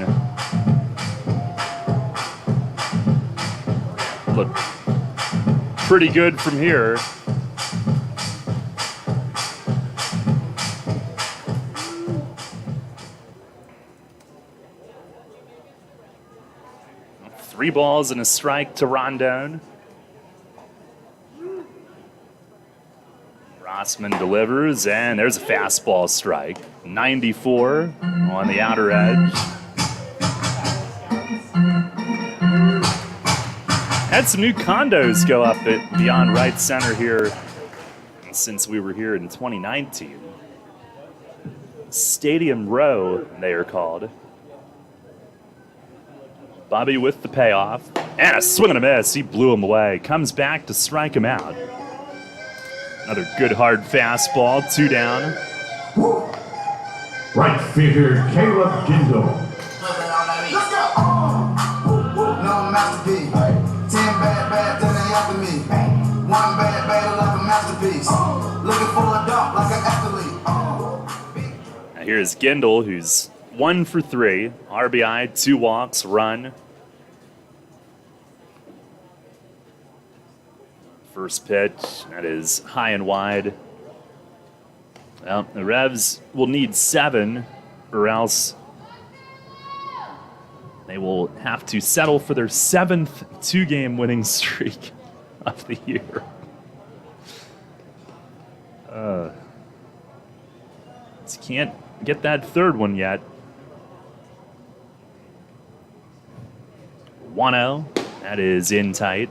Look pretty good from here. Three balls and a strike to Rondon. Rossman delivers, and there's a fastball strike. 94 on the outer edge. Had some new condos go up at Beyond Right Center here since we were here in 2019. Stadium Row, they are called. Bobby with the payoff, and a swing and a miss. He blew him away. Comes back to strike him out. Another good hard fastball, 2 down. Right fielder, Caleb Gindle. Let's go! No masterpiece. 10 bad, then they after me. 1 bad, like a masterpiece. Looking for a dunk like an athlete. Now here's Gindle, who's 1 for 3. RBI, 2 walks, run. First pitch, that is high and wide. Well, the Revs will need 7, or else they will have to settle for their 7th 2-game winning streak of the year. Just can't get that 3rd one yet. 1-0, that is in tight.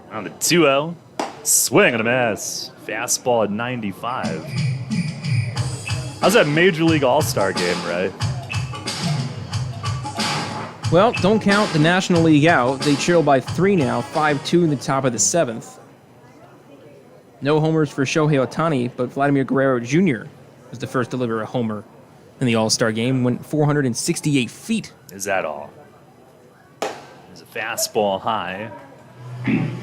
On the 2-0, swing and a miss. Fastball at 95. How's that Major League All-Star game, right? Well, don't count the National League out. They trail by 3 now, 5-2 in the top of the 7th. No homers for Shohei Ohtani, but Vladimir Guerrero Jr. was the first to deliver a homer in the All-Star game, went 468 feet. Is that all? There's a fastball high.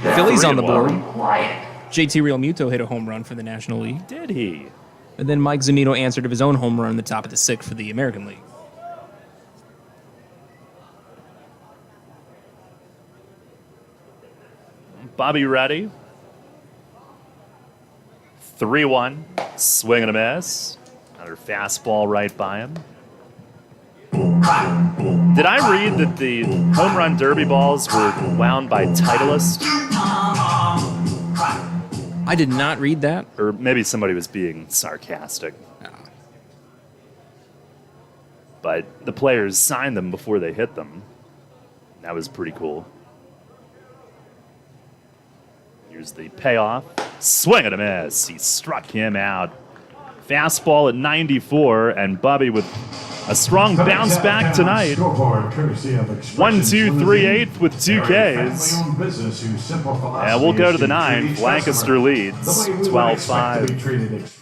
Phillies on the board. 3-1. JT Realmuto hit a home run for the National League. Did he? And then Mike Zunino answered of his own home run in the top of the sixth for the American League. Bobby ready. 3-1. Swing and a miss. Another fastball right by him. Did I read that the home run derby balls were wound by Titleist? I did not read that. Or maybe somebody was being sarcastic. But the players signed them before they hit them. That was pretty cool. Here's the payoff. Swing and a miss. He struck him out. Fastball at 94, and Bubby with a strong bounce back tonight. 1-2-3-8 with 2 Ks. And we'll go to the 9th. Lancaster leads 12-5.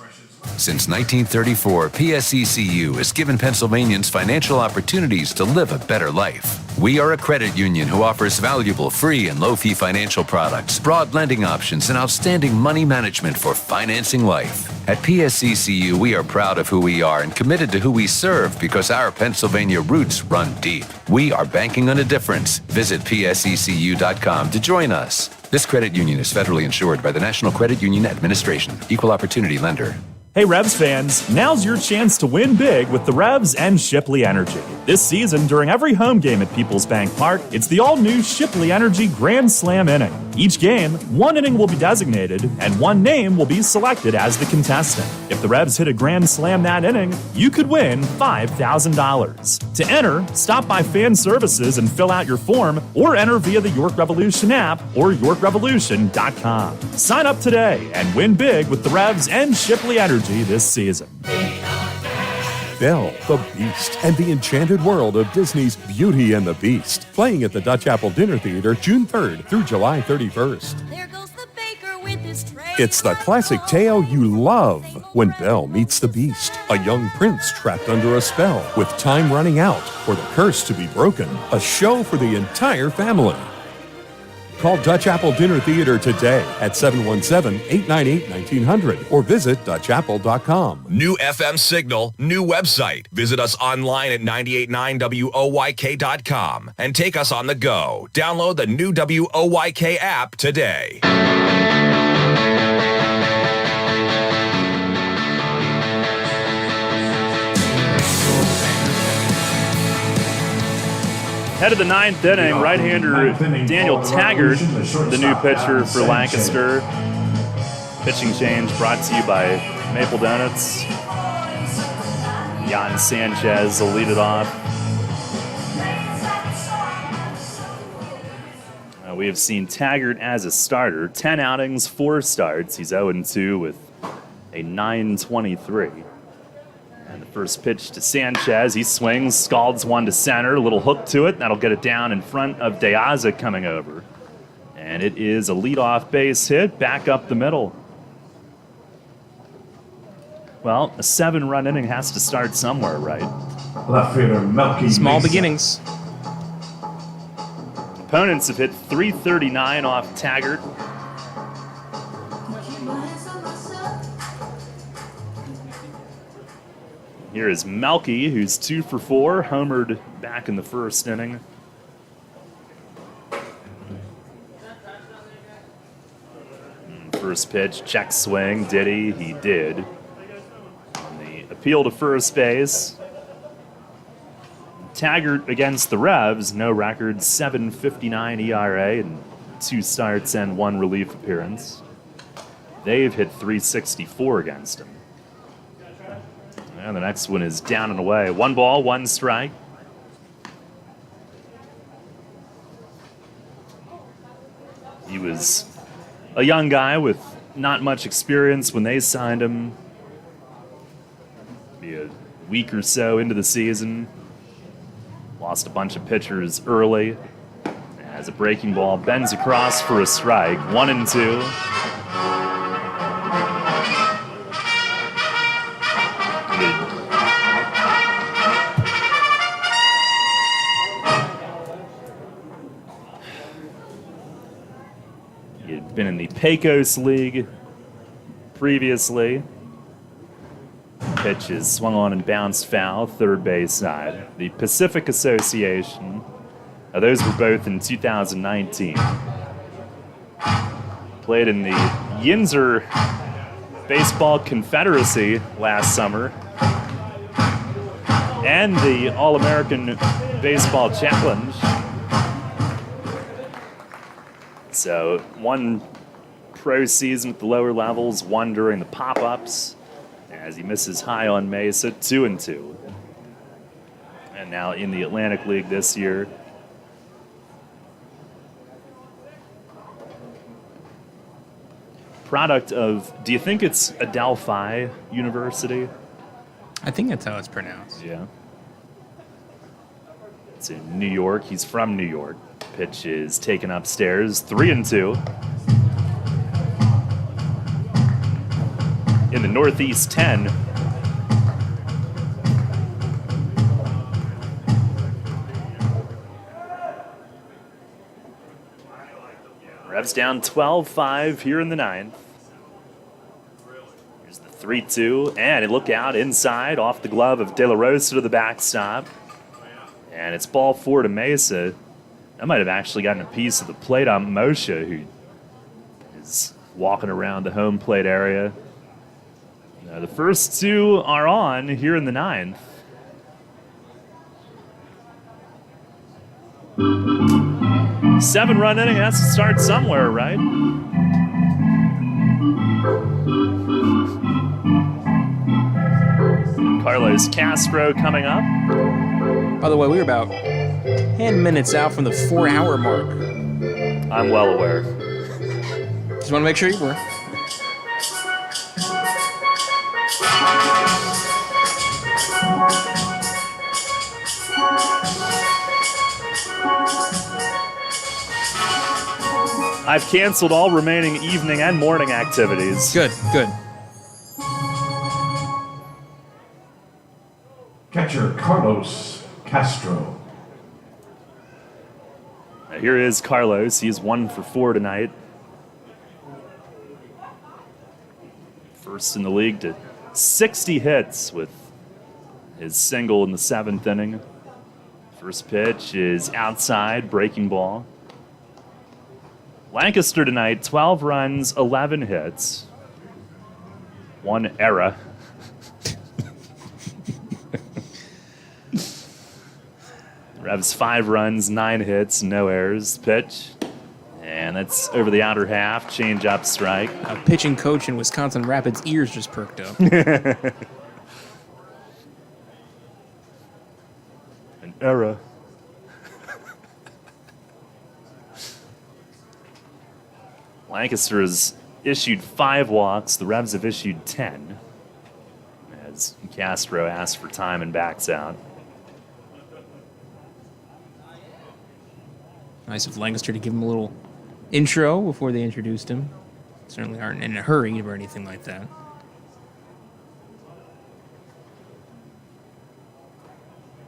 Since 1934, PSECU has given Pennsylvanians financial opportunities to live a better life. We are a credit union who offers valuable free and low-fee financial products, broad lending options, and outstanding money management for financing life. At PSECU, we are proud of who we are and committed to who we serve because our Pennsylvania roots run deep. We are banking on a difference. Visit PSECU.com to join us. This credit union is federally insured by the National Credit Union Administration. Equal Opportunity Lender. Hey Revs fans, now's your chance to win big with the Revs and Shipley Energy. This season, during every home game at Peoples Bank Park, it's the all-new Shipley Energy Grand Slam inning. Each game, one inning will be designated, and one name will be selected as the contestant. If the Revs hit a Grand Slam that inning, you could win $5,000. To enter, stop by Fan Services and fill out your form, or enter via the York Revolution app or YorkRevolution.com. Sign up today and win big with the Revs and Shipley Energy this season. Belle, the Beast, and the enchanted world of Disney's Beauty and the Beast. Playing at the Dutch Apple Dinner Theater June 3rd through July 31st. There goes the baker with his tray. It's the classic tale you love when Belle meets the Beast, a young prince trapped under a spell with time running out for the curse to be broken. A show for the entire family. Call Dutch Apple Dinner Theater today at 717-898-1900 or visit DutchApple.com. New FM signal, new website. Visit us online at 989WOYK.com and take us on the go. Download the new WOYK app today. Head of the 9th inning, right-hander Daniel Taggart, the new pitcher for Lancaster. Pitching change brought to you by Maple Donuts. Jan Sanchez will lead it off. We have seen Taggart as a starter. 10 outings, 4 starts. He's 0-2 with a .923. And the first pitch to Sanchez. He swings, scalds one to center. A little hook to it. That'll get it down in front of De Aza coming over. And it is a leadoff base hit back up the middle. Well, a 7-run inning has to start somewhere, right? Left fielder Melky Small Mesa. beginnings. Opponents have hit .339 off Taggart. Here is Melky, who's 2 for 4, homered back in the first inning. First pitch, check swing, did he? He did. And the appeal to first base. Taggart against the Revs, no record, 7.59 ERA and 2 starts and 1 relief appearance. They've hit .364 against him. And the next one is down and away. 1 ball, 1 strike. He was a young guy with not much experience when they signed him. Be a week or so into the season. Lost a bunch of pitchers early. As a breaking ball bends across for a strike. 1-2. He had been in the Pecos League previously. Pitch is swung on and bounced foul, third base side. The Pacific Association, those were both in 2019. Played in the Yinzer Baseball Confederacy last summer and the All-American Baseball Challenge. So one pro season with the lower levels, one during the pop-ups, as he misses high on Mesa, 2-2. And now in the Atlantic League this year. Product of, do you think it's Adelphi University? I think that's how it's pronounced. Yeah. It's in New York. He's from New York. Pitch is taken upstairs, 3-2. In the Northeast 10. Revs down 12-5 here in the ninth. Here's the 3-2, and look out inside off the glove of De La Rosa to the backstop. And it's ball 4 to Mesa. That might have actually gotten a piece of the plate on Moshe, who is walking around the home plate area. Now, the first two are on here in the ninth. Seven-run inning has to start somewhere, right? Carlos Castro coming up. By the way, we were about 10 minutes out from the 4-hour mark. I'm well aware. Just want to make sure you were. I've canceled all remaining evening and morning activities. Good, good. Catcher Carlos Castro. Now here is Carlos. He's 1 for 4 tonight. First in the league to 60 hits with his single in the 7th inning. First pitch is outside, breaking ball. Lancaster tonight, 12 runs, 11 hits. 1 error. Revs 5 runs, 9 hits, no errors. Pitch. And that's over the outer half. Change up strike. A pitching coach in Wisconsin Rapids' ears just perked up. An error. Lancaster has issued 5 walks. The Revs have issued 10. As Castro asks for time and backs out. Nice of Lancaster to give him a little intro before they introduced him. Certainly aren't in a hurry or anything like that.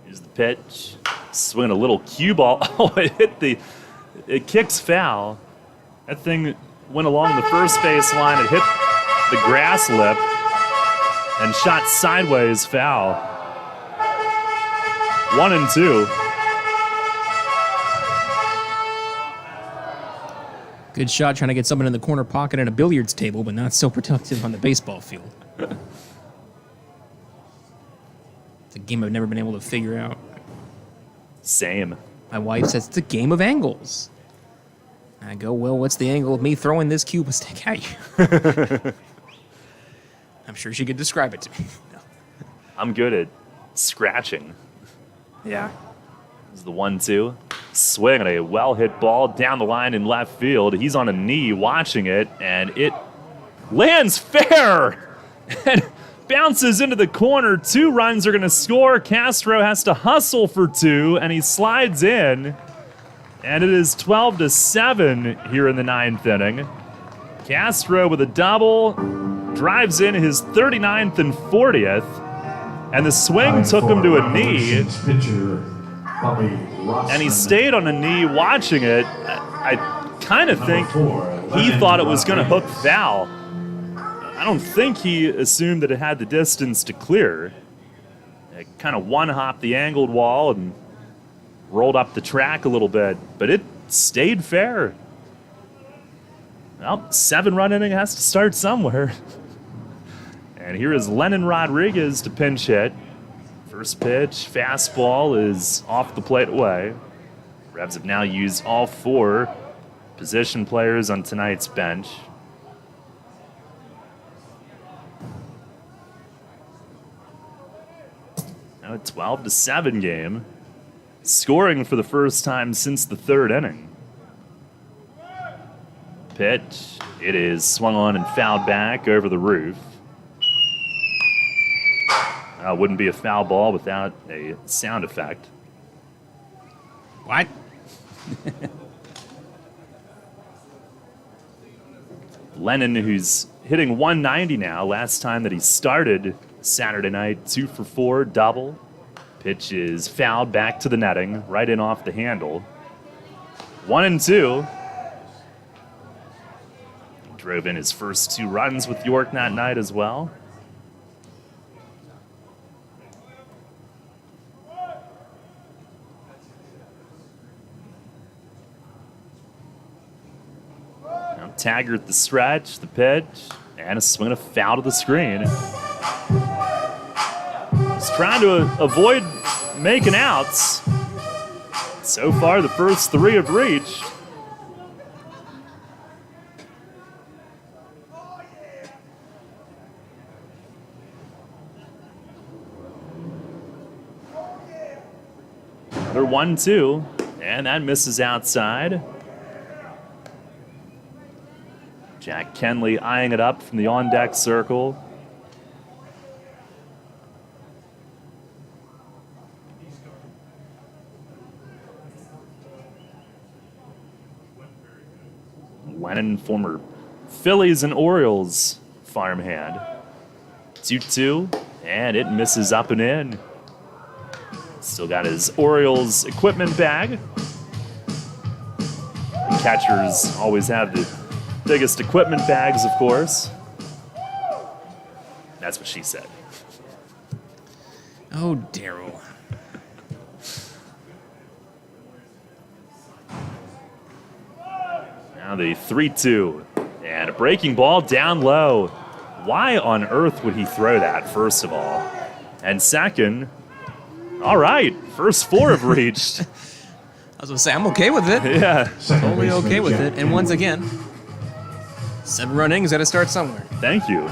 Here's the pitch. Swinging a little cue ball. Oh, it kicks foul. That thing went along the first base line. It hit the grass lip and shot sideways foul. 1-2. Good shot trying to get someone in the corner pocket at a billiards table, but not so productive on the baseball field. It's a game I've never been able to figure out. Same. My wife says it's a game of angles. I go, well, what's the angle of me throwing this cube stick at you? I'm sure she could describe it to me. No. I'm good at scratching. Yeah. This is the 1-2. Swing on a well-hit ball down the line in left field. He's on a knee watching it, and it lands fair and bounces into the corner. 2 runs are going to score. Castro has to hustle for 2, and he slides in. And it is 12-7 here in the 9th inning. Castro with a double, drives in his 39th and 40th, and the swing took him to a knee. And he stayed on a knee watching it. I kind of think he thought it was going to hook foul. I don't think he assumed that it had the distance to clear. It kind of one-hopped the angled wall and rolled up the track a little bit, but it stayed fair. Well, 7-run inning has to start somewhere. And here is Lennon Rodriguez to pinch hit. First pitch, fastball is off the plate away. Revs have now used all 4 position players on tonight's bench. Now a 12-7 game. Scoring for the first time since the 3rd inning. Pitch, it is swung on and fouled back over the roof. Wouldn't be a foul ball without a sound effect. What? Lennon, who's hitting 190 now. Last time that he started Saturday night, 2 for 4, double. Pitch is fouled back to the netting, right in off the handle. 1-2. Drove in his first 2 runs with York that night as well. Now Taggart the stretch, the pitch, and a swing and a foul to the screen. He's trying to avoid making outs. So far, the first 3 have reached. Another 1-2, and that misses outside. Jack Kenley eyeing it up from the on-deck circle. Lennon, former Phillies and Orioles farmhand. 2-2, and it misses up and in. Still got his Orioles equipment bag. Catchers always have the biggest equipment bags, of course. That's what she said. Oh, Daryl. Now the 3-2. And a breaking ball down low. Why on earth would he throw that, first of all? And second, all right, first 4 have reached. I was going to say, I'm okay with it. Yeah. Totally okay with it. And once again, 7-run innings got to start somewhere. Thank you.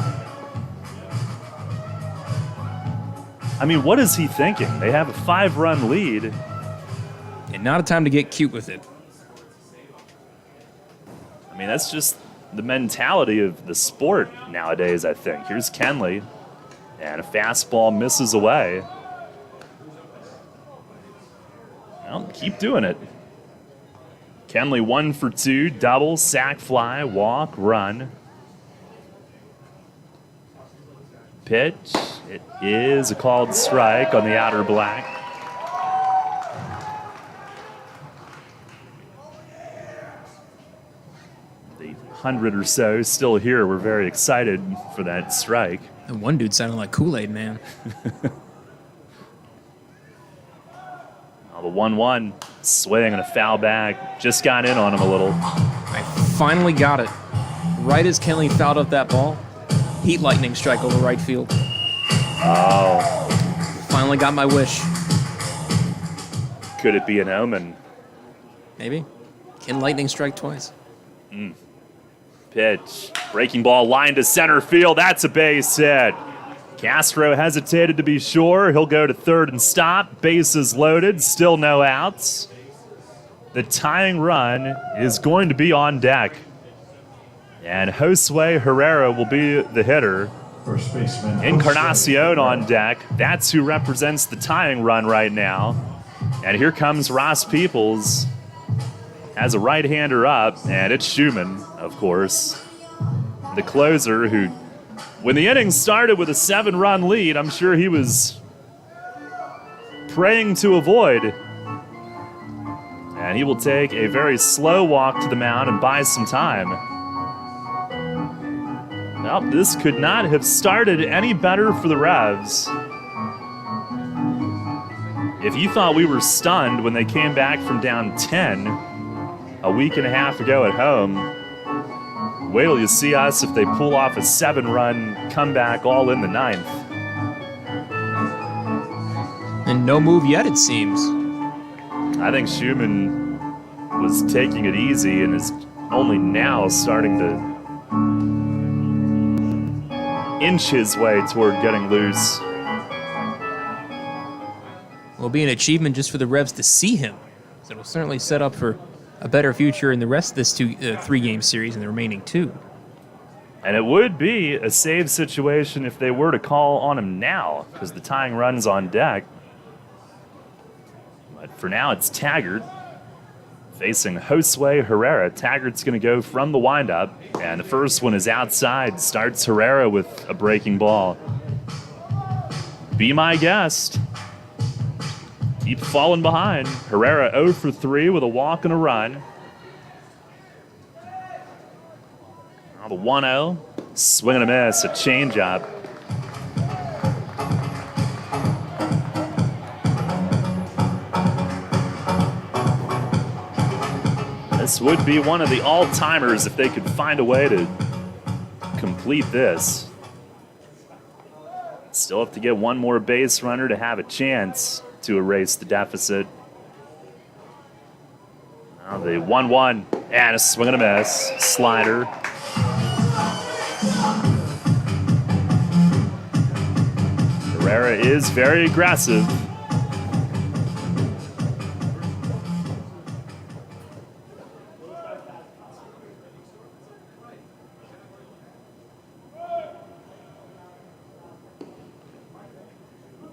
I mean, what is he thinking? They have a 5-run lead. And not a time to get cute with it. I mean, that's just the mentality of the sport nowadays, I think. Here's Kenley, and a fastball misses away. Well, keep doing it. Kenley 1 for 2, double, sac fly, walk, run. Pitch, it is a called strike on the outer black. The 100 or so still here. We're very excited for that strike. And one dude sounded like Kool-Aid Man. The 1-1 swing and a foul back. Just got in on him a little. I finally got it. Right as Kenley fouled up that ball, heat lightning strike over right field. Oh. Finally got my wish. Could it be an omen? Maybe. Can lightning strike twice? Pitch. Breaking ball line to center field. That's a base hit. Castro hesitated to be sure. He'll go to third and stop. Bases loaded. Still no outs. The tying run is going to be on deck. And Josue Herrera will be the hitter. First baseman Encarnacion on deck. That's who represents the tying run right now. And here comes Ross Peoples. Has a right-hander up, and it's Schumann, of course. The closer who, when the inning started with a 7-run lead, I'm sure he was praying to avoid. And he will take a very slow walk to the mound and buy some time. Well, this could not have started any better for the Revs. If you thought we were stunned when they came back from down 10 a week and a half ago at home, wait till you see us if they pull off a 7-run comeback all in the 9th. And no move yet, it seems. I think Schumann was taking it easy and is only now starting to inch his way toward getting loose. Will be an achievement just for the Revs to see him. So it'll certainly set up for a better future in the rest of this 3-game series and the remaining 2. And it would be a save situation if they were to call on him now, because the tying run's on deck. But for now, it's Taggart facing Josue Herrera. Taggart's going to go from the windup, and the first one is outside. Starts Herrera with a breaking ball. Be my guest. Keep falling behind. Herrera 0 for 3 with a walk and a run. Now the 1-0. Swing and a miss, a changeup. This would be one of the all-timers if they could find a way to complete this. Still have to get one more base runner to have a chance to erase the deficit. Now the 1-1 and a swing and a miss. Slider. Herrera is very aggressive.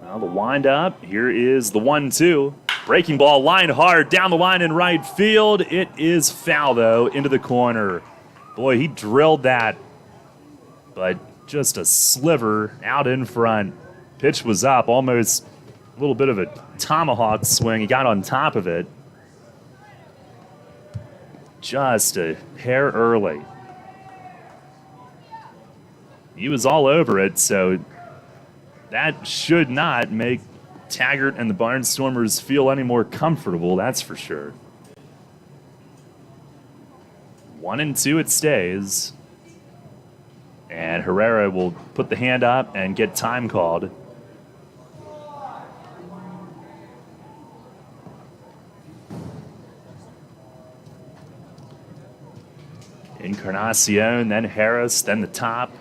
Now the wind up. Here is the 1-2. Breaking ball, line hard, down the line in right field. It is foul, though, into the corner. Boy, he drilled that, but just a sliver out in front. Pitch was up, almost a little bit of a tomahawk swing. He got on top of it. Just a hair early. He was all over it, so that should not make Taggart and the Barnstormers feel any more comfortable, that's for sure. 1-2 it stays. And Herrera will put the hand up and get time called. Encarnacion, then Harris, then the top.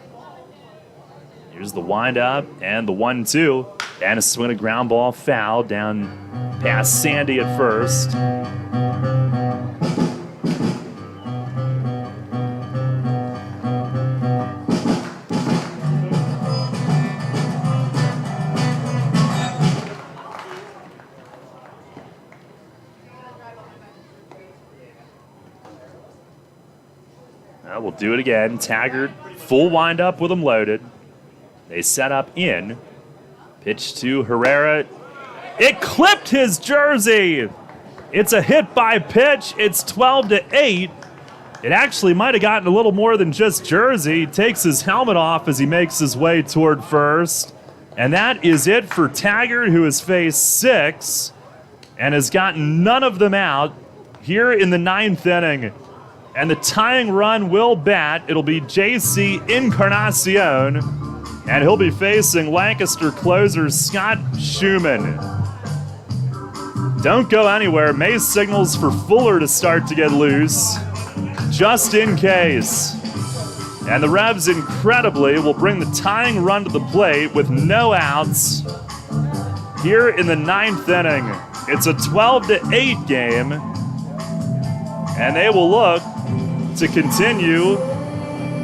Here's the windup and the 1-2. And a swing, a ground ball foul down past Sandy at first. We'll do it again. Taggart, full windup with him loaded. They set up in. Pitch to Herrera. It clipped his jersey. It's a hit by pitch. It's 12-8. It actually might have gotten a little more than just jersey. He takes his helmet off as he makes his way toward first. And that is it for Taggart, who has faced 6 and has gotten none of them out here in the 9th inning. And the tying run will bat. It'll be J.C. Encarnacion. And he'll be facing Lancaster closer Scott Schumann. Don't go anywhere. May signals for Fuller to start to get loose, just in case. And the Revs, incredibly, will bring the tying run to the plate with no outs here in the 9th inning. It's a 12-8 game. And they will look to continue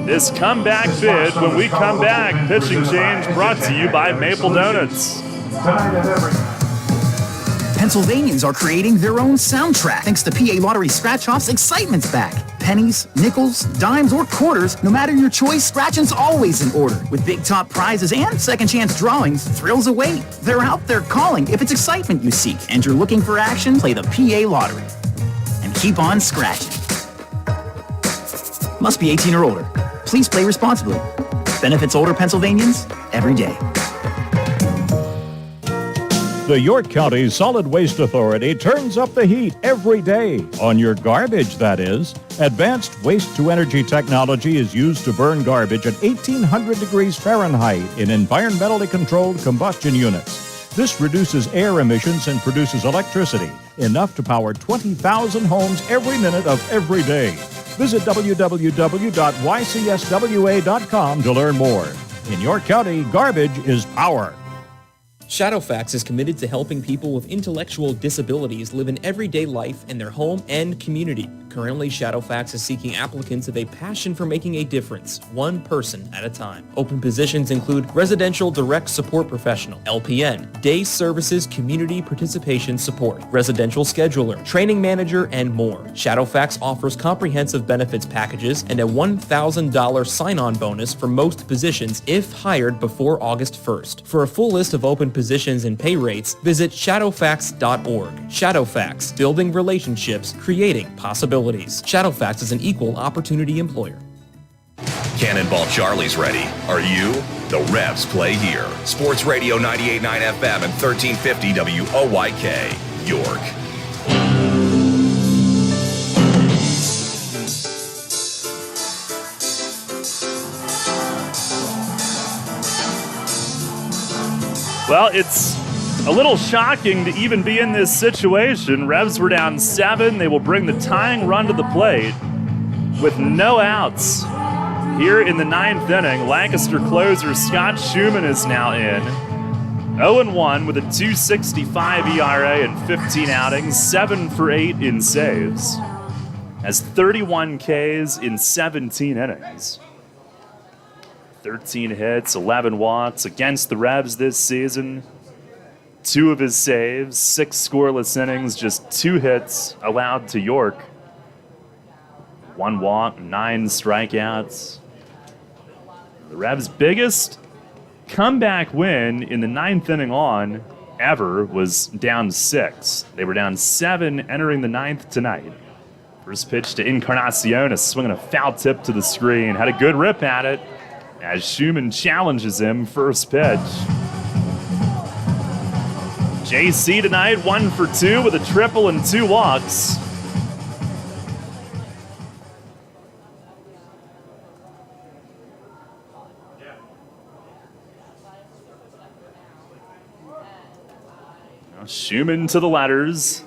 this comeback bid when we come back. Pitching change brought to you by Maple Donuts. Pennsylvanians are creating their own soundtrack thanks to PA Lottery Scratch-Off's Excitement's back. Pennies, nickels, dimes, or quarters, no matter your choice, scratching's always in order. With big top prizes and second chance drawings, thrills await. They're out there calling if it's excitement you seek and you're looking for action, play the PA Lottery. And keep on scratching. Must be 18 or older. Please play responsibly. Benefits older Pennsylvanians every day. The York County Solid Waste Authority turns up the heat every day. On your garbage, that is. Advanced waste-to-energy technology is used to burn garbage at 1,800 degrees Fahrenheit in environmentally controlled combustion units. This reduces air emissions and produces electricity, enough to power 20,000 homes every minute of every day. Visit www.ycswa.com to learn more. In York County, garbage is power. Shadowfax is committed to helping people with intellectual disabilities live an everyday life in their home and community. Currently, Shadowfax is seeking applicants with a passion for making a difference, one person at a time. Open positions include Residential Direct Support Professional, LPN, Day Services Community Participation Support, Residential Scheduler, Training Manager, and more. Shadowfax offers comprehensive benefits packages and a $1,000 sign-on bonus for most positions if hired before August 1st. For a full list of open positions and pay rates, visit shadowfax.org. Shadowfax, building relationships, creating possibilities. Shadowfax is an equal opportunity employer. Cannonball Charlie's ready. Are you? The Revs play here. Sports Radio 98.9 FM and 1350 WOYK, York. Well, it's a little shocking to even be in this situation. Revs were down 7. They will bring the tying run to the plate with no outs. Here in the 9th inning, Lancaster closer Scott Schumann is now in. 0-1 with a .265 ERA and 15 outings, 7 for 8 in saves. Has 31 Ks in 17 innings. 13 hits, 11 walks against the Revs this season. 2 of his saves, 6 scoreless innings, just 2 hits allowed to York. 1 walk, 9 strikeouts. The Revs' biggest comeback win in the 9th inning on ever was down 6. They were down 7 entering the 9th tonight. First pitch to Encarnacion, swinging a foul tip to the screen. Had a good rip at it as Schumann challenges him first pitch. JC tonight, 1 for 2 with a triple and 2 walks. Now Schumann to the letters.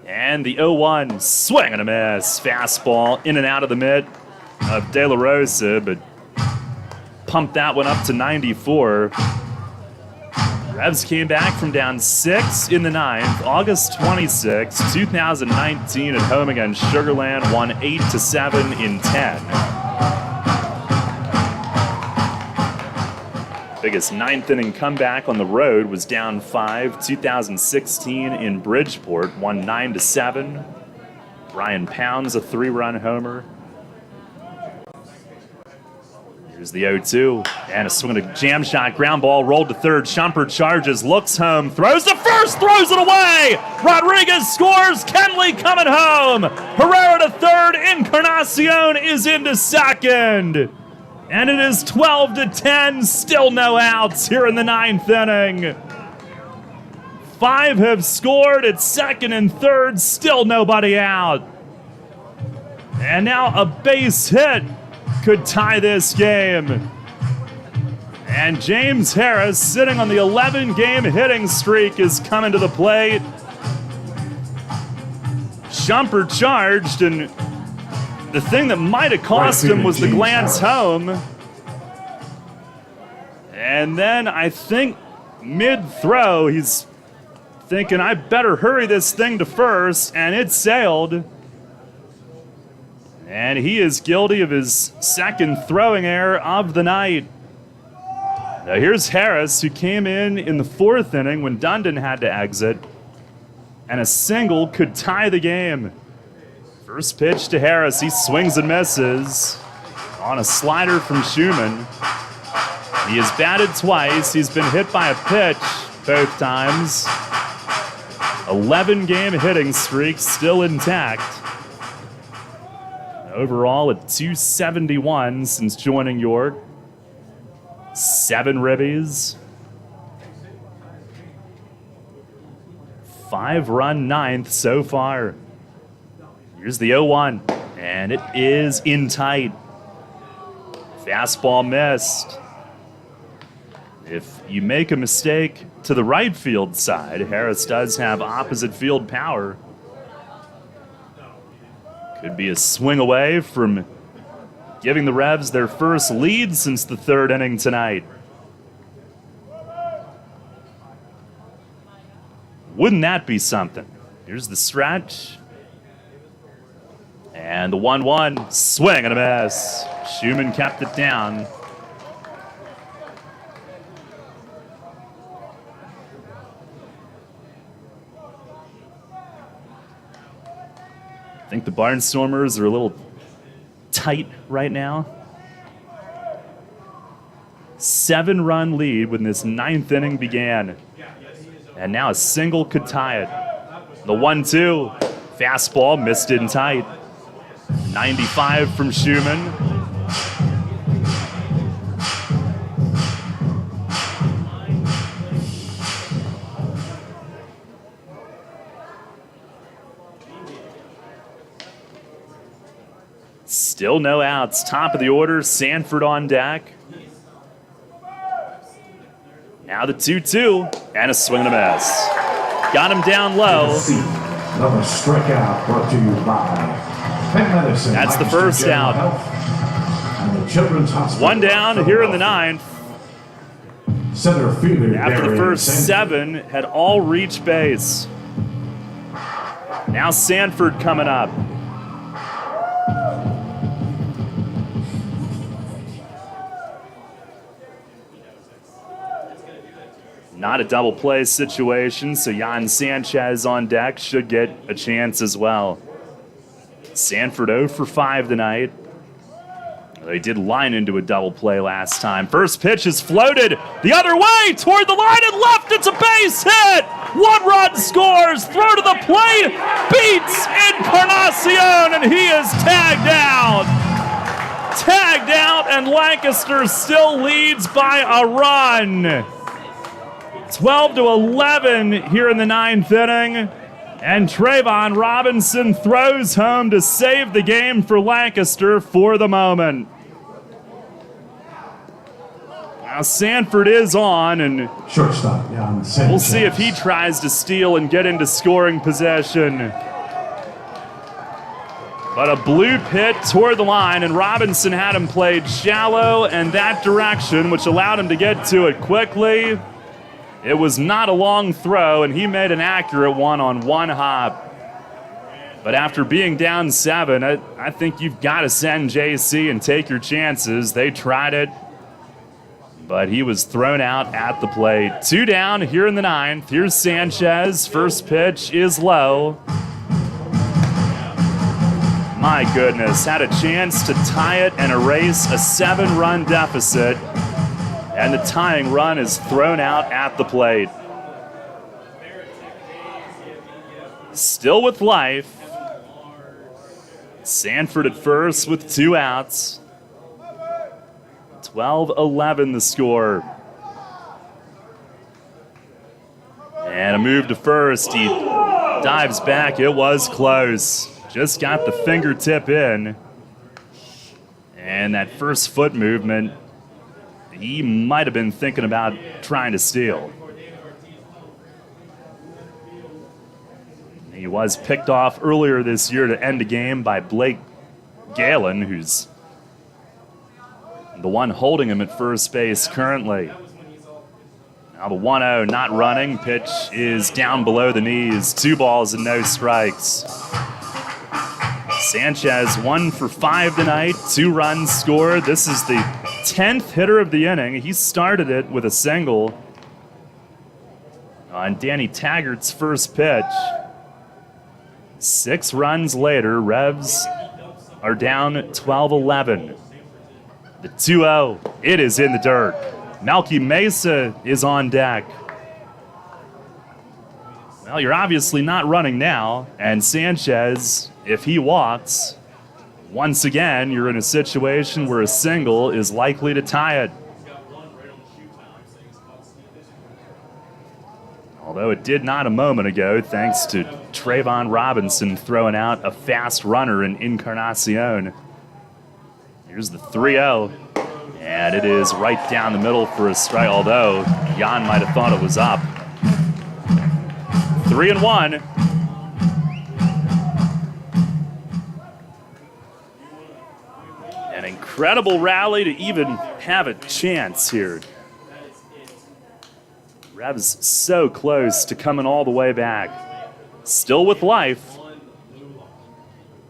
And the 0-1, swing and a miss. Fastball in and out of the mitt of De La Rosa, but pumped that one up to 94. Revs came back from down 6 in the 9th, August 26, 2019 at home against Sugar Land, won 8-7 in 10. Biggest 9th inning comeback on the road was down 5, 2016 in Bridgeport, won 9-7. Brian Pounds, a 3-run homer. Here's the 0-2, and a swing and a jam shot, ground ball, rolled to third. Shumpert charges, looks home, throws to first, throws it away! Rodriguez scores, Kenley coming home! Herrera to third, Encarnacion is into second! And it is 12-10, still no outs here in the 9th inning. 5 have scored at second and third, still nobody out. And now a base hit could tie this game. And James Harris, sitting on the 11-game hitting streak, is coming to the plate. Shumpert charged, and the thing that might have cost him was the glance home. And then I think mid-throw, he's thinking, I better hurry this thing to first, and it sailed. And he is guilty of his second throwing error of the night. Now here's Harris, who came in the 4th inning when Dundon had to exit, and a single could tie the game. First pitch to Harris, he swings and misses on a slider from Schumann. He has batted twice, he's been hit by a pitch both times. 11-game hitting streak still intact. Overall at 271 since joining York. 7 ribbies. 5-run ninth so far. Here's the 0-1, and it is in tight. Fastball missed. If you make a mistake to the right field side, Harris does have opposite field power. Could be a swing away from giving the Revs their first lead since the 3rd inning tonight. Wouldn't that be something? Here's the stretch. And the 1-1, swing and a miss. Schumann kept it down. I think the Barnstormers are a little tight right now. 7-run lead when this 9th inning began. And now a single could tie it. The 1-2, fastball missed in tight. 95 from Schumann. Still no outs. Top of the order, Sanford on deck. Now the 2-2, and a swing and a miss. Got him down low. Another strikeout brought to you by Penn Medicine. That's the first out. And the Children's Hospital. 1 down here in the 9th. Center fielder. After the first 7 had all reached base. Now Sanford coming up. Not a double play situation, so Jan Sanchez on deck should get a chance as well. Sanford 0 for 5 tonight. They did line into a double play last time. First pitch is floated the other way toward the line and left. It's a base hit. 1 run scores. Throw to the plate. Beats Encarnacion, and he is tagged out. Tagged out, and Lancaster still leads by a run. 12-11 here in the 9th inning. And Trayvon Robinson throws home to save the game for Lancaster for the moment. Now Sanford is on, and shortstop, Jan Sanchez. We'll see if he tries to steal and get into scoring possession. But a blue pit toward the line, and Robinson had him played shallow and that direction, which allowed him to get to it quickly. It was not a long throw, and he made an accurate one on 1 hop. But after being down 7, I think you've got to send JC and take your chances. They tried it, but he was thrown out at the plate. 2 down here in the 9th. Here's Sanchez. First pitch is low. My goodness, had a chance to tie it and erase a 7-run deficit. And the tying run is thrown out at the plate. Still with life. Sanford at first with 2 outs. 12-11 the score. And a move to first. He dives back. It was close. Just got the fingertip in. And that first foot movement, he might have been thinking about trying to steal. He was picked off earlier this year to end a game by Blake Galen, who's the one holding him at first base currently. Now the 1-0 not running. Pitch is down below the knees. 2 balls and no strikes. Sanchez 1 for 5 tonight. 2 runs scored. This is the 10th hitter of the inning. He started it with a single on Danny Taggart's first pitch. 6 runs later, Revs are down 12-11. The 2-0, it is in the dirt. Melky Mesa is on deck. Well, you're obviously not running now, and Sanchez, if he walks, Once again, you're in a situation where a single is likely to tie it. Although it did not a moment ago, thanks to Trayvon Robinson throwing out a fast runner in Encarnacion. Here's the 3-0. And it is right down the middle for a strike, although Jan might have thought it was up. 3-1. An incredible rally to even have a chance here. Revs so close to coming all the way back. Still with life.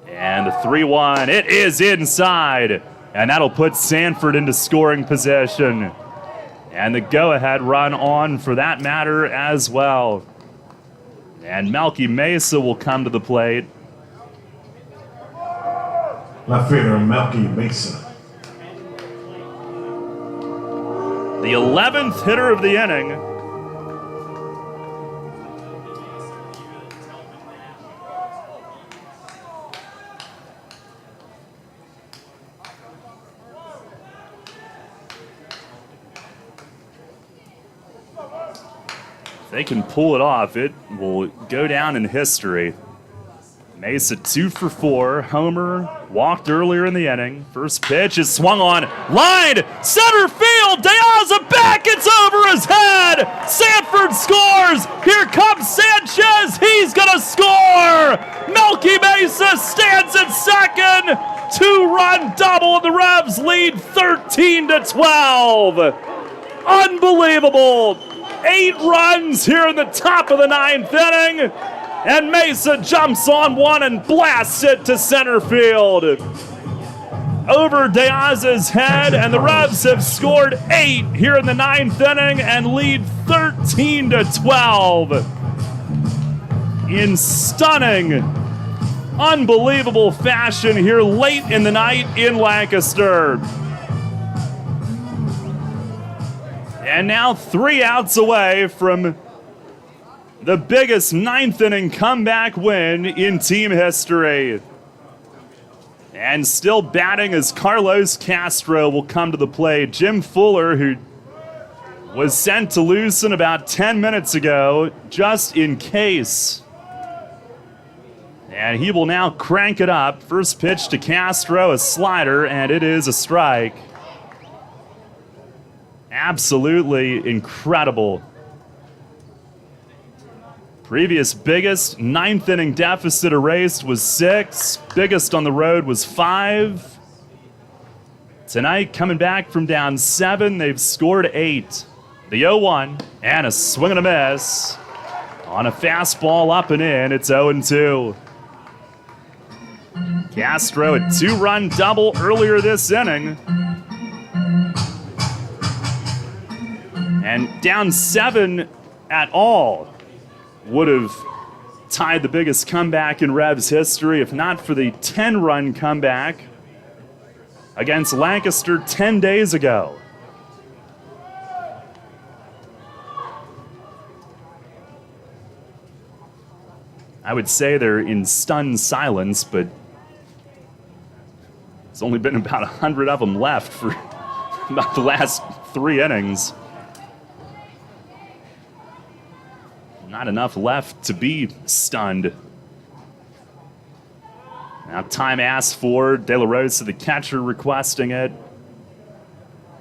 And the 3-1, it is inside. And that'll put Sanford into scoring position. And the go-ahead run on for that matter as well. And Melky Mesa will come to the plate. Left fielder Melky Mesa. The 11th hitter of the inning. If they can pull it off, it will go down in history. Mesa 2 for 4. Homer walked earlier in the inning. First pitch is swung on. Line! Center field! Deaza back! It's over his head! Sanford scores! Here comes Sanchez! He's gonna score! Melky Mesa stands at second! 2-run double, and the Revs lead 13-12. Unbelievable! 8 runs here in the top of the 9th inning. And Mesa jumps on one and blasts it to center field. Over Deaza's head, and the Revs have scored 8 here in the 9th inning and lead 13-12. In stunning, unbelievable fashion here late in the night in Lancaster. And now 3 outs away from the biggest 9th inning comeback win in team history. And still batting as Carlos Castro will come to the plate. Jim Fuller, who was sent to Lucin about 10 minutes ago, just in case. And he will now crank it up. First pitch to Castro, a slider, and it is a strike. Absolutely incredible. Previous biggest 9th inning deficit erased was 6. Biggest on the road was 5. Tonight, coming back from down 7, they've scored 8. The 0-1 and a swing and a miss. On a fastball up and in, it's 0-2. Castro, a 2-run double earlier this inning. And down 7 at all would have tied the biggest comeback in Revs history, if not for the 10-run comeback against Lancaster 10 days ago. I would say they're in stunned silence, but there's only been about 100 of them left for about the last 3 innings. Not enough left to be stunned. Now time asked for. De La Rosa, the catcher, requesting it.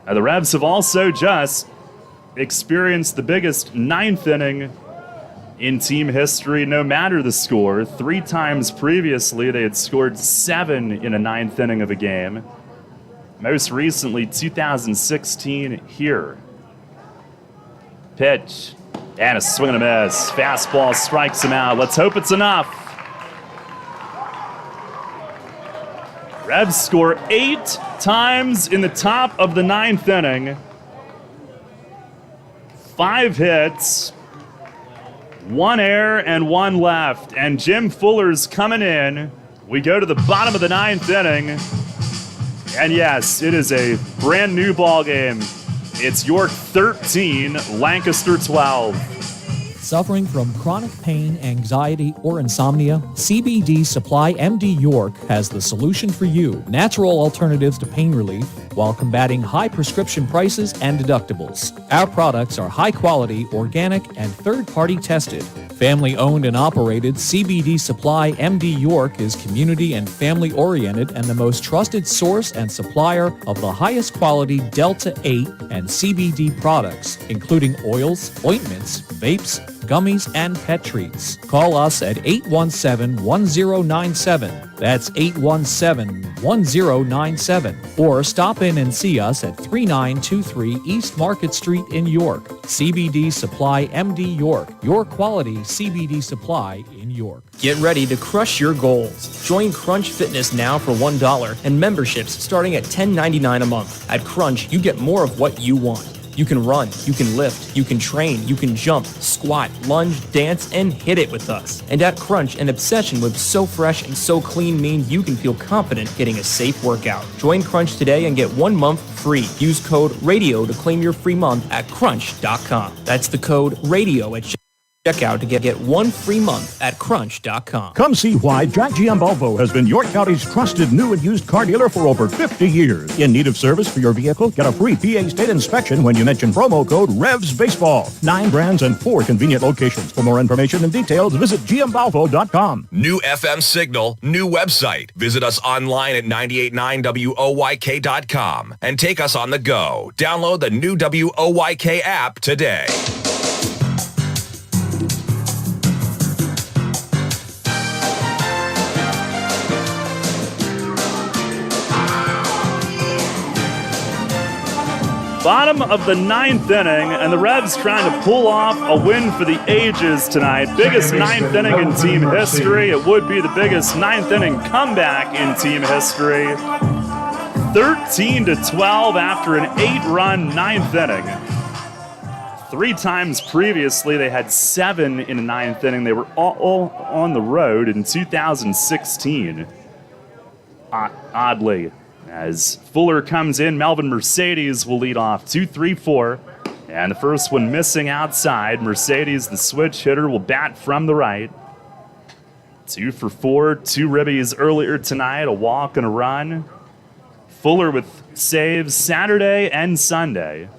Now the Revs have also just experienced the biggest 9th inning in team history, no matter the score. 3 times previously, they had scored 7 in a 9th inning of a game. Most recently, 2016 here. Pitch. And a swing and a miss. Fastball strikes him out. Let's hope it's enough. Revs score 8 times in the top of the 9th inning. 5 hits, 1 error, and 1 left. And Jim Fuller's coming in. We go to the bottom of the 9th inning. And yes, it is a brand new ball game. It's York 13, Lancaster 12. Suffering from chronic pain, anxiety, or insomnia? CBD Supply MD York has the solution for you. Natural alternatives to pain relief while combating high prescription prices and deductibles. Our products are high quality, organic, and third-party tested. Family owned and operated, CBD Supply MD York is community and family oriented and the most trusted source and supplier of the highest quality Delta 8 and CBD products, including oils, ointments, vapes, gummies, and pet treats. Call us at 817-1097. That's 817-1097. Or stop in and see us at 3923 East Market Street in York. CBD Supply MD York, your quality CBD supply in York. Get ready to crush your goals. Join Crunch Fitness now for $1 and memberships starting at $10.99 a month. At Crunch, you get more of what you want. You can run, you can lift, you can train, you can jump, squat, lunge, dance, and hit it with us. And at Crunch, an obsession with so fresh and so clean means you can feel confident getting a safe workout. Join Crunch today and get 1 month free. Use code RADIO to claim your free month at crunch.com. That's the code RADIO at checkout to get 1 free month at crunch.com. Come see why Jack GM Volvo has been York County's trusted new and used car dealer for over 50 years. In need of service for your vehicle? Get a free PA state inspection when you mention promo code REVSBaseball. 9 brands and 4 convenient locations. For more information and details, visit gmvolvo.com. New FM signal, new website. Visit us online at 989WOYK.com and take us on the go. Download the new WOYK app today. Bottom of the 9th inning, and the Revs trying to pull off a win for the ages tonight. Biggest 9th inning in team history. It would be the biggest 9th inning comeback in team history. 13-12 after an 8-run 9th inning. 3 times previously, they had 7 in a 9th inning. They were all on the road in 2016. Oddly. As Fuller comes in, Melvin Mercedes will lead off 2-3-4. And the first one missing outside. Mercedes, the switch hitter, will bat from the right. 2 for 4, 2 ribbies earlier tonight, a walk and a run. Fuller with saves Saturday and Sunday.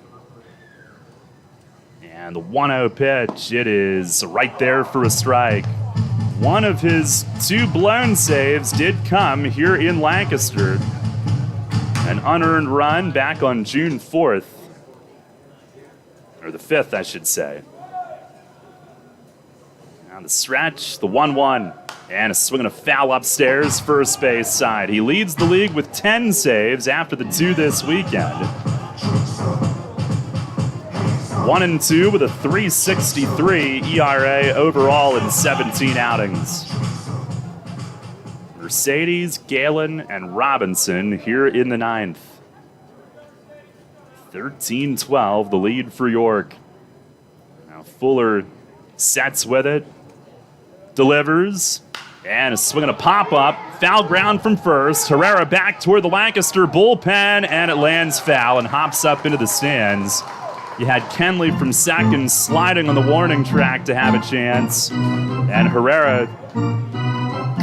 And the 1-0 pitch, it is right there for a strike. One of his 2 blown saves did come here in Lancaster. An unearned run back on June 4th. Or the 5th, I should say. Now the stretch, the 1-1. And a swing and a foul upstairs, first base side. He leads the league with 10 saves after the 2 this weekend. 1-2 with a 3.63 ERA overall in 17 outings. Mercedes, Galen, and Robinson here in the 9th. 13-12, the lead for York. Now Fuller sets with it, delivers, and a swing and a pop-up. Foul ground from first. Herrera back toward the Lancaster bullpen, and it lands foul and hops up into the stands. You had Kenley from second sliding on the warning track to have a chance, and Herrera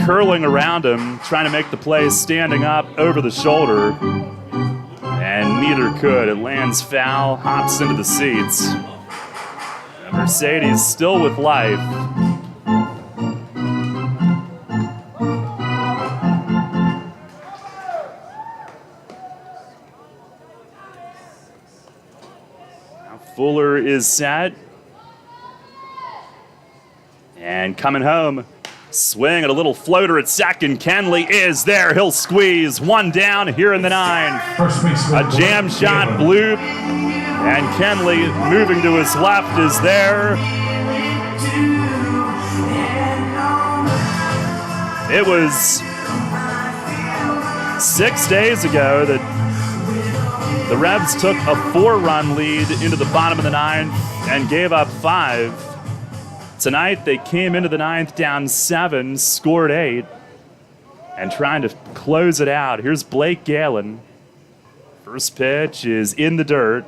curling around him, trying to make the play standing up over the shoulder, and neither could. It lands foul, hops into the seats. And Mercedes still with life. Now Fuller is set. And coming home. Swing at a little floater at second. Kenley is there. He'll squeeze. 1 down here in the 9th. A jam shot bloop. And Kenley moving to his left is there. It was 6 days ago that the Revs took a 4-run lead into the bottom of the 9th and gave up 5. Tonight, they came into the 9th down 7, scored 8, and trying to close it out. Here's Blake Galen. First pitch is in the dirt.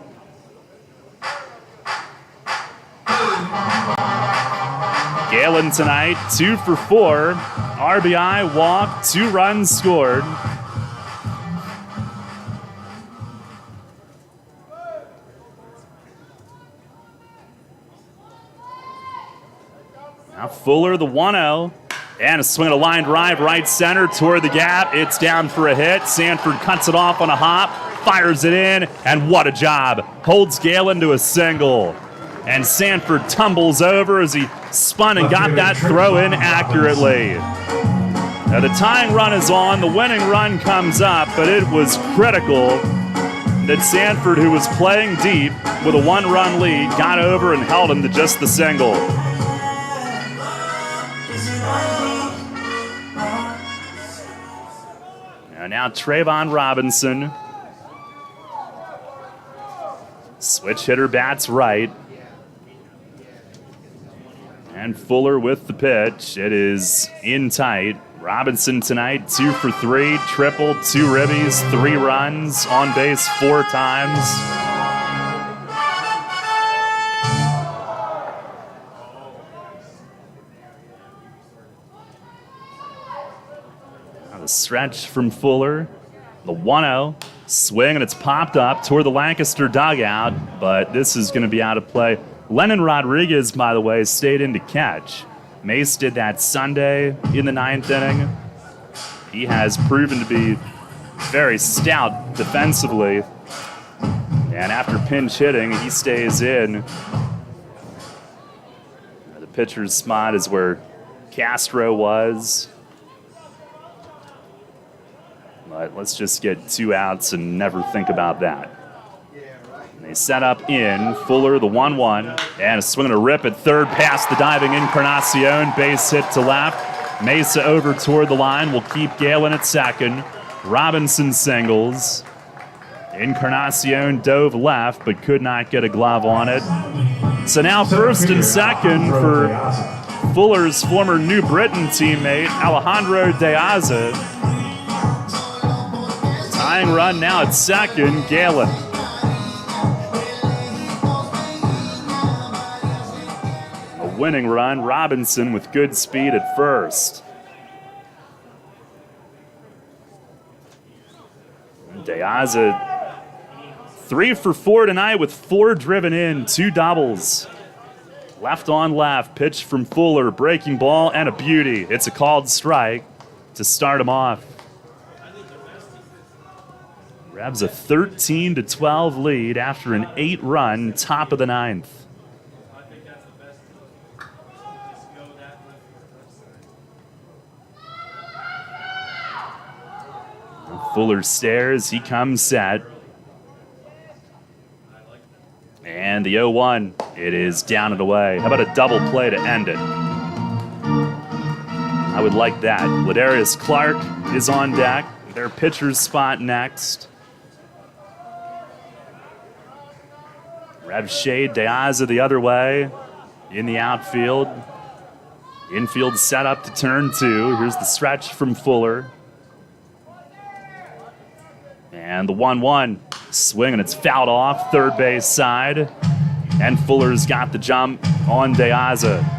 Galen tonight, 2 for 4. RBI, walk, 2 runs scored. Now Fuller, the 1-0. And a swing and a line drive right center toward the gap. It's down for a hit. Sanford cuts it off on a hop, fires it in, and what a job. Holds Galen to a single. And Sanford tumbles over as he spun and got that throw in accurately. Now the tying run is on. The winning run comes up, but it was critical that Sanford, who was playing deep with a 1-run lead, got over and held him to just the single. Now Trayvon Robinson. Switch hitter bats right. And Fuller with the pitch. It is in tight. Robinson tonight, 2 for 3, triple, 2 ribbies, 3 runs, on base 4 times. Stretch from Fuller. The 1-0. Swing, and it's popped up toward the Lancaster dugout, but this is going to be out of play. Lennon Rodriguez, by the way, stayed in to catch. Mace did that Sunday in the 9th inning. He has proven to be very stout defensively. And after pinch hitting, he stays in. The pitcher's spot is where Castro was. But let's just get 2 outs and never think about that. And they set up in Fuller, the 1-1, and a swing and a rip at third past the diving Encarnacion. Base hit to left. Mesa over toward the line. Will keep Galen at second. Robinson singles. Encarnacion dove left, but could not get a glove on it. So now first and second for Fuller's former New Britain teammate, Alejandro De Aza. Tying run now at second, Galen. A winning run, Robinson with good speed at first. De Aza, 3 for 4 tonight with 4 driven in, 2 doubles. Left on left, pitch from Fuller, breaking ball, and a beauty. It's a called strike to start him off. Grabs a 13-12 lead after an 8-run top of the 9th. Fuller stares, he comes set. And the 0-1, it is down and away. How about a double play to end it? I would like that. Ladarius Clark is on deck. Their pitcher's spot next. Rev Shade, De Aza the other way in the outfield. Infield set up to turn 2. Here's the stretch from Fuller. And the 1-1 swing, and it's fouled off third base side. And Fuller's got the jump on De Aza.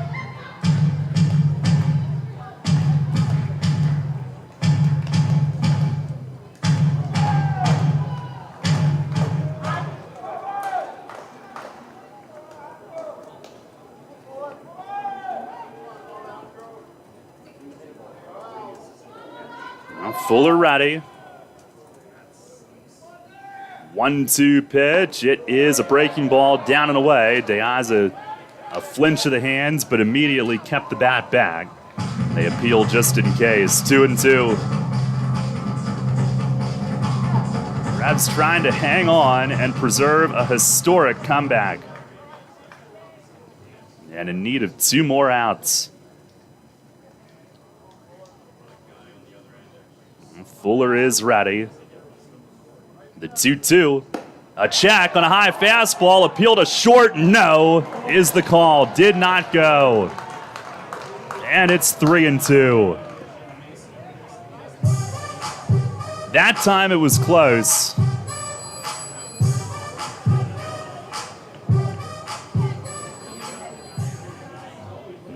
Fuller ready. 1-2 pitch. It is a breaking ball down and away. De Aza, a flinch of the hands, but immediately kept the bat back. They appeal just in case. 2-2. Revs trying to hang on and preserve a historic comeback. And in need of 2 more outs. Fuller is ready. The 2-2. A check on a high fastball. Appeal to short. No is the call. Did not go. And it's 3-2. That time it was close.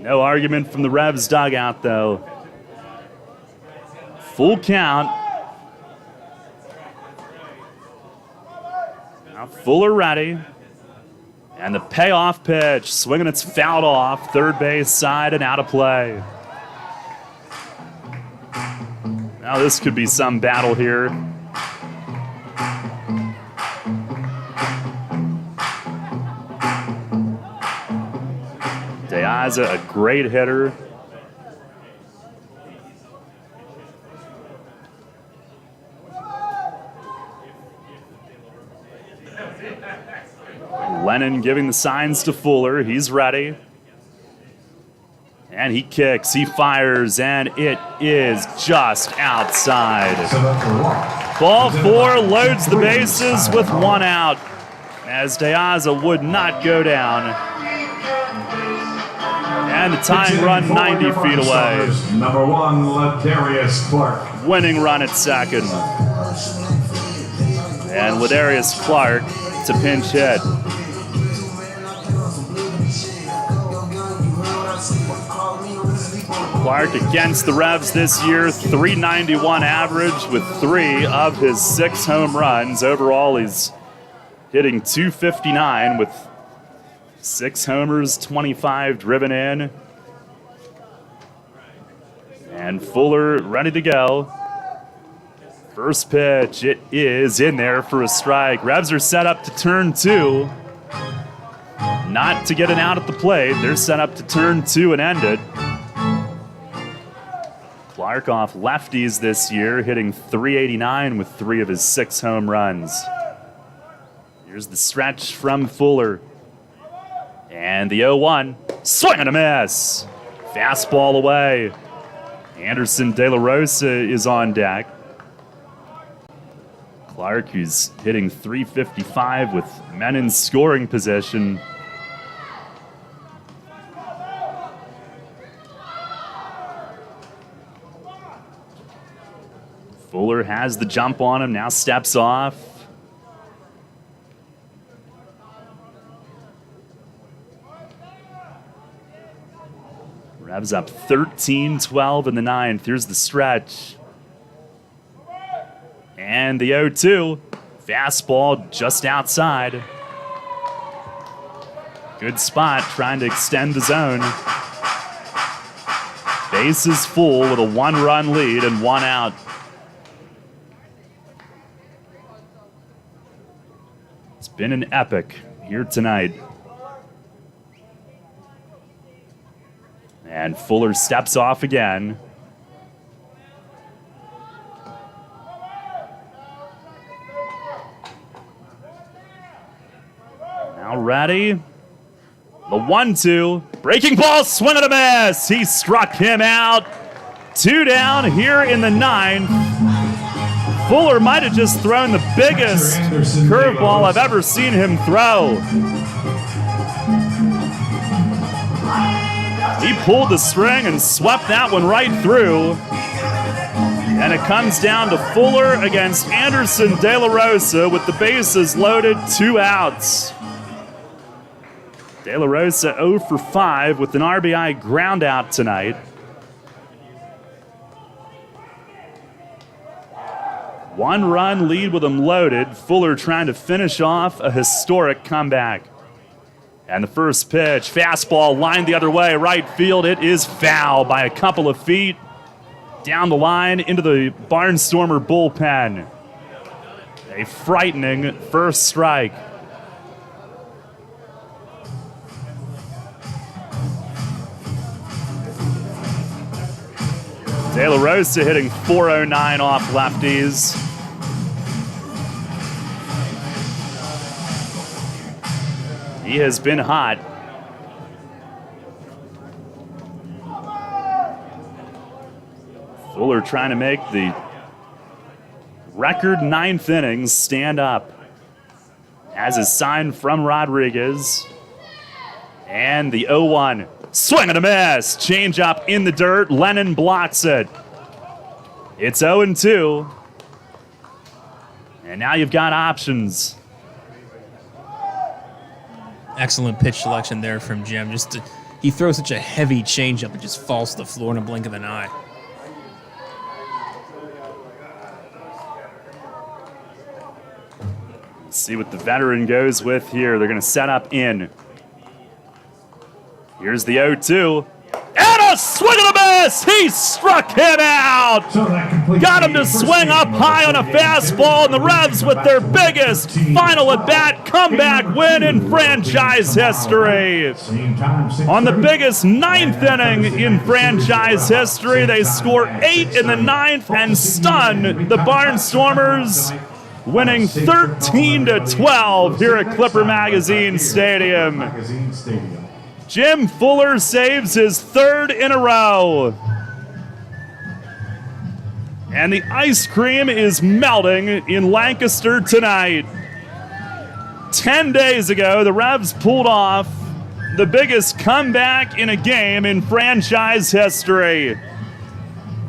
No argument from the Revs dugout, though. Full count. Now Fuller ready. And the payoff pitch, swinging, it's fouled off, third base side and out of play. Now this could be some battle here. Deaza, a great hitter. Lennon giving the signs to Fuller. He's ready. And he kicks, he fires, and it is just outside. Ball four, loads the bases with one out, as Deaza would not go down. And the tying run 90 feet away. Number one, Ladarius Clark. Winning run at second. And Ladarius Clark to pinch hit. Clark against the Revs this year, .391 average with 3 of his 6 home runs. Overall, he's hitting .259 with 6 homers, 25 driven in. And Fuller ready to go. First pitch, it is in there for a strike. Revs are set up to turn 2. Not to get an out at the plate. They're set up to turn 2 and end it. Clark off lefties this year, hitting .389 with 3 of his 6 home runs. Here's the stretch from Fuller. And the 0-1, swing and a miss. Fastball away. Anderson De La Rosa is on deck. Clark, who's hitting .355 with men in scoring position. Fuller has the jump on him, now steps off. Revs up 13-12 in the 9th. Here's the stretch. And the 0-2. Fastball just outside. Good spot, trying to extend the zone. Base is full with a 1-run lead and 1 out. It's been an epic here tonight. And Fuller steps off again. Now ready. The 1-2. Breaking ball, swing and a miss. He struck him out. 2 down here in the 9th. Fuller might have just thrown the biggest curveball I've ever seen him throw. He pulled the string and swept that one right through. And it comes down to Fuller against Anderson De La Rosa with the bases loaded, 2 outs. De La Rosa 0 for 5 with an RBI ground out tonight. One-run lead with them loaded. Fuller trying to finish off a historic comeback. And the first pitch, fastball lined the other way, right field. It is foul by a couple of feet. Down the line into the Barnstormer bullpen. A frightening first strike. De La Rosa hitting .409 off lefties. He has been hot. Fuller trying to make the record 9th innings stand up. Has a sign from Rodriguez. And the 0-1. Swing and a miss. Change up in the dirt. Lennon blocks it. It's 0-2. And now you've got options. Excellent pitch selection there from Jim. he throws such a heavy changeup that just falls to the floor in a blink of an eye. Let's see what the veteran goes with here. They're going to set up in. Here's the 0-2. And a swing and a miss! He struck him out! Got him to swing up high on a fastball, and the Revs with their biggest final at-bat comeback win in franchise history. On the biggest ninth inning in franchise history, they score 8 in the ninth and stun the Barnstormers, winning 13-12 here at Clipper Magazine Stadium. Jim Fuller saves his 3rd in a row. And the ice cream is melting in Lancaster tonight. 10 days ago, the Revs pulled off the biggest comeback in a game in franchise history.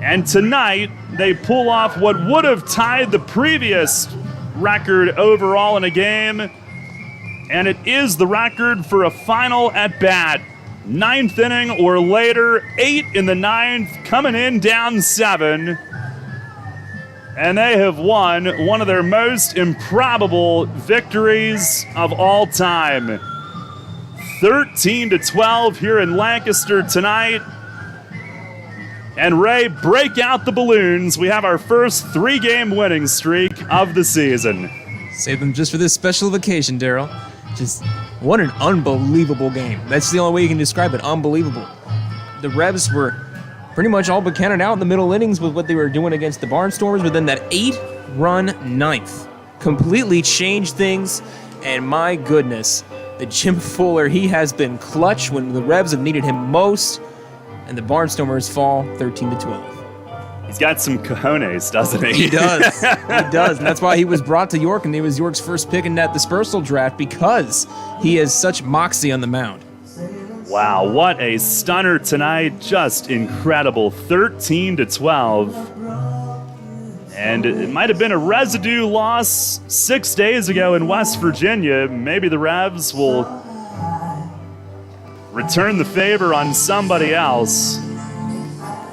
And tonight, they pull off what would have tied the previous record overall in a game. And it is the record for a final at-bat. 9th inning or later, 8 in the 9th, coming in down 7. And they have won one of their most improbable victories of all time. 13-12 here in Lancaster tonight. And Ray, break out the balloons. We have our first 3-game winning streak of the season. Save them just for this special occasion, Daryl. Just what an unbelievable game. That's the only way you can describe it. Unbelievable. The Revs were pretty much all but counted out in the middle innings with what they were doing against the Barnstormers, but then that 8-run ninth completely changed things. And my goodness, the Jim Fuller, he has been clutch when the Revs have needed him most, and the Barnstormers fall 13-12. He's got some cojones, doesn't he? He does. He does. And that's why he was brought to York, and he was York's first pick in that dispersal draft, because he has such moxie on the mound. Wow, what a stunner tonight. Just incredible. 13-12. And it might have been a residue loss 6 days ago in West Virginia. Maybe the Revs will return the favor on somebody else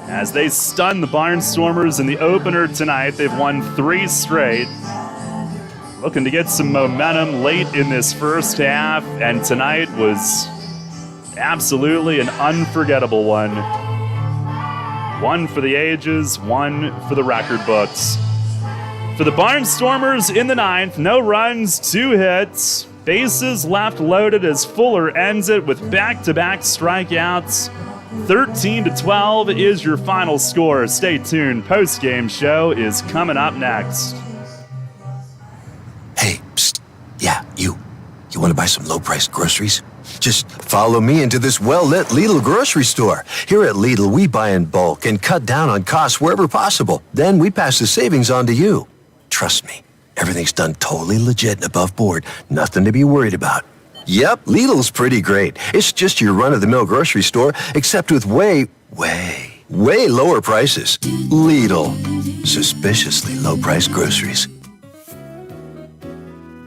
as they stun the Barnstormers in the opener tonight. They've won 3 straight. Looking to get some momentum late in this first half, and tonight was absolutely an unforgettable one. One for the ages, one for the record books. For the Barnstormers in the 9th, no runs, 2 hits, bases left loaded as Fuller ends it with back-to-back strikeouts. 13-12 is your final score. Stay tuned. Post-game show is coming up next. Hey, psst. Yeah, you. You want to buy some low-priced groceries? Just follow me into this well-lit Lidl grocery store. Here at Lidl, we buy in bulk and cut down on costs wherever possible. Then we pass the savings on to you. Trust me, everything's done totally legit and above board. Nothing to be worried about. Yep, Lidl's pretty great. It's just your run-of-the-mill grocery store, except with way lower prices. Lidl. Suspiciously low-priced groceries.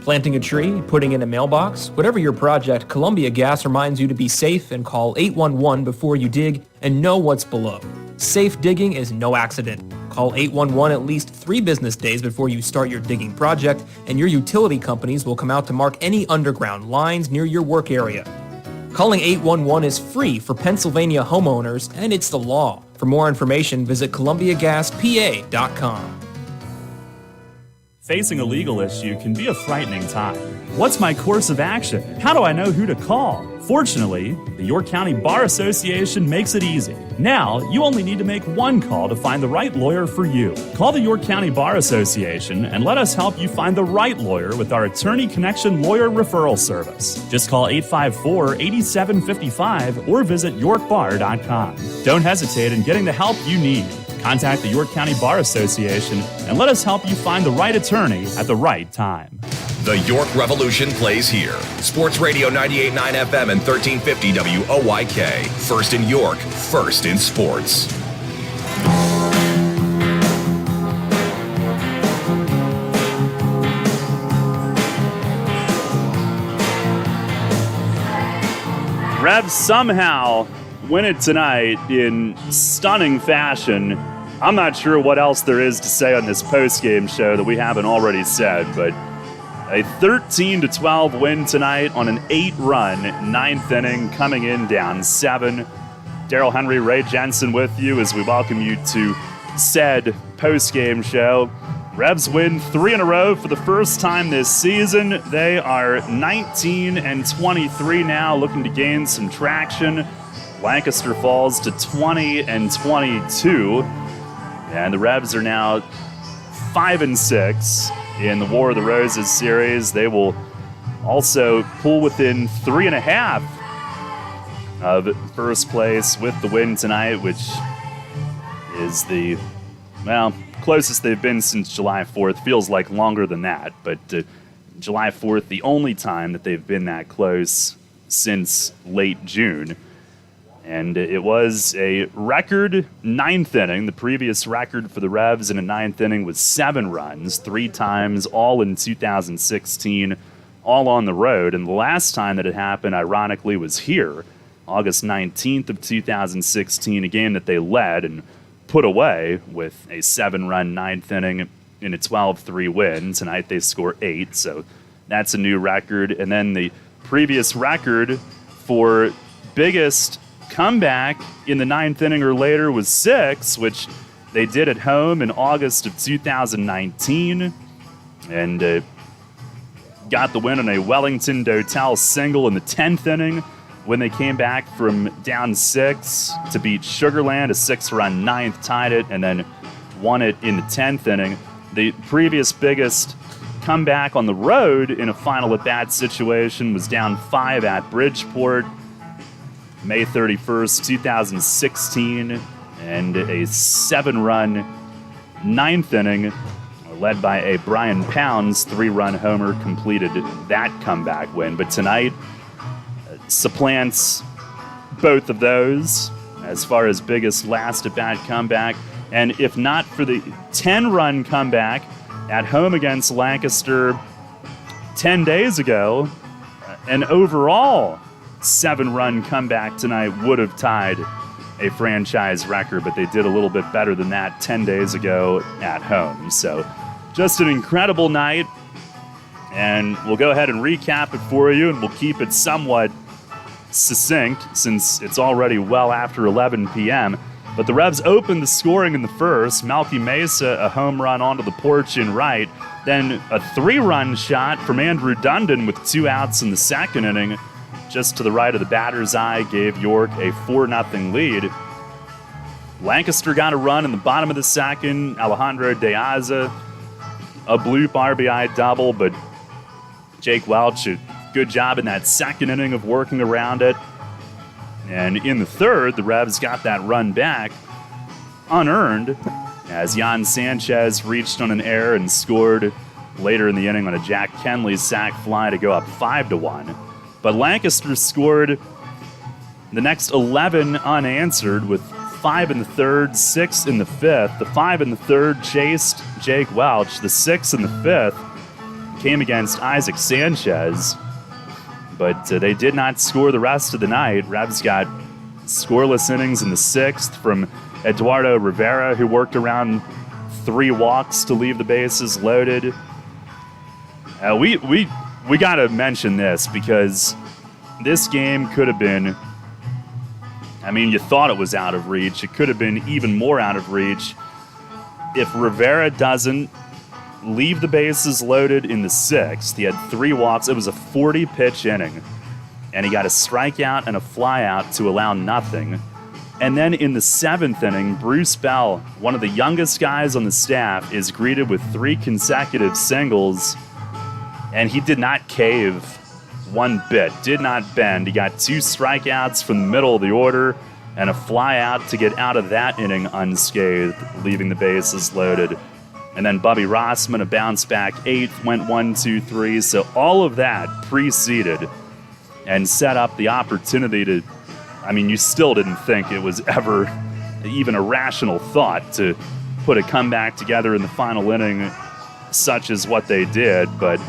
Planting a tree, putting in a mailbox, whatever your project, Columbia Gas reminds you to be safe and call 811 before you dig and know what's below. Safe digging is no accident. Call 811 at least 3 business days before you start your digging project, and your utility companies will come out to mark any underground lines near your work area. Calling 811 is free for Pennsylvania homeowners, and it's the law. For more information, visit columbiagaspa.com. Facing a legal issue can be a frightening time. What's my course of action? How do I know who to call? Fortunately, the York County Bar Association makes it easy. Now, you only need to make one call to find the right lawyer for you. Call the York County Bar Association and let us help you find the right lawyer with our Attorney Connection Lawyer Referral Service. Just call 854-8755 or visit yorkbar.com. Don't hesitate in getting the help you need. Contact the York County Bar Association and let us help you find the right attorney at the right time. The York Revolution plays here. Sports Radio 98.9 FM and 1350 WOYK. First in York, first in sports. Revs somehow win it tonight in stunning fashion. I'm not sure what else there is to say on this postgame show that we haven't already said, but a 13-12 win tonight on an 8-run ninth inning, coming in down 7. Daryl Henry, Ray Jensen with you as we welcome you to said postgame show. Revs win 3 in a row for the first time this season. They are 19-23 now, looking to gain some traction. Lancaster falls to 20-22. And the Revs are now 5-6 in the War of the Roses series. They will also pull within 3.5 of first place with the win tonight, which is the, well, closest they've been since July 4th. Feels like longer than that, but July 4th, the only time that they've been that close since late June. And it was a record 9th inning. The previous record for the Revs in a 9th inning was 7 runs, 3 times, all in 2016, all on the road. And the last time that it happened, ironically, was here, August 19th of 2016, a game that they led and put away with a 7-run 9th inning in a 12-3 win. Tonight they score 8, so that's a new record. And then the previous record for biggest comeback in the 9th inning or later was 6, which they did at home in August of 2019, and got the win on a Wellington Dotel single in the 10th inning when they came back from down 6 to beat Sugarland. A 6-run 9th tied it, and then won it in the 10th inning. The previous biggest comeback on the road in a final at-bat situation was down 5 at Bridgeport, May 31st, 2016, and a 7-run 9th inning led by a Brian Pounds 3-run homer completed that comeback win. But tonight supplants both of those as far as biggest last at-bat comeback. And if not for the 10-run comeback at home against Lancaster 10 days ago, an overall 7-run comeback tonight would have tied a franchise record, but they did a little bit better than that 10 days ago at home. So just an incredible night, and we'll go ahead and recap it for you, and we'll keep it somewhat succinct since it's already well after 11 p.m. But the Revs opened the scoring in the first. Malky Mesa, a home run onto the porch in right. Then a 3-run shot from Andrew Dundon with 2 outs in the second inning, just to the right of the batter's eye, gave York a 4-0 lead. Lancaster got a run in the bottom of the second. Alejandro Deaza, a bloop RBI double, but Jake Welch, a good job in that second inning of working around it. And in the third, the Revs got that run back unearned as Jan Sanchez reached on an error and scored later in the inning on a Jack Kenley sac fly to go up 5-1. But Lancaster scored the next 11 unanswered with 5 in the third, 6 in the fifth. The 5 in the third chased Jake Welch. The 6 in the fifth came against Isaac Sanchez. But they did not score the rest of the night. Revs got scoreless innings in the 6th from Eduardo Rivera, who worked around 3 walks to leave the bases loaded. We got to mention this because this game could have been, I mean, you thought it was out of reach. It could have been even more out of reach if Rivera doesn't leave the bases loaded in the 6th. He had 3 walks. It was a 40-pitch inning, and he got a strikeout and a flyout to allow nothing. And then in the 7th inning, Bruce Bell, one of the youngest guys on the staff, is greeted with 3 consecutive singles, and he did not cave one bit, did not bend. He got 2 strikeouts from the middle of the order and a flyout to get out of that inning unscathed, leaving the bases loaded. And then Bubby Rossman, a bounce back 8th, went 1-2-3. So all of that preceded and set up the opportunity to, I mean, you still didn't think it was ever even a rational thought to put a comeback together in the final inning, such as what they did, but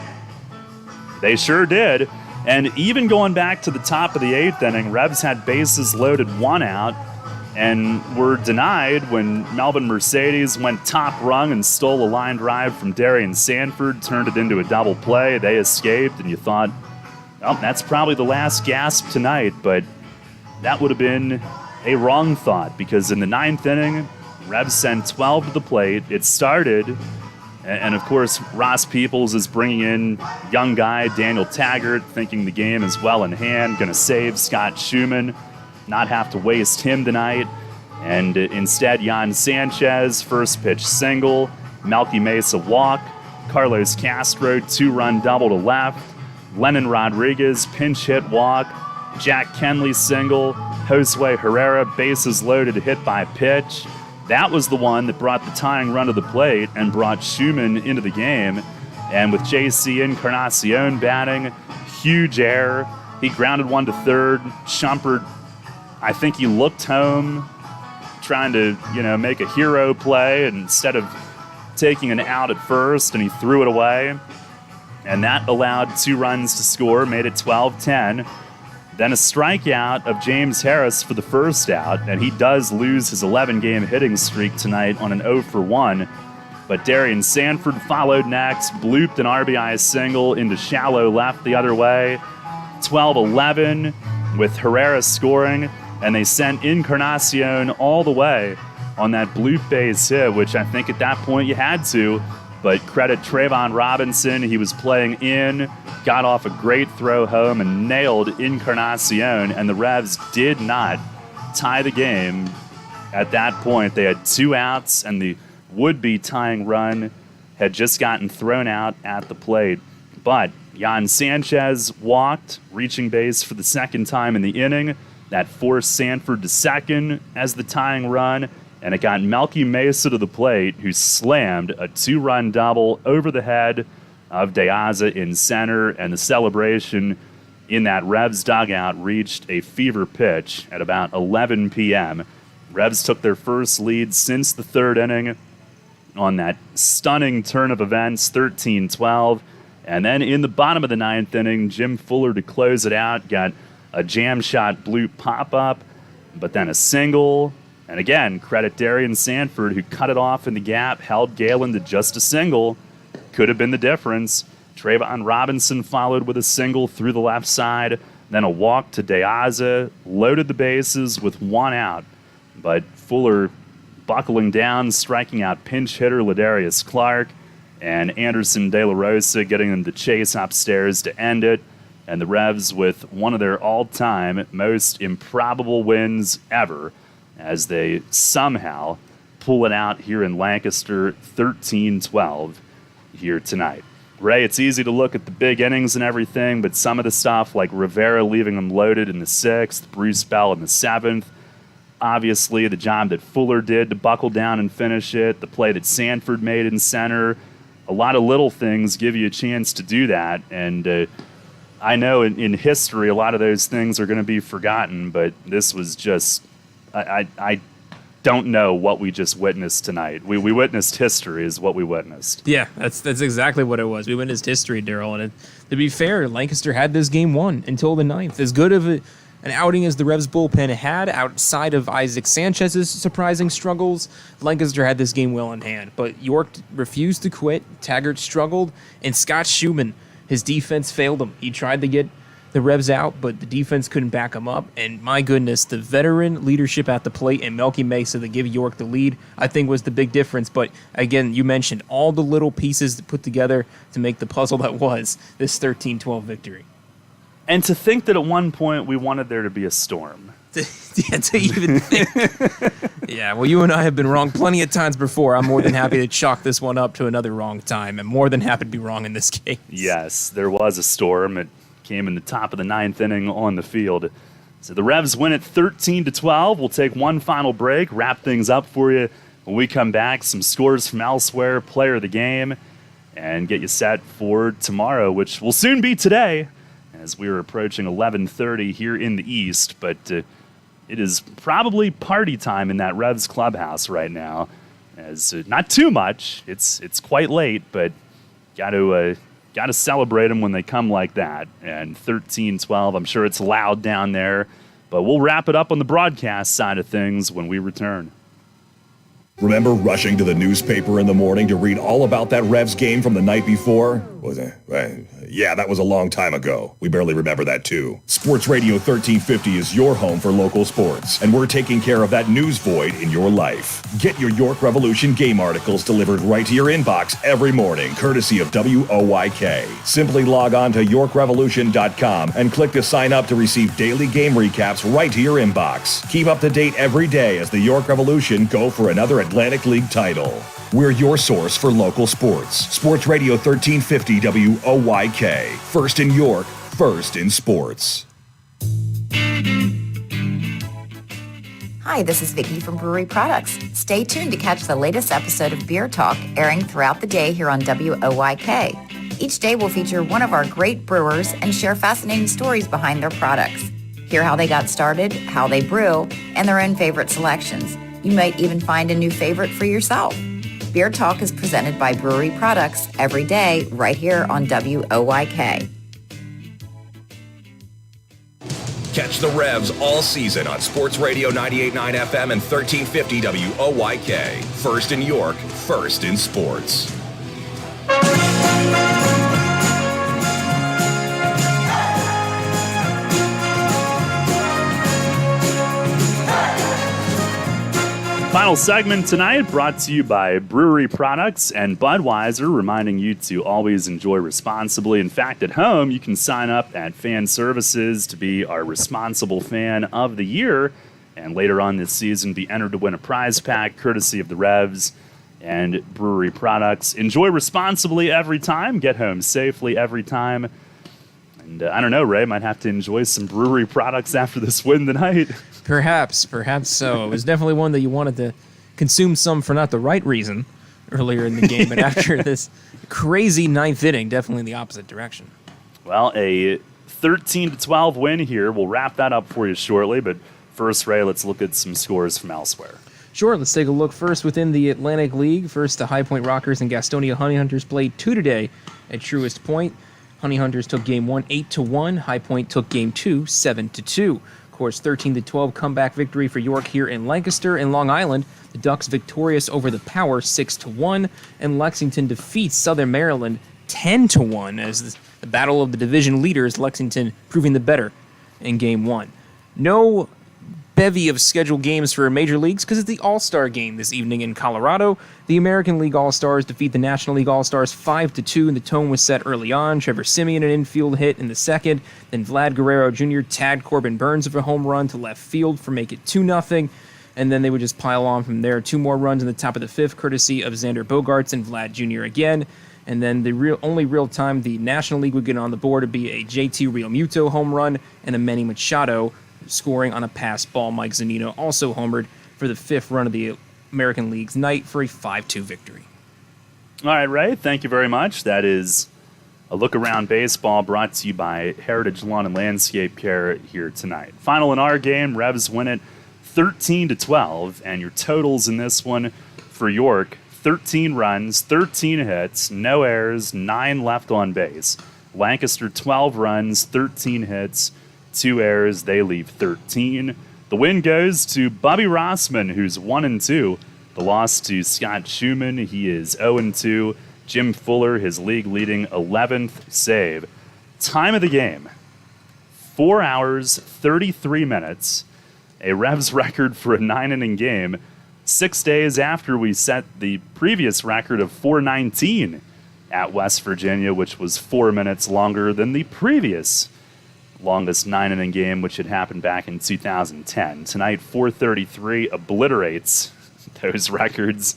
they sure did. And even going back to the top of the 8th inning, Revs had bases loaded, 1 out, and were denied when Melvin Mercedes went top rung and stole a line drive from Darian Sanford, turned it into a double play. They escaped, and you thought, well, that's probably the last gasp tonight, but that would have been a wrong thought, because in the 9th inning, Revs sent 12 to the plate. It started, and of course, Ross Peoples is bringing in young guy Daniel Taggart, thinking the game is well in hand, going to save Scott Schumann, not have to waste him tonight. And instead, Jan Sanchez, first pitch single, Melky Mesa walk, Carlos Castro, 2-run double to left, Lennon Rodriguez, pinch hit walk, Jack Kenley single, Josue Herrera, bases loaded, hit by pitch. That was the one that brought the tying run to the plate and brought Schumann into the game. And with J.C. Encarnacion batting, huge error. He grounded one to third. Shumpert, I think he looked home, trying to, make a hero play, and instead of taking an out at first, and he threw it away. And that allowed 2 runs to score, made it 12-10. Then a strikeout of James Harris for the first out, and he does lose his 11-game hitting streak tonight on an 0-for-1. But Darian Sanford followed next, blooped an RBI single into shallow left the other way. 12-11 with Herrera scoring, and they sent Encarnacion all the way on that bloop base hit, which I think at that point you had to. But credit Trayvon Robinson. He was playing in, got off a great throw home, and nailed Encarnacion. And the Revs did not tie the game at that point. They had 2 outs, and the would-be tying run had just gotten thrown out at the plate. But Jan Sanchez walked, reaching base for the second time in the inning. That forced Sanford to second as the tying run. And it got Melky Mesa to the plate, who slammed a 2-run double over the head of De Aza in center, and the celebration in that Revs dugout reached a fever pitch at about 11 p.m. Revs took their first lead since the 3rd inning on that stunning turn of events, 13-12. And then in the bottom of the 9th inning, Jim Fuller, to close it out, got a jam shot bloop pop-up, but then a single. And again, credit Darian Sanford, who cut it off in the gap, held Galen to just a single. Could have been the difference. Trayvon Robinson followed with a single through the left side, then a walk to De Aza, loaded the bases with 1 out. But Fuller buckling down, striking out pinch hitter Ladarius Clark, and Anderson De La Rosa getting them to chase upstairs to end it. And the Revs with one of their all-time most improbable wins ever, as they somehow pull it out here in Lancaster, 13-12 here tonight. Ray, it's easy to look at the big innings and everything, but some of the stuff like Rivera leaving them loaded in the 6th, Bruce Bell in the 7th, obviously the job that Fuller did to buckle down and finish it, the play that Sanford made in center, a lot of little things give you a chance to do that, and I know in history a lot of those things are going to be forgotten, but this was just... I don't know what we just witnessed tonight. We witnessed history is what we witnessed. Yeah, that's exactly what it was. We witnessed history, Daryl. And to be fair, Lancaster had this game won until the 9th. As good of an outing as the Revs bullpen had, outside of Isaac Sanchez's surprising struggles, Lancaster had this game well in hand. But York refused to quit. Taggart struggled. And Scott Schumann, his defense failed him. He tried to get the Revs out, but the defense couldn't back him up. And my goodness, the veteran leadership at the plate and Melky Mesa to give York the lead, I think was the big difference. But again, you mentioned all the little pieces to put together to make the puzzle that was this 13-12 victory. And to think that at one point we wanted there to be a storm. To even think. Yeah, well, you and I have been wrong plenty of times before. I'm more than happy to chalk this one up to another wrong time, and more than happy to be wrong in this case. Yes, there was a storm. It came in the top of the 9th inning on the field. So the Revs win it 13-12. We'll take one final break, wrap things up for you when we come back. Some scores from elsewhere, player of the game, and get you set for tomorrow, which will soon be today, as we are approaching 11:30 here in the East. But it is probably party time in that Revs clubhouse right now. As not too much. It's quite late, but got to got to celebrate them when they come like that. And 13-12, I'm sure it's loud down there. But we'll wrap it up on the broadcast side of things when we return. Remember rushing to the newspaper in the morning to read all about that Revs game from the night before? Was it? Yeah, that was a long time ago. We barely remember that too. Sports Radio 1350 is your home for local sports, and we're taking care of that news void in your life. Get your York Revolution game articles delivered right to your inbox every morning, courtesy of WOYK. Simply log on to YorkRevolution.com and click to sign up to receive daily game recaps right to your inbox. Keep up to date every day as the York Revolution go for another Atlantic League title. We're your source for local sports. Sports Radio 1350 WOYK. First in York, first in sports. Hi, this is Vicki from Brewery Products. Stay tuned to catch the latest episode of Beer Talk airing throughout the day here on WOYK. Each day will feature one of our great brewers and share fascinating stories behind their products. Hear how they got started, how they brew, and their own favorite selections. You might even find a new favorite for yourself. Beer Talk is presented by Brewery Products every day right here on WOYK. Catch the Revs all season on Sports Radio 98.9 FM and 1350 WOYK. First in York, first in sports. Final segment tonight brought to you by Brewery Products and Budweiser, reminding you to always enjoy responsibly. In fact, at home, you can sign up at Fan Services to be our Responsible Fan of the Year, and later on this season be entered to win a prize pack courtesy of the Revs and Brewery Products. Enjoy responsibly every time, get home safely every time. And I don't know, Ray, might have to enjoy some Brewery Products after this win tonight. Perhaps so. It was definitely one that you wanted to consume some for not the right reason earlier in the game, but after this crazy ninth inning, definitely in the opposite direction. Well, a 13-12 win here. We'll wrap that up for you shortly, but first, Ray, let's look at some scores from elsewhere. Sure, let's take a look first within the Atlantic League. First, the High Point Rockers and Gastonia Honey Hunters played 2 today at Truist Point. Honey Hunters took game 1 8-1. High Point took game 2 7-2. Of course, 13-12 comeback victory for York here in Lancaster and Long Island. The Ducks victorious over the Power 6-1, and Lexington defeats Southern Maryland 10-1 as the battle of the division leaders. Lexington proving the better in game 1. No bevy of scheduled games for major leagues because it's the All-Star game this evening in Colorado. The American League All-Stars defeat the National League All-Stars 5-2, and the tone was set early on. Trevor Simeon an infield hit in the second, then Vlad Guerrero Jr. tagged Corbin Burns of a home run to left field for make it 2-0, and then they would just pile on from there. 2 more runs in the top of the 5th, courtesy of Xander Bogaerts and Vlad Jr. again. And then the only real time the National League would get on the board would be a JT Realmuto home run and a Manny Machado scoring on a pass ball. Mike Zunino also homered for the 5th run of the American League's night for a 5-2 victory. All right, Ray, thank you very much. That is a look around baseball brought to you by Heritage Lawn and Landscape Care here tonight. Final in our game, Revs win it 13-12, and your totals in this one for York: 13 runs, 13 hits, no errors, 9 left on base. Lancaster 12 runs, 13 hits, 2 errors, they leave 13. The win goes to Bobby Rossman, who's 1-2. The loss to Scott Schumann, he is 0-2. Jim Fuller, his league-leading 11th save. Time of the game, 4 hours, 33 minutes. A Revs record for a 9-inning game, 6 days after we set the previous record of 4:19 at West Virginia, which was 4 minutes longer than the previous longest 9-inning game, which had happened back in 2010. Tonight, 4:33 obliterates those records.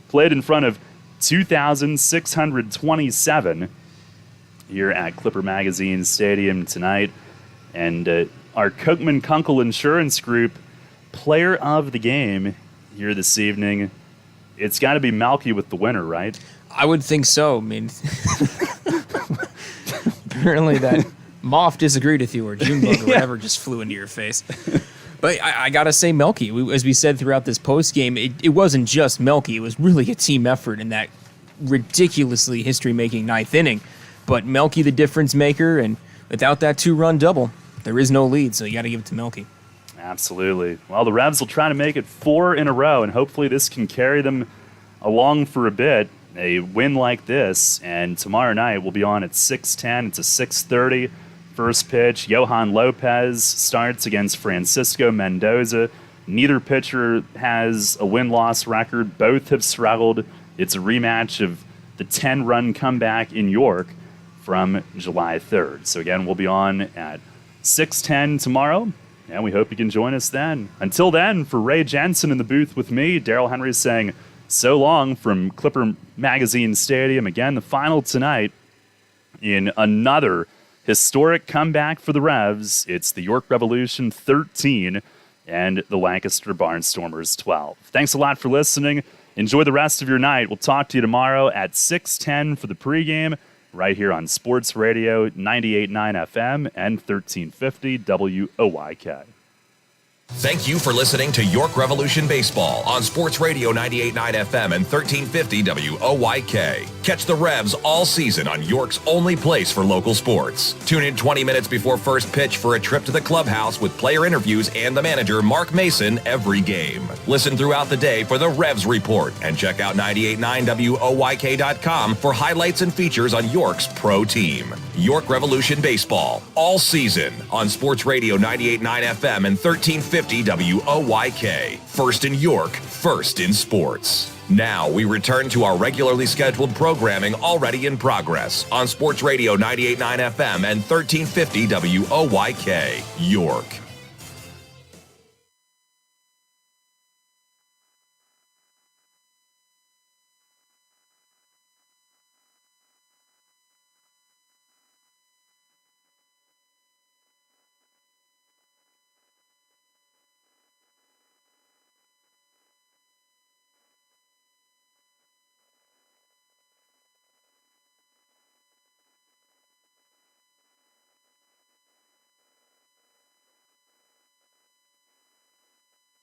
Played in front of 2,627 here at Clipper Magazine Stadium tonight. And our Kochman Kunkel Insurance Group player of the game here this evening, it's got to be Melky with the winner, right? I would think so. I mean, apparently that Moth disagreed with you, or Junebug or whatever just flew into your face. But I got to say, Melky, as we said throughout this postgame, it wasn't just Melky. It was really a team effort in that ridiculously history-making 9th inning. But Melky, the difference maker, and without that 2-run double, there is no lead, so you got to give it to Melky. Absolutely. Well, the Revs will try to make it 4 in a row, and hopefully this can carry them along for a bit. A win like this, and tomorrow night we'll be on at 6:10. It's a 6:30 first pitch. Johan Lopez starts against Francisco Mendoza. Neither pitcher has a win-loss record. Both have struggled. It's a rematch of the 10-run comeback in York from July 3rd. So again, we'll be on at 6:10 tomorrow, and we hope you can join us then. Until then, for Ray Jensen in the booth with me, Daryl Henry saying so long from Clipper Magazine Stadium. Again, the final tonight in another historic comeback for the Revs. It's the York Revolution 13 and the Lancaster Barnstormers 12. Thanks a lot for listening. Enjoy the rest of your night. We'll talk to you tomorrow at 6:10 for the pregame right here on Sports Radio 98.9 FM and 1350 WOYK. Thank you for listening to York Revolution Baseball on Sports Radio 98.9 FM and 1350 WOYK. Catch the Revs all season on York's only place for local sports. Tune in 20 minutes before first pitch for a trip to the clubhouse with player interviews and the manager, Mark Mason, every game. Listen throughout the day for the Revs Report and check out 989WOYK.com for highlights and features on York's pro team. York Revolution Baseball all season on Sports Radio 98.9 FM and 1350 WOYK. First in York, first in sports. Now we return to our regularly scheduled programming already in progress on Sports Radio 98.9 FM and 1350 WOYK, York.